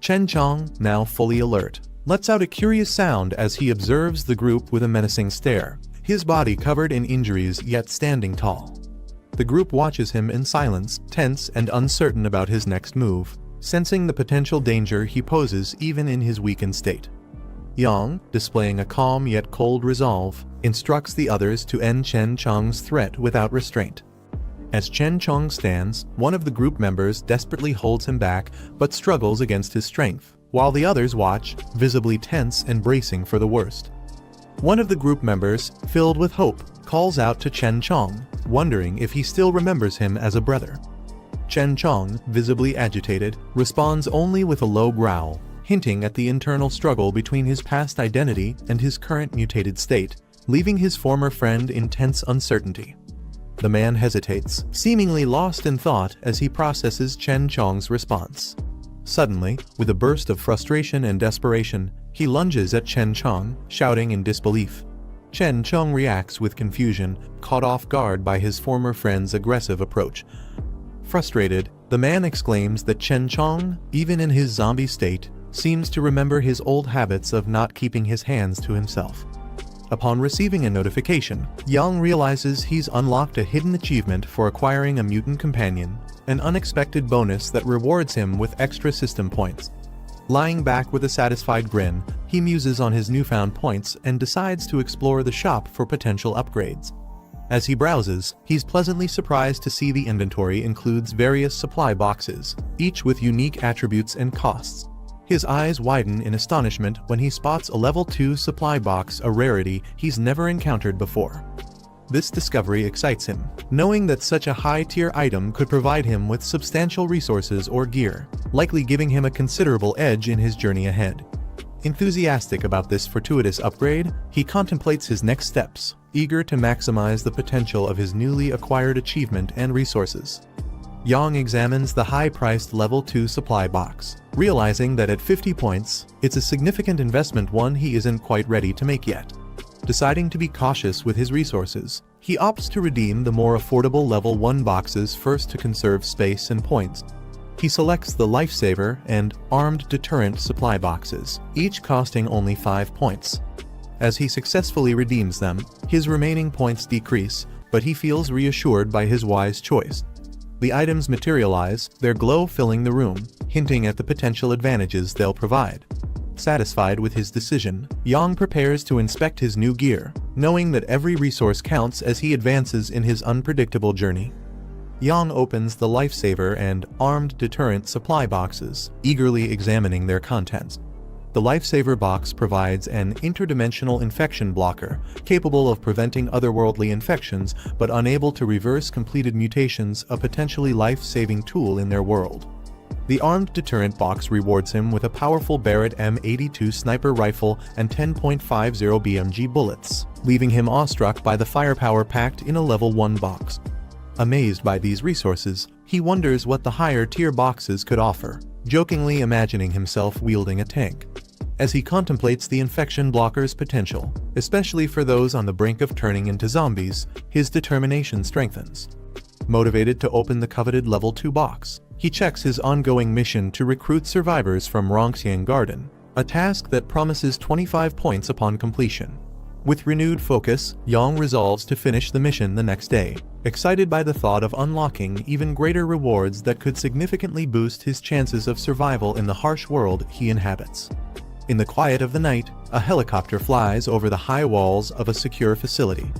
Chen Chong, now fully alert, lets out a curious sound as he observes the group with a menacing stare, his body covered in injuries yet standing tall. The group watches him in silence, tense and uncertain about his next move, sensing the potential danger he poses even in his weakened state. Yang, displaying a calm yet cold resolve, instructs the others to end Chen Chong's threat without restraint. As Chen Chong stands, one of the group members desperately holds him back but struggles against his strength, while the others watch, visibly tense and bracing for the worst. One of the group members, filled with hope, calls out to Chen Chong, wondering if he still remembers him as a brother. Chen Chong, visibly agitated, responds only with a low growl, hinting at the internal struggle between his past identity and his current mutated state, leaving his former friend in tense uncertainty. The man hesitates, seemingly lost in thought as he processes Chen Chong's response. Suddenly, with a burst of frustration and desperation, he lunges at Chen Chong, shouting in disbelief. Chen Chong reacts with confusion, caught off guard by his former friend's aggressive approach. Frustrated, the man exclaims that Chen Chong, even in his zombie state, seems to remember his old habits of not keeping his hands to himself. Upon receiving a notification, Yang realizes he's unlocked a hidden achievement for acquiring a mutant companion, an unexpected bonus that rewards him with extra system points. Lying back with a satisfied grin, he muses on his newfound points and decides to explore the shop for potential upgrades. As he browses, he's pleasantly surprised to see the inventory includes various supply boxes, each with unique attributes and costs. His eyes widen in astonishment when he spots a level 2 supply box, a rarity he's never encountered before. This discovery excites him, knowing that such a high-tier item could provide him with substantial resources or gear, likely giving him a considerable edge in his journey ahead. Enthusiastic about this fortuitous upgrade, he contemplates his next steps, eager to maximize the potential of his newly acquired achievement and resources. Yang examines the high-priced level 2 supply box, realizing that at 50 points, it's a significant investment, one he isn't quite ready to make yet. Deciding to be cautious with his resources, he opts to redeem the more affordable level 1 boxes first to conserve space and points. He selects the Lifesaver and Armed Deterrent supply boxes, each costing only 5 points. As he successfully redeems them, his remaining points decrease, but he feels reassured by his wise choice. The items materialize, their glow filling the room, hinting at the potential advantages they'll provide. Satisfied with his decision, Yang prepares to inspect his new gear, knowing that every resource counts as he advances in his unpredictable journey. Yang opens the Lifesaver and Armed Deterrent supply boxes, eagerly examining their contents. The Lifesaver box provides an interdimensional infection blocker, capable of preventing otherworldly infections but unable to reverse completed mutations, a potentially life-saving tool in their world. The Armed Deterrent box rewards him with a powerful Barrett M82 sniper rifle and 10.50 BMG bullets, leaving him awestruck by the firepower packed in a level 1 box. Amazed by these resources, He wonders what the higher-tier boxes could offer, jokingly imagining himself wielding a tank. As he contemplates the infection blocker's potential, especially for those on the brink of turning into zombies, his determination strengthens. Motivated to open the coveted level 2 box, he checks his ongoing mission to recruit survivors from Rongxiang Garden, a task that promises 25 points upon completion. With renewed focus, Yang resolves to finish the mission the next day, excited by the thought of unlocking even greater rewards that could significantly boost his chances of survival in the harsh world he inhabits. In the quiet of the night, a helicopter flies over the high walls of a secure facility.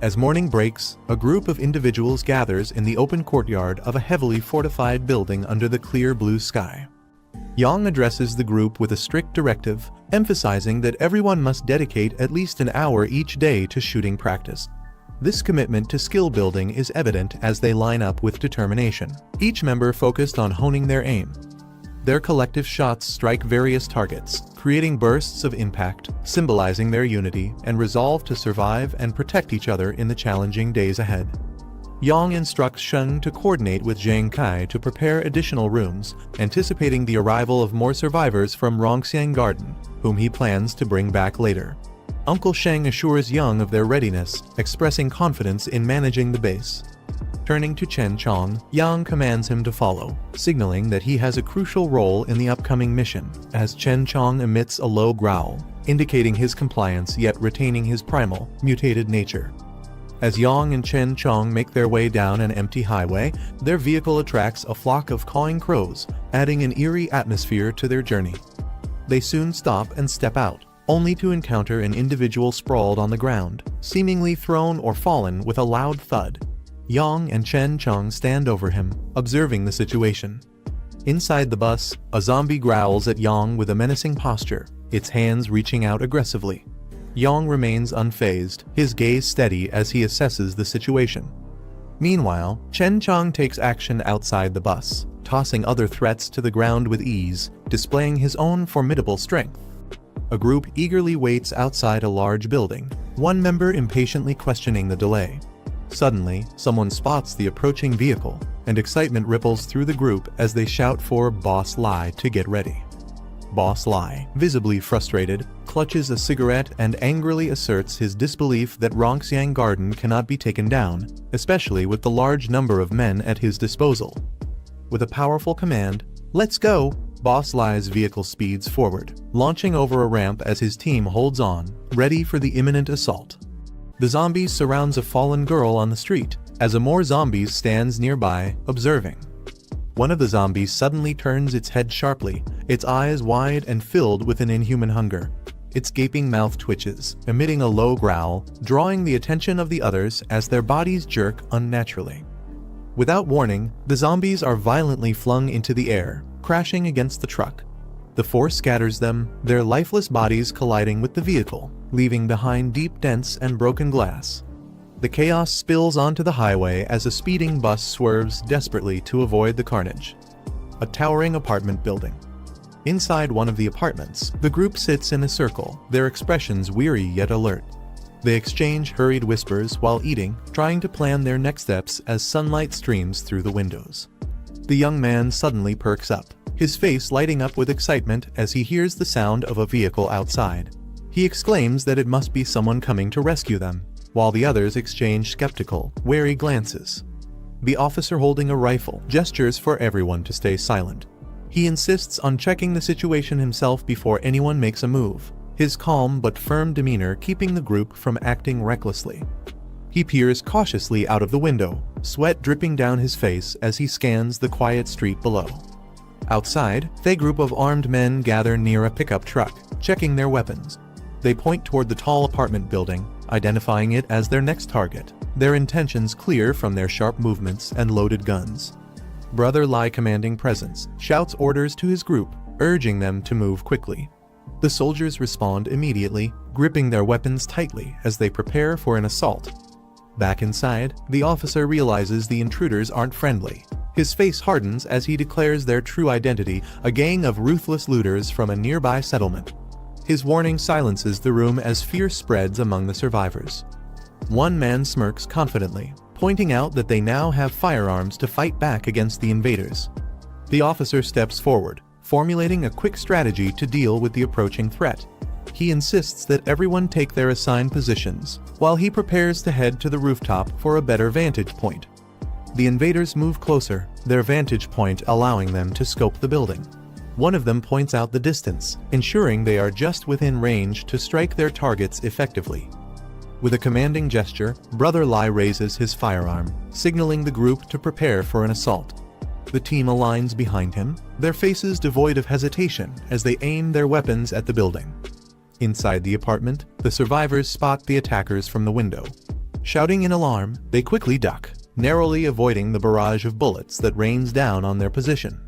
As morning breaks, a group of individuals gathers in the open courtyard of a heavily fortified building under the clear blue sky. Yang addresses the group with a strict directive, emphasizing that everyone must dedicate at least an hour each day to shooting practice. This commitment to skill building is evident as they line up with determination, each member focused on honing their aim. Their collective shots strike various targets, creating bursts of impact, symbolizing their unity and resolve to survive and protect each other in the challenging days ahead. Yang instructs Sheng to coordinate with Jiang Kai to prepare additional rooms, anticipating the arrival of more survivors from Rongxiang Garden, whom he plans to bring back later. Uncle Sheng assures Yang of their readiness, expressing confidence in managing the base. Turning to Chen Chong, Yang commands him to follow, signaling that he has a crucial role in the upcoming mission, as Chen Chong emits a low growl, indicating his compliance yet retaining his primal, mutated nature. As Yang and Chen Chong make their way down an empty highway, their vehicle attracts a flock of cawing crows, adding an eerie atmosphere to their journey. They soon stop and step out, only to encounter an individual sprawled on the ground, seemingly thrown or fallen with a loud thud. Yang and Chen Chong stand over him, observing the situation. Inside the bus, a zombie growls at Yang with a menacing posture, its hands reaching out aggressively. Yang remains unfazed, his gaze steady as he assesses the situation. Meanwhile, Chen Chong takes action outside the bus, tossing other threats to the ground with ease, displaying his own formidable strength. A group eagerly waits outside a large building, one member impatiently questioning the delay. Suddenly, someone spots the approaching vehicle, and excitement ripples through the group as they shout for Boss Lai to get ready. Boss Lai, visibly frustrated, clutches a cigarette and angrily asserts his disbelief that Rongxiang Garden cannot be taken down, especially with the large number of men at his disposal. With a powerful command, "Let's go!" Boss Lai's vehicle speeds forward, launching over a ramp as his team holds on, ready for the imminent assault. The zombie surrounds a fallen girl on the street, as a more zombies stands nearby, observing. One of the zombies suddenly turns its head sharply, its eyes wide and filled with an inhuman hunger. Its gaping mouth twitches, emitting a low growl, drawing the attention of the others as their bodies jerk unnaturally. Without warning, the zombies are violently flung into the air, crashing against the truck. The force scatters them, their lifeless bodies colliding with the vehicle, leaving behind deep dents and broken glass. The chaos spills onto the highway as a speeding bus swerves desperately to avoid the carnage. A towering apartment building. Inside one of the apartments, the group sits in a circle, their expressions weary yet alert. They exchange hurried whispers while eating, trying to plan their next steps as sunlight streams through the windows. The young man suddenly perks up, his face lighting up with excitement as he hears the sound of a vehicle outside. He exclaims that it must be someone coming to rescue them, while the others exchange skeptical, wary glances. The officer holding a rifle gestures for everyone to stay silent. He insists on checking the situation himself before anyone makes a move, his calm but firm demeanor keeping the group from acting recklessly. He peers cautiously out of the window, sweat dripping down his face as he scans the quiet street below. Outside, a group of armed men gather near a pickup truck, checking their weapons. They point toward the tall apartment building, identifying it as their next target, their intentions clear from their sharp movements and loaded guns. Brother Lai, commanding presence, shouts orders to his group, urging them to move quickly. The soldiers respond immediately, gripping their weapons tightly as they prepare for an assault. Back inside, the officer realizes the intruders aren't friendly. His face hardens as he declares their true identity, a gang of ruthless looters from a nearby settlement. His warning silences the room as fear spreads among the survivors. One man smirks confidently, pointing out that they now have firearms to fight back against the invaders. The officer steps forward, formulating a quick strategy to deal with the approaching threat. He insists that everyone take their assigned positions, while he prepares to head to the rooftop for a better vantage point. The invaders move closer, their vantage point allowing them to scope the building. One of them points out the distance, ensuring they are just within range to strike their targets effectively. With a commanding gesture, Brother Lai raises his firearm, signaling the group to prepare for an assault. The team aligns behind him, their faces devoid of hesitation as they aim their weapons at the building. Inside the apartment, the survivors spot the attackers from the window. Shouting in alarm, they quickly duck, narrowly avoiding the barrage of bullets that rains down on their position.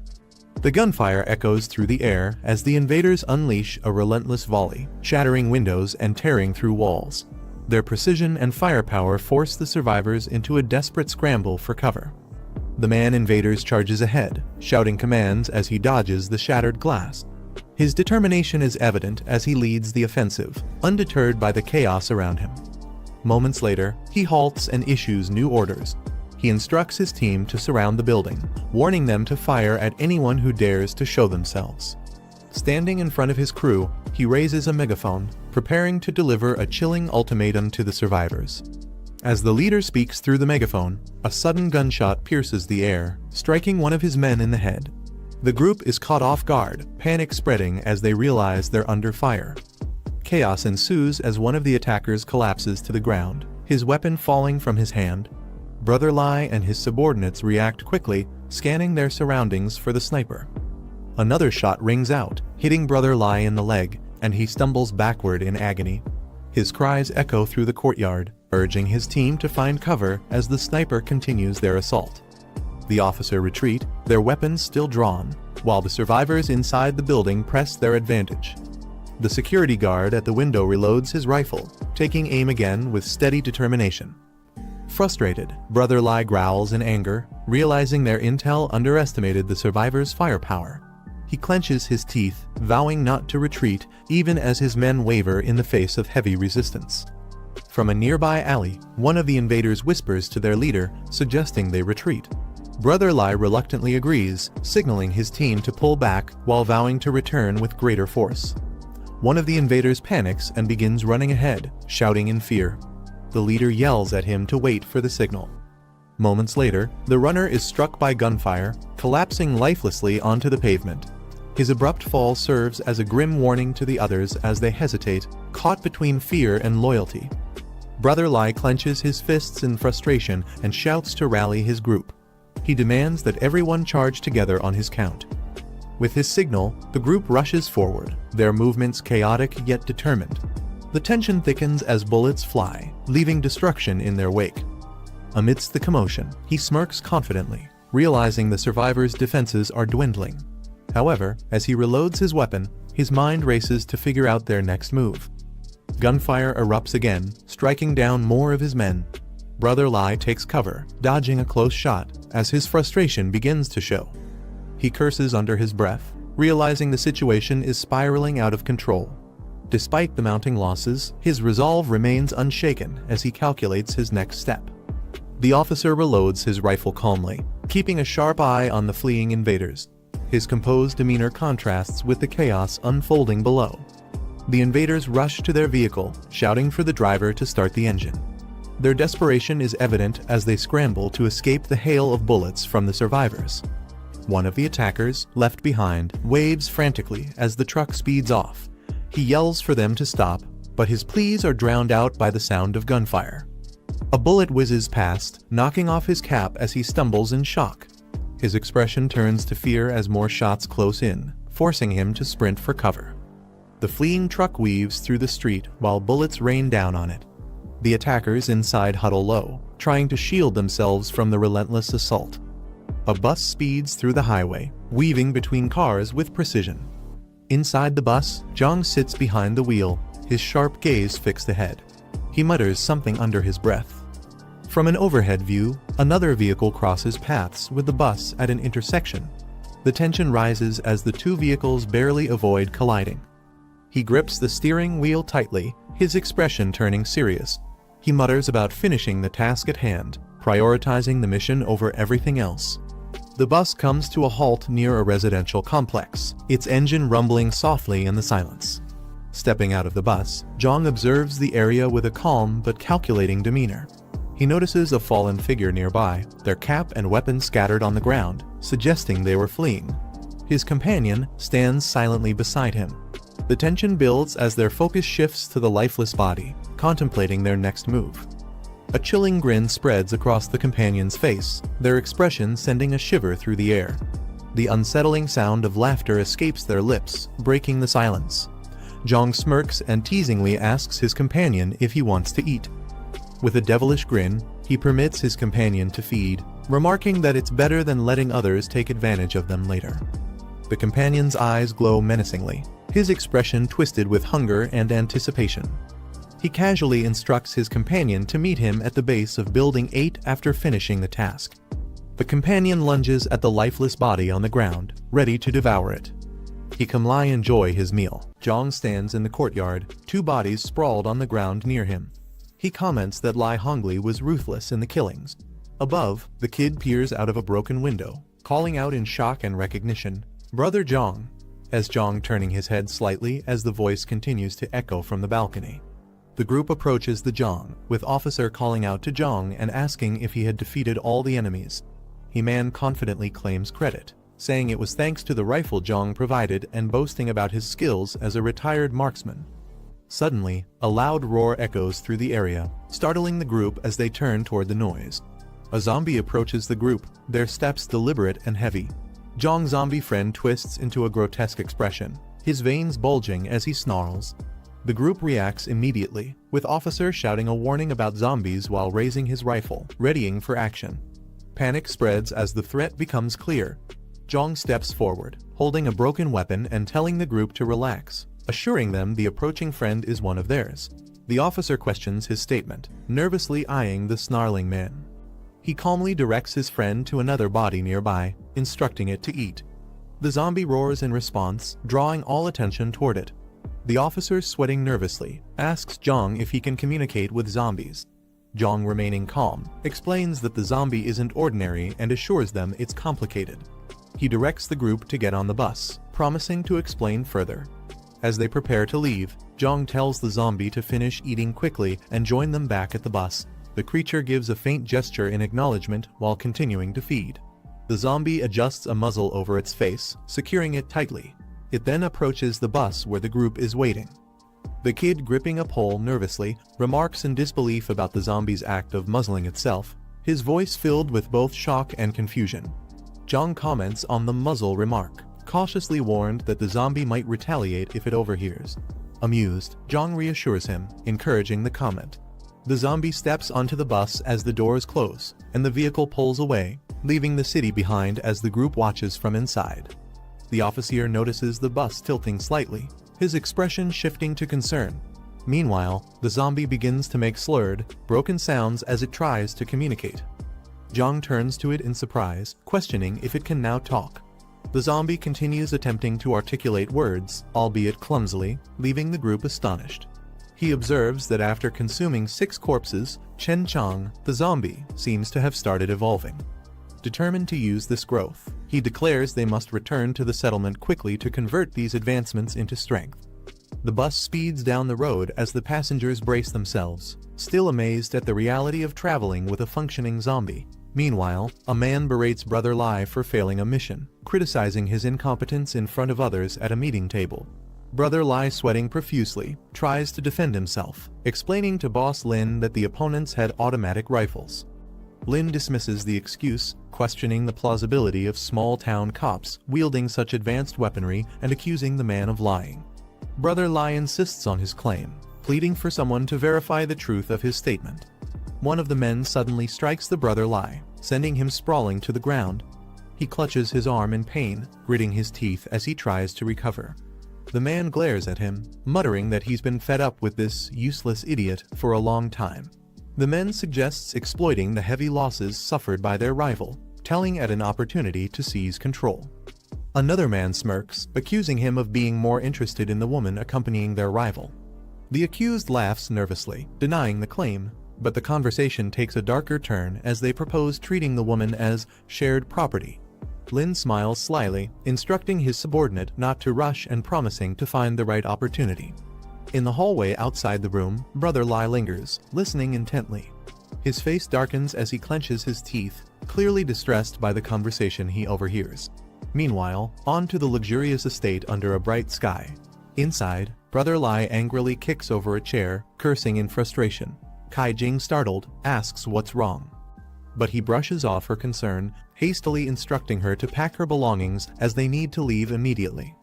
The gunfire echoes through the air as the invaders unleash a relentless volley, shattering windows and tearing through walls. Their precision and firepower force the survivors into a desperate scramble for cover. The man invaders charges ahead, shouting commands as he dodges the shattered glass. His determination is evident as he leads the offensive, undeterred by the chaos around him. Moments later, he halts and issues new orders. He instructs his team to surround the building, warning them to fire at anyone who dares to show themselves. Standing in front of his crew, he raises a megaphone, preparing to deliver a chilling ultimatum to the survivors. As the leader speaks through the megaphone, a sudden gunshot pierces the air, striking one of his men in the head. The group is caught off guard, panic spreading as they realize they're under fire. Chaos ensues as one of the attackers collapses to the ground, his weapon falling from his hand. Brother Lai and his subordinates react quickly, scanning their surroundings for the sniper. Another shot rings out, hitting Brother Lai in the leg, and he stumbles backward in agony. His cries echo through the courtyard, urging his team to find cover as the sniper continues their assault. The officer retreat, their weapons still drawn, while the survivors inside the building press their advantage. The security guard at the window reloads his rifle, taking aim again with steady determination. Frustrated, Brother Lai growls in anger, realizing their intel underestimated the survivors' firepower. He clenches his teeth, vowing not to retreat even as his men waver in the face of heavy resistance. From a nearby alley, one of the invaders whispers to their leader, suggesting they retreat. Brother Lai reluctantly agrees, signaling his team to pull back while vowing to return with greater force. One of the invaders panics and begins running ahead, shouting in fear. The leader yells at him to wait for the signal. Moments later, the runner is struck by gunfire, collapsing lifelessly onto the pavement. His abrupt fall serves as a grim warning to the others as they hesitate, caught between fear and loyalty. Brother Lai clenches his fists in frustration and shouts to rally his group. He demands that everyone charge together on his count. With his signal, the group rushes forward, their movements chaotic yet determined. The tension thickens as bullets fly, leaving destruction in their wake. Amidst the commotion, he smirks confidently, realizing the survivors' defenses are dwindling. However, as he reloads his weapon, his mind races to figure out their next move. Gunfire erupts again, striking down more of his men. Brother Lai takes cover, dodging a close shot, as his frustration begins to show. He curses under his breath, realizing the situation is spiraling out of control. Despite the mounting losses, his resolve remains unshaken as he calculates his next step. The officer reloads his rifle calmly, keeping a sharp eye on the fleeing invaders. His composed demeanor contrasts with the chaos unfolding below. The invaders rush to their vehicle, shouting for the driver to start the engine. Their desperation is evident as they scramble to escape the hail of bullets from the survivors. One of the attackers, left behind, waves frantically as the truck speeds off. He yells for them to stop, but his pleas are drowned out by the sound of gunfire. A bullet whizzes past, knocking off his cap as he stumbles in shock. His expression turns to fear as more shots close in, forcing him to sprint for cover. The fleeing truck weaves through the street while bullets rain down on it. The attackers inside huddle low, trying to shield themselves from the relentless assault. A bus speeds through the highway, weaving between cars with precision. Inside the bus, Jiang sits behind the wheel, his sharp gaze fixed ahead. He mutters something under his breath. From an overhead view, another vehicle crosses paths with the bus at an intersection. The tension rises as the two vehicles barely avoid colliding. He grips the steering wheel tightly, his expression turning serious. He mutters about finishing the task at hand, prioritizing the mission over everything else. The bus comes to a halt near a residential complex, its engine rumbling softly in the silence. Stepping out of the bus, Jiang observes the area with a calm but calculating demeanor. He notices a fallen figure nearby, their cap and weapons scattered on the ground, suggesting they were fleeing. His companion stands silently beside him. The tension builds as their focus shifts to the lifeless body, contemplating their next move. A chilling grin spreads across the companion's face, their expression sending a shiver through the air. The unsettling sound of laughter escapes their lips, breaking the silence. Jiang smirks and teasingly asks his companion if he wants to eat. With a devilish grin, he permits his companion to feed, remarking that it's better than letting others take advantage of them later. The companion's eyes glow menacingly, his expression twisted with hunger and anticipation. He casually instructs his companion to meet him at the base of Building 8 after finishing the task. The companion lunges at the lifeless body on the ground, ready to devour it. He calmly enjoys his meal. Jiang stands in the courtyard, two bodies sprawled on the ground near him. He comments that Lai Hongli was ruthless in the killings. Above, the kid peers out of a broken window, calling out in shock and recognition, "Brother Jiang," as Jiang turning his head slightly as the voice continues to echo from the balcony. The group approaches the Jiang, with officer calling out to Jiang and asking if he had defeated all the enemies. He man confidently claims credit, saying it was thanks to the rifle Jiang provided and boasting about his skills as a retired marksman. Suddenly, a loud roar echoes through the area, startling the group as they turn toward the noise. A zombie approaches the group, their steps deliberate and heavy. Jiang's zombie friend twists into a grotesque expression, his veins bulging as he snarls. The group reacts immediately, with officer shouting a warning about zombies while raising his rifle, readying for action. Panic spreads as the threat becomes clear. Jiang steps forward, holding a broken weapon and telling the group to relax, assuring them the approaching friend is one of theirs. The officer questions his statement, nervously eyeing the snarling man. He calmly directs his friend to another body nearby, instructing it to eat. The zombie roars in response, drawing all attention toward it. The officer, sweating nervously, asks Jiang if he can communicate with zombies. Jiang, remaining calm, explains that the zombie isn't ordinary and assures them it's complicated. He directs the group to get on the bus, promising to explain further. As they prepare to leave, Jiang tells the zombie to finish eating quickly and join them back at the bus. The creature gives a faint gesture in acknowledgement while continuing to feed. The zombie adjusts a muzzle over its face, securing it tightly. It then approaches the bus where the group is waiting. The kid, gripping a pole nervously, remarks in disbelief about the zombie's act of muzzling itself, his voice filled with both shock and confusion. Jiang comments on the muzzle remark, cautiously warned that the zombie might retaliate if it overhears. Amused, Jiang reassures him, encouraging the comment. The zombie steps onto the bus as the doors close, and the vehicle pulls away, leaving the city behind as the group watches from inside. The officer notices the bus tilting slightly, his expression shifting to concern. Meanwhile, the zombie begins to make slurred, broken sounds as it tries to communicate. Jiang turns to it in surprise, questioning if it can now talk. The zombie continues attempting to articulate words, albeit clumsily, leaving the group astonished. He observes that after consuming 6 corpses, Chen Chang, the zombie, seems to have started evolving. Determined to use this growth, he declares they must return to the settlement quickly to convert these advancements into strength. The bus speeds down the road as the passengers brace themselves, still amazed at the reality of traveling with a functioning zombie. Meanwhile, a man berates Brother Lai for failing a mission, criticizing his incompetence in front of others at a meeting table. Brother Lai, sweating profusely, tries to defend himself, explaining to Boss Lin that the opponents had automatic rifles. Lin dismisses the excuse, questioning the plausibility of small-town cops wielding such advanced weaponry and accusing the man of lying. Brother Lai insists on his claim, pleading for someone to verify the truth of his statement. One of the men suddenly strikes the Brother Lai, sending him sprawling to the ground. He clutches his arm in pain, gritting his teeth as he tries to recover. The man glares at him, muttering that he's been fed up with this useless idiot for a long time. The man suggests exploiting the heavy losses suffered by their rival, telling at an opportunity to seize control. Another man smirks, accusing him of being more interested in the woman accompanying their rival. The accused laughs nervously, denying the claim. But the conversation takes a darker turn as they propose treating the woman as shared property. Lin smiles slyly, instructing his subordinate not to rush and promising to find the right opportunity. In the hallway outside the room, Brother Lai lingers, listening intently. His face darkens as he clenches his teeth, clearly distressed by the conversation he overhears. Meanwhile, on to the luxurious estate under a bright sky. Inside, Brother Lai angrily kicks over a chair, cursing in frustration. Kai Jing, startled, asks what's wrong. But he brushes off her concern, hastily instructing her to pack her belongings as they need to leave immediately.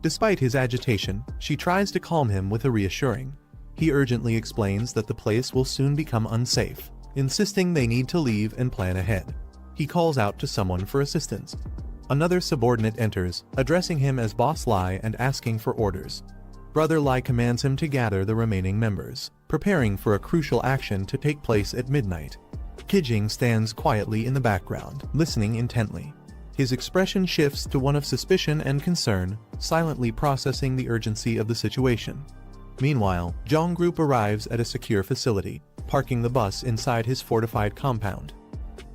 Despite his agitation, she tries to calm him with a reassuring. He urgently explains that the place will soon become unsafe, insisting they need to leave and plan ahead. He calls out to someone for assistance. Another subordinate enters, addressing him as Boss Lai and asking for orders. Brother Lai commands him to gather the remaining members, preparing for a crucial action to take place at midnight. Kijing stands quietly in the background, listening intently. His expression shifts to one of suspicion and concern, silently processing the urgency of the situation. Meanwhile, Jiang Group arrives at a secure facility, parking the bus inside his fortified compound.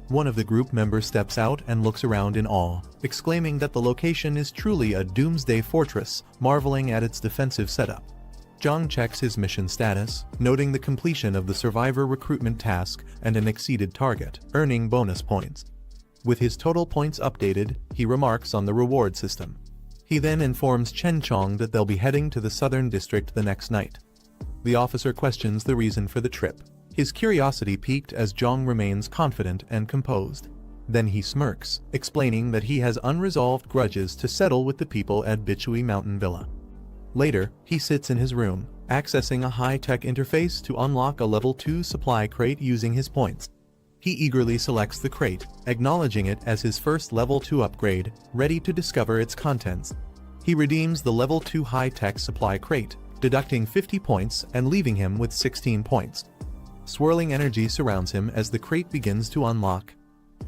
One of the group members steps out and looks around in awe, exclaiming that the location is truly a doomsday fortress, marveling at its defensive setup. Jiang checks his mission status, noting the completion of the survivor recruitment task and an exceeded target, earning bonus points. With his total points updated, he remarks on the reward system. He then informs Chen Chong that they'll be heading to the southern district the next night. The officer questions the reason for the trip. His curiosity piqued as Jiang remains confident and composed. Then he smirks, explaining that he has unresolved grudges to settle with the people at Bichui Mountain Villa. Later, he sits in his room, accessing a high-tech interface to unlock a level 2 supply crate using his points. He eagerly selects the crate, acknowledging it as his first level 2 upgrade, ready to discover its contents. He redeems the level 2 high-tech supply crate, deducting 50 points and leaving him with 16 points. Swirling energy surrounds him as the crate begins to unlock.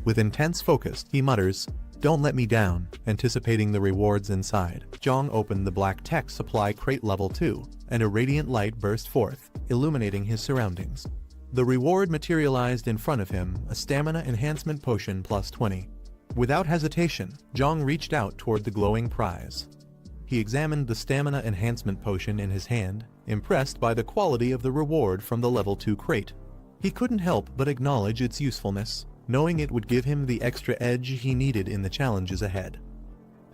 With intense focus, he mutters, "Don't let me down," anticipating the rewards inside. Jiang opened the black tech supply crate level 2, and a radiant light burst forth, illuminating his surroundings. The reward materialized in front of him, a stamina enhancement potion plus 20. Without hesitation, Jiang reached out toward the glowing prize. He examined the stamina enhancement potion in his hand, impressed by the quality of the reward from the level 2 crate. He couldn't help but acknowledge its usefulness, knowing it would give him the extra edge he needed in the challenges ahead.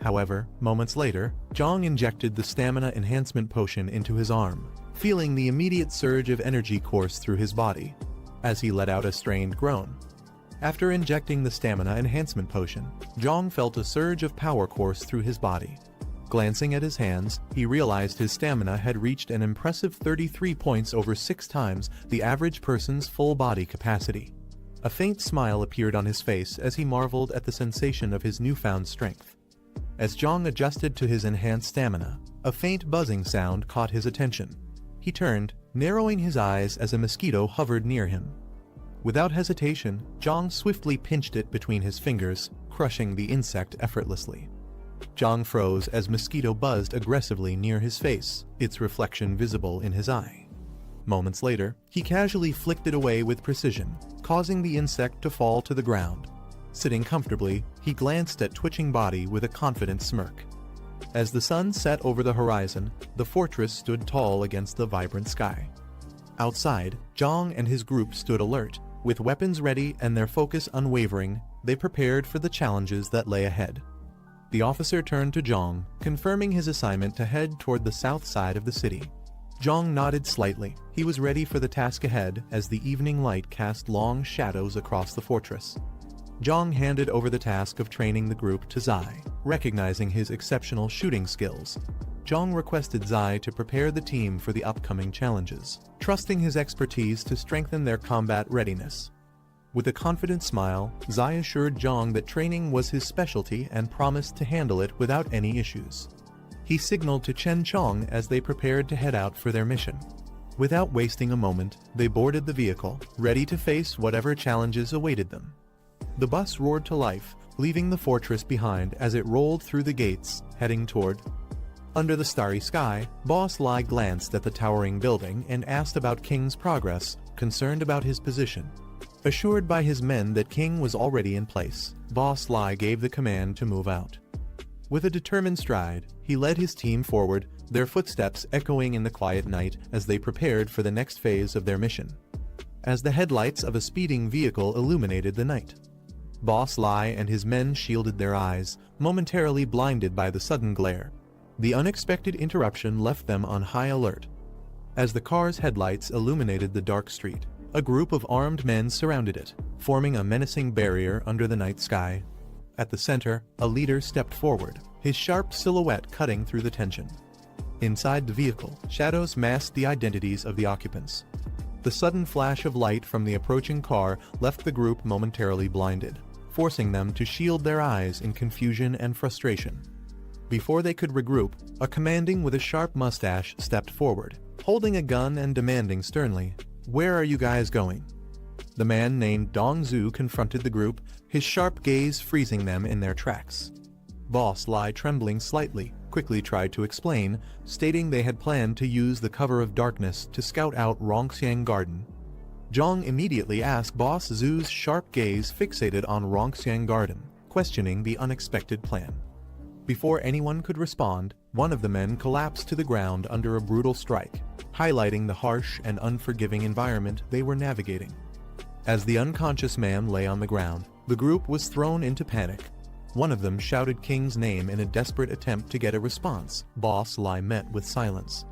However, moments later, Jiang injected the stamina enhancement potion into his arm, feeling the immediate surge of energy course through his body, as he let out a strained groan. After injecting the stamina enhancement potion, Jiang felt a surge of power course through his body. Glancing at his hands, he realized his stamina had reached an impressive 33 points, over 6 times the average person's full body capacity. A faint smile appeared on his face as he marveled at the sensation of his newfound strength. As Jiang adjusted to his enhanced stamina, a faint buzzing sound caught his attention. He turned, narrowing his eyes as a mosquito hovered near him. Without hesitation, Jiang swiftly pinched it between his fingers, crushing the insect effortlessly. Jiang froze as mosquito buzzed aggressively near his face, its reflection visible in his eye. Moments later, he casually flicked it away with precision, causing the insect to fall to the ground. Sitting comfortably, he glanced at twitching body with a confident smirk. As the sun set over the horizon, the fortress stood tall against the vibrant sky. Outside, Jiang and his group stood alert, with weapons ready and their focus unwavering. They prepared for the challenges that lay ahead. The officer turned to Jiang, confirming his assignment to head toward the south side of the city. Jiang nodded slightly. He was ready for the task ahead as the evening light cast long shadows across the fortress. Jiang handed over the task of training the group to Zai, recognizing his exceptional shooting skills. Jiang requested Zai to prepare the team for the upcoming challenges, trusting his expertise to strengthen their combat readiness. With a confident smile, Zai assured Jiang that training was his specialty and promised to handle it without any issues. He signaled to Chen Chong as they prepared to head out for their mission. Without wasting a moment, they boarded the vehicle, ready to face whatever challenges awaited them. The bus roared to life, leaving the fortress behind as it rolled through the gates, heading toward. Under the starry sky, Boss Lai glanced at the towering building and asked about King's progress, concerned about his position. Assured by his men that King was already in place, Boss Lai gave the command to move out. With a determined stride, he led his team forward, their footsteps echoing in the quiet night as they prepared for the next phase of their mission. As the headlights of a speeding vehicle illuminated the night, Boss Lai and his men shielded their eyes, momentarily blinded by the sudden glare. The unexpected interruption left them on high alert. As the car's headlights illuminated the dark street, a group of armed men surrounded it, forming a menacing barrier under the night sky. At the center, a leader stepped forward, his sharp silhouette cutting through the tension. Inside the vehicle, shadows masked the identities of the occupants. The sudden flash of light from the approaching car left the group momentarily blinded, forcing them to shield their eyes in confusion and frustration. Before they could regroup, a commanding with a sharp mustache stepped forward, holding a gun and demanding sternly, "Where are you guys going?" The man named Dongzu confronted the group, his sharp gaze freezing them in their tracks. Boss Lai, trembling slightly, quickly tried to explain, stating they had planned to use the cover of darkness to scout out Rongxiang Garden. Jiang immediately asked Boss Zhu's sharp gaze fixated on Rongxiang Garden, questioning the unexpected plan. Before anyone could respond, one of the men collapsed to the ground under a brutal strike, highlighting the harsh and unforgiving environment they were navigating. As the unconscious man lay on the ground, the group was thrown into panic. One of them shouted King's name in a desperate attempt to get a response. Boss Lai met with silence.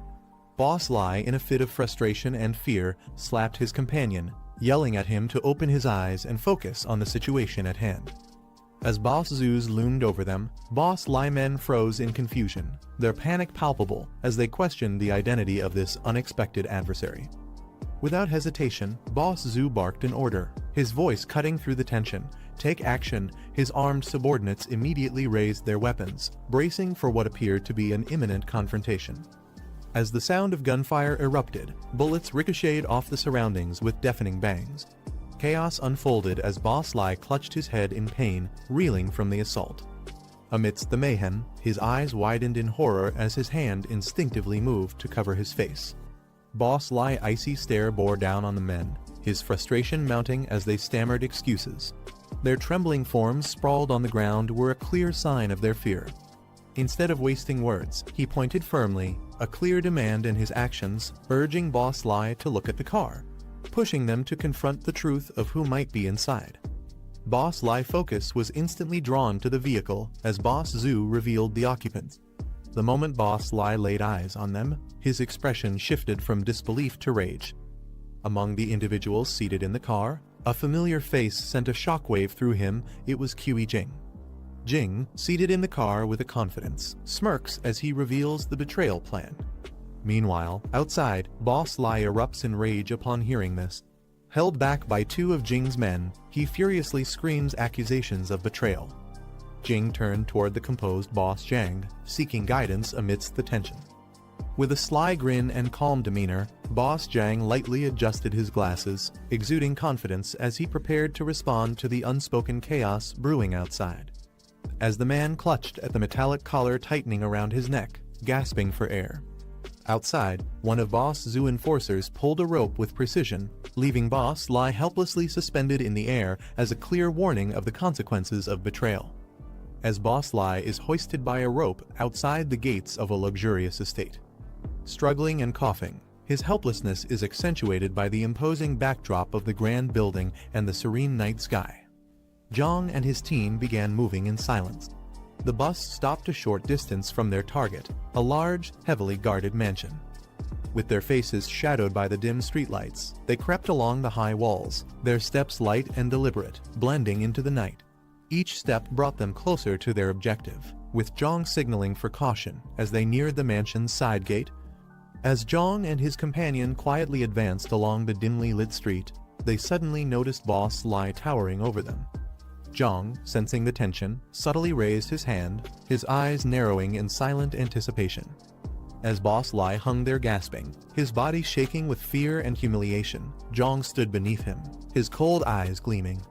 Boss Lai, in a fit of frustration and fear, slapped his companion, yelling at him to open his eyes and focus on the situation at hand. As Boss Zhu's loomed over them, Boss Lai men froze in confusion, their panic palpable as they questioned the identity of this unexpected adversary. Without hesitation, Boss Zhu barked an order, his voice cutting through the tension. "Take action." His armed subordinates immediately raised their weapons, bracing for what appeared to be an imminent confrontation. As the sound of gunfire erupted, bullets ricocheted off the surroundings with deafening bangs. Chaos unfolded as Boss Lai clutched his head in pain, reeling from the assault. Amidst the mayhem, his eyes widened in horror as his hand instinctively moved to cover his face. Boss Lai's icy stare bore down on the men, his frustration mounting as they stammered excuses. Their trembling forms sprawled on the ground were a clear sign of their fear. Instead of wasting words, he pointed firmly, a clear demand in his actions, urging Boss Lai to look at the car, pushing them to confront the truth of who might be inside. Boss Lai's focus was instantly drawn to the vehicle as Boss Zhu revealed the occupants. The moment Boss Lai laid eyes on them, his expression shifted from disbelief to rage. Among the individuals seated in the car, a familiar face sent a shockwave through him. It was Jiang. Jing, seated in the car with a confidence, smirks as he reveals the betrayal plan. Meanwhile, outside, Boss Lai erupts in rage upon hearing this. Held back by two of Jing's men, he furiously screams accusations of betrayal. Jing turned toward the composed Boss Jiang, seeking guidance amidst the tension. With a sly grin and calm demeanor, Boss Jiang lightly adjusted his glasses, exuding confidence as he prepared to respond to the unspoken chaos brewing outside. As the man clutched at the metallic collar tightening around his neck, gasping for air. Outside, one of Boss Zhu's enforcers pulled a rope with precision, leaving Boss Lai helplessly suspended in the air as a clear warning of the consequences of betrayal. As Boss Lai is hoisted by a rope outside the gates of a luxurious estate. Struggling and coughing, his helplessness is accentuated by the imposing backdrop of the grand building and the serene night sky. Jiang and his team began moving in silence. The bus stopped a short distance from their target, a large, heavily guarded mansion. With their faces shadowed by the dim streetlights, they crept along the high walls, their steps light and deliberate, blending into the night. Each step brought them closer to their objective, with Jiang signaling for caution as they neared the mansion's side gate. As Jiang and his companion quietly advanced along the dimly lit street, they suddenly noticed Boss Lai towering over them. Jiang, sensing the tension, subtly raised his hand, his eyes narrowing in silent anticipation. As Boss Lai hung there gasping, his body shaking with fear and humiliation, Jiang stood beneath him, his cold eyes gleaming.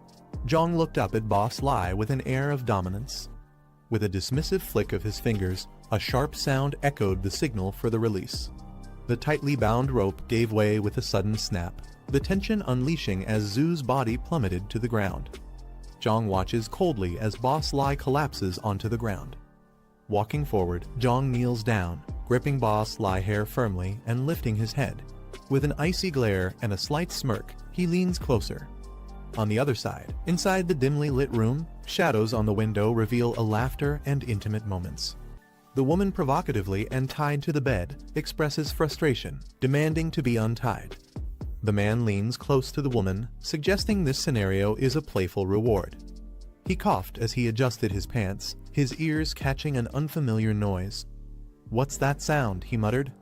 Jiang looked up at Boss Lai with an air of dominance. With a dismissive flick of his fingers, a sharp sound echoed the signal for the release. The tightly bound rope gave way with a sudden snap. the tension unleashing as Zhu's body plummeted to the ground. Jiang watches coldly as Boss Lai collapses onto the ground. Walking forward, Jiang kneels down, gripping Boss Lai hair firmly and lifting his head. With an icy glare and a slight smirk, he leans closer. On the other side, inside the dimly lit room, shadows on the window reveal a laughter and intimate moments. The woman, provocatively and tied to the bed, expresses frustration, demanding to be untied. The man leans close to the woman, suggesting this scenario is a playful reward. He coughed as he adjusted his pants, his ears catching an unfamiliar noise. "What's that sound?" he muttered.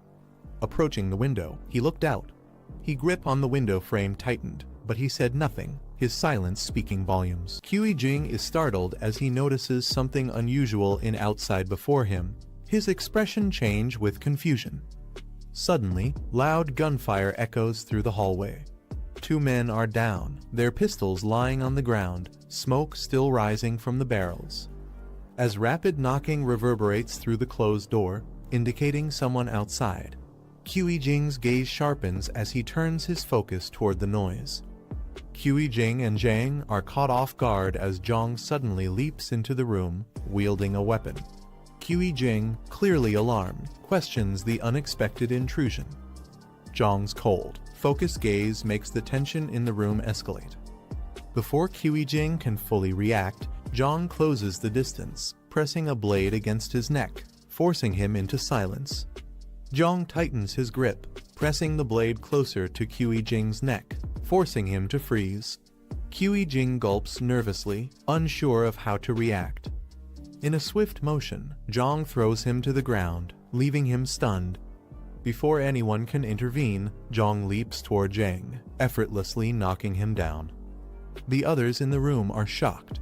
Approaching the window, he looked out. His grip on the window frame tightened, but he said nothing, his silence speaking volumes. Jiang is startled as he notices something unusual in outside before him, his expression change with confusion. Suddenly, loud gunfire echoes through the hallway. Two men are down, their pistols lying on the ground, smoke still rising from the barrels. As rapid knocking reverberates through the closed door, indicating someone outside, Jiang's gaze sharpens as he turns his focus toward the noise. Jiang and Jiang are caught off guard as Jiang suddenly leaps into the room, wielding a weapon. Jiang, clearly alarmed, questions the unexpected intrusion. Jiang's cold, focused gaze makes the tension in the room escalate. Before Jiang can fully react, Jiang closes the distance, pressing a blade against his neck, forcing him into silence. Jiang tightens his grip, pressing the blade closer to Jiang's neck, forcing him to freeze. Jiang gulps nervously, unsure of how to react. In a swift motion, Jiang throws him to the ground, leaving him stunned. Before anyone can intervene, Jiang leaps toward Jiang, effortlessly knocking him down. The others in the room are shocked.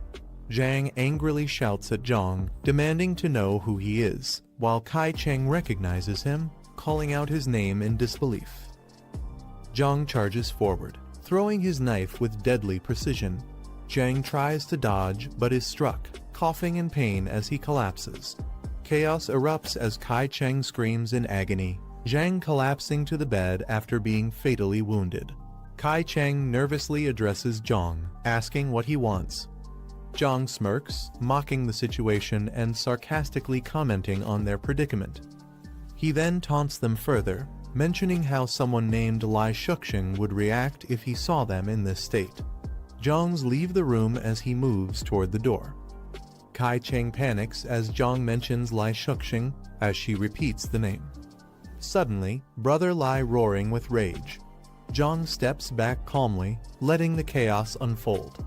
Jiang angrily shouts at Jiang, demanding to know who he is, while Kai Cheng recognizes him, calling out his name in disbelief. Jiang charges forward, throwing his knife with deadly precision. Jiang tries to dodge but is struck, coughing in pain as he collapses. Chaos erupts as Kai Cheng screams in agony, Jiang collapsing to the bed after being fatally wounded. Kai Cheng nervously addresses Jiang, asking what he wants. Jiang smirks, mocking the situation and sarcastically commenting on their predicament. He then taunts them further, mentioning how someone named Lai Shuxing would react if he saw them in this state. Jiang's leave the room as he moves toward the door. Kai Cheng panics as Jiang mentions Lai Shuxing as she repeats the name. Suddenly, Brother Lai roaring with rage. Jiang steps back calmly, letting the chaos unfold.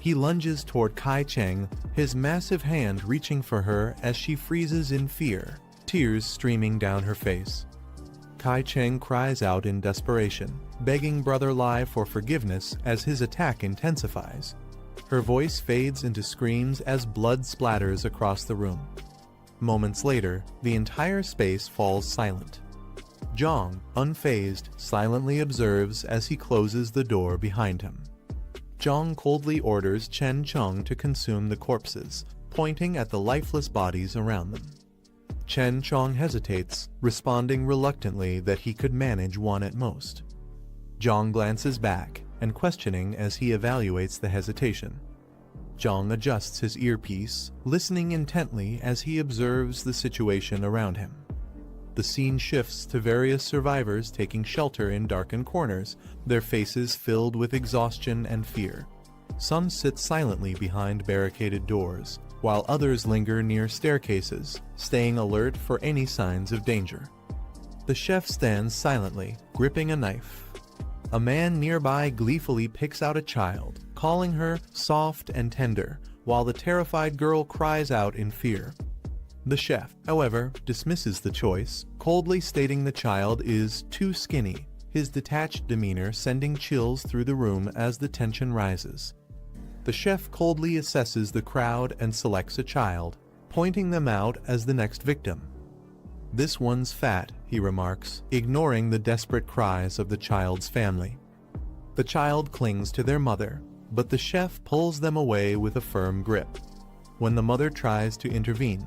He lunges toward Kai Cheng, his massive hand reaching for her as she freezes in fear, tears streaming down her face. Kai Cheng cries out in desperation, begging Brother Lai for forgiveness as his attack intensifies. Her voice fades into screams as blood splatters across the room. Moments later, the entire space falls silent. Jiang, unfazed, silently observes as he closes the door behind him. Jiang coldly orders Chen Cheng to consume the corpses, pointing at the lifeless bodies around them. Chen Cheng hesitates, responding reluctantly that he could manage one at most. Jiang glances back, and questioning as he evaluates the hesitation. Jiang adjusts his earpiece, listening intently as he observes the situation around him. The scene shifts to various survivors taking shelter in darkened corners, their faces filled with exhaustion and fear. Some sit silently behind barricaded doors, while others linger near staircases, staying alert for any signs of danger. The chef stands silently, gripping a knife. A man nearby gleefully picks out a child, calling her soft and tender, while the terrified girl cries out in fear. The chef, however, dismisses the choice, coldly stating the child is too skinny, his detached demeanor sending chills through the room as the tension rises. The chef coldly assesses the crowd and selects a child, pointing them out as the next victim. "This one's fat," he remarks, ignoring the desperate cries of the child's family. The child clings to their mother, but the chef pulls them away with a firm grip. When the mother tries to intervene,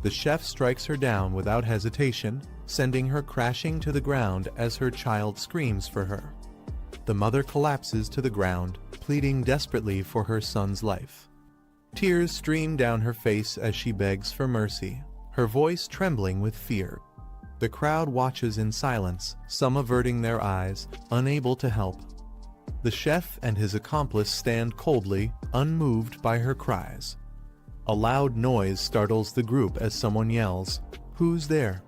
the chef strikes her down without hesitation, sending her crashing to the ground as her child screams for her. the mother collapses to the ground, pleading desperately for her son's life. Tears stream down her face as she begs for mercy, her voice trembling with fear. The crowd watches in silence, some averting their eyes, unable to help. The chef and his accomplice stand coldly, unmoved by her cries. A loud noise startles the group as someone yells, "Who's there?"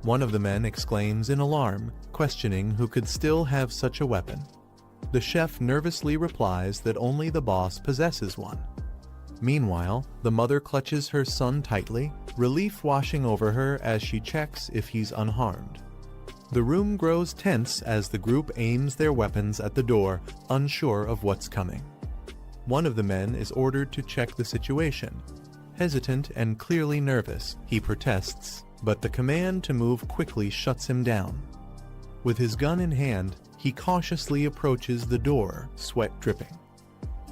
One of the men exclaims in alarm, questioning who could still have such a weapon. The chef nervously replies that only the boss possesses one. Meanwhile, the mother clutches her son tightly, relief washing over her as she checks if he's unharmed. The room grows tense as the group aims their weapons at the door, unsure of what's coming. One of the men is ordered to check the situation. Hesitant and clearly nervous, he protests, but the command to move quickly shuts him down. With his gun in hand, he cautiously approaches the door, sweat dripping.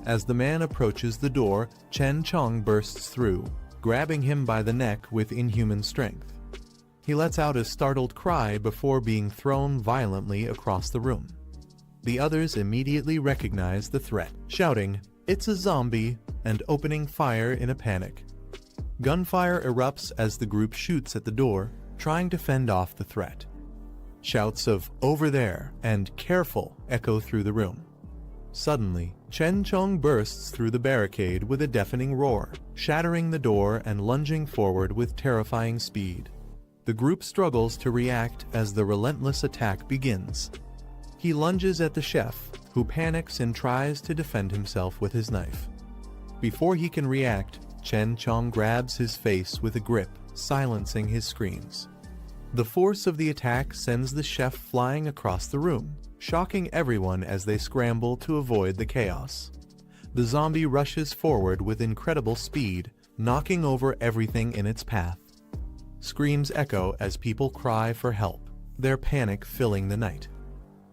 As the man approaches the door, Chen Chong bursts through, grabbing him by the neck with inhuman strength. He lets out a startled cry before being thrown violently across the room. The others immediately recognize the threat, shouting, "It's a zombie," and opening fire in a panic. Gunfire erupts as the group shoots at the door, trying to fend off the threat. Shouts of "Over there" and "Careful" echo through the room. Suddenly, Chen Chong bursts through the barricade with a deafening roar, shattering the door and lunging forward with terrifying speed. The group struggles to react as the relentless attack begins. He lunges at the chef, who panics and tries to defend himself with his knife. Before he can react, Chen Chong grabs his face with a grip, silencing his screams. The force of the attack sends the chef flying across the room, shocking everyone as they scramble to avoid the chaos. The zombie rushes forward with incredible speed, knocking over everything in its path. Screams echo as people cry for help, their panic filling the night.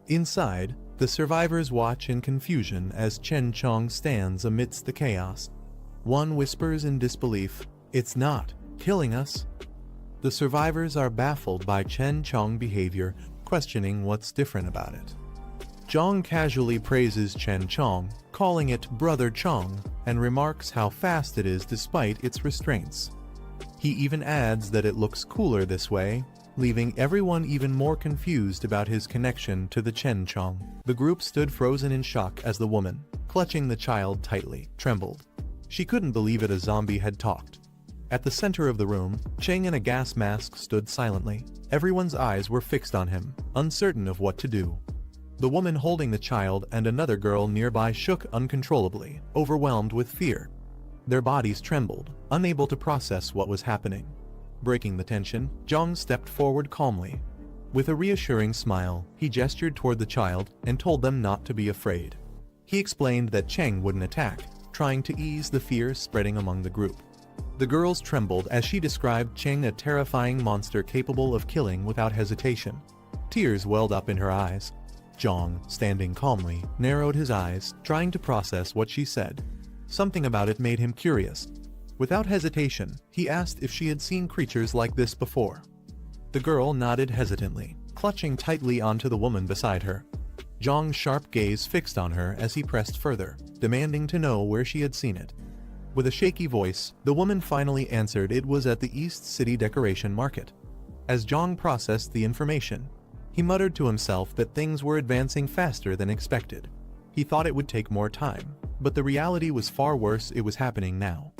Inside, the survivors watch in confusion as Chen Chong stands amidst the chaos. One whispers in disbelief, "It's not killing us." The survivors are baffled by Chen Chong's behavior, questioning what's different about it. Jiang casually praises Chen Chong, calling it Brother Chong, and remarks how fast it is despite its restraints. He even adds that it looks cooler this way, leaving everyone even more confused about his connection to the Chen Chong. The group stood frozen in shock as the woman, clutching the child tightly, trembled. She couldn't believe it, a zombie had talked. At the center of the room, Cheng in a gas mask stood silently. Everyone's eyes were fixed on him, uncertain of what to do. The woman holding the child and another girl nearby shook uncontrollably, overwhelmed with fear. Their bodies trembled, unable to process what was happening. Breaking the tension, Jiang stepped forward calmly. With a reassuring smile, he gestured toward the child and told them not to be afraid. He explained that Cheng wouldn't attack, trying to ease the fear spreading among the group. The girls trembled as she described Cheng a terrifying monster capable of killing without hesitation. Tears welled up in her eyes. Jiang, standing calmly, narrowed his eyes, trying to process what she said. Something about it made him curious. Without hesitation, he asked if she had seen creatures like this before. The girl nodded hesitantly, clutching tightly onto the woman beside her. Jiang's sharp gaze fixed on her as he pressed further, demanding to know where she had seen it. With a shaky voice, the woman finally answered it was at the East City Decoration Market. As Jiang processed the information, he muttered to himself that things were advancing faster than expected. He thought it would take more time, but the reality was far worse. It was happening now.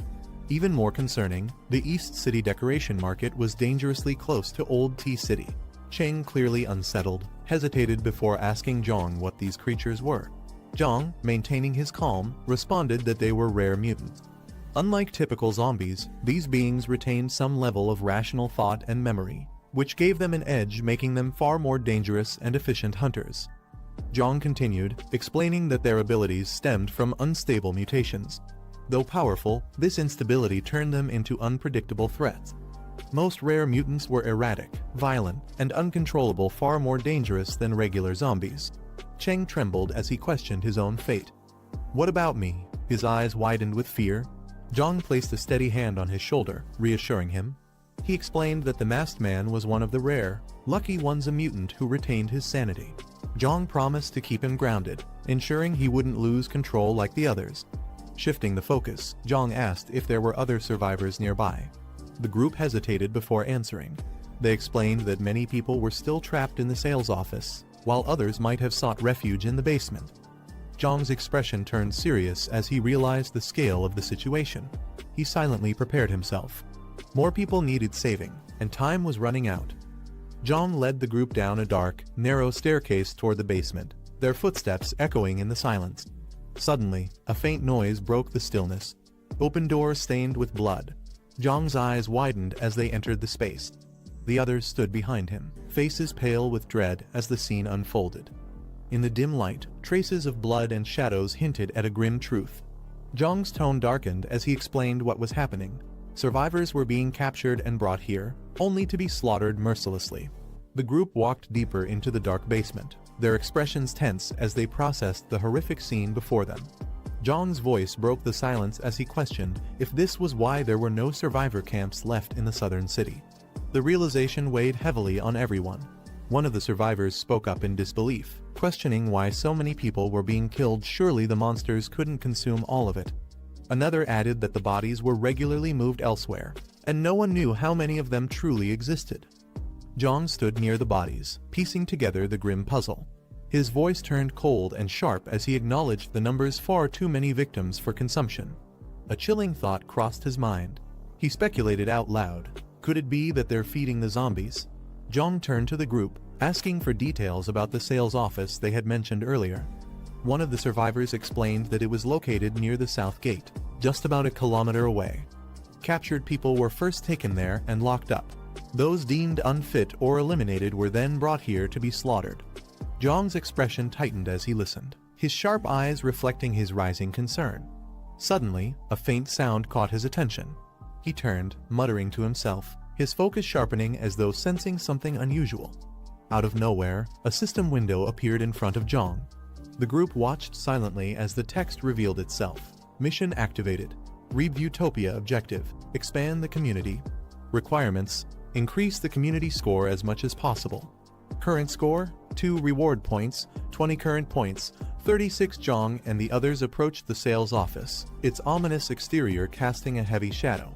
Even more concerning, the East City Decoration Market was dangerously close to Old Tea City. Cheng, clearly unsettled, hesitated before asking Jiang what these creatures were. Jiang, maintaining his calm, responded that they were rare mutants. Unlike typical zombies, these beings retained some level of rational thought and memory, which gave them an edge, making them far more dangerous and efficient hunters. Jiang continued, explaining that their abilities stemmed from unstable mutations. Though powerful, this instability turned them into unpredictable threats. Most rare mutants were erratic, violent, and uncontrollable, far more dangerous than regular zombies. Cheng trembled as he questioned his own fate. "What about me?" His eyes widened with fear. Jiang placed a steady hand on his shoulder, reassuring him. He explained that the masked man was one of the rare, lucky ones, a mutant who retained his sanity. Jiang promised to keep him grounded, ensuring he wouldn't lose control like the others. Shifting the focus, Jiang asked if there were other survivors nearby. The group hesitated before answering. They explained that many people were still trapped in the sales office, while others might have sought refuge in the basement. Jiang's expression turned serious as he realized the scale of the situation. He silently prepared himself. More people needed saving, and time was running out. Jiang led the group down a dark, narrow staircase toward the basement, their footsteps echoing in the silence. Suddenly, a faint noise broke the stillness. Open doors stained with blood. Jiang's eyes widened as they entered the space. The others stood behind him, faces pale with dread as the scene unfolded. In the dim light, traces of blood and shadows hinted at a grim truth. Jiang's tone darkened as he explained what was happening. Survivors were being captured and brought here, only to be slaughtered mercilessly. The group walked deeper into the dark basement, their expressions tense as they processed the horrific scene before them. Jiang's voice broke the silence as he questioned if this was why there were no survivor camps left in the southern city. The realization weighed heavily on everyone. One of the survivors spoke up in disbelief, questioning why so many people were being killed. Surely the monsters couldn't consume all of it. Another added that the bodies were regularly moved elsewhere, and no one knew how many of them truly existed. Jiang stood near the bodies, piecing together the grim puzzle. His voice turned cold and sharp as he acknowledged the numbers: far too many victims for consumption. A chilling thought crossed his mind. He speculated out loud. Could it be that they're feeding the zombies? Jiang turned to the group, asking for details about the sales office they had mentioned earlier. One of the survivors explained that it was located near the south gate, just about a kilometer away. Captured people were first taken there and locked up. Those deemed unfit or eliminated were then brought here to be slaughtered. Jiang's expression tightened as he listened, his sharp eyes reflecting his rising concern. Suddenly, a faint sound caught his attention. He turned, muttering to himself, his focus sharpening as though sensing something unusual. Out of nowhere, a system window appeared in front of Jiang. The group watched silently as the text revealed itself. Mission activated. Read Utopia objective. Expand the community. Requirements: increase the community score as much as possible. Current score: 2 reward points, 20 current points, 36. Jiang and the others approached the sales office, its ominous exterior casting a heavy shadow.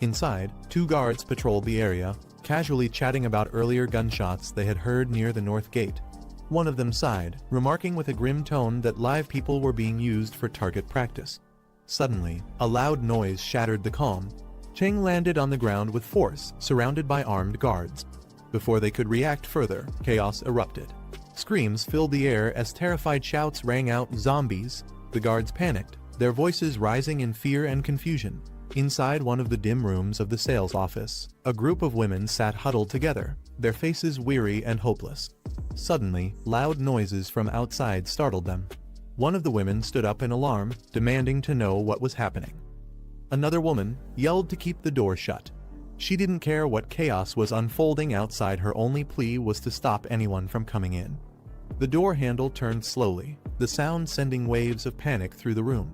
Inside, 2 guards patrolled the area, casually chatting about earlier gunshots they had heard near the north gate. One of them sighed, remarking with a grim tone that live people were being used for target practice. Suddenly, a loud noise shattered the calm. Cheng landed on the ground with force, surrounded by armed guards. Before they could react further, chaos erupted. Screams filled the air as terrified shouts rang out. Zombies! The guards panicked, their voices rising in fear and confusion. Inside one of the dim rooms of the sales office, a group of women sat huddled together, their faces weary and hopeless. Suddenly, loud noises from outside startled them. One of the women stood up in alarm, demanding to know what was happening. Another woman yelled to keep the door shut. She didn't care what chaos was unfolding outside. Her only plea was to stop anyone from coming in. The door handle turned slowly, the sound sending waves of panic through the room.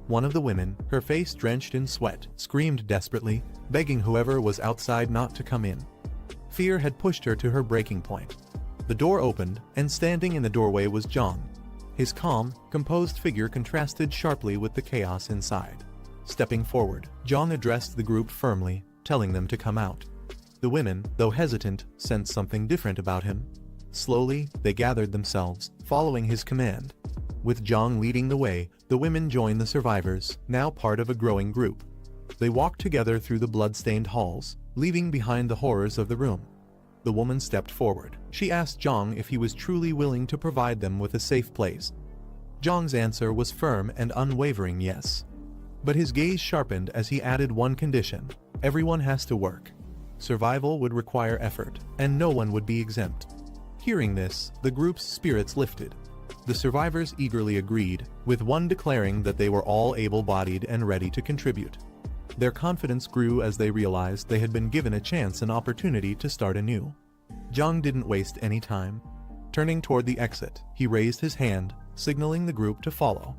One of the women, her face drenched in sweat, screamed desperately, begging whoever was outside not to come in. Fear had pushed her to her breaking point. The door opened, and standing in the doorway was Jiang. His calm, composed figure contrasted sharply with the chaos inside. Stepping forward, Jiang addressed the group firmly, telling them to come out. The women, though hesitant, sensed something different about him. Slowly, they gathered themselves, following his command. With Jiang leading the way, the women joined the survivors, now part of a growing group. They walked together through the blood-stained halls, leaving behind the horrors of the room. The woman stepped forward. She asked Jiang if he was truly willing to provide them with a safe place. Jiang's answer was firm and unwavering yes. But his gaze sharpened as he added one condition: everyone has to work. Survival would require effort, and no one would be exempt. Hearing this, the group's spirits lifted. The survivors eagerly agreed, with one declaring that they were all able-bodied and ready to contribute. Their confidence grew as they realized they had been given a chance and opportunity to start anew. Jiang didn't waste any time. Turning toward the exit, he raised his hand, signaling the group to follow.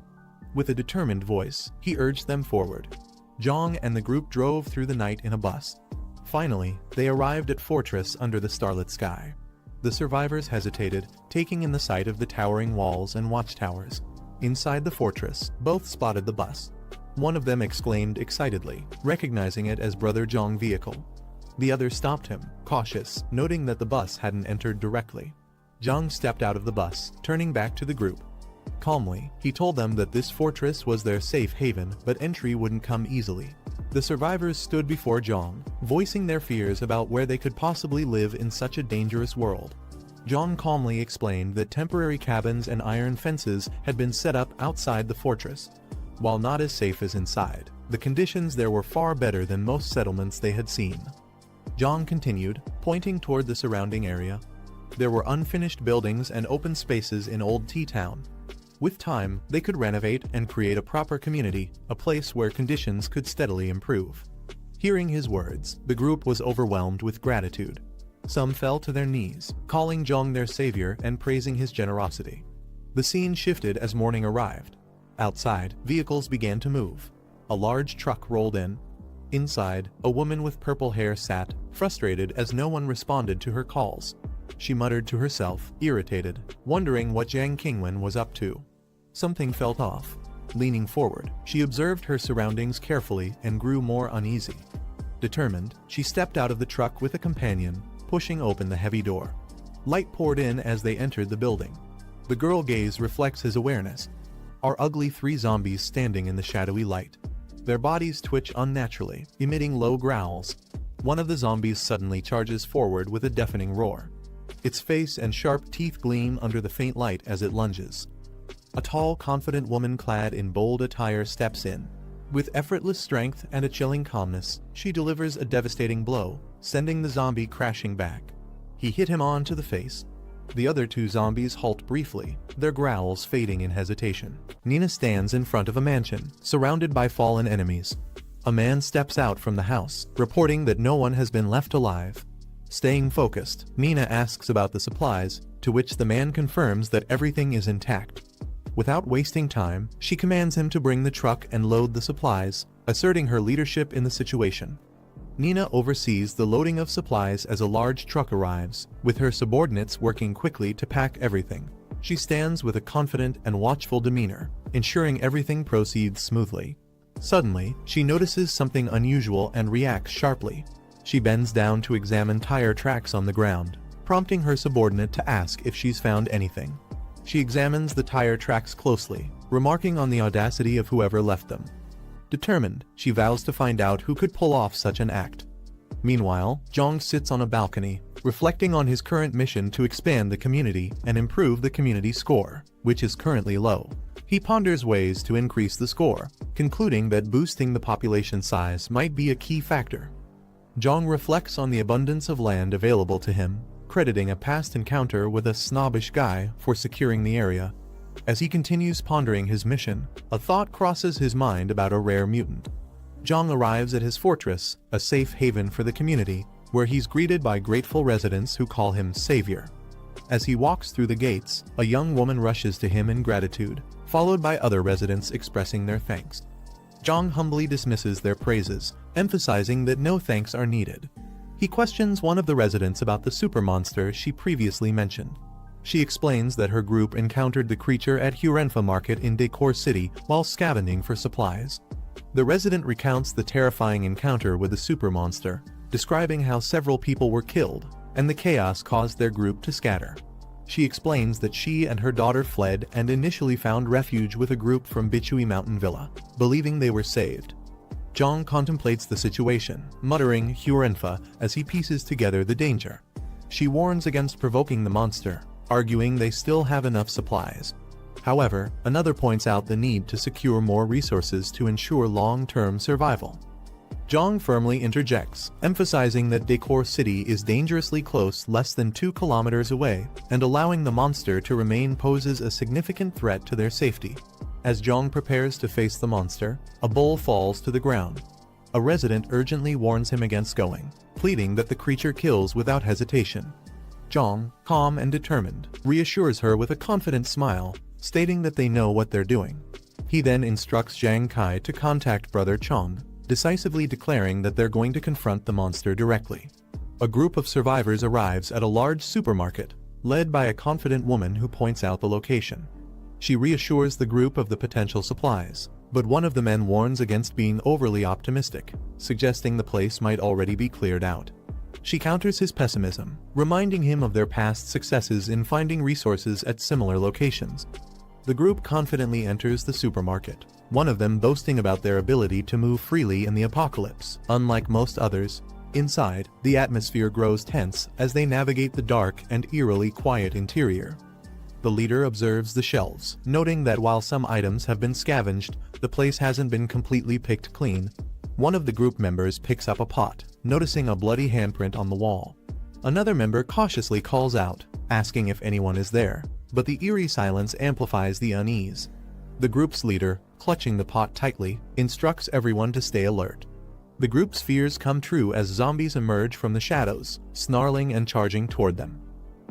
With a determined voice, he urged them forward. Jiang and the group drove through the night in a bus. Finally, they arrived at Fortress under the starlit sky. The survivors hesitated, taking in the sight of the towering walls and watchtowers. Inside the fortress, both spotted the bus. One of them exclaimed excitedly, recognizing it as Brother Jiang's vehicle. The other stopped him, cautious, noting that the bus hadn't entered directly. Jiang stepped out of the bus, turning back to the group. Calmly, he told them that this fortress was their safe haven, but entry wouldn't come easily. The survivors stood before Jiang, voicing their fears about where they could possibly live in such a dangerous world. Jiang calmly explained that temporary cabins and iron fences had been set up outside the fortress. While not as safe as inside, the conditions there were far better than most settlements they had seen. Jiang continued, pointing toward the surrounding area. There were unfinished buildings and open spaces in Old Tea Town. With time, they could renovate and create a proper community, a place where conditions could steadily improve. Hearing his words, the group was overwhelmed with gratitude. Some fell to their knees, calling Jiang their savior and praising his generosity. The scene shifted as morning arrived. Outside, vehicles began to move. A large truck rolled in. Inside, a woman with purple hair sat, frustrated as no one responded to her calls. She muttered to herself, irritated, wondering what Jiang Qingwen was up to. Something felt off. Leaning forward, she observed her surroundings carefully and grew more uneasy. Determined, she stepped out of the truck with a companion, pushing open the heavy door. Light poured in as they entered the building. The girl gaze reflects his awareness. Are ugly three zombies standing in the shadowy light. Their bodies twitch unnaturally, emitting low growls. One of the zombies suddenly charges forward with a deafening roar. Its face and sharp teeth gleam under the faint light as it lunges. A tall, confident woman clad in bold attire steps in. With effortless strength and a chilling calmness, she delivers a devastating blow, sending the zombie crashing back. He hit him on to the face. The other two zombies halt briefly, their growls fading in hesitation. Nina stands in front of a mansion, surrounded by fallen enemies. A man steps out from the house, reporting that no one has been left alive. Staying focused, Nina asks about the supplies, to which the man confirms that everything is intact. Without wasting time, she commands him to bring the truck and load the supplies, asserting her leadership in the situation. Nina oversees the loading of supplies as a large truck arrives, with her subordinates working quickly to pack everything. She stands with a confident and watchful demeanor, ensuring everything proceeds smoothly. Suddenly, she notices something unusual and reacts sharply. She bends down to examine tire tracks on the ground, prompting her subordinate to ask if she's found anything. She examines the tire tracks closely, remarking on the audacity of whoever left them. Determined, she vows to find out who could pull off such an act. Meanwhile, Jiang sits on a balcony, reflecting on his current mission to expand the community and improve the community score, which is currently low. He ponders ways to increase the score, concluding that boosting the population size might be a key factor. Jiang reflects on the abundance of land available to him, crediting a past encounter with a snobbish guy for securing the area. As he continues pondering his mission, a thought crosses his mind about a rare mutant. Jiang arrives at his fortress, a safe haven for the community, where he's greeted by grateful residents who call him savior. As he walks through the gates, a young woman rushes to him in gratitude, followed by other residents expressing their thanks. Jiang humbly dismisses their praises, emphasizing that no thanks are needed. He questions one of the residents about the super monster she previously mentioned. She explains that her group encountered the creature at Hurenfa Market in Decor City while scavenging for supplies. The resident recounts the terrifying encounter with the super monster, describing how several people were killed, and the chaos caused their group to scatter. She explains that she and her daughter fled and initially found refuge with a group from Bichui Mountain Villa, believing they were saved. Jiang contemplates the situation, muttering Hurenfa as he pieces together the danger. She warns against provoking the monster, arguing they still have enough supplies. However, another points out the need to secure more resources to ensure long-term survival. Jiang firmly interjects, emphasizing that Decor City is dangerously close, less than 2 kilometers away, and allowing the monster to remain poses a significant threat to their safety. As Jiang prepares to face the monster, a bowl falls to the ground. A resident urgently warns him against going, pleading that the creature kills without hesitation. Jiang, calm and determined, reassures her with a confident smile, stating that they know what they're doing. He then instructs Jiang Kai to contact Brother Chong, decisively declaring that they're going to confront the monster directly. A group of survivors arrives at a large supermarket, led by a confident woman who points out the location. She reassures the group of the potential supplies, but one of the men warns against being overly optimistic, suggesting the place might already be cleared out. She counters his pessimism, reminding him of their past successes in finding resources at similar locations. The group confidently enters the supermarket, one of them boasting about their ability to move freely in the apocalypse. Unlike most others, inside, the atmosphere grows tense as they navigate the dark and eerily quiet interior. The leader observes the shelves, noting that while some items have been scavenged, the place hasn't been completely picked clean. One of the group members picks up a pot, noticing a bloody handprint on the wall. Another member cautiously calls out, asking if anyone is there, but the eerie silence amplifies the unease. The group's leader, clutching the pot tightly, instructs everyone to stay alert. The group's fears come true as zombies emerge from the shadows, snarling and charging toward them.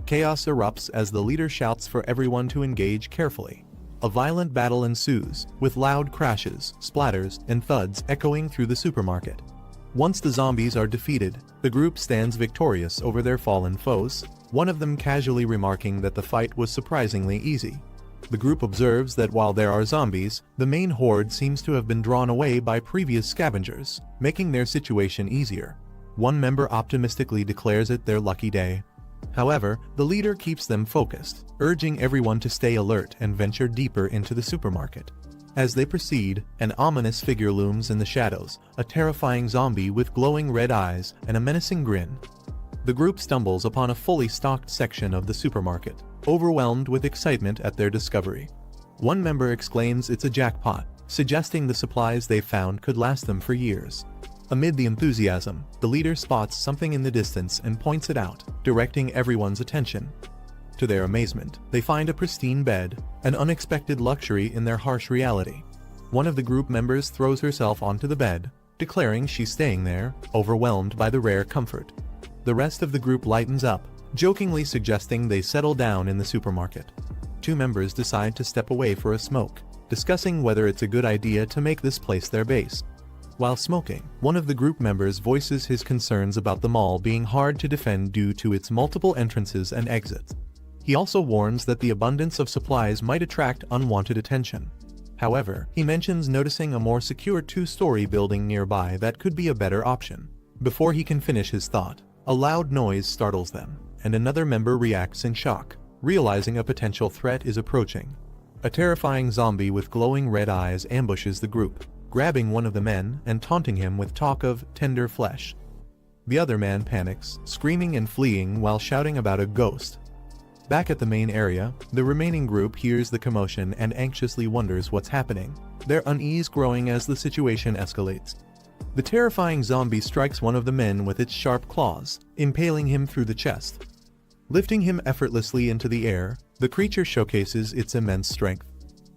Chaos erupts as the leader shouts for everyone to engage carefully. A violent battle ensues, with loud crashes, splatters, and thuds echoing through the supermarket. Once the zombies are defeated, the group stands victorious over their fallen foes, one of them casually remarking that the fight was surprisingly easy. The group observes that while there are zombies, the main horde seems to have been drawn away by previous scavengers, making their situation easier. One member optimistically declares it their lucky day. However, the leader keeps them focused, urging everyone to stay alert and venture deeper into the supermarket. As they proceed, an ominous figure looms in the shadows, a terrifying zombie with glowing red eyes and a menacing grin. The group stumbles upon a fully stocked section of the supermarket, overwhelmed with excitement at their discovery. One member exclaims it's a jackpot, suggesting the supplies they found could last them for years. Amid the enthusiasm, the leader spots something in the distance and points it out, directing everyone's attention. To their amazement, they find a pristine bed, an unexpected luxury in their harsh reality. One of the group members throws herself onto the bed, declaring she's staying there, overwhelmed by the rare comfort. The rest of the group lightens up, jokingly suggesting they settle down in the supermarket. Two members decide to step away for a smoke, discussing whether it's a good idea to make this place their base. While smoking, one of the group members voices his concerns about the mall being hard to defend due to its multiple entrances and exits. He also warns that the abundance of supplies might attract unwanted attention. However, he mentions noticing a more secure two-story building nearby that could be a better option. Before he can finish his thought, a loud noise startles them, and another member reacts in shock, realizing a potential threat is approaching. A terrifying zombie with glowing red eyes ambushes the group, grabbing one of the men and taunting him with talk of tender flesh. The other man panics, screaming and fleeing while shouting about a ghost. Back at the main area, the remaining group hears the commotion and anxiously wonders what's happening, their unease growing as the situation escalates. The terrifying zombie strikes one of the men with its sharp claws, impaling him through the chest. Lifting him effortlessly into the air, the creature showcases its immense strength.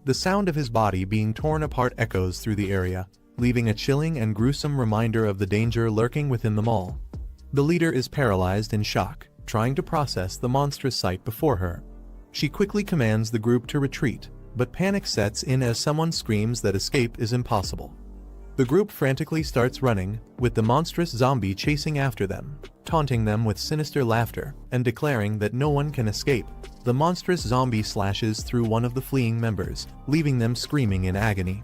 The sound of his body being torn apart echoes through the area, leaving a chilling and gruesome reminder of the danger lurking within the mall. The leader is paralyzed in shock, trying to process the monstrous sight before her. She quickly commands the group to retreat, but panic sets in as someone screams that escape is impossible. The group frantically starts running, with the monstrous zombie chasing after them, taunting them with sinister laughter, and declaring that no one can escape. The monstrous zombie slashes through one of the fleeing members, leaving them screaming in agony.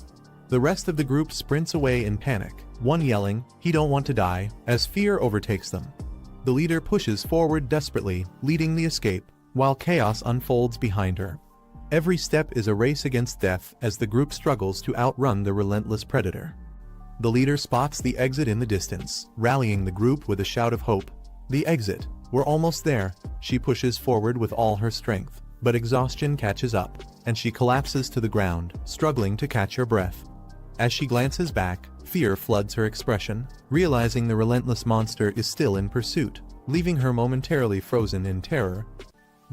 The rest of the group sprints away in panic, one yelling, "He don't want to die," as fear overtakes them. The leader pushes forward desperately, leading the escape, while chaos unfolds behind her. Every step is a race against death as the group struggles to outrun the relentless predator. The leader spots the exit in the distance, rallying the group with a shout of hope. The exit. We're almost there. She pushes forward with all her strength, but exhaustion catches up, and she collapses to the ground, struggling to catch her breath. As she glances back, fear floods her expression, realizing the relentless monster is still in pursuit, leaving her momentarily frozen in terror.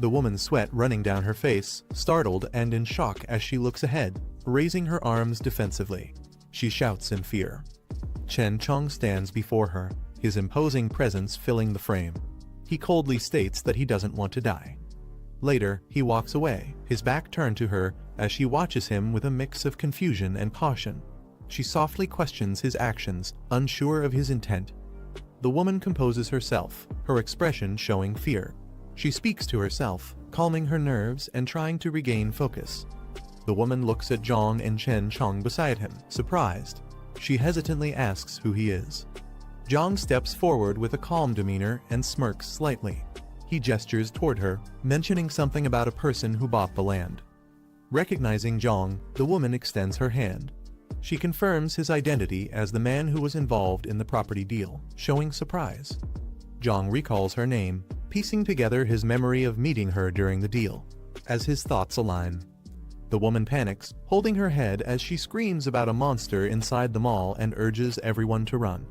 The woman's sweat running down her face, startled and in shock as she looks ahead, raising her arms defensively. She shouts in fear. Chen Chong stands before her, his imposing presence filling the frame. He coldly states that he doesn't want to die. Later, he walks away, his back turned to her, as she watches him with a mix of confusion and caution. She softly questions his actions, unsure of his intent. the woman composes herself, her expression showing fear. She speaks to herself, calming her nerves and trying to regain focus. The woman looks at Jiang and Chen Chong beside him, surprised. She hesitantly asks who he is. Jiang steps forward with a calm demeanor and smirks slightly. He gestures toward her, mentioning something about a person who bought the land. Recognizing Jiang, the woman extends her hand. She confirms his identity as the man who was involved in the property deal, showing surprise. Jiang recalls her name, piecing together his memory of meeting her during the deal. As his thoughts align, the woman panics, holding her head as she screams about a monster inside the mall and urges everyone to run.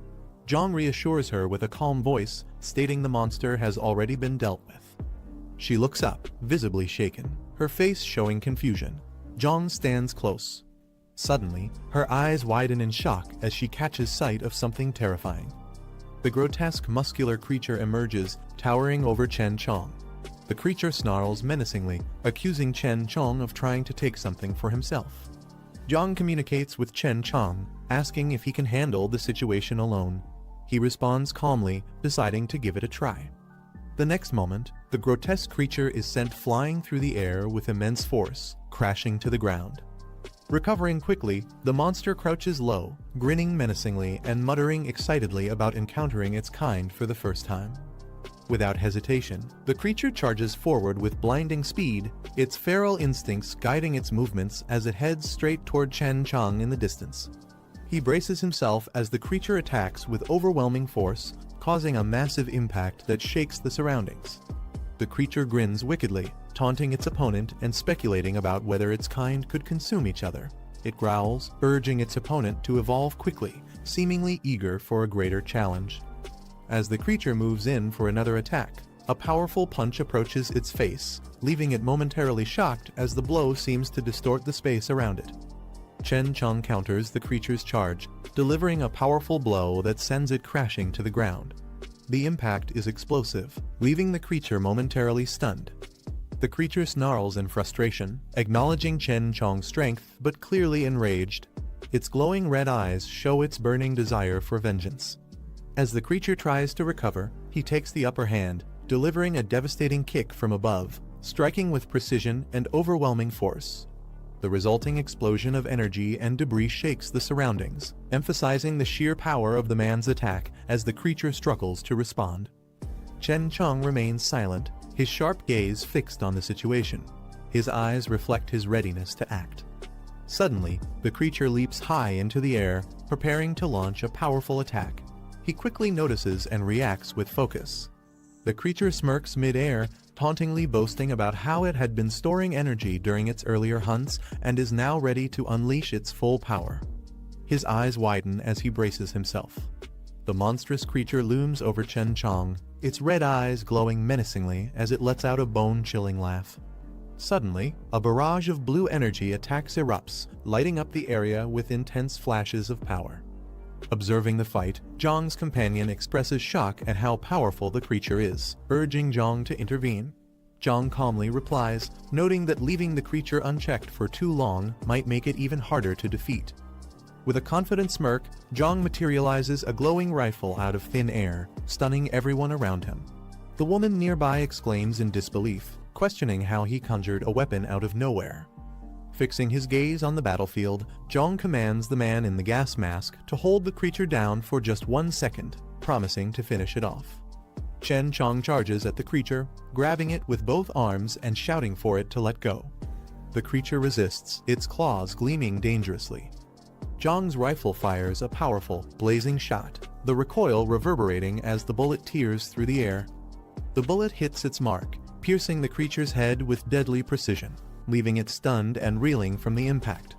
Jiang reassures her with a calm voice, stating the monster has already been dealt with. She looks up, visibly shaken, her face showing confusion. Jiang stands close. Suddenly, her eyes widen in shock as she catches sight of something terrifying. The grotesque muscular creature emerges, towering over Chen Chong. The creature snarls menacingly, accusing Chen Chong of trying to take something for himself. Jiang communicates with Chen Chong, asking if he can handle the situation alone. He responds calmly, deciding to give it a try. The next moment, the grotesque creature is sent flying through the air with immense force, crashing to the ground. Recovering quickly, the monster crouches low, grinning menacingly and muttering excitedly about encountering its kind for the first time. Without hesitation, the creature charges forward with blinding speed, its feral instincts guiding its movements as it heads straight toward Chen Chong in the distance. He braces himself as the creature attacks with overwhelming force, causing a massive impact that shakes the surroundings. The creature grins wickedly, taunting its opponent and speculating about whether its kind could consume each other. It growls, urging its opponent to evolve quickly, seemingly eager for a greater challenge. As the creature moves in for another attack, a powerful punch approaches its face, leaving it momentarily shocked as the blow seems to distort the space around it. Chen Chong counters the creature's charge, delivering a powerful blow that sends it crashing to the ground. The impact is explosive, leaving the creature momentarily stunned. The creature snarls in frustration, acknowledging Chen Chong's strength but clearly enraged. Its glowing red eyes show its burning desire for vengeance. As the creature tries to recover, he takes the upper hand, delivering a devastating kick from above, striking with precision and overwhelming force. The resulting explosion of energy and debris shakes the surroundings, emphasizing the sheer power of the man's attack as the creature struggles to respond. Chen Chong remains silent, his sharp gaze fixed on the situation. His eyes reflect his readiness to act. Suddenly, the creature leaps high into the air, preparing to launch a powerful attack. He quickly notices and reacts with focus. The creature smirks mid-air, tauntingly boasting about how it had been storing energy during its earlier hunts and is now ready to unleash its full power. His eyes widen as he braces himself. The monstrous creature looms over Chen Chong, its red eyes glowing menacingly as it lets out a bone-chilling laugh. Suddenly, a barrage of blue energy attacks erupts, lighting up the area with intense flashes of power. Observing the fight, Zhang's companion expresses shock at how powerful the creature is, urging Jiang to intervene. Jiang calmly replies, noting that leaving the creature unchecked for too long might make it even harder to defeat. With a confident smirk, Jiang materializes a glowing rifle out of thin air, stunning everyone around him. The woman nearby exclaims in disbelief, questioning how he conjured a weapon out of nowhere. Fixing his gaze on the battlefield, Jiang commands the man in the gas mask to hold the creature down for just 1 second, promising to finish it off. Chen Chong charges at the creature, grabbing it with both arms and shouting for it to let go. The creature resists, its claws gleaming dangerously. Jiang's rifle fires a powerful, blazing shot, the recoil reverberating as the bullet tears through the air. The bullet hits its mark, piercing the creature's head with deadly precision, leaving it stunned and reeling from the impact.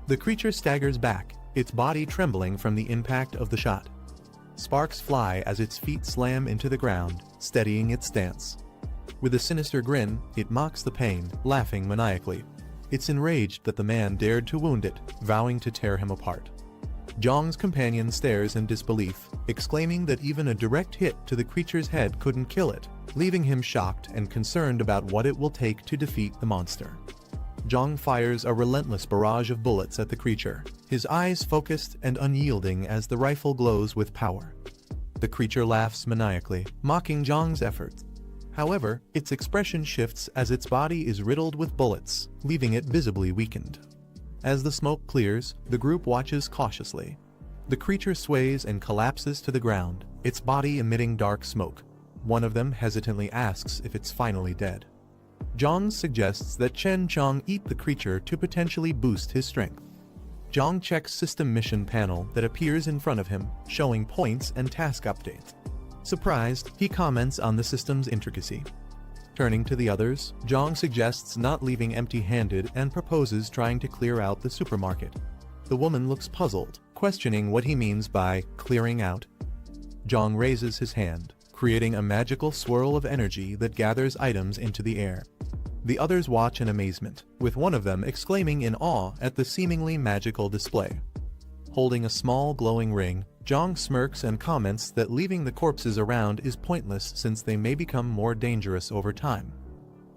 The creature staggers back, its body trembling from the impact of the shot. Sparks fly as its feet slam into the ground, steadying its stance. With a sinister grin, it mocks the pain, laughing maniacally. It's enraged that the man dared to wound it, vowing to tear him apart. Jiang's companion stares in disbelief, exclaiming that even a direct hit to the creature's head couldn't kill it, leaving him shocked and concerned about what it will take to defeat the monster. Jiang fires a relentless barrage of bullets at the creature, his eyes focused and unyielding as the rifle glows with power. The creature laughs maniacally, mocking Jiang's efforts. However, its expression shifts as its body is riddled with bullets, leaving it visibly weakened. As the smoke clears, the group watches cautiously. The creature sways and collapses to the ground, its body emitting dark smoke. One of them hesitantly asks if it's finally dead. Jiang suggests that Chen Chong eat the creature to potentially boost his strength. Jiang checks system mission panel that appears in front of him, showing points and task updates. Surprised, he comments on the system's intricacy. Turning to the others, Jiang suggests not leaving empty-handed and proposes trying to clear out the supermarket. The woman looks puzzled, questioning what he means by clearing out. Jiang raises his hand, creating a magical swirl of energy that gathers items into the air. The others watch in amazement, with one of them exclaiming in awe at the seemingly magical display. Holding a small glowing ring, Jiang smirks and comments that leaving the corpses around is pointless since they may become more dangerous over time.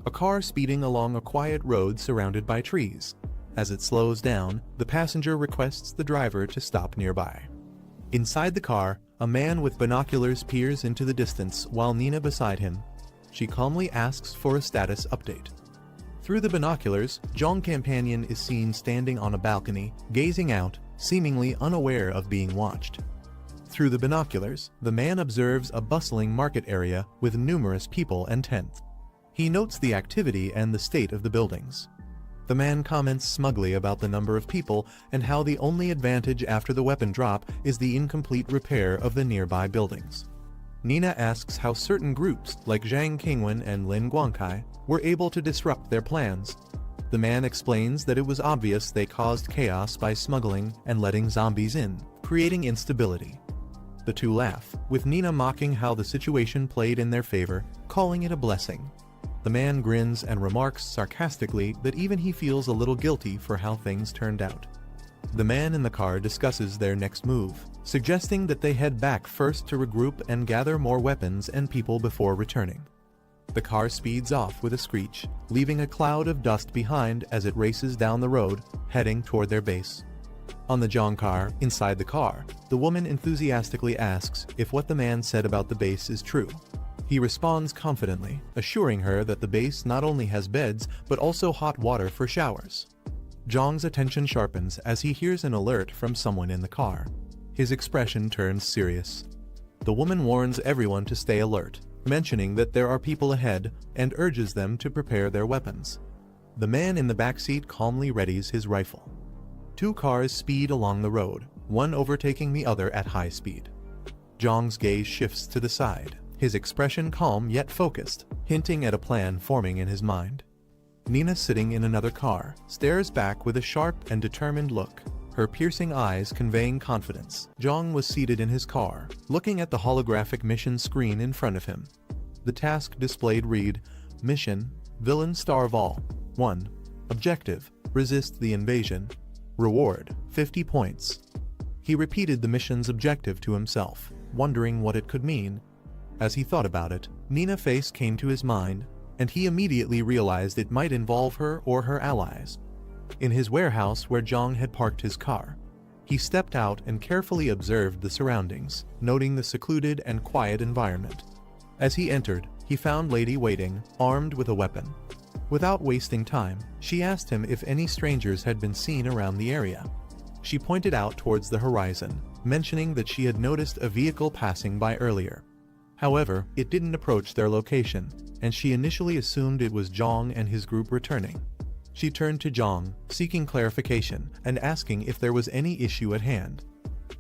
A car speeding along a quiet road surrounded by trees. As it slows down, the passenger requests the driver to stop nearby. Inside the car, a man with binoculars peers into the distance while Nina beside him. She calmly asks for a status update. Through the binoculars, Jiang's companion is seen standing on a balcony, gazing out, seemingly unaware of being watched. Through the binoculars, the man observes a bustling market area with numerous people and tents. He notes the activity and the state of the buildings. The man comments smugly about the number of people and how the only advantage after the weapon drop is the incomplete repair of the nearby buildings. Nina asks how certain groups, like Zhang Qingwen and Lin Guangkai, were able to disrupt their plans. The man explains that it was obvious they caused chaos by smuggling and letting zombies in, creating instability. The two laugh, with Nina mocking how the situation played in their favor, calling it a blessing. The man grins and remarks sarcastically that even he feels a little guilty for how things turned out. The man in the car discusses their next move, suggesting that they head back first to regroup and gather more weapons and people before returning. The car speeds off with a screech, leaving a cloud of dust behind as it races down the road, heading toward their base. On the Jiang car, inside the car, the woman enthusiastically asks if what the man said about the base is true. He responds confidently, assuring her that the base not only has beds but also hot water for showers. Jiang's attention sharpens as he hears an alert from someone in the car. His expression turns serious. The woman warns everyone to stay alert, mentioning that there are people ahead and urges them to prepare their weapons. The man in the backseat calmly readies his rifle. Two cars speed along the road, one overtaking the other at high speed. Jiang's gaze shifts to the side, his expression calm yet focused, hinting at a plan forming in his mind. Nina, sitting in another car, stares back with a sharp and determined look, her piercing eyes conveying confidence. Jiang was seated in his car, looking at the holographic mission screen in front of him. The task displayed read, Mission, Villain Starve All. 1. Objective, Resist the Invasion. Reward, 50 points. He repeated the mission's objective to himself, wondering what it could mean. As he thought about it, Nina's face came to his mind, and he immediately realized it might involve her or her allies. In his warehouse where Jiang had parked his car, he stepped out and carefully observed the surroundings, noting the secluded and quiet environment. As he entered, he found Lady waiting, armed with a weapon. Without wasting time, she asked him if any strangers had been seen around the area. She pointed out towards the horizon, mentioning that she had noticed a vehicle passing by earlier. However, it didn't approach their location, and she initially assumed it was Jiang and his group returning. She turned to Jiang, seeking clarification and asking if there was any issue at hand.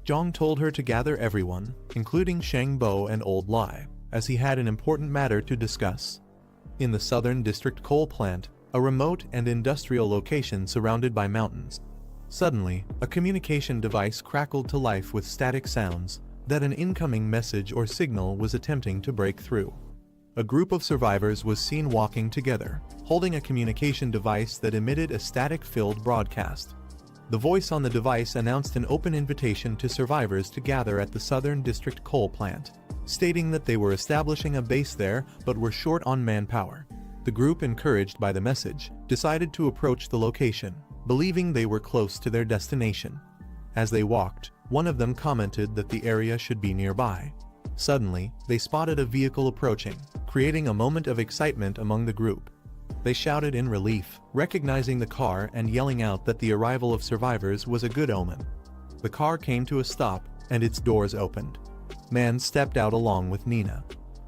Jiang told her to gather everyone, including Sheng Bo and Old Lai, as he had an important matter to discuss. In the Southern District coal plant, a remote and industrial location surrounded by mountains, suddenly, a communication device crackled to life with static sounds that an incoming message or signal was attempting to break through. A group of survivors was seen walking together, holding a communication device that emitted a static-filled broadcast. The voice on the device announced an open invitation to survivors to gather at the Southern District coal plant, stating that they were establishing a base there but were short on manpower. The group, encouraged by the message, decided to approach the location, believing they were close to their destination. As they walked, one of them commented that the area should be nearby. Suddenly, they spotted a vehicle approaching, creating a moment of excitement among the group. They shouted in relief, recognizing the car and yelling out that the arrival of survivors was a good omen. The car came to a stop, and its doors opened. Man stepped out along with Nina.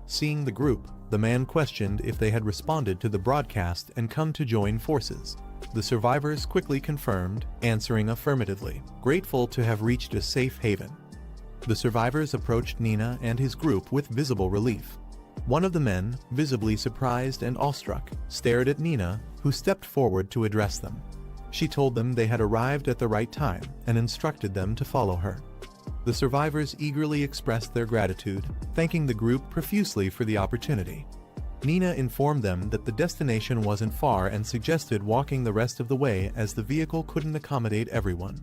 Seeing the group, the man questioned if they had responded to the broadcast and come to join forces. The survivors quickly confirmed, answering affirmatively, grateful to have reached a safe haven. The survivors approached Nina and his group with visible relief. One of the men, visibly surprised and awestruck, stared at Nina, who stepped forward to address them. She told them they had arrived at the right time and instructed them to follow her. The survivors eagerly expressed their gratitude, thanking the group profusely for the opportunity. Nina informed them that the destination wasn't far and suggested walking the rest of the way as the vehicle couldn't accommodate everyone.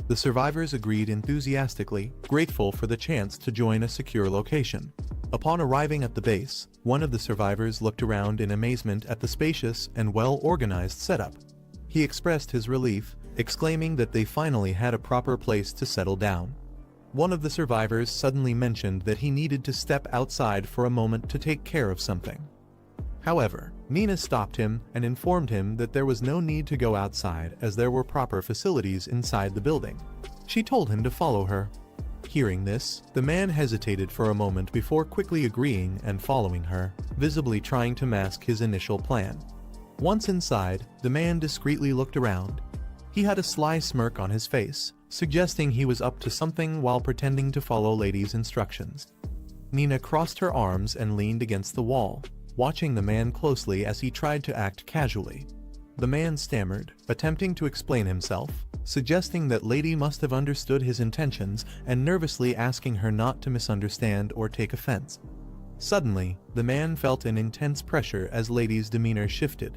The survivors agreed enthusiastically, grateful for the chance to join a secure location. Upon arriving at the base, one of the survivors looked around in amazement at the spacious and well-organized setup. He expressed his relief, exclaiming that they finally had a proper place to settle down. One of the survivors suddenly mentioned that he needed to step outside for a moment to take care of something. However, Nina stopped him and informed him that there was no need to go outside as there were proper facilities inside the building. She told him to follow her. Hearing this, the man hesitated for a moment before quickly agreeing and following her, visibly trying to mask his initial plan. Once inside, the man discreetly looked around. He had a sly smirk on his face, suggesting he was up to something while pretending to follow Lady's instructions. Nina crossed her arms and leaned against the wall, watching the man closely as he tried to act casually. The man stammered, attempting to explain himself, suggesting that Lady must have understood his intentions and nervously asking her not to misunderstand or take offense. Suddenly, the man felt an intense pressure as Lady's demeanor shifted.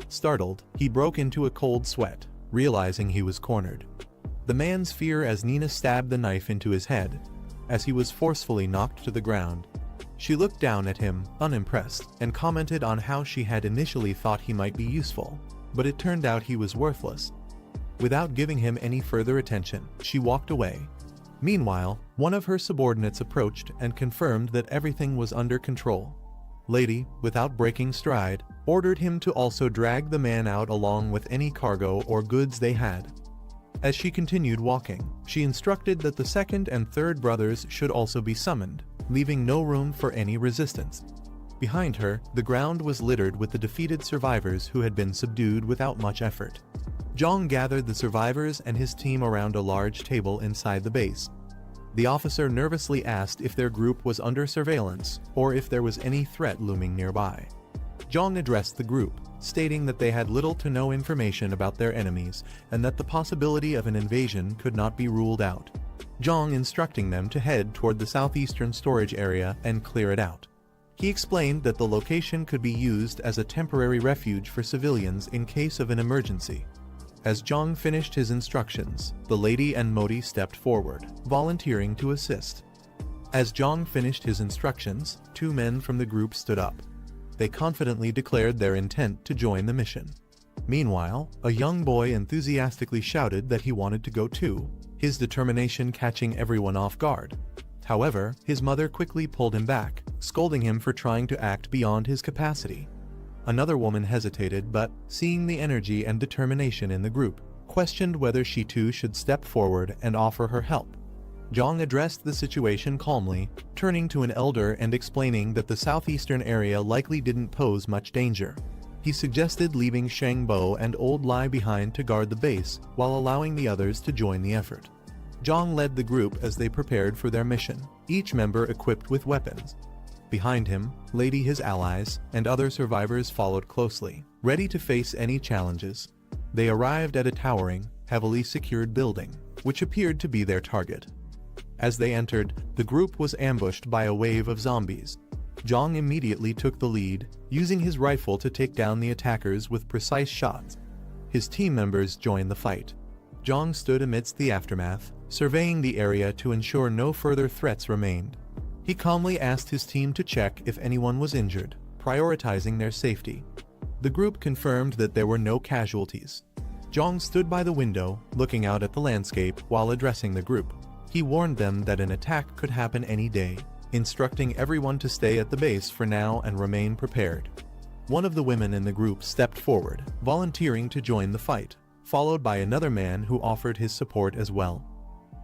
Startled, he broke into a cold sweat, realizing he was cornered. The man's fear as Nina stabbed the knife into his head, as he was forcefully knocked to the ground. She looked down at him, unimpressed, and commented on how she had initially thought he might be useful, but it turned out he was worthless. Without giving him any further attention, she walked away. Meanwhile, one of her subordinates approached and confirmed that everything was under control. Lady, without breaking stride, ordered him to also drag the man out along with any cargo or goods they had. As she continued walking, she instructed that the second and third brothers should also be summoned, leaving no room for any resistance. Behind her, the ground was littered with the defeated survivors who had been subdued without much effort. Jiang gathered the survivors and his team around a large table inside the base. The officer nervously asked if their group was under surveillance or if there was any threat looming nearby. Jiang addressed the group, stating that they had little to no information about their enemies and that the possibility of an invasion could not be ruled out. Jiang instructing them to head toward the southeastern storage area and clear it out. He explained that the location could be used as a temporary refuge for civilians in case of an emergency. As Jiang finished his instructions, the lady and Modi stepped forward, volunteering to assist. As Jiang finished his instructions, two men from the group stood up. They confidently declared their intent to join the mission. Meanwhile, a young boy enthusiastically shouted that he wanted to go too, his determination catching everyone off guard. However, his mother quickly pulled him back, scolding him for trying to act beyond his capacity. Another woman hesitated but, seeing the energy and determination in the group, questioned whether she too should step forward and offer her help. Jiang addressed the situation calmly, turning to an elder and explaining that the southeastern area likely didn't pose much danger. He suggested leaving Shangbo and Old Lai behind to guard the base, while allowing the others to join the effort. Jiang led the group as they prepared for their mission, each member equipped with weapons. Behind him, Lady, his allies, and other survivors followed closely, ready to face any challenges. They arrived at a towering, heavily secured building, which appeared to be their target. As they entered, the group was ambushed by a wave of zombies. Jiang immediately took the lead, using his rifle to take down the attackers with precise shots. His team members joined the fight. Jiang stood amidst the aftermath, surveying the area to ensure no further threats remained. He calmly asked his team to check if anyone was injured, prioritizing their safety. The group confirmed that there were no casualties. Jiang stood by the window, looking out at the landscape while addressing the group. He warned them that an attack could happen any day, instructing everyone to stay at the base for now and remain prepared. One of the women in the group stepped forward, volunteering to join the fight, followed by another man who offered his support as well.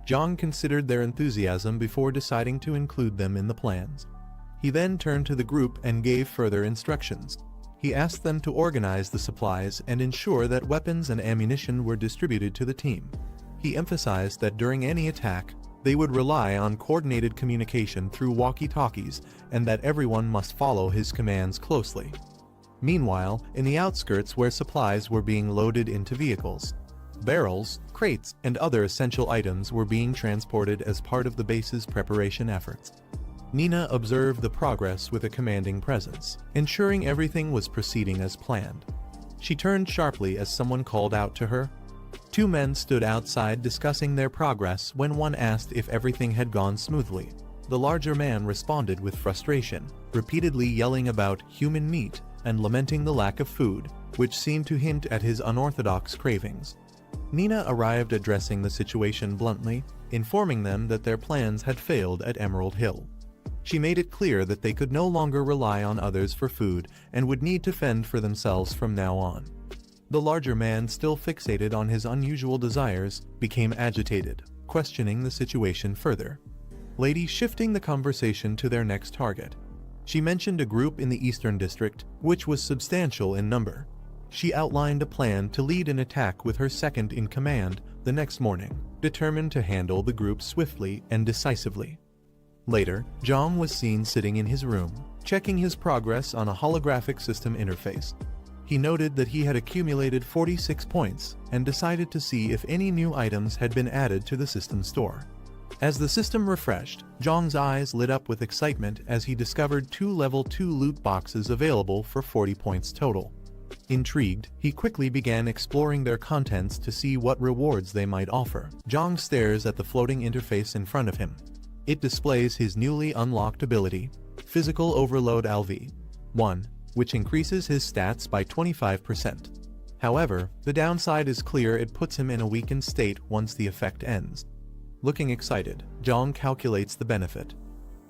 Jiang considered their enthusiasm before deciding to include them in the plans. He then turned to the group and gave further instructions. He asked them to organize the supplies and ensure that weapons and ammunition were distributed to the team. He emphasized that during any attack, they would rely on coordinated communication through walkie-talkies and that everyone must follow his commands closely. Meanwhile, in the outskirts where supplies were being loaded into vehicles, barrels, crates, and other essential items were being transported as part of the base's preparation efforts. Nina observed the progress with a commanding presence, ensuring everything was proceeding as planned. She turned sharply as someone called out to her. Two men stood outside discussing their progress when one asked if everything had gone smoothly. The larger man responded with frustration, repeatedly yelling about human meat and lamenting the lack of food, which seemed to hint at his unorthodox cravings. Nina arrived addressing the situation bluntly, informing them that their plans had failed at Emerald Hill. She made it clear that they could no longer rely on others for food and would need to fend for themselves from now on. The larger man, still fixated on his unusual desires, became agitated, questioning the situation further. Lady shifting the conversation to their next target. She mentioned a group in the Eastern District, which was substantial in number. She outlined a plan to lead an attack with her second-in-command the next morning, determined to handle the group swiftly and decisively. Later, Jiang was seen sitting in his room, checking his progress on a holographic system interface. He noted that he had accumulated 46 points and decided to see if any new items had been added to the system store. As the system refreshed, Jiang's eyes lit up with excitement as he discovered 2 level 2 loot boxes available for 40 points total. Intrigued, he quickly began exploring their contents to see what rewards they might offer. Jiang stares at the floating interface in front of him. It displays his newly unlocked ability, Physical Overload LV1, which increases his stats by 25%. However, the downside is clear: it puts him in a weakened state once the effect ends. Looking excited, Jiang calculates the benefit.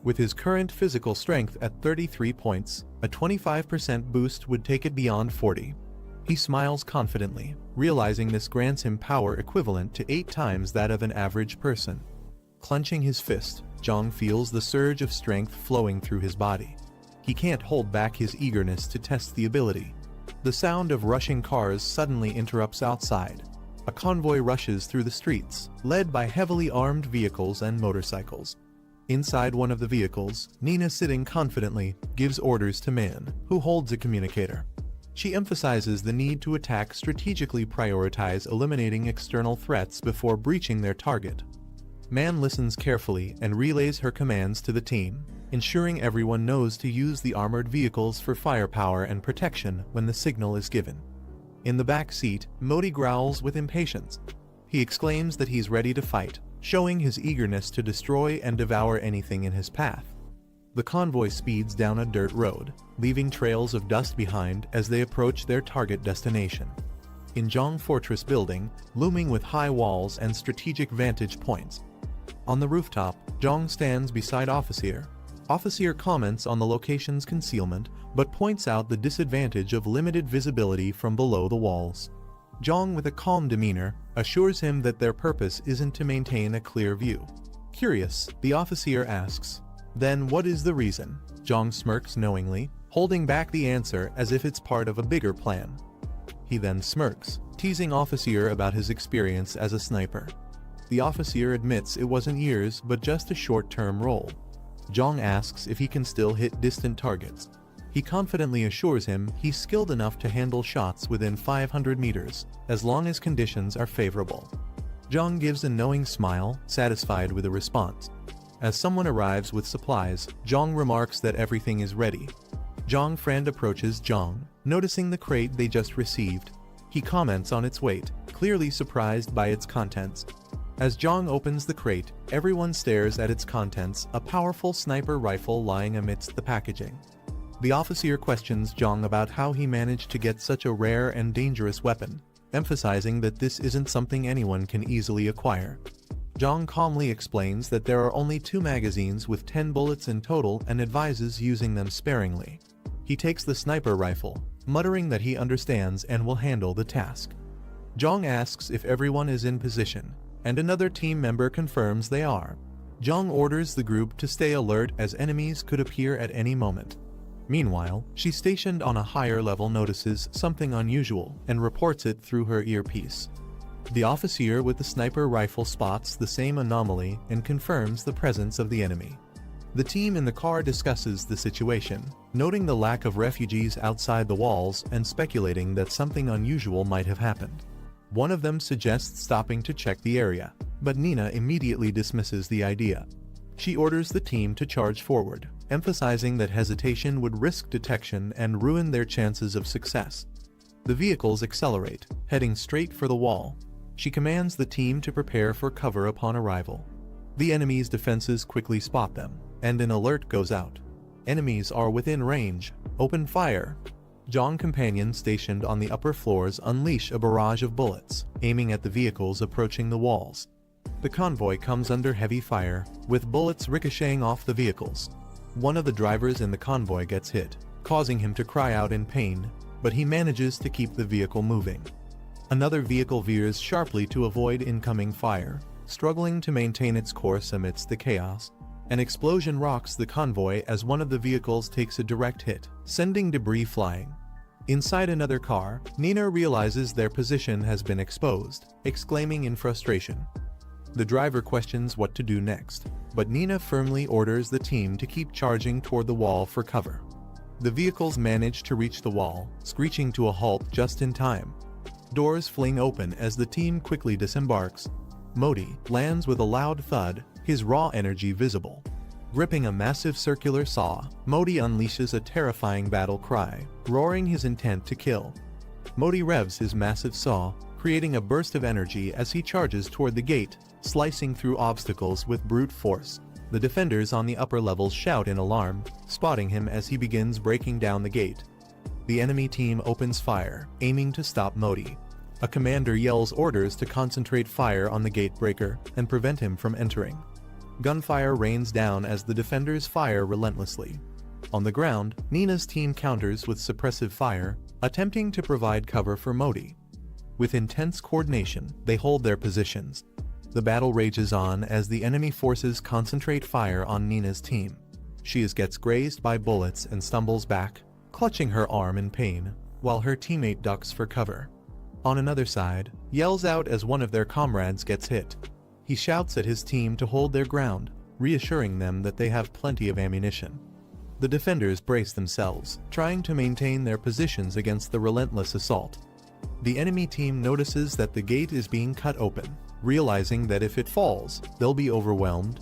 With his current physical strength at 33 points, a 25% boost would take it beyond 40. He smiles confidently, realizing this grants him power equivalent to 8 times that of an average person. Clenching his fist, Jiang feels the surge of strength flowing through his body. He can't hold back his eagerness to test the ability. The sound of rushing cars suddenly interrupts outside. A convoy rushes through the streets, led by heavily armed vehicles and motorcycles. Inside one of the vehicles, Nina, sitting confidently, gives orders to Man, who holds a communicator. She emphasizes the need to attack strategically, prioritize eliminating external threats before breaching their target. Man listens carefully and relays her commands to the team, ensuring everyone knows to use the armored vehicles for firepower and protection when the signal is given. In the back seat, Modi growls with impatience. He exclaims that he's ready to fight, showing his eagerness to destroy and devour anything in his path. The convoy speeds down a dirt road, leaving trails of dust behind as they approach their target destination. In Jiang Fortress building, looming with high walls and strategic vantage points. On the rooftop, Jiang stands beside Officer. Officer comments on the location's concealment, but points out the disadvantage of limited visibility from below the walls. Jiang, with a calm demeanor, assures him that their purpose isn't to maintain a clear view. Curious, the officer asks, "Then what is the reason?" Jiang smirks knowingly, holding back the answer as if it's part of a bigger plan. He then smirks, teasing Officer about his experience as a sniper. The officer admits it wasn't years but just a short-term role. Jiang asks if he can still hit distant targets. He confidently assures him he's skilled enough to handle shots within 500 meters, as long as conditions are favorable. Jiang gives a knowing smile, satisfied with the response. As someone arrives with supplies, Jiang remarks that everything is ready. Jiang's friend approaches Jiang, noticing the crate they just received. He comments on its weight, clearly surprised by its contents. As Jiang opens the crate, everyone stares at its contents, a powerful sniper rifle lying amidst the packaging. The officer questions Jiang about how he managed to get such a rare and dangerous weapon, emphasizing that this isn't something anyone can easily acquire. Jiang calmly explains that there are only 2 magazines with 10 bullets in total and advises using them sparingly. He takes the sniper rifle, muttering that he understands and will handle the task. Jiang asks if everyone is in position, and another team member confirms they are. Jiang orders the group to stay alert as enemies could appear at any moment. Meanwhile, she stationed on a higher level notices something unusual and reports it through her earpiece. The officer with the sniper rifle spots the same anomaly and confirms the presence of the enemy. The team in the car discusses the situation, noting the lack of refugees outside the walls and speculating that something unusual might have happened. One of them suggests stopping to check the area, but Nina immediately dismisses the idea. She orders the team to charge forward, emphasizing that hesitation would risk detection and ruin their chances of success. The vehicles accelerate, heading straight for the wall. She commands the team to prepare for cover upon arrival. The enemy's defenses quickly spot them, and an alert goes out. Enemies are within range. Open fire! Jiang companions stationed on the upper floors unleash a barrage of bullets, aiming at the vehicles approaching the walls. The convoy comes under heavy fire, with bullets ricocheting off the vehicles. One of the drivers in the convoy gets hit, causing him to cry out in pain, but he manages to keep the vehicle moving. Another vehicle veers sharply to avoid incoming fire, struggling to maintain its course amidst the chaos. An explosion rocks the convoy as one of the vehicles takes a direct hit, sending debris flying. Inside another car, Nina realizes their position has been exposed, exclaiming in frustration. The driver questions what to do next, but Nina firmly orders the team to keep charging toward the wall for cover. The vehicles manage to reach the wall, screeching to a halt just in time. Doors fling open as the team quickly disembarks. Modi lands with a loud thud, his raw energy visible. Gripping a massive circular saw, Modi unleashes a terrifying battle cry, roaring his intent to kill. Modi revs his massive saw, creating a burst of energy as he charges toward the gate, slicing through obstacles with brute force. The defenders on the upper levels shout in alarm, spotting him as he begins breaking down the gate. The enemy team opens fire, aiming to stop Modi. A commander yells orders to concentrate fire on the gate breaker and prevent him from entering. Gunfire rains down as the defenders fire relentlessly. On the ground, Nina's team counters with suppressive fire, attempting to provide cover for Modi. With intense coordination, they hold their positions. The battle rages on as the enemy forces concentrate fire on Nina's team. She gets grazed by bullets and stumbles back, clutching her arm in pain, while her teammate ducks for cover. On another side, yells out as one of their comrades gets hit. He shouts at his team to hold their ground, reassuring them that they have plenty of ammunition. The defenders brace themselves, trying to maintain their positions against the relentless assault. The enemy team notices that the gate is being cut open, realizing that if it falls, they'll be overwhelmed.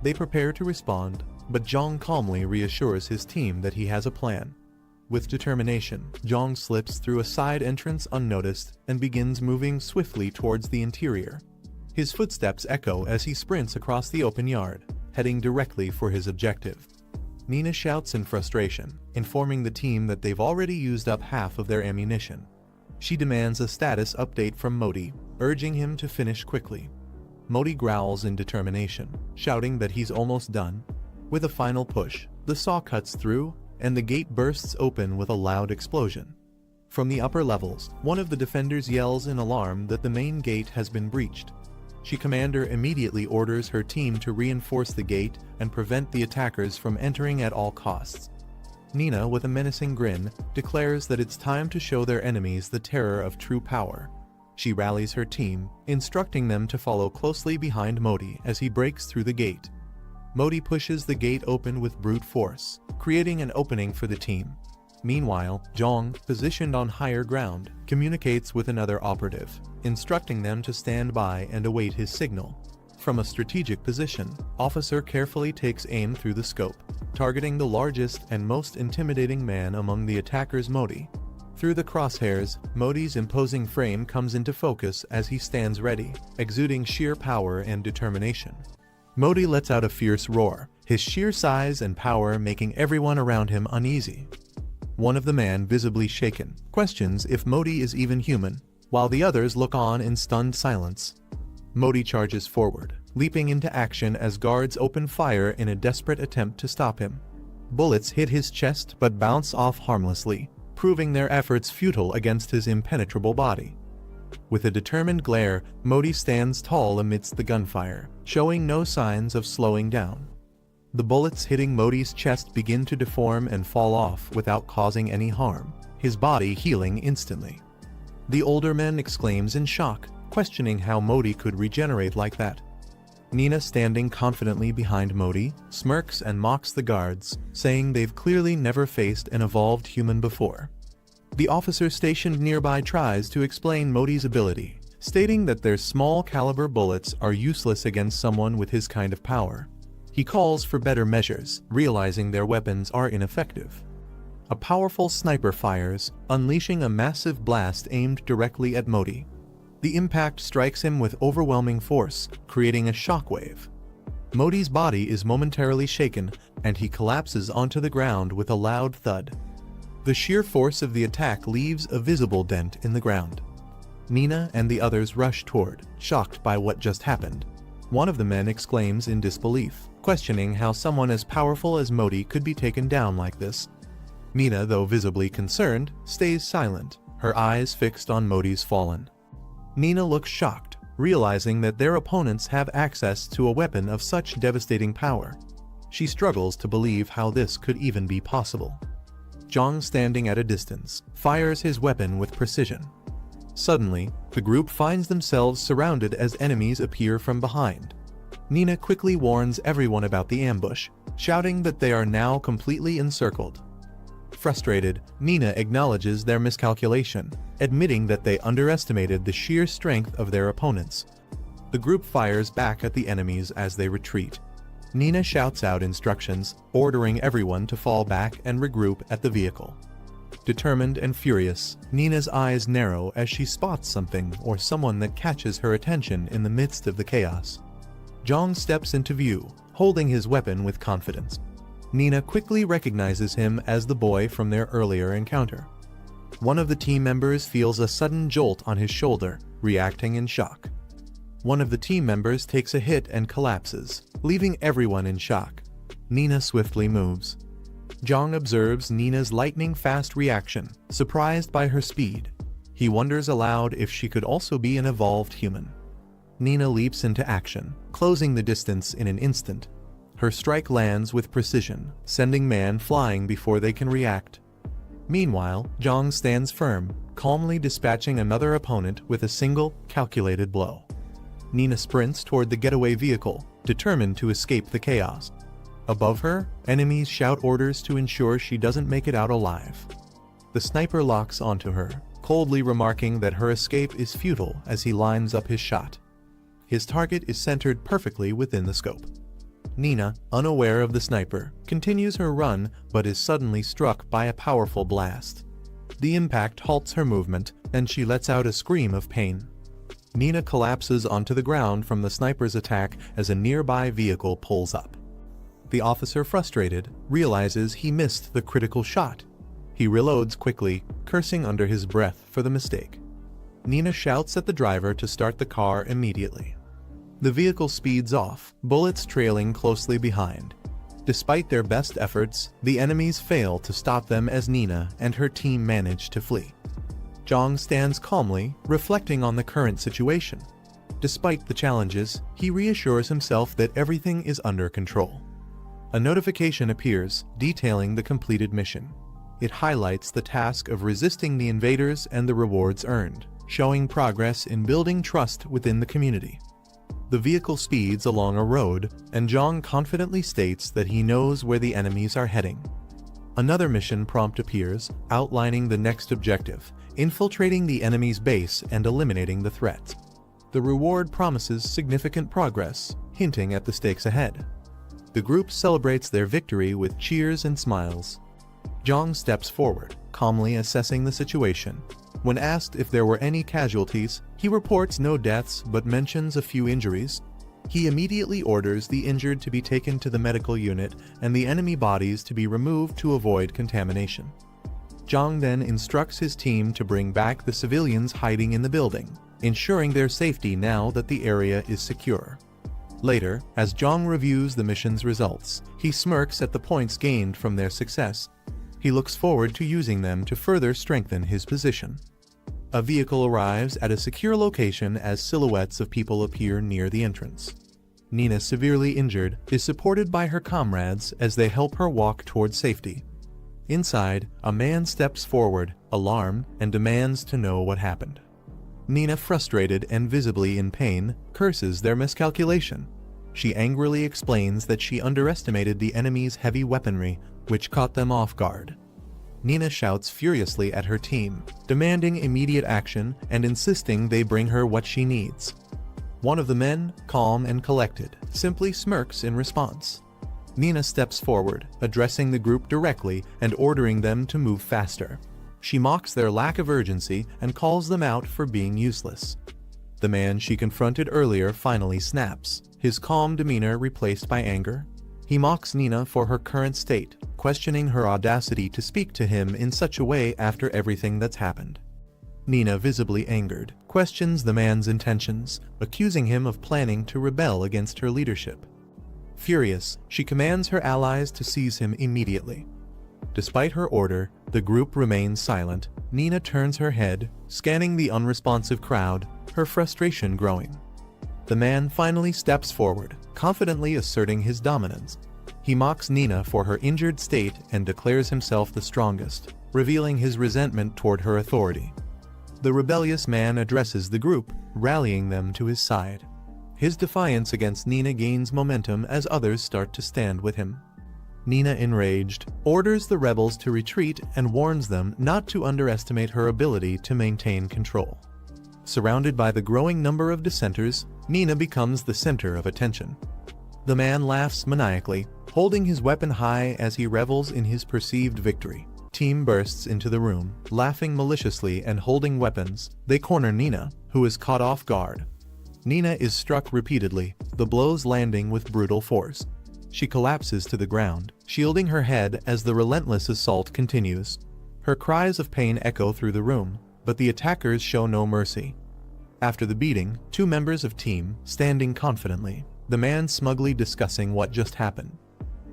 They prepare to respond, but Jiang calmly reassures his team that he has a plan. With determination, Jiang slips through a side entrance unnoticed and begins moving swiftly towards the interior. His footsteps echo as he sprints across the open yard, heading directly for his objective. Nina shouts in frustration, informing the team that they've already used up half of their ammunition. She demands a status update from Modi, urging him to finish quickly. Modi growls in determination, shouting that he's almost done. With a final push, the saw cuts through, and the gate bursts open with a loud explosion. From the upper levels, one of the defenders yells in alarm that the main gate has been breached. She commander immediately orders her team to reinforce the gate and prevent the attackers from entering at all costs. Nina, with a menacing grin, declares that it's time to show their enemies the terror of true power. She rallies her team, instructing them to follow closely behind Modi as he breaks through the gate. Modi pushes the gate open with brute force, creating an opening for the team. Meanwhile, Jiang, positioned on higher ground, communicates with another operative, instructing them to stand by and await his signal. From a strategic position, Officer carefully takes aim through the scope, targeting the largest and most intimidating man among the attackers, Modi. Through the crosshairs, Modi's imposing frame comes into focus as he stands ready, exuding sheer power and determination. Modi lets out a fierce roar, his sheer size and power making everyone around him uneasy. One of the men, visibly shaken, questions if Modi is even human, while the others look on in stunned silence. Modi charges forward, leaping into action as guards open fire in a desperate attempt to stop him. Bullets hit his chest but bounce off harmlessly, proving their efforts futile against his impenetrable body. With a determined glare, Modi stands tall amidst the gunfire, showing no signs of slowing down. The bullets hitting Modi's chest begin to deform and fall off without causing any harm, his body healing instantly. The older man exclaims in shock, questioning how Modi could regenerate like that. Nina, standing confidently behind Modi, smirks and mocks the guards, saying they've clearly never faced an evolved human before. The officer stationed nearby tries to explain Modi's ability, stating that their small-caliber bullets are useless against someone with his kind of power. He calls for better measures, realizing their weapons are ineffective. A powerful sniper fires, unleashing a massive blast aimed directly at Modi. The impact strikes him with overwhelming force, creating a shockwave. Modi's body is momentarily shaken, and he collapses onto the ground with a loud thud. The sheer force of the attack leaves a visible dent in the ground. Nina and the others rush toward, shocked by what just happened. One of the men exclaims in disbelief, questioning how someone as powerful as Modi could be taken down like this. Nina, though visibly concerned, stays silent, her eyes fixed on Modi's fallen. Nina looks shocked, realizing that their opponents have access to a weapon of such devastating power. She struggles to believe how this could even be possible. Jiang, standing at a distance, fires his weapon with precision. Suddenly, the group finds themselves surrounded as enemies appear from behind. Nina quickly warns everyone about the ambush, shouting that they are now completely encircled. Frustrated, Nina acknowledges their miscalculation, admitting that they underestimated the sheer strength of their opponents. The group fires back at the enemies as they retreat. Nina shouts out instructions, ordering everyone to fall back and regroup at the vehicle. Determined and furious, Nina's eyes narrow as she spots something or someone that catches her attention in the midst of the chaos. Jiang steps into view, holding his weapon with confidence. Nina quickly recognizes him as the boy from their earlier encounter. One of the team members feels a sudden jolt on his shoulder, reacting in shock. One of the team members takes a hit and collapses, leaving everyone in shock. Nina swiftly moves. Jiang observes Nina's lightning-fast reaction, surprised by her speed. He wonders aloud if she could also be an evolved human. Nina leaps into action, closing the distance in an instant. Her strike lands with precision, sending man flying before they can react. Meanwhile, Jiang stands firm, calmly dispatching another opponent with a single, calculated blow. Nina sprints toward the getaway vehicle, determined to escape the chaos. Above her, enemies shout orders to ensure she doesn't make it out alive. The sniper locks onto her, coldly remarking that her escape is futile as he lines up his shot. His target is centered perfectly within the scope. Nina, unaware of the sniper, continues her run but is suddenly struck by a powerful blast. The impact halts her movement, and she lets out a scream of pain. Nina collapses onto the ground from the sniper's attack as a nearby vehicle pulls up. The officer, frustrated, realizes he missed the critical shot. He reloads quickly, cursing under his breath for the mistake. Nina shouts at the driver to start the car immediately. The vehicle speeds off, bullets trailing closely behind. Despite their best efforts, the enemies fail to stop them as Nina and her team manage to flee. Jiang stands calmly, reflecting on the current situation. Despite the challenges, he reassures himself that everything is under control. A notification appears, detailing the completed mission. It highlights the task of resisting the invaders and the rewards earned, showing progress in building trust within the community. The vehicle speeds along a road, and Jiang confidently states that he knows where the enemies are heading. Another mission prompt appears, outlining the next objective, infiltrating the enemy's base and eliminating the threats. The reward promises significant progress, hinting at the stakes ahead. The group celebrates their victory with cheers and smiles. Jiang steps forward, calmly assessing the situation. When asked if there were any casualties, he reports no deaths but mentions a few injuries. He immediately orders the injured to be taken to the medical unit and the enemy bodies to be removed to avoid contamination. Jiang then instructs his team to bring back the civilians hiding in the building, ensuring their safety now that the area is secure. Later, as Jiang reviews the mission's results, he smirks at the points gained from their success. He looks forward to using them to further strengthen his position. A vehicle arrives at a secure location as silhouettes of people appear near the entrance. Nina, severely injured, is supported by her comrades as they help her walk toward safety. Inside, a man steps forward, alarmed, and demands to know what happened. Nina, frustrated and visibly in pain, curses their miscalculation. She angrily explains that she underestimated the enemy's heavy weaponry, which caught them off guard. Nina shouts furiously at her team, demanding immediate action and insisting they bring her what she needs. One of the men, calm and collected, simply smirks in response. Nina steps forward, addressing the group directly and ordering them to move faster. She mocks their lack of urgency and calls them out for being useless. The man she confronted earlier finally snaps, his calm demeanor replaced by anger. He mocks Nina for her current state, questioning her audacity to speak to him in such a way after everything that's happened. Nina, visibly angered, questions the man's intentions, accusing him of planning to rebel against her leadership. Furious, she commands her allies to seize him immediately. Despite her order, the group remains silent. Nina turns her head, scanning the unresponsive crowd, her frustration growing. The man finally steps forward, confidently asserting his dominance. He mocks Nina for her injured state and declares himself the strongest, revealing his resentment toward her authority. The rebellious man addresses the group, rallying them to his side. His defiance against Nina gains momentum as others start to stand with him. Nina, enraged, orders the rebels to retreat and warns them not to underestimate her ability to maintain control. Surrounded by the growing number of dissenters, Nina becomes the center of attention. The man laughs maniacally, holding his weapon high as he revels in his perceived victory. Team bursts into the room, laughing maliciously and holding weapons. They corner Nina, who is caught off guard. Nina is struck repeatedly, the blows landing with brutal force. She collapses to the ground, shielding her head as the relentless assault continues. Her cries of pain echo through the room, but the attackers show no mercy. After the beating, two members of team, standing confidently, the man smugly discussing what just happened.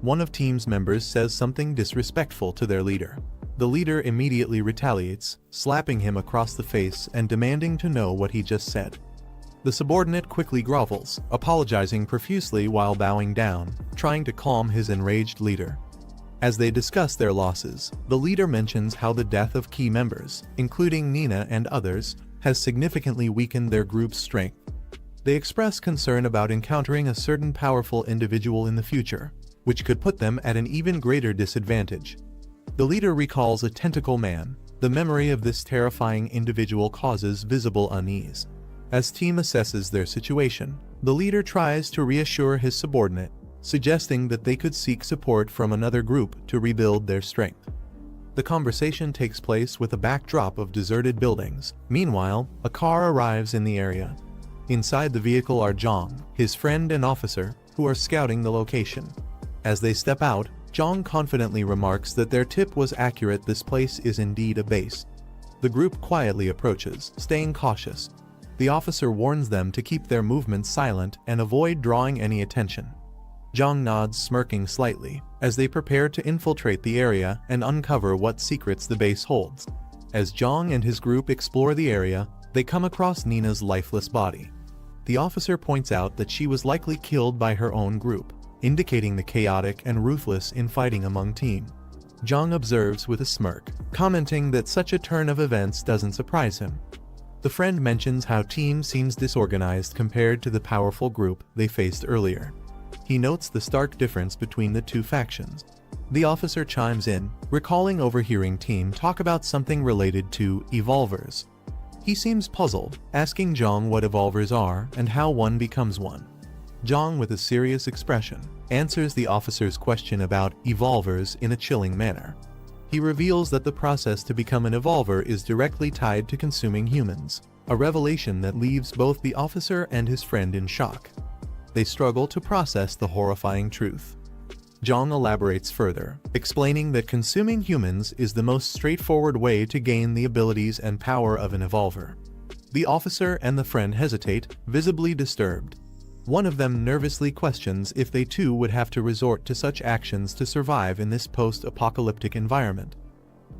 One of team's members says something disrespectful to their leader. The leader immediately retaliates, slapping him across the face and demanding to know what he just said. The subordinate quickly grovels, apologizing profusely while bowing down, trying to calm his enraged leader. As they discuss their losses, the leader mentions how the death of key members, including Nina and others, has significantly weakened their group's strength. They express concern about encountering a certain powerful individual in the future, which could put them at an even greater disadvantage. The leader recalls a tentacle man. The memory of this terrifying individual causes visible unease. As team assesses their situation, the leader tries to reassure his subordinate, suggesting that they could seek support from another group to rebuild their strength. The conversation takes place with a backdrop of deserted buildings. Meanwhile, a car arrives in the area. Inside the vehicle are Jiang, his friend and officer, who are scouting the location. As they step out, Jiang confidently remarks that their tip was accurate. This place is indeed a base. The group quietly approaches, staying cautious. The officer warns them to keep their movements silent and avoid drawing any attention. Jiang nods, smirking slightly, as they prepare to infiltrate the area and uncover what secrets the base holds. As Jiang and his group explore the area, they come across Nina's lifeless body. The officer points out that she was likely killed by her own group, indicating the chaotic and ruthless infighting among team. Jiang observes with a smirk, commenting that such a turn of events doesn't surprise him. The friend mentions how team seems disorganized compared to the powerful group they faced earlier. He notes the stark difference between the two factions. The officer chimes in, recalling overhearing team talk about something related to evolvers. He seems puzzled, asking Jiang what evolvers are and how one becomes one. Jiang, with a serious expression, answers the officer's question about evolvers in a chilling manner. He reveals that the process to become an evolver is directly tied to consuming humans, a revelation that leaves both the officer and his friend in shock. They struggle to process the horrifying truth. Jiang elaborates further, explaining that consuming humans is the most straightforward way to gain the abilities and power of an evolver. The officer and the friend hesitate, visibly disturbed. One of them nervously questions if they too would have to resort to such actions to survive in this post-apocalyptic environment.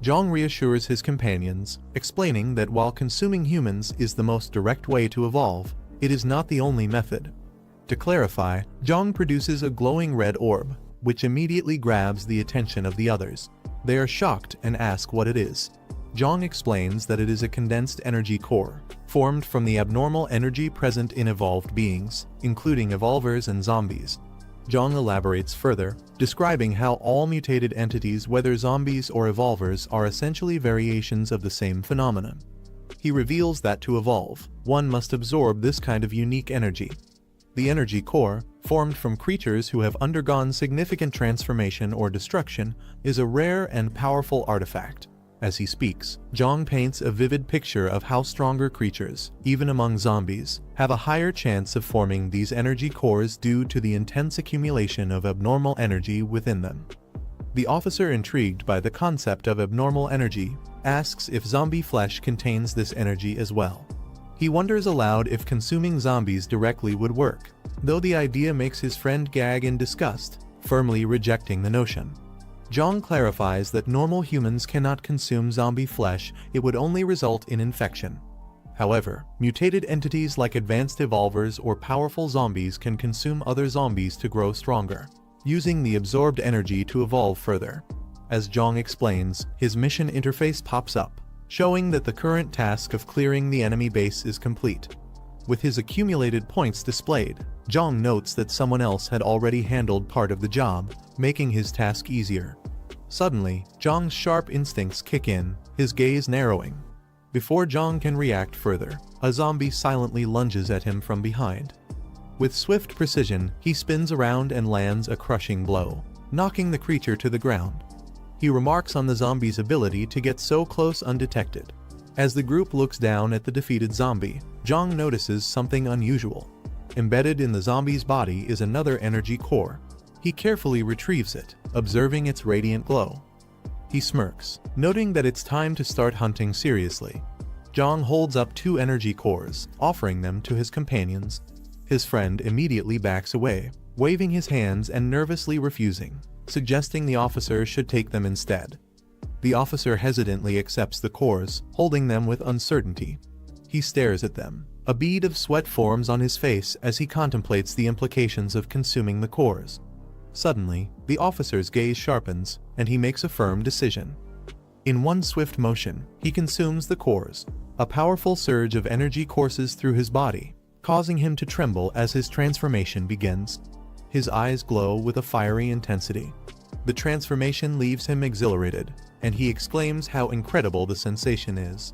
Jiang reassures his companions, explaining that while consuming humans is the most direct way to evolve, it is not the only method. To clarify, Jiang produces a glowing red orb, which immediately grabs the attention of the others. They are shocked and ask what it is. Jiang explains that it is a condensed energy core, formed from the abnormal energy present in evolved beings, including evolvers and zombies. Jiang elaborates further, describing how all mutated entities, whether zombies or evolvers, are essentially variations of the same phenomenon. He reveals that to evolve, one must absorb this kind of unique energy. The energy core, formed from creatures who have undergone significant transformation or destruction, is a rare and powerful artifact. As he speaks, Jiang paints a vivid picture of how stronger creatures, even among zombies, have a higher chance of forming these energy cores due to the intense accumulation of abnormal energy within them. The officer, intrigued by the concept of abnormal energy, asks if zombie flesh contains this energy as well. He wonders aloud if consuming zombies directly would work, though the idea makes his friend gag in disgust, firmly rejecting the notion. Jiang clarifies that normal humans cannot consume zombie flesh, it would only result in infection. However, mutated entities like advanced evolvers or powerful zombies can consume other zombies to grow stronger, using the absorbed energy to evolve further. As Jiang explains, his mission interface pops up, showing that the current task of clearing the enemy base is complete. With his accumulated points displayed, Jiang notes that someone else had already handled part of the job, making his task easier. Suddenly, Jiang's sharp instincts kick in, his gaze narrowing. Before Jiang can react further, a zombie silently lunges at him from behind. With swift precision, he spins around and lands a crushing blow, knocking the creature to the ground. He remarks on the zombie's ability to get so close undetected. As the group looks down at the defeated zombie, Jiang notices something unusual. Embedded in the zombie's body is another energy core. He carefully retrieves it, observing its radiant glow. He smirks, noting that it's time to start hunting seriously. Jiang holds up 2 energy cores, offering them to his companions. His friend immediately backs away, waving his hands and nervously refusing, suggesting the officer should take them instead. The officer hesitantly accepts the cores, holding them with uncertainty. He stares at them. A bead of sweat forms on his face as he contemplates the implications of consuming the cores. Suddenly, the officer's gaze sharpens, and he makes a firm decision. In one swift motion, he consumes the cores. A powerful surge of energy courses through his body, causing him to tremble as his transformation begins. His eyes glow with a fiery intensity. The transformation leaves him exhilarated, and he exclaims how incredible the sensation is.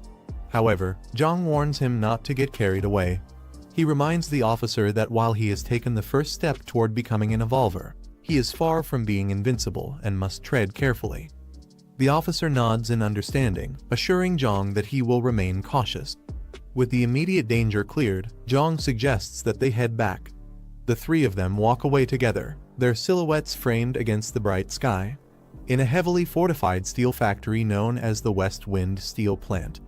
However, Jiang warns him not to get carried away. He reminds the officer that while he has taken the first step toward becoming an evolver, he is far from being invincible and must tread carefully. The officer nods in understanding, assuring Jiang that he will remain cautious. With the immediate danger cleared, Jiang suggests that they head back. The 3 of them walk away together, their silhouettes framed against the bright sky, in a heavily fortified steel factory known as the West Wind Steel Plant.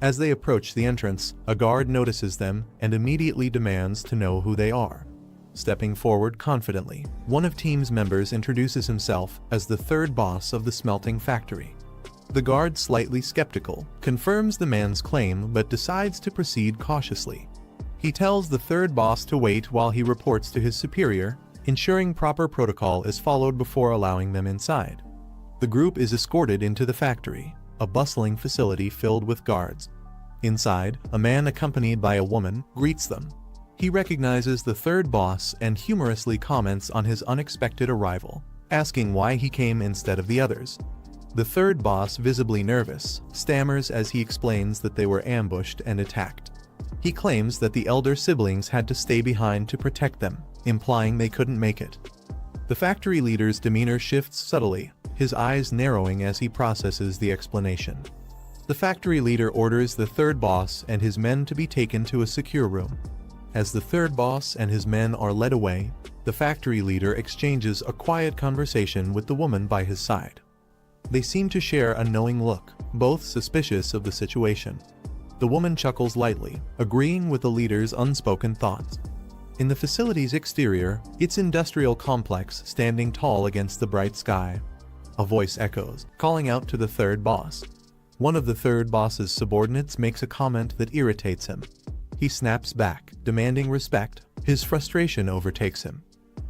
As they approach the entrance, a guard notices them and immediately demands to know who they are. Stepping forward confidently, one of team's members introduces himself as the 3rd boss of the smelting factory. The guard, slightly skeptical, confirms the man's claim but decides to proceed cautiously. He tells the 3rd boss to wait while he reports to his superior, ensuring proper protocol is followed before allowing them inside. The group is escorted into the factory, a bustling facility filled with guards. Inside, a man accompanied by a woman greets them. He recognizes the 3rd boss and humorously comments on his unexpected arrival, asking why he came instead of the others. The 3rd boss, visibly nervous, stammers as he explains that they were ambushed and attacked. He claims that the elder siblings had to stay behind to protect them, implying they couldn't make it. The factory leader's demeanor shifts subtly, his eyes narrowing as he processes the explanation. The factory leader orders the 3rd boss and his men to be taken to a secure room. As the 3rd boss and his men are led away, the factory leader exchanges a quiet conversation with the woman by his side. They seem to share a knowing look, both suspicious of the situation. The woman chuckles lightly, agreeing with the leader's unspoken thoughts. In the facility's exterior, its industrial complex standing tall against the bright sky. A voice echoes, calling out to the third boss. One of the third boss's subordinates makes a comment that irritates him. He snaps back, demanding respect. His frustration overtakes him.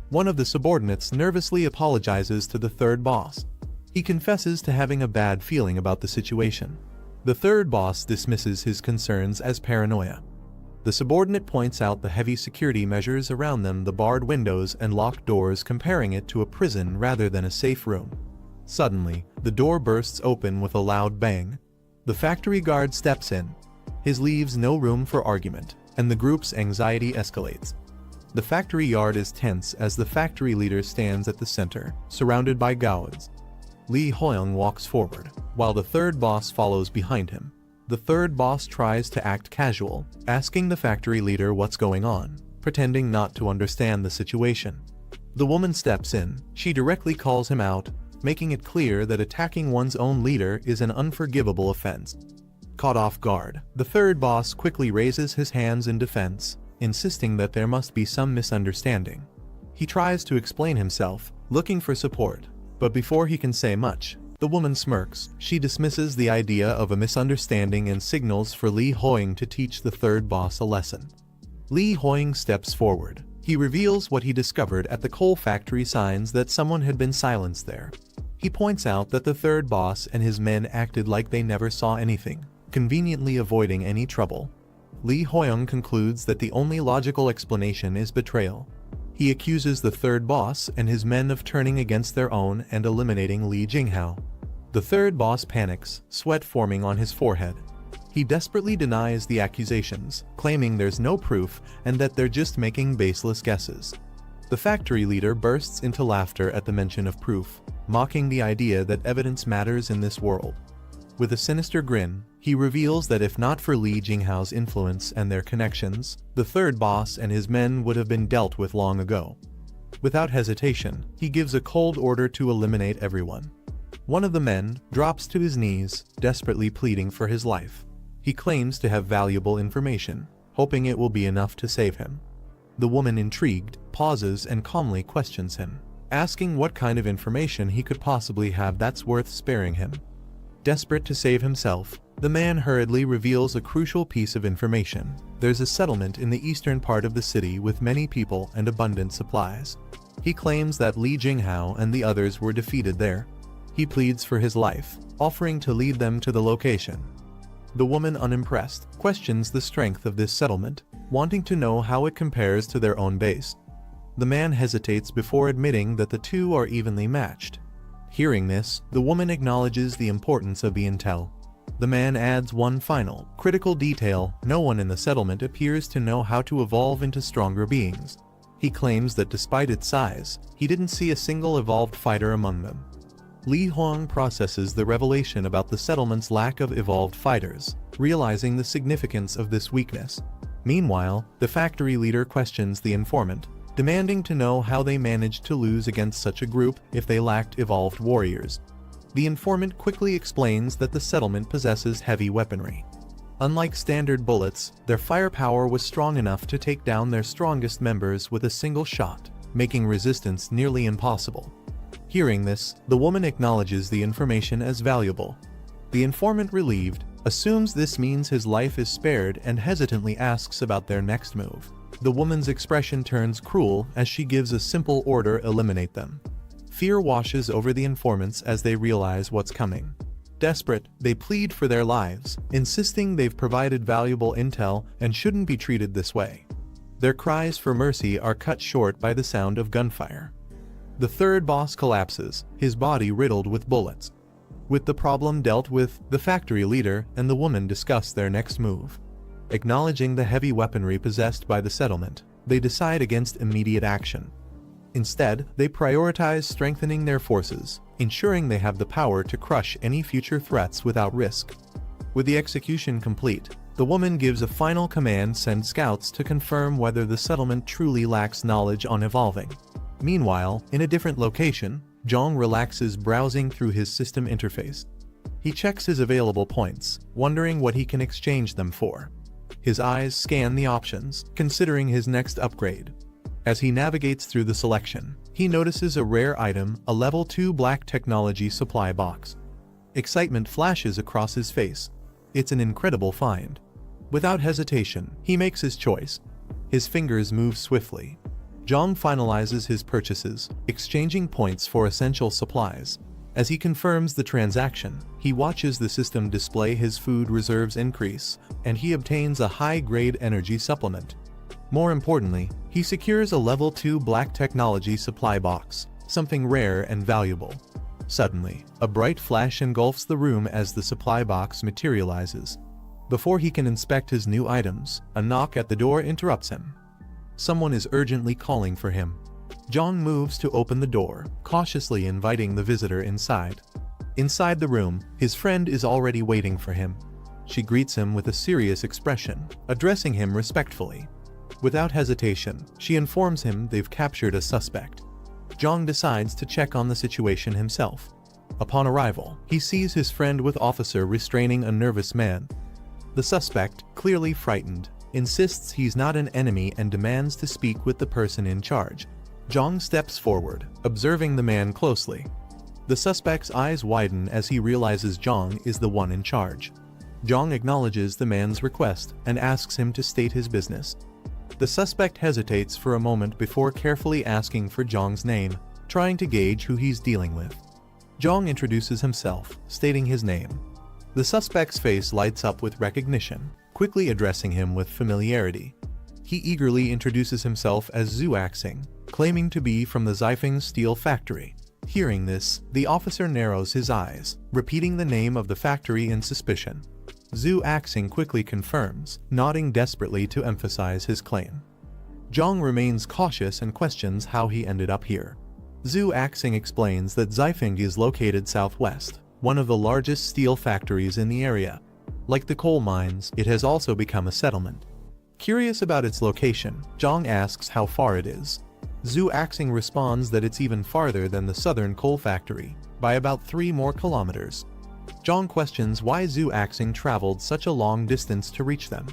One of the subordinates nervously apologizes to the third boss. He confesses to having a bad feeling about the situation. The third boss dismisses his concerns as paranoia. The subordinate points out the heavy security measures around them, the barred windows and locked doors, comparing it to a prison rather than a safe room. Suddenly, the door bursts open with a loud bang. The factory guard steps in. His leaves no room for argument, and the group's anxiety escalates. The factory yard is tense as the factory leader stands at the center, surrounded by guards. Lee Hoyoung walks forward, while the third boss follows behind him. The third boss tries to act casual, asking the factory leader what's going on, pretending not to understand the situation. The woman steps in. She directly calls him out, making it clear that attacking one's own leader is an unforgivable offense. Caught off guard, the third boss quickly raises his hands in defense, insisting that there must be some misunderstanding. He tries to explain himself, looking for support, but before he can say much, the woman smirks. She dismisses the idea of a misunderstanding and signals for Lee Hoyoung to teach the third boss a lesson. Lee Hoyoung steps forward. He reveals what he discovered at the coal factory, signs that someone had been silenced there. He points out that the third boss and his men acted like they never saw anything, conveniently avoiding any trouble. Lee Hoyoung concludes that the only logical explanation is betrayal. He accuses the third boss and his men of turning against their own and eliminating Lee Jinghao. The third boss panics, sweat forming on his forehead. He desperately denies the accusations, claiming there's no proof and that they're just making baseless guesses. The factory leader bursts into laughter at the mention of proof, mocking the idea that evidence matters in this world. With a sinister grin, he reveals that if not for Lee Jinghao's influence and their connections, the third boss and his men would have been dealt with long ago. Without hesitation, he gives a cold order to eliminate everyone. One of the men drops to his knees, desperately pleading for his life. He claims to have valuable information, hoping it will be enough to save him. The woman, intrigued, pauses and calmly questions him, asking what kind of information he could possibly have that's worth sparing him. Desperate to save himself, the man hurriedly reveals a crucial piece of information. There's a settlement in the eastern part of the city with many people and abundant supplies. He claims that Lee Jinghao and the others were defeated there. He pleads for his life, offering to lead them to the location. The woman, unimpressed, questions the strength of this settlement, wanting to know how it compares to their own base. The man hesitates before admitting that the two are evenly matched. Hearing this, the woman acknowledges the importance of the intel. The man adds one final, critical detail: no one in the settlement appears to know how to evolve into stronger beings. He claims that despite its size, he didn't see a single evolved fighter among them. Lee Hoyoung processes the revelation about the settlement's lack of evolved fighters, realizing the significance of this weakness. Meanwhile, the factory leader questions the informant, demanding to know how they managed to lose against such a group if they lacked evolved warriors. The informant quickly explains that the settlement possesses heavy weaponry. Unlike standard bullets, their firepower was strong enough to take down their strongest members with a single shot, making resistance nearly impossible. Hearing this, the woman acknowledges the information as valuable. The informant, relieved, assumes this means his life is spared and hesitantly asks about their next move. The woman's expression turns cruel as she gives a simple order: eliminate them. Fear washes over the informants as they realize what's coming. Desperate, they plead for their lives, insisting they've provided valuable intel and shouldn't be treated this way. Their cries for mercy are cut short by the sound of gunfire. The third boss collapses, his body riddled with bullets. With the problem dealt with, the factory leader and the woman discuss their next move. Acknowledging the heavy weaponry possessed by the settlement, they decide against immediate action. Instead, they prioritize strengthening their forces, ensuring they have the power to crush any future threats without risk. With the execution complete, the woman gives a final command: send scouts to confirm whether the settlement truly lacks knowledge on evolving. Meanwhile, in a different location, Jiang relaxes browsing through his system interface. He checks his available points, wondering what he can exchange them for. His eyes scan the options, considering his next upgrade. As he navigates through the selection, he notices a rare item, a level 2 black technology supply box. Excitement flashes across his face. It's an incredible find. Without hesitation, he makes his choice. His fingers move swiftly. Jiang finalizes his purchases, exchanging points for essential supplies. As he confirms the transaction, he watches the system display his food reserves increase, and he obtains a high-grade energy supplement. More importantly, he secures a level 2 black technology supply box, something rare and valuable. Suddenly, a bright flash engulfs the room as the supply box materializes. Before he can inspect his new items, a knock at the door interrupts him. Someone is urgently calling for him. Jiang moves to open the door, cautiously inviting the visitor inside. Inside the room, his friend is already waiting for him. She greets him with a serious expression, addressing him respectfully. Without hesitation, she informs him they've captured a suspect. Jiang decides to check on the situation himself. Upon arrival, he sees his friend with officer restraining a nervous man. The suspect, clearly frightened, insists he's not an enemy and demands to speak with the person in charge. Jiang steps forward, observing the man closely. The suspect's eyes widen as he realizes Jiang is the one in charge. Jiang acknowledges the man's request and asks him to state his business. The suspect hesitates for a moment before carefully asking for Jiang's name, trying to gauge who he's dealing with. Jiang introduces himself, stating his name. The suspect's face lights up with recognition, quickly addressing him with familiarity. He eagerly introduces himself as Zhu Axing, claiming to be from the Zifeng steel factory. Hearing this, the officer narrows his eyes, repeating the name of the factory in suspicion. Zhu Axing quickly confirms, nodding desperately to emphasize his claim. Jiang remains cautious and questions how he ended up here. Zhu Axing explains that Zifeng is located southwest, one of the largest steel factories in the area. Like the coal mines, it has also become a settlement. Curious about its location, Jiang asks how far it is. Zhu Axing responds that it's even farther than the southern coal factory, by about 3 more kilometers. Jiang questions why Zhu Axing traveled such a long distance to reach them.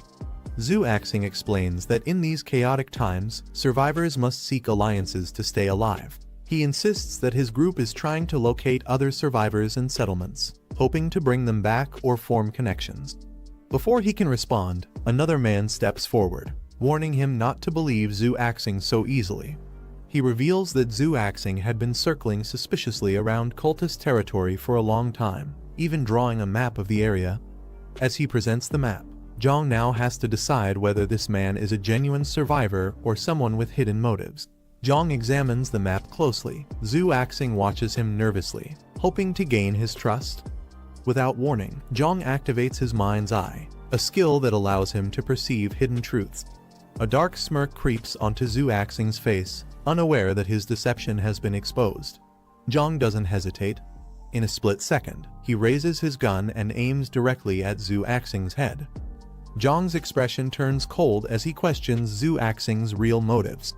Zhu Axing explains that in these chaotic times, survivors must seek alliances to stay alive. He insists that his group is trying to locate other survivors and settlements, hoping to bring them back or form connections. Before he can respond, another man steps forward, warning him not to believe Zhu Axing so easily. He reveals that Zhu Axing had been circling suspiciously around cultist territory for a long time, even drawing a map of the area. As he presents the map, Jiang now has to decide whether this man is a genuine survivor or someone with hidden motives. Jiang examines the map closely. Zhu Axing watches him nervously, hoping to gain his trust. Without warning, Jiang activates his mind's eye, a skill that allows him to perceive hidden truths. A dark smirk creeps onto Zhu Axing's face, unaware that his deception has been exposed. Jiang doesn't hesitate. In a split second, he raises his gun and aims directly at Zhu Axing's head. Jiang's expression turns cold as he questions Zhu Axing's real motives.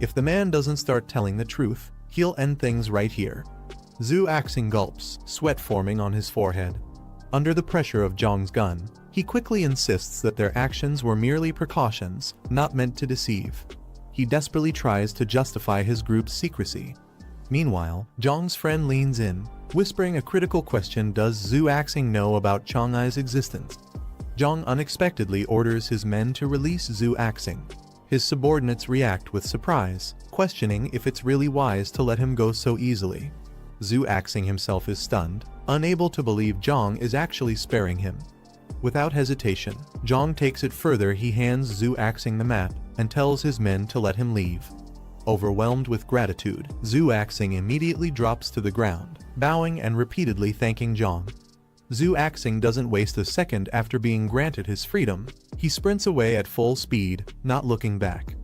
If the man doesn't start telling the truth, he'll end things right here. Zhu Axing gulps, sweat forming on his forehead. Under the pressure of Jiang's gun, he quickly insists that their actions were merely precautions, not meant to deceive. He desperately tries to justify his group's secrecy. Meanwhile, Jiang's friend leans in, whispering a critical question: does Zhu Axing know about Chang'ai's existence? Jiang unexpectedly orders his men to release Zhu Axing. His subordinates react with surprise, questioning if it's really wise to let him go so easily. Zhu Axing himself is stunned, unable to believe Jiang is actually sparing him. Without hesitation, Jiang takes it further. He hands Zhu Axing the map and tells his men to let him leave. Overwhelmed with gratitude, Zhu Axing immediately drops to the ground, bowing and repeatedly thanking Jiang. Zhu Axing doesn't waste a second after being granted his freedom. He sprints away at full speed, not looking back.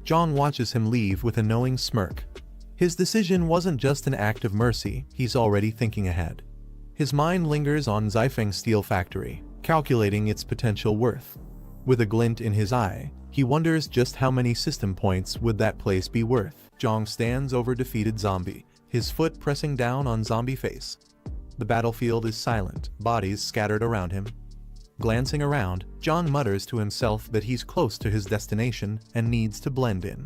Jiang watches him leave with a knowing smirk. His decision wasn't just an act of mercy, he's already thinking ahead. His mind lingers on Zifeng Steel Factory, calculating its potential worth. With a glint in his eye, he wonders just how many system points would that place be worth. Jiang stands over defeated zombie, his foot pressing down on zombie face. The battlefield is silent, bodies scattered around him. Glancing around, Jiang mutters to himself that he's close to his destination and needs to blend in.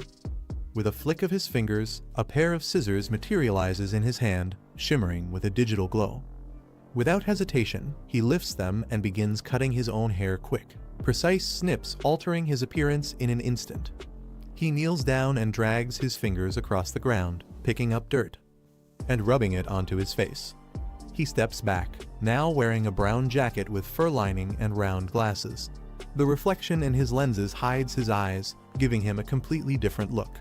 With a flick of his fingers, a pair of scissors materializes in his hand, shimmering with a digital glow. Without hesitation, he lifts them and begins cutting his own hair quick, precise snips altering his appearance in an instant. He kneels down and drags his fingers across the ground, picking up dirt and rubbing it onto his face. He steps back, now wearing a brown jacket with fur lining and round glasses. The reflection in his lenses hides his eyes, giving him a completely different look.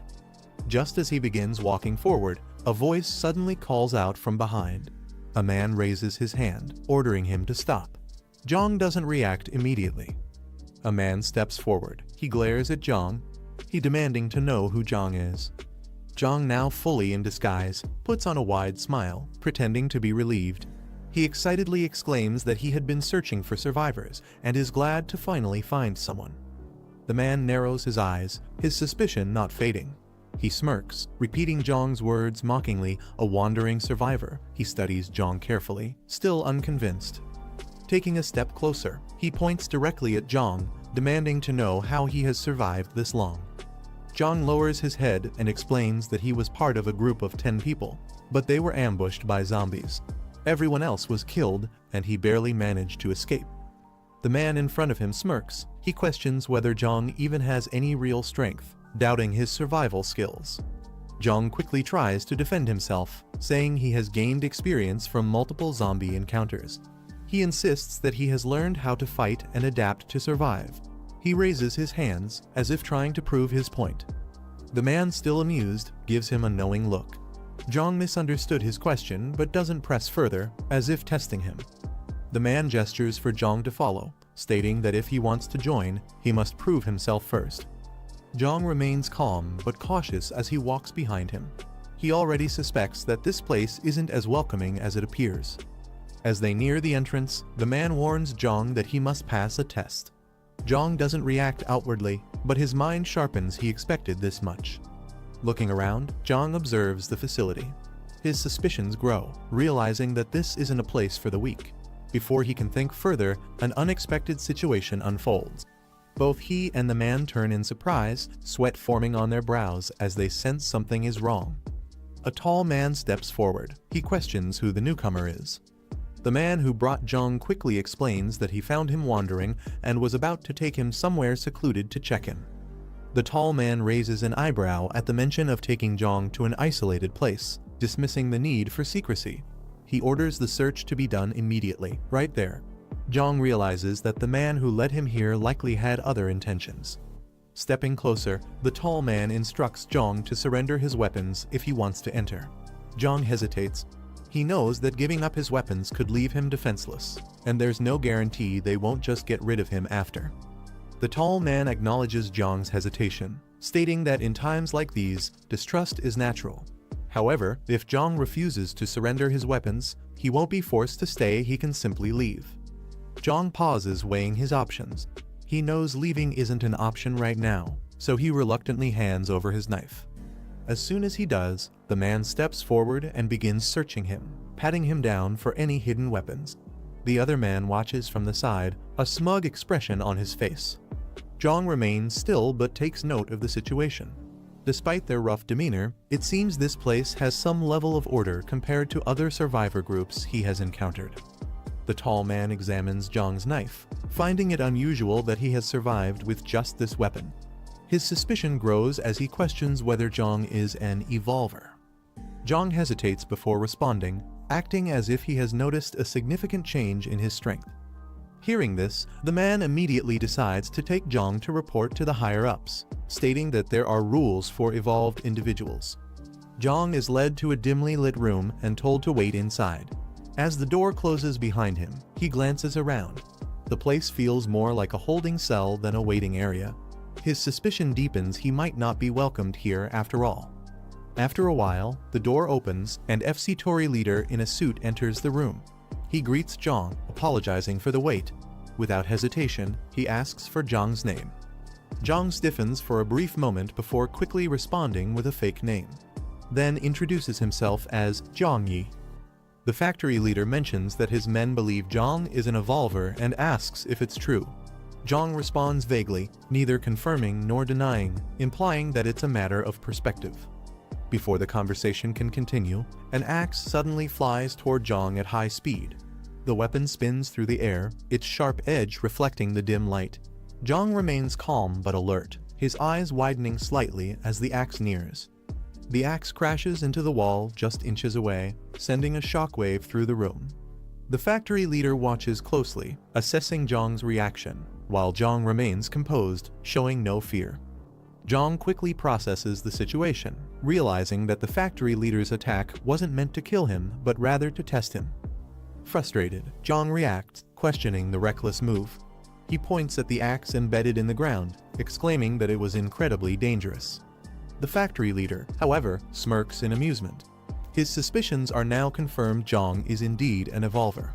Just as he begins walking forward, a voice suddenly calls out from behind. A man raises his hand, ordering him to stop. Jiang doesn't react immediately. A man steps forward. He glares at Jiang, he demanding to know who Jiang is. Jiang, now fully in disguise, puts on a wide smile, pretending to be relieved. He excitedly exclaims that he had been searching for survivors and is glad to finally find someone. The man narrows his eyes, his suspicion not fading. He smirks, repeating Jiang's words mockingly, a wandering survivor. He studies Jiang carefully, still unconvinced. Taking a step closer, he points directly at Jiang, demanding to know how he has survived this long. Jiang lowers his head and explains that he was part of a group of 10 people, but they were ambushed by zombies. Everyone else was killed, and he barely managed to escape. The man in front of him smirks. He questions whether Jiang even has any real strength, doubting his survival skills. Jiang quickly tries to defend himself, saying he has gained experience from multiple zombie encounters. He insists that he has learned how to fight and adapt to survive. He raises his hands, as if trying to prove his point. The man, still amused, gives him a knowing look. Jiang misunderstood his question but doesn't press further, as if testing him. The man gestures for Jiang to follow, stating that if he wants to join, he must prove himself first. Jiang remains calm but cautious as he walks behind him. He already suspects that this place isn't as welcoming as it appears. As they near the entrance, the man warns Jiang that he must pass a test. Jiang doesn't react outwardly, but his mind sharpens. He expected this much. Looking around, Jiang observes the facility. His suspicions grow, realizing that this isn't a place for the weak. Before he can think further, an unexpected situation unfolds. Both he and the man turn in surprise, sweat forming on their brows as they sense something is wrong. A tall man steps forward. He questions who the newcomer is. The man who brought Jiang quickly explains that he found him wandering and was about to take him somewhere secluded to check him. The tall man raises an eyebrow at the mention of taking Jiang to an isolated place, dismissing the need for secrecy. He orders the search to be done immediately, right there. Jiang realizes that the man who led him here likely had other intentions. Stepping closer, the tall man instructs Jiang to surrender his weapons if he wants to enter. Jiang hesitates. He knows that giving up his weapons could leave him defenseless, and there's no guarantee they won't just get rid of him after. The tall man acknowledges Jiang's hesitation, stating that in times like these, distrust is natural. However, if Jiang refuses to surrender his weapons, he won't be forced to stay. He can simply leave. Jiang pauses, weighing his options. He knows leaving isn't an option right now, so he reluctantly hands over his knife. As soon as he does, the man steps forward and begins searching him, patting him down for any hidden weapons. The other man watches from the side, a smug expression on his face. Jiang remains still but takes note of the situation. Despite their rough demeanor, it seems this place has some level of order compared to other survivor groups he has encountered. The tall man examines Jiang's knife, finding it unusual that he has survived with just this weapon. His suspicion grows as he questions whether Jiang is an evolver. Jiang hesitates before responding, acting as if he has noticed a significant change in his strength. Hearing this, the man immediately decides to take Jiang to report to the higher-ups, stating that there are rules for evolved individuals. Jiang is led to a dimly lit room and told to wait inside. As the door closes behind him, he glances around. The place feels more like a holding cell than a waiting area. His suspicion deepens. He might not be welcomed here after all. After a while, the door opens and FC Tory leader in a suit enters the room. He greets Jiang, apologizing for the wait. Without hesitation, he asks for Jiang's name. Jiang stiffens for a brief moment before quickly responding with a fake name, then introduces himself as Jiang Yi. The factory leader mentions that his men believe Jiang is an evolver and asks if it's true. Jiang responds vaguely, neither confirming nor denying, implying that it's a matter of perspective. Before the conversation can continue, an axe suddenly flies toward Jiang at high speed. The weapon spins through the air, its sharp edge reflecting the dim light. Jiang remains calm but alert, his eyes widening slightly as the axe nears. The axe crashes into the wall just inches away, sending a shockwave through the room. The factory leader watches closely, assessing Jiang's reaction, while Jiang remains composed, showing no fear. Jiang quickly processes the situation, realizing that the factory leader's attack wasn't meant to kill him but rather to test him. Frustrated, Jiang reacts, questioning the reckless move. He points at the axe embedded in the ground, exclaiming that it was incredibly dangerous. The factory leader, however, smirks in amusement. His suspicions are now confirmed. Jiang is indeed an evolver.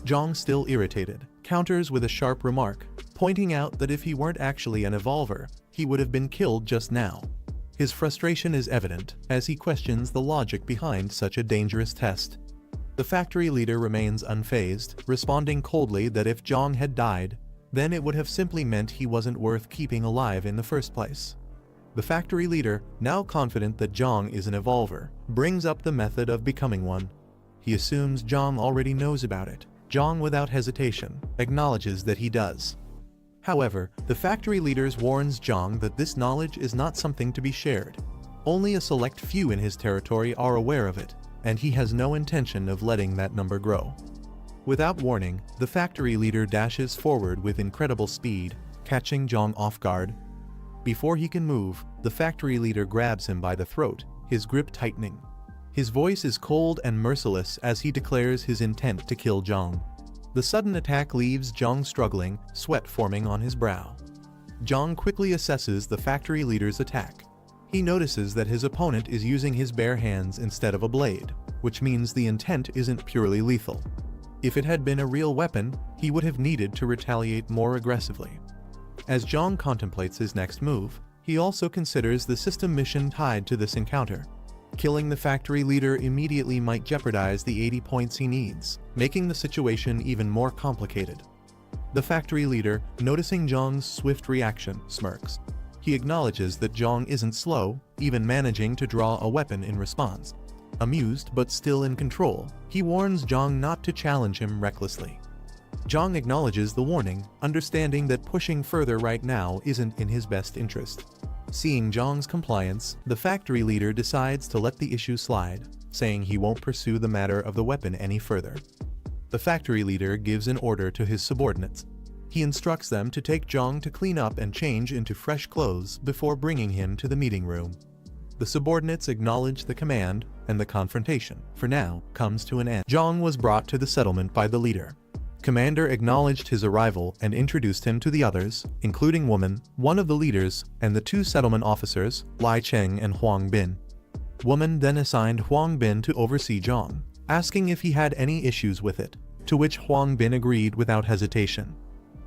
Jiang, still irritated, counters with a sharp remark, pointing out that if he weren't actually an evolver, he would have been killed just now. His frustration is evident as he questions the logic behind such a dangerous test. The factory leader remains unfazed, responding coldly that if Jiang had died, then it would have simply meant he wasn't worth keeping alive in the first place. The factory leader, now confident that Jiang is an evolver, brings up the method of becoming one. He assumes Jiang already knows about it. Jiang, without hesitation, acknowledges that he does. However, the factory leader warns Jiang that this knowledge is not something to be shared. Only a select few in his territory are aware of it, and he has no intention of letting that number grow. Without warning, the factory leader dashes forward with incredible speed, catching Jiang off guard. Before he can move, the factory leader grabs him by the throat, his grip tightening. His voice is cold and merciless as he declares his intent to kill Jiang. The sudden attack leaves Jiang struggling, sweat forming on his brow. Jiang quickly assesses the factory leader's attack. He notices that his opponent is using his bare hands instead of a blade, which means the intent isn't purely lethal. If it had been a real weapon, he would have needed to retaliate more aggressively. As Jiang contemplates his next move, he also considers the system mission tied to this encounter. Killing the factory leader immediately might jeopardize the 80 points he needs, making the situation even more complicated. The factory leader, noticing Jiang's swift reaction, smirks. He acknowledges that Jiang isn't slow, even managing to draw a weapon in response. Amused but still in control, he warns Jiang not to challenge him recklessly. Jiang acknowledges the warning, understanding that pushing further right now isn't in his best interest. Seeing Jiang's compliance, the factory leader decides to let the issue slide, saying he won't pursue the matter of the weapon any further. The factory leader gives an order to his subordinates. He instructs them to take Jiang to clean up and change into fresh clothes before bringing him to the meeting room. The subordinates acknowledge the command, and the confrontation, for now, comes to an end. Jiang was brought to the settlement by the leader. Commander acknowledged his arrival and introduced him to the others, including Woman, one of the leaders, and the two settlement officers, Lai Cheng and Huang Bin. Woman then assigned Huang Bin to oversee Jiang, asking if he had any issues with it, to which Huang Bin agreed without hesitation.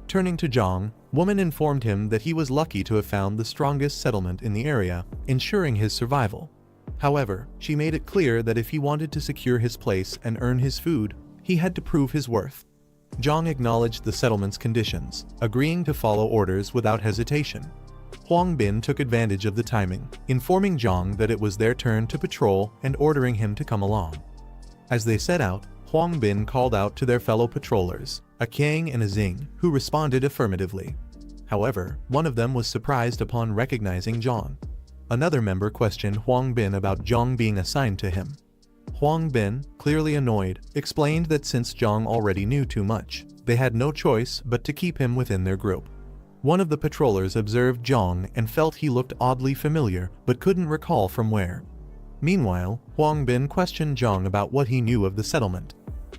Turning to Jiang, Woman informed him that he was lucky to have found the strongest settlement in the area, ensuring his survival. However, she made it clear that if he wanted to secure his place and earn his food, he had to prove his worth. Jiang acknowledged the settlement's conditions, agreeing to follow orders without hesitation. Huang Bin took advantage of the timing, informing Jiang that it was their turn to patrol and ordering him to come along. As they set out, Huang Bin called out to their fellow patrollers, a Kang and a Xing, who responded affirmatively. However, one of them was surprised upon recognizing Jiang. Another member questioned Huang Bin about Jiang being assigned to him. Huang Bin, clearly annoyed, explained that since Jiang already knew too much, they had no choice but to keep him within their group. One of the patrollers observed Jiang and felt he looked oddly familiar but couldn't recall from where. Meanwhile, Huang Bin questioned Jiang about what he knew of the settlement.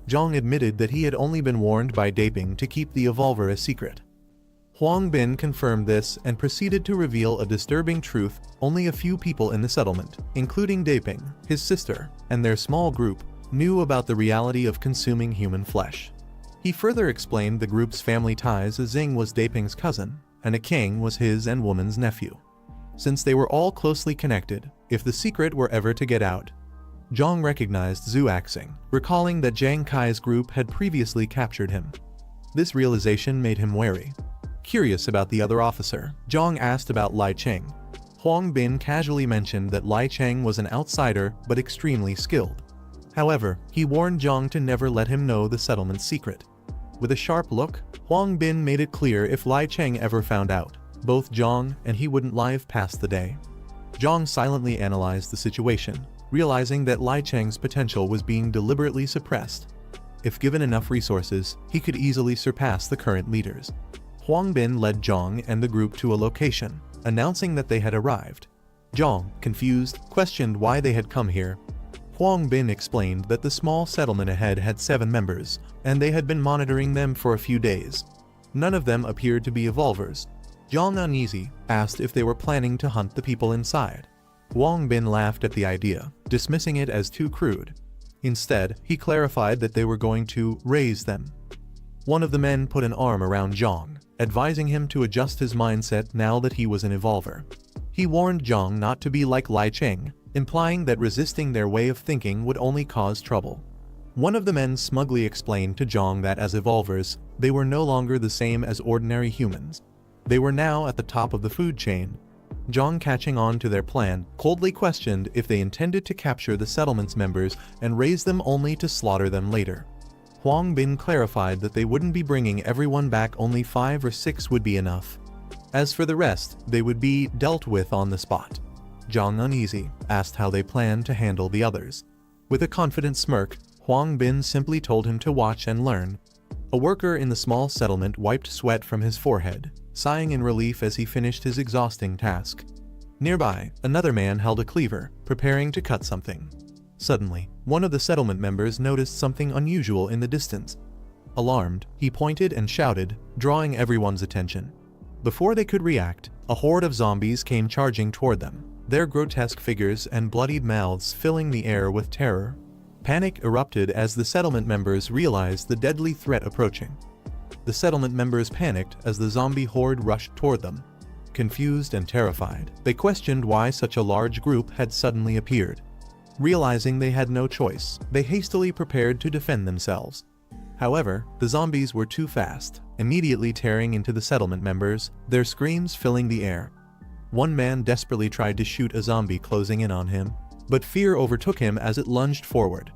Jiang admitted that he had only been warned by Daping to keep the evolver a secret. Huang Bin confirmed this and proceeded to reveal a disturbing truth: only a few people in the settlement, including Daping, his sister, and their small group, knew about the reality of consuming human flesh. He further explained the group's family ties. A Xing was Daping's cousin, and a Kang was his and Woman's nephew. Since they were all closely connected, if the secret were ever to get out, Jiang recognized Zhu Axing, recalling that Jiang Kai's group had previously captured him. This realization made him wary. Curious about the other officer, Jiang asked about Lai Cheng. Huang Bin casually mentioned that Lai Cheng was an outsider but extremely skilled. However, he warned Jiang to never let him know the settlement's secret. With a sharp look, Huang Bin made it clear if Lai Cheng ever found out, both Jiang and he wouldn't live past the day. Jiang silently analyzed the situation, realizing that Lai Cheng's potential was being deliberately suppressed. If given enough resources, he could easily surpass the current leaders. Huang Bin led Jiang and the group to a location, announcing that they had arrived. Jiang, confused, questioned why they had come here. Huang Bin explained that the small settlement ahead had 7 members, and they had been monitoring them for a few days. None of them appeared to be evolvers. Jiang, uneasy, asked if they were planning to hunt the people inside. Huang Bin laughed at the idea, dismissing it as too crude. Instead, he clarified that they were going to raise them. One of the men put an arm around Jiang, advising him to adjust his mindset now that he was an evolver. He warned Jiang not to be like Lai Cheng, implying that resisting their way of thinking would only cause trouble. One of the men smugly explained to Jiang that as evolvers, they were no longer the same as ordinary humans. They were now at the top of the food chain. Jiang, catching on to their plan, coldly questioned if they intended to capture the settlement's members and raise them only to slaughter them later. Huang Bin clarified that they wouldn't be bringing everyone back, only 5 or 6 would be enough. As for the rest, they would be dealt with on the spot. Jiang, uneasy, asked how they planned to handle the others. With a confident smirk, Huang Bin simply told him to watch and learn. A worker in the small settlement wiped sweat from his forehead, sighing in relief as he finished his exhausting task. Nearby, another man held a cleaver, preparing to cut something. Suddenly, one of the settlement members noticed something unusual in the distance. Alarmed, he pointed and shouted, drawing everyone's attention. Before they could react, a horde of zombies came charging toward them, their grotesque figures and bloodied mouths filling the air with terror. Panic erupted as the settlement members realized the deadly threat approaching. The settlement members panicked as the zombie horde rushed toward them. Confused and terrified, they questioned why such a large group had suddenly appeared. Realizing they had no choice, they hastily prepared to defend themselves. However, the zombies were too fast, immediately tearing into the settlement members, their screams filling the air. One man desperately tried to shoot a zombie closing in on him, but fear overtook him as it lunged forward.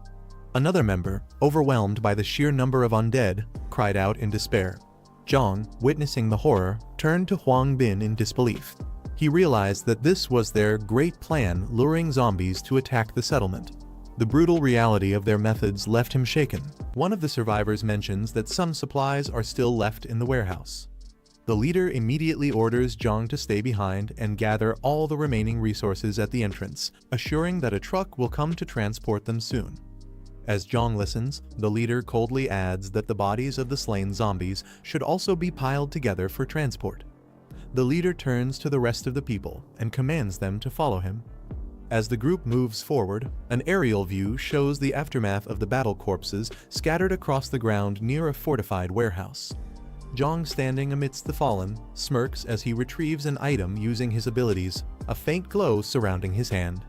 Another member, overwhelmed by the sheer number of undead, cried out in despair. Jiang, witnessing the horror, turned to Huang Bin in disbelief. He realized that this was their great plan, luring zombies to attack the settlement. The brutal reality of their methods left him shaken. One of the survivors mentions that some supplies are still left in the warehouse. The leader immediately orders Jiang to stay behind and gather all the remaining resources at the entrance, assuring that a truck will come to transport them soon. As Jiang listens, the leader coldly adds that the bodies of the slain zombies should also be piled together for transport. The leader turns to the rest of the people and commands them to follow him. As the group moves forward, an aerial view shows the aftermath of the battle corpses scattered across the ground near a fortified warehouse. Jiang, standing amidst the fallen, smirks as he retrieves an item using his abilities, a faint glow surrounding his hand.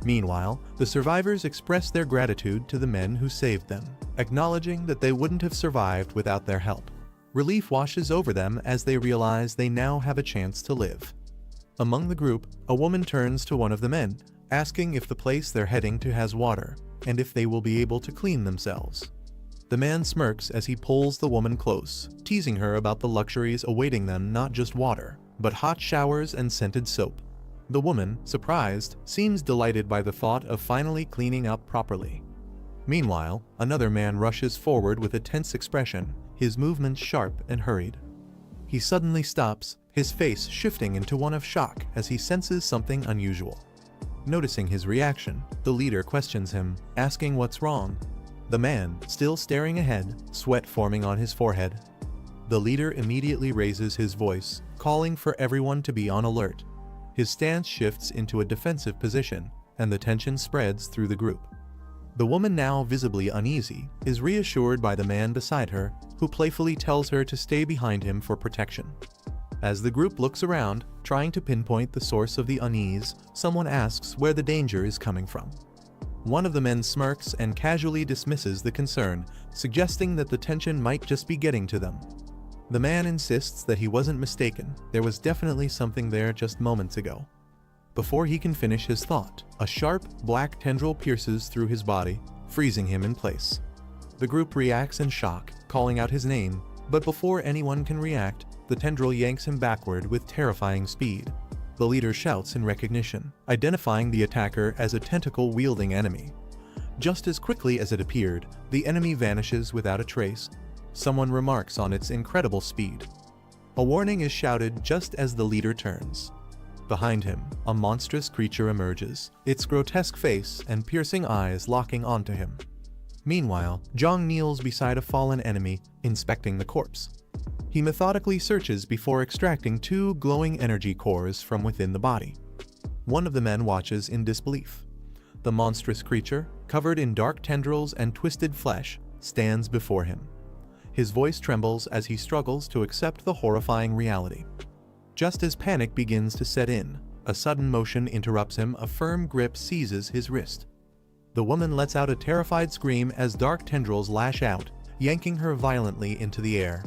Meanwhile, the survivors express their gratitude to the men who saved them, acknowledging that they wouldn't have survived without their help. Relief washes over them as they realize they now have a chance to live. Among the group, a woman turns to one of the men, asking if the place they're heading to has water, and if they will be able to clean themselves. The man smirks as he pulls the woman close, teasing her about the luxuries awaiting them, not just water, but hot showers and scented soap. The woman, surprised, seems delighted by the thought of finally cleaning up properly. Meanwhile, another man rushes forward with a tense expression, his movements sharp and hurried. He suddenly stops, his face shifting into one of shock as he senses something unusual. Noticing his reaction, the leader questions him, asking what's wrong. The man, still staring ahead, sweat forming on his forehead. The leader immediately raises his voice, calling for everyone to be on alert. His stance shifts into a defensive position, and the tension spreads through the group. The woman, now visibly uneasy, is reassured by the man beside her, who playfully tells her to stay behind him for protection. As the group looks around, trying to pinpoint the source of the unease, someone asks where the danger is coming from. One of the men smirks and casually dismisses the concern, suggesting that the tension might just be getting to them. The man insists that he wasn't mistaken, there was definitely something there just moments ago. Before he can finish his thought, a sharp, black tendril pierces through his body, freezing him in place. The group reacts in shock, calling out his name, but before anyone can react, the tendril yanks him backward with terrifying speed. The leader shouts in recognition, identifying the attacker as a tentacle-wielding enemy. Just as quickly as it appeared, the enemy vanishes without a trace. Someone remarks on its incredible speed. A warning is shouted just as the leader turns. Behind him, a monstrous creature emerges, its grotesque face and piercing eyes locking onto him. Meanwhile, Jiang kneels beside a fallen enemy, inspecting the corpse. He methodically searches before extracting 2 glowing energy cores from within the body. One of the men watches in disbelief. The monstrous creature, covered in dark tendrils and twisted flesh, stands before him. His voice trembles as he struggles to accept the horrifying reality. Just as panic begins to set in, a sudden motion interrupts him. A firm grip seizes his wrist. The woman lets out a terrified scream as dark tendrils lash out, yanking her violently into the air.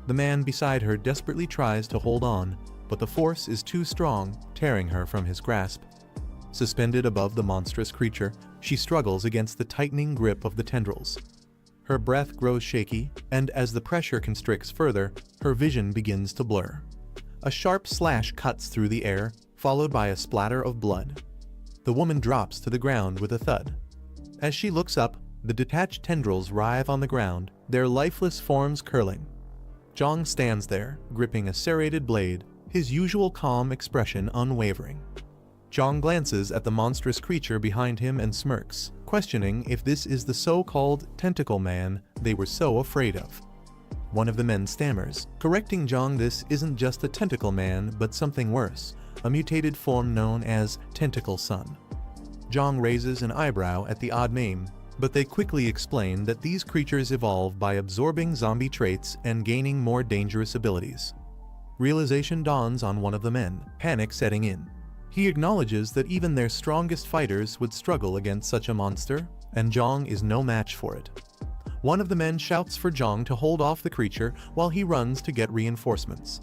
The man beside her desperately tries to hold on, but the force is too strong, tearing her from his grasp. Suspended above the monstrous creature, she struggles against the tightening grip of the tendrils. Her breath grows shaky, and as the pressure constricts further, her vision begins to blur. A sharp slash cuts through the air, followed by a splatter of blood. The woman drops to the ground with a thud. As she looks up, the detached tendrils writhe on the ground, their lifeless forms curling. Jiang stands there, gripping a serrated blade, his usual calm expression unwavering. Jiang glances at the monstrous creature behind him and smirks, questioning if this is the so-called tentacle man they were so afraid of. One of the men stammers, correcting Jiang. This isn't just a tentacle man, but something worse, a mutated form known as Tentacle Son. Jiang raises an eyebrow at the odd name, but they quickly explain that these creatures evolve by absorbing zombie traits and gaining more dangerous abilities. Realization dawns on one of the men, panic setting in. He acknowledges that even their strongest fighters would struggle against such a monster, and Jiang is no match for it. One of the men shouts for Jiang to hold off the creature while he runs to get reinforcements.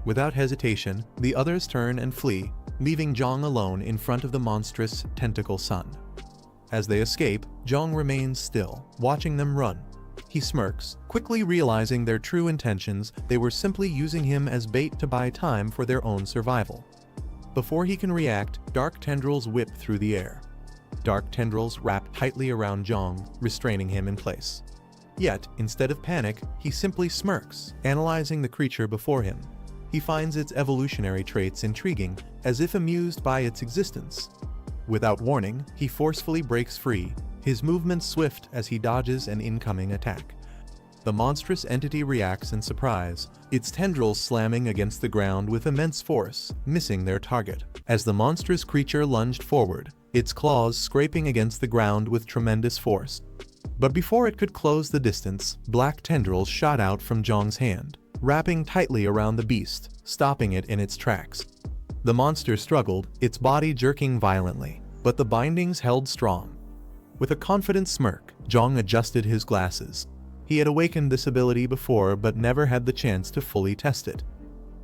Without hesitation, the others turn and flee, leaving Jiang alone in front of the monstrous Tentacle Son. As they escape, Jiang remains still, watching them run. He smirks, quickly realizing their true intentions. They were simply using him as bait to buy time for their own survival. Before he can react, dark tendrils whip through the air. Dark tendrils wrap tightly around Jiang, restraining him in place. Yet, instead of panic, he simply smirks, analyzing the creature before him. He finds its evolutionary traits intriguing, as if amused by its existence. Without warning, he forcefully breaks free, his movements swift as he dodges an incoming attack. The monstrous entity reacts in surprise, its tendrils slamming against the ground with immense force, missing their target. As the monstrous creature lunged forward, its claws scraping against the ground with tremendous force. But before it could close the distance, black tendrils shot out from Jiang's hand, wrapping tightly around the beast, stopping it in its tracks. The monster struggled, its body jerking violently, but the bindings held strong. With a confident smirk, Jiang adjusted his glasses. He had awakened this ability before but never had the chance to fully test it.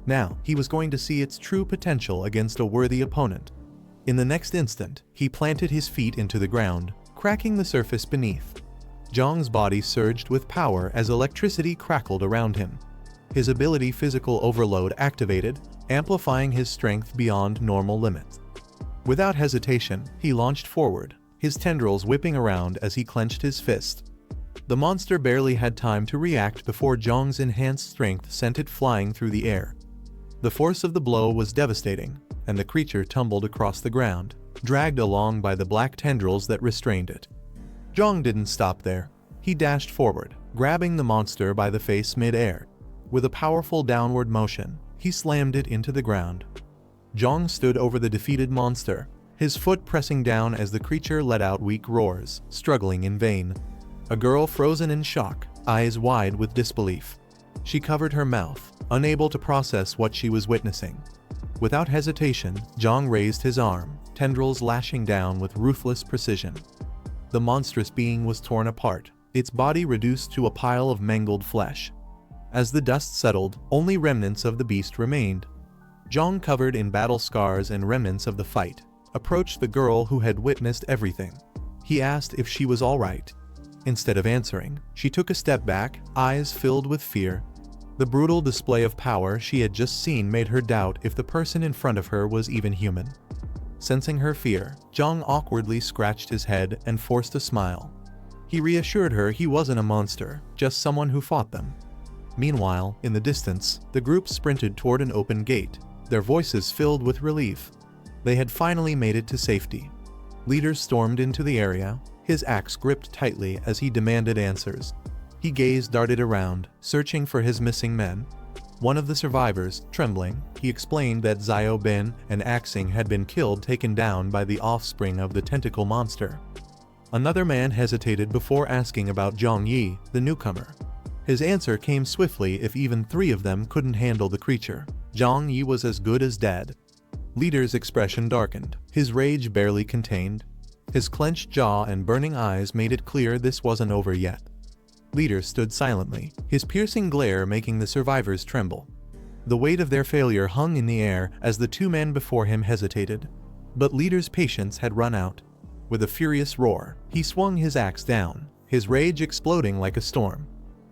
Now, he was going to see its true potential against a worthy opponent. In the next instant, he planted his feet into the ground, cracking the surface beneath. Jiang's body surged with power as electricity crackled around him. His ability Physical Overload activated, amplifying his strength beyond normal limits. Without hesitation, he launched forward, his tendrils whipping around as he clenched his fist. The monster barely had time to react before Jiang's enhanced strength sent it flying through the air. The force of the blow was devastating, and the creature tumbled across the ground, dragged along by the black tendrils that restrained it. Jiang didn't stop there. He dashed forward, grabbing the monster by the face mid-air. With a powerful downward motion, he slammed it into the ground. Jiang stood over the defeated monster, his foot pressing down as the creature let out weak roars, struggling in vain. A girl frozen in shock, eyes wide with disbelief. She covered her mouth, unable to process what she was witnessing. Without hesitation, Jiang raised his arm, tendrils lashing down with ruthless precision. the monstrous being was torn apart, its body reduced to a pile of mangled flesh. As the dust settled, only remnants of the beast remained. Jiang, covered in battle scars and remnants of the fight, approached the girl who had witnessed everything. He asked if she was all right. Instead of answering, she took a step back, eyes filled with fear. The brutal display of power she had just seen made her doubt if the person in front of her was even human. Sensing her fear, Jiang awkwardly scratched his head and forced a smile. He reassured her he wasn't a monster, just someone who fought them. Meanwhile, in the distance, the group sprinted toward an open gate, their voices filled with relief. They had finally made it to safety. Leader stormed into the area, his axe gripped tightly as he demanded answers. He gazed darted around, searching for his missing men. One of the survivors, trembling, he explained that Xiao Bin and Axing had been killed, taken down by the offspring of the tentacle monster. Another man hesitated before asking about Zhang Yi, the newcomer. His answer came swiftly. If even three of them couldn't handle the creature, Zhang Yi was as good as dead. Leader's expression darkened, his rage barely contained. His clenched jaw and burning eyes made it clear this wasn't over yet. Leader stood silently, his piercing glare making the survivors tremble. The weight of their failure hung in the air as the two men before him hesitated. But Leader's patience had run out. With a furious roar, he swung his axe down, his rage exploding like a storm.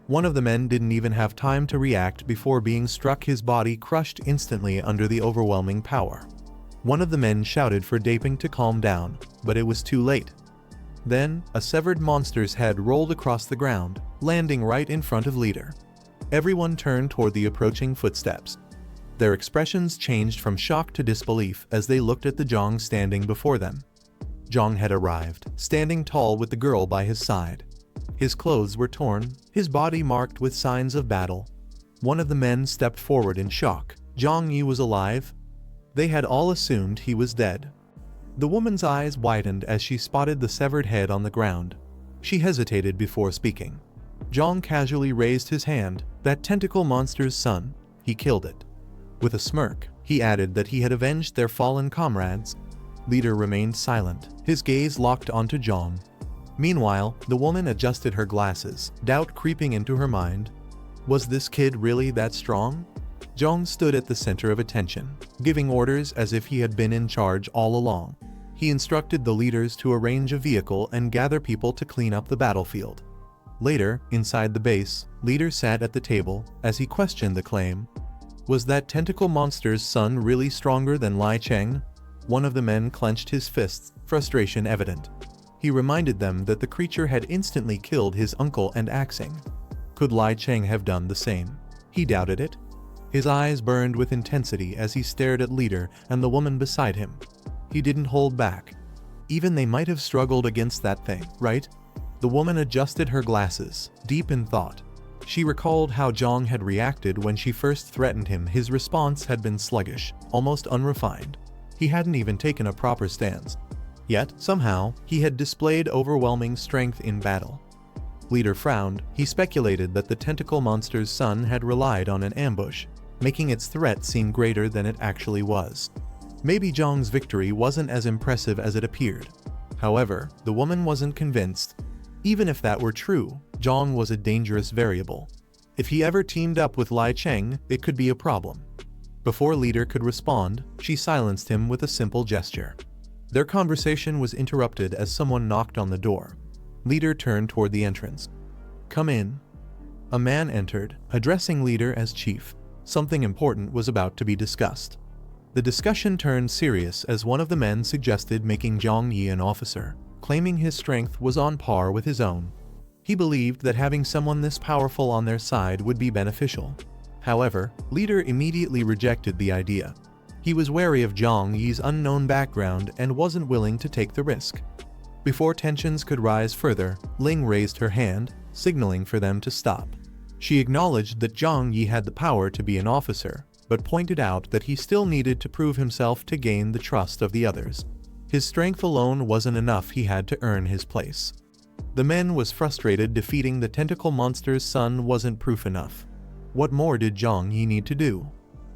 One of the men didn't even have time to react before being struck, his body crushed instantly under the overwhelming power. One of the men shouted for Daping to calm down, but it was too late. Then, a severed monster's head rolled across the ground, landing right in front of Leader. Everyone turned toward the approaching footsteps. Their expressions changed from shock to disbelief as they looked at the Jiang standing before them. Jiang had arrived, standing tall with the girl by his side. His clothes were torn, his body marked with signs of battle. One of the men stepped forward in shock. Zhang Yi was alive? They had all assumed he was dead. The woman's eyes widened as she spotted the severed head on the ground. She hesitated before speaking. Jiang casually raised his hand. That tentacle monster's son, he killed it. With a smirk, he added that he had avenged their fallen comrades. Leader remained silent, his gaze locked onto Jiang. Meanwhile, the woman adjusted her glasses, doubt creeping into her mind. Was this kid really that strong? Jiang stood at the center of attention, giving orders as if he had been in charge all along. He instructed the leaders to arrange a vehicle and gather people to clean up the battlefield. Later, inside the base, Leader sat at the table as he questioned the claim. Was that tentacle monster's son really stronger than Lai Cheng? One of the men clenched his fists, frustration evident. He reminded them that the creature had instantly killed his uncle and Axing. Could Lai Cheng have done the same? He doubted it. His eyes burned with intensity as he stared at Leader and the woman beside him. He didn't hold back. Even they might have struggled against that thing, right? The woman adjusted her glasses, deep in thought. She recalled how Jiang had reacted when she first threatened him. His response had been sluggish, almost unrefined. He hadn't even taken a proper stance. Yet, somehow, he had displayed overwhelming strength in battle. Leader frowned. He speculated that the tentacle monster's son had relied on an ambush, making its threat seem greater than it actually was. Maybe Jiang's victory wasn't as impressive as it appeared. However, the woman wasn't convinced. Even if that were true, Jiang was a dangerous variable. If he ever teamed up with Lai Cheng, it could be a problem. Before Leader could respond, she silenced him with a simple gesture. Their conversation was interrupted as someone knocked on the door. Leader turned toward the entrance. "Come in." A man entered, addressing Leader as chief. Something important was about to be discussed. The discussion turned serious as one of the men suggested making Zhang Yi an officer, claiming his strength was on par with his own. He believed that having someone this powerful on their side would be beneficial. However, Leader immediately rejected the idea. He was wary of Zhang Yi's unknown background and wasn't willing to take the risk. Before tensions could rise further, Ling raised her hand, signaling for them to stop. She acknowledged that Zhang Yi had the power to be an officer, but pointed out that he still needed to prove himself to gain the trust of the others. His strength alone wasn't enough, he had to earn his place. The man was frustrated. Defeating the tentacle monster's son wasn't proof enough. What more did Zhang Yi need to do?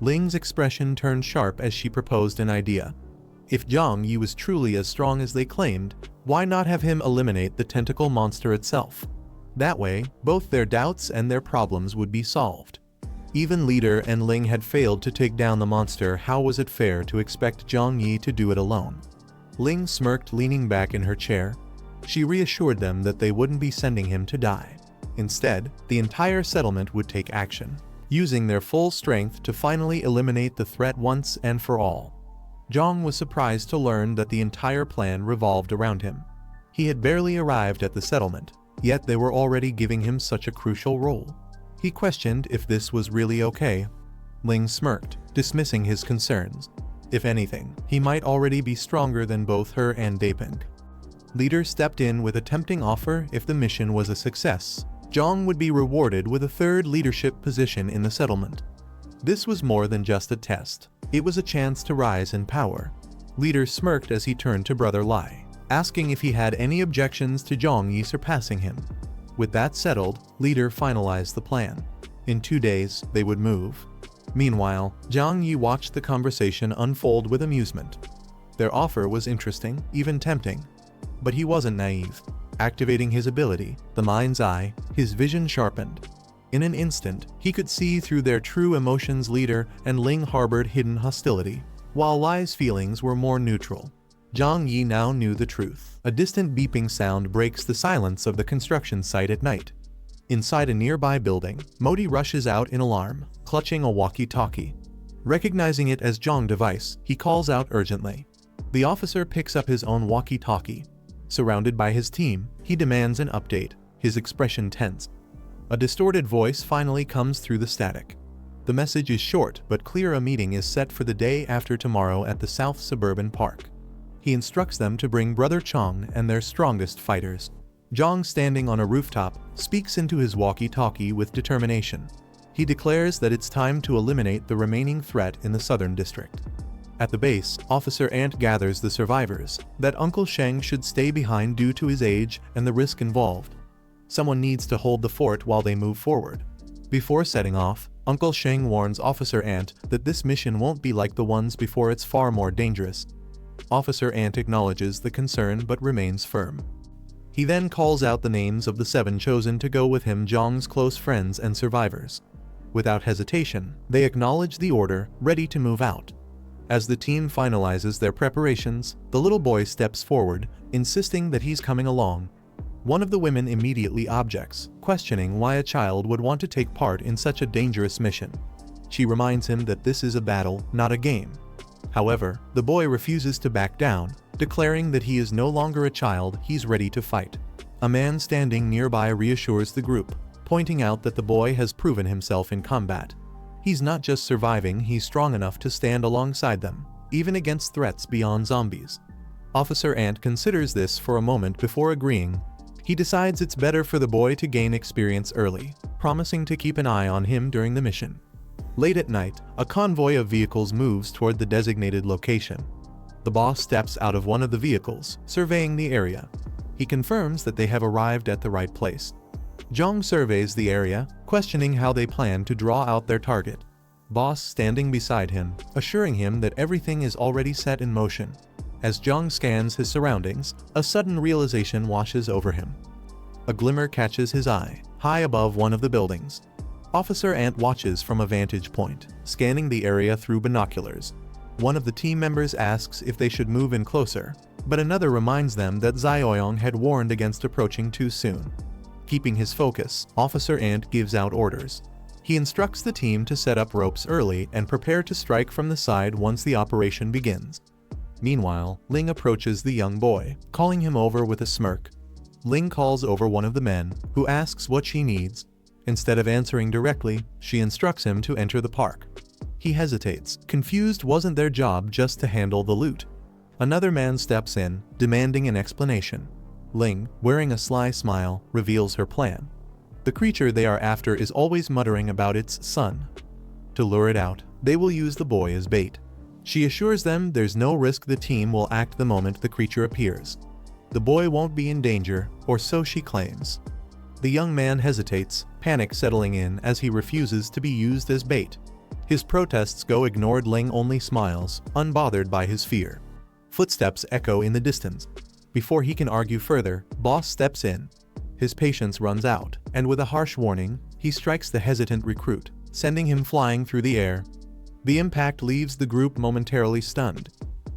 Ling's expression turned sharp as she proposed an idea. If Jiang Yi was truly as strong as they claimed, why not have him eliminate the tentacle monster itself? That way, both their doubts and their problems would be solved. Even Leader and Ling had failed to take down the monster. How was it fair to expect Jiang Yi to do it alone? Ling smirked, leaning back in her chair. She reassured them that they wouldn't be sending him to die. Instead, the entire settlement would take action, using their full strength to finally eliminate the threat once and for all. Jiang was surprised to learn that the entire plan revolved around him. He had barely arrived at the settlement, yet they were already giving him such a crucial role. He questioned if this was really okay. Ling smirked, dismissing his concerns. If anything, he might already be stronger than both her and Daeping. Leader stepped in with a tempting offer. If the mission was a success, Jiang would be rewarded with a third leadership position in the settlement. This was more than just a test. It was a chance to rise in power. Leader smirked as he turned to Brother Lai, asking if he had any objections to Jiang Yi surpassing him. With that settled, Leader finalized the plan. In 2 days, they would move. Meanwhile, Jiang Yi watched the conversation unfold with amusement. Their offer was interesting, even tempting. But he wasn't naive. Activating his ability, the mind's eye, his vision sharpened. In an instant, he could see through their true emotions. Leader and Ling harbored hidden hostility, while Lai's feelings were more neutral. Jiang Yi now knew the truth. A distant beeping sound breaks the silence of the construction site at night. Inside a nearby building, Modi rushes out in alarm, clutching a walkie-talkie. Recognizing it as Jiang's device, he calls out urgently. The officer picks up his own walkie-talkie. Surrounded by his team, he demands an update, his expression tense. A distorted voice finally comes through the static. The message is short but clear. A meeting is set for the day after tomorrow at the South Suburban Park. He instructs them to bring Brother Chong and their strongest fighters. Jiang, standing on a rooftop, speaks into his walkie-talkie with determination. He declares that it's time to eliminate the remaining threat in the Southern District. At the base, Officer Ant gathers the survivors, that Uncle Sheng should stay behind due to his age and the risk involved. Someone needs to hold the fort while they move forward. Before setting off, Uncle Sheng warns Officer Ant that this mission won't be like the ones before. It's far more dangerous. Officer Ant acknowledges the concern but remains firm. He then calls out the names of the 7 chosen to go with him, Jiang's close friends and survivors. Without hesitation, they acknowledge the order, ready to move out. As the team finalizes their preparations, the little boy steps forward, insisting that he's coming along. One of the women immediately objects, questioning why a child would want to take part in such a dangerous mission. She reminds him that this is a battle, not a game. However, the boy refuses to back down, declaring that he is no longer a child, he's ready to fight. A man standing nearby reassures the group, pointing out that the boy has proven himself in combat. He's not just surviving, he's strong enough to stand alongside them, even against threats beyond zombies. Officer Ant considers this for a moment before agreeing. He decides it's better for the boy to gain experience early, promising to keep an eye on him during the mission. Late at night, a convoy of vehicles moves toward the designated location. The boss steps out of one of the vehicles, surveying the area. He confirms that they have arrived at the right place. Jiang surveys the area, questioning how they plan to draw out their target. Boss standing beside him, assuring him that everything is already set in motion. As Jiang scans his surroundings, a sudden realization washes over him. A glimmer catches his eye, high above one of the buildings. Officer Ant watches from a vantage point, scanning the area through binoculars. One of the team members asks if they should move in closer, but another reminds them that Zioyong had warned against approaching too soon. Keeping his focus, Officer Ant gives out orders. He instructs the team to set up ropes early and prepare to strike from the side once the operation begins. Meanwhile, Ling approaches the young boy, calling him over with a smirk. Ling calls over one of the men, who asks what she needs. Instead of answering directly, she instructs him to enter the park. He hesitates, confused. Wasn't their job just to handle the loot? Another man steps in, demanding an explanation. Ling, wearing a sly smile, reveals her plan. The creature they are after is always muttering about its son. To lure it out, they will use the boy as bait. She assures them there's no risk, the team will act the moment the creature appears. The boy won't be in danger, or so she claims. The young man hesitates, panic settling in as he refuses to be used as bait. His protests go ignored. Ling only smiles, unbothered by his fear. Footsteps echo in the distance. Before he can argue further, Boss steps in. His patience runs out, and with a harsh warning, he strikes the hesitant recruit, sending him flying through the air. The impact leaves the group momentarily stunned.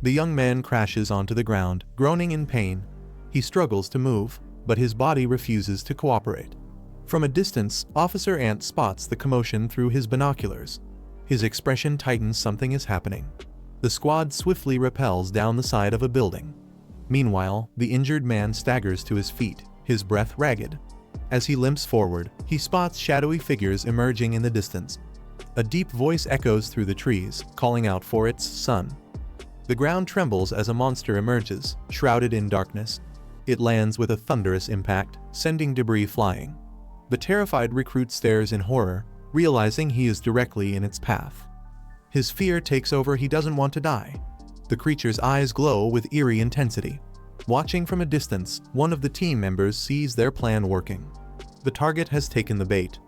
The young man crashes onto the ground, groaning in pain. He struggles to move, but his body refuses to cooperate. From a distance, Officer Ant spots the commotion through his binoculars. His expression tightens. Something is happening. The squad swiftly rappels down the side of a building. Meanwhile, the injured man staggers to his feet, his breath ragged. As he limps forward, he spots shadowy figures emerging in the distance. A deep voice echoes through the trees, calling out for its son. The ground trembles as a monster emerges, shrouded in darkness. It lands with a thunderous impact, sending debris flying. The terrified recruit stares in horror, realizing he is directly in its path. His fear takes over. He doesn't want to die. The creature's eyes glow with eerie intensity. Watching from a distance, one of the team members sees their plan working. The target has taken the bait.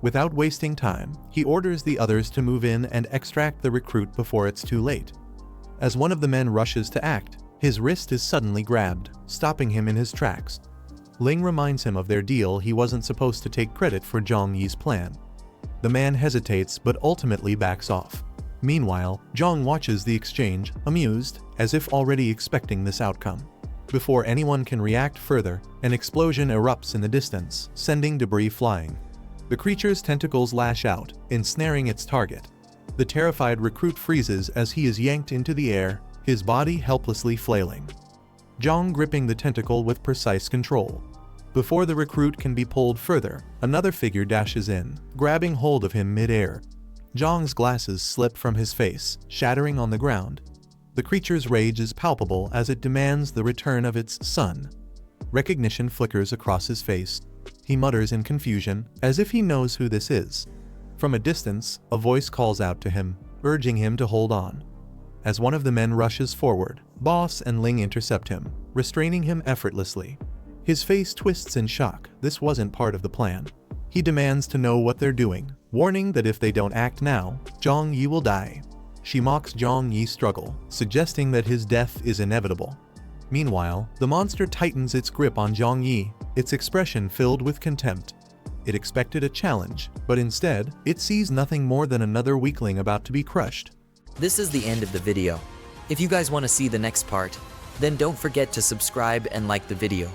Without wasting time, he orders the others to move in and extract the recruit before it's too late. As one of the men rushes to act, his wrist is suddenly grabbed, stopping him in his tracks. Ling reminds him of their deal. He wasn't supposed to take credit for Zhang Yi's plan. The man hesitates but ultimately backs off. Meanwhile, Zhang watches the exchange, amused, as if already expecting this outcome. Before anyone can react further, an explosion erupts in the distance, sending debris flying. The creature's tentacles lash out, ensnaring its target. The terrified recruit freezes as he is yanked into the air, his body helplessly flailing. Zhang gripping the tentacle with precise control. Before the recruit can be pulled further, another figure dashes in, grabbing hold of him mid-air. Zhang's glasses slip from his face, shattering on the ground. The creature's rage is palpable as it demands the return of its son. Recognition flickers across his face. He mutters in confusion, as if he knows who this is. From a distance, a voice calls out to him, urging him to hold on. As one of the men rushes forward, Boss and Ling intercept him, restraining him effortlessly. His face twists in shock. This wasn't part of the plan. He demands to know what they're doing, warning that if they don't act now, Zhang Yi will die. She mocks Zhang Yi's struggle, suggesting that his death is inevitable. Meanwhile, the monster tightens its grip on Zhang Yi, its expression filled with contempt. It expected a challenge, but instead, it sees nothing more than another weakling about to be crushed. This is the end of the video. If you guys want to see the next part, then don't forget to subscribe and like the video.